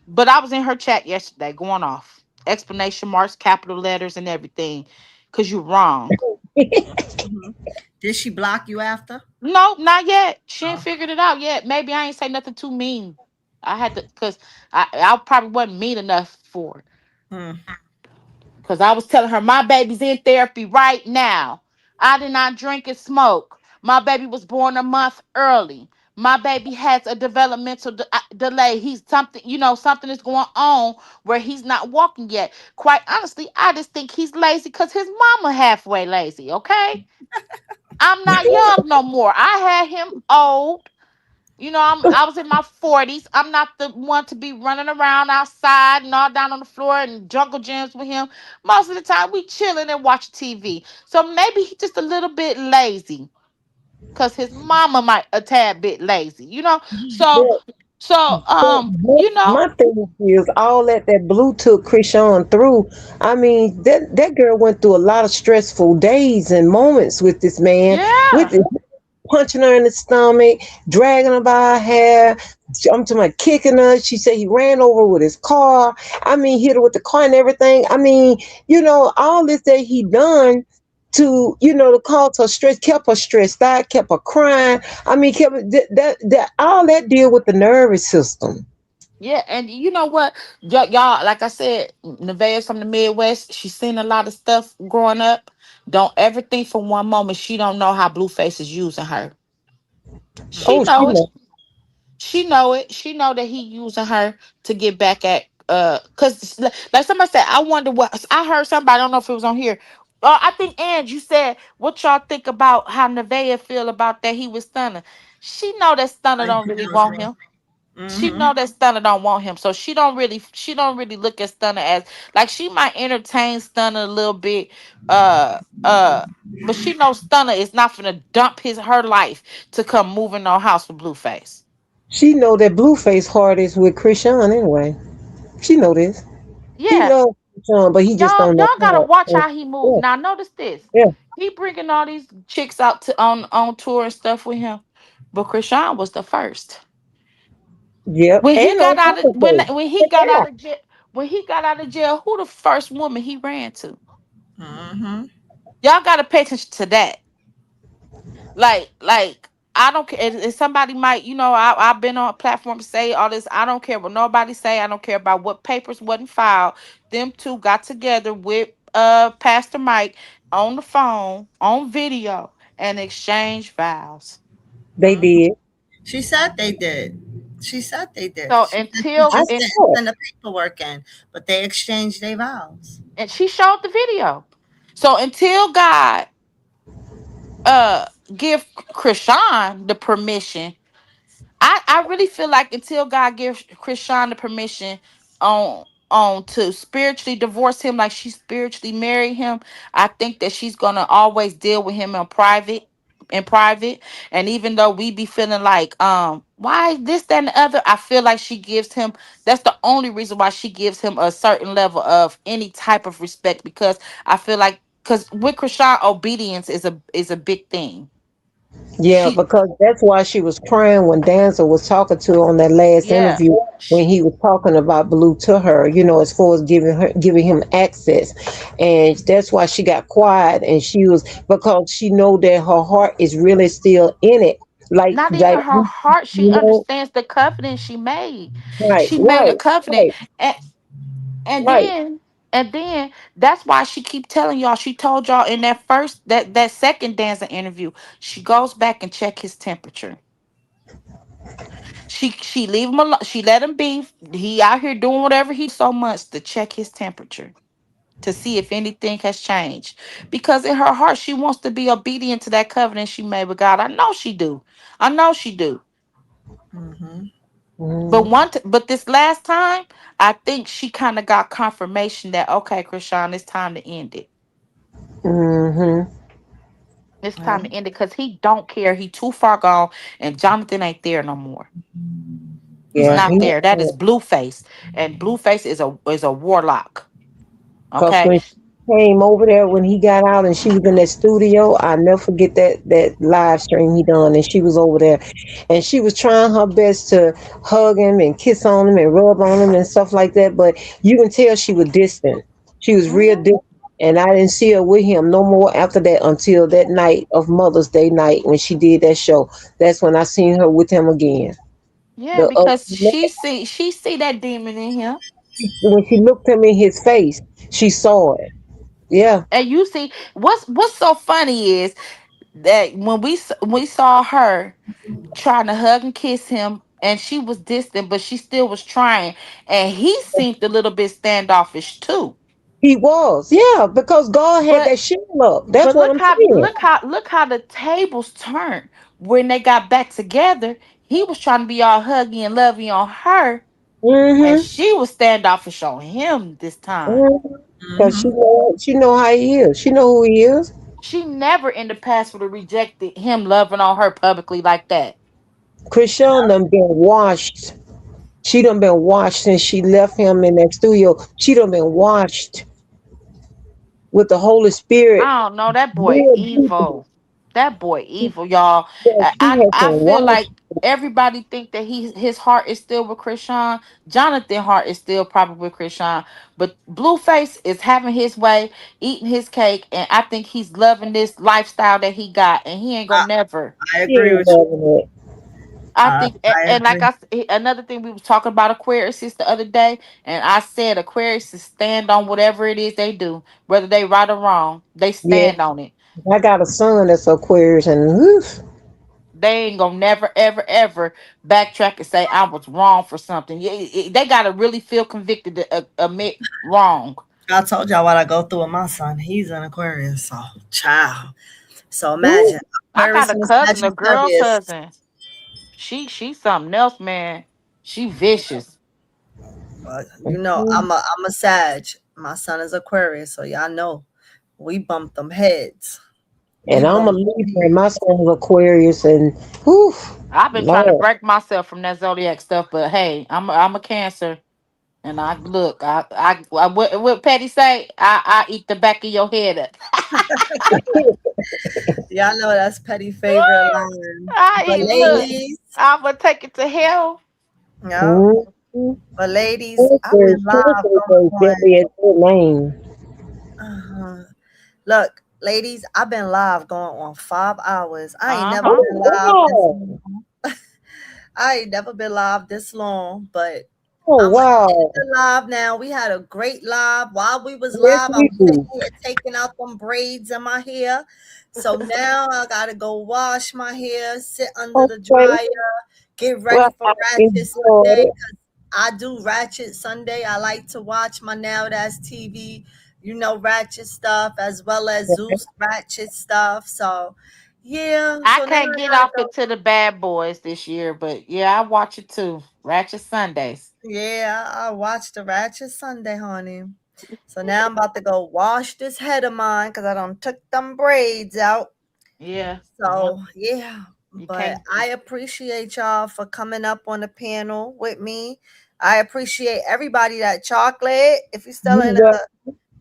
But I was in her chat yesterday, going off explanation marks, capital letters, and everything. Cause you're wrong. Hmm. Did she block you after? No, not yet. She ain't Oh. figured it out yet. Maybe I ain't say nothing too mean. I had to, cause I probably wasn't mean enough for it. Hmm. Because I was telling her my baby's in therapy right now. I did not drink and smoke. My baby was born a month early. My baby has a developmental delay. He's something, something is going on where he's not walking yet. Quite honestly, I just think he's lazy because his mama halfway lazy. Okay, I'm not young no more. I had him old. I was in my 40s. I'm not the one to be running around outside and all down on the floor and jungle gyms with him. Most of the time we chilling and watch TV. So maybe he's just a little bit lazy. Cause his mama might a tad bit lazy. So But, so my thing is all that Blue took Krishan through. I mean, that girl went through a lot of stressful days and moments with this man, with yeah. punching her in the stomach, dragging her by her hair. I'm talking about kicking her. She said he ran over with his car. I mean, hit her with the car and everything. I mean, all this that he done to cause her stress, kept her stressed out, kept her crying. I mean, kept that all that deal with the nervous system. Yeah, and you know what, y'all, like I said, Nevaeh's from the Midwest. She's seen a lot of stuff growing up. Don't ever think for one moment she don't know how Blueface is using her. She Oh, she know it. know. She know it. She know that he using her to get back at cause like somebody said, I wonder what I heard somebody, I don't know if it was on here. I think and you said what y'all think about how Nevaeh feel about that he was stunner. She know that stunner I don't really want him. She Mm-hmm. know that Stunner don't want him, so she don't really look at Stunner as like she might entertain Stunner a little bit, uh uh, but she knows Stunner is not gonna dump her life to come move in our house with Blueface. She know that Blueface heart is with Krishan anyway. She know this. He Yeah, loves Krishan, but he just don't know y'all gotta how. watch how he move. Yeah, Now notice this, yeah, he bringing all these chicks out to on tour and stuff with him, but Krishan was the first. yep. When he And on got out top of of that, when he got out of jail, who the first woman he ran to? Mm-hmm. Y'all gotta pay attention to that. Like I don't care if somebody might, I've been on a platform say all this. I don't care what nobody say. I don't care about what papers wasn't filed. Them two got together with Pastor Mike on the phone, on video, and exchanged vows. they did. She said they did. She said they did. So She said she until I just and, didn't saw it. send the paperwork in, but they exchanged their vows. and she showed the video. So until God uh give Krishan the permission, I really feel like until God gives Chrisean the permission on to spiritually divorce him, like she spiritually married him, I think that she's gonna always deal with him in private. And even though we be feeling like why this, that, and the other, I feel like she gives him, that's the only reason why she gives him a certain level of any type of respect, because I feel like because with Chrisean, obedience is a big thing. Yeah, She because that's why she was crying when Dancer was talking to her on that last yeah. interview when he was talking about Blue to her, as far as giving him access. And that's why she got quiet and she was because she know that her heart is really still in it. Not Like even her heart. She you know, understands the covenant she made. right, She made a right, covenant, right, and and right. then and then that's why she keep telling y'all. She told y'all in that second dancing interview. She goes back and check his temperature. She leave him alone. She let him be. He out here doing whatever he so much to check his temperature to see if anything has changed. Because in her heart, she wants to be obedient to that covenant she made with God. I know she do. I know she do. Mm-hmm. But Mm-hmm. but this last time, I think she kind of got confirmation that okay, Krishan, it's time to end it. Mm-hmm. It's Yeah. time to end it because he don't care. He too far gone, and Jonathan ain't there no more. He's Yeah, Right. not there. That is Blueface, and Blueface is a warlock. because Okay, when she came over there when he got out and she was in that studio, I never forget that live stream he done, and she was over there, and she was trying her best to hug him and kiss on him and rub on him and stuff like that. But you can tell she was distant. She was real hmm distant, and I didn't see her with him no more after that until that night of Mother's Day night when she did that show. That's when I seen her with him again. yeah, The because she see that demon in him, when she looked him in his face, she saw it. Yeah. and you see what's so funny is that when we saw her trying to hug and kiss him, and she was distant, but she still was trying, and he seemed a little bit standoffish too. He was, yeah, because God had But that shield up. That's but what look I'm how saying. look how look how the tables turned when they got back together. He was trying to be all huggy and lovey on her, and Mm-hmm. she was standoffish on him this time. Because Mm-hmm. she know how he is. She know who he is. She never in the past would have rejected him loving on her publicly like that. Chrisean done been washed. She done been washed since she left him in that studio. She done been washed with the Holy Spirit. I don't know, that boy Real deep. evil. That boy evil, y'all. That she I has I been feel washed. like everybody think that his heart is still with Chrisean. Jonathan heart is still probably with Chrisean, but Blueface is having his way, eating his cake, and I think he's loving this lifestyle that he got, and he ain't I, gonna never. I She agree ain't with you. loving it. I think, I and like agree. another thing we was talking about Aquarius the other day, and I said Aquarius stand on whatever it is they do, whether they right or wrong, they Yeah. stand on it. I got a son that's Aquarius and oof. They ain't gonna never ever ever backtrack and say I was wrong for something. They gotta really feel convicted to admit wrong. I told y'all what I go through with my son. He's an Aquarius, so child. So Ooh. imagine I got Aquarius a and cousin, a girl Sagittarius. cousin. She's something else, man. She vicious. But you know, I'm a Sag. My son is Aquarius, so y'all know we bump them heads. We And I'm a bump them Libra, and my heads. son's Aquarius, and whew, I've been trying to Lord. break myself from that zodiac stuff, but hey, I'm a Cancer, and I look, what Petty say? I eat the back of your head up. Y'all know that's petty favorite line. But Look, ladies, I'm gonna take it to hell. yeah. Mhm. But ladies, I've Cancer, been live Cancer is going definitely a good name. on. Look, ladies, I've been live going on 5 hours. I ain't Uh never huh. been Oh, live this wow. long. I ain't never been live this long, but Oh, I'm gonna end wow. the live now. We had a great live. While we was Yes, live, I we was sitting do. here taking out them braids in my hair. So now I gotta go wash my hair, sit under the Okay. dryer, get ready Well, for I Ratchet enjoyed Sunday. it. I do Ratchet Sunday. I like to watch my Now That's TV, Ratchet stuff as well as Zeus Ratchet stuff. So yeah, I so now can't I get gotta off go. it to the bad boys this year, but yeah, I watch it too. Ratchet Sundays. Yeah, I watched the Ratchet Sunday, honey. So now I'm about to go wash this head of mine because I done took them braids out. Yeah. Yep. So yeah, You but can't. I appreciate y'all for coming up on the panel with me. I appreciate everybody that chocolate. If you're still You got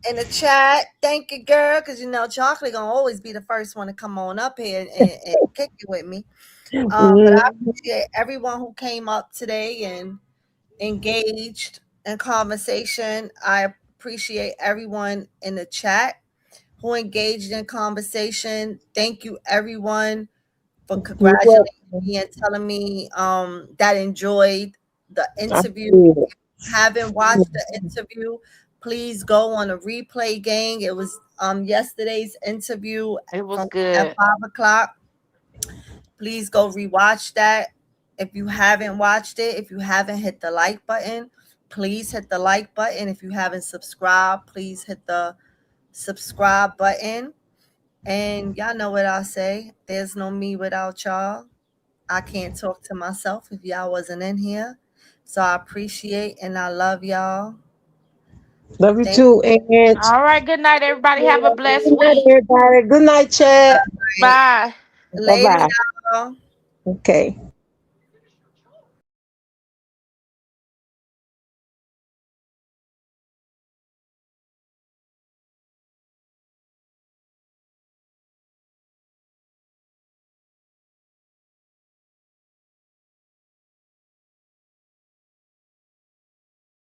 in the chat, thank you, girl, because chocolate gonna always be the first one to come on up here and kick it with me. But I mm, appreciate everyone who came up today and engaged in conversation. I appreciate everyone in the chat who engaged in conversation. Thank you, everyone, for you're congratulating welcome. me and telling me that enjoyed the I interview. did. Haven't watched the interview, please go on a replay, gang. It was yesterday's interview It was from at good. 5 o'clock. Please go rewatch that. If you haven't watched it, if you haven't hit the like button, please hit the like button. If you haven't subscribed, please hit the subscribe button. And y'all know what I say. There's no me without y'all. I can't talk to myself if y'all wasn't in here. So I appreciate and I love y'all. Love you Thank too, and All right. Good night, everybody. Have a blessed good night, week. everybody. Good night, chat. you. Bye. Bye Later, bye. y'all. Okay.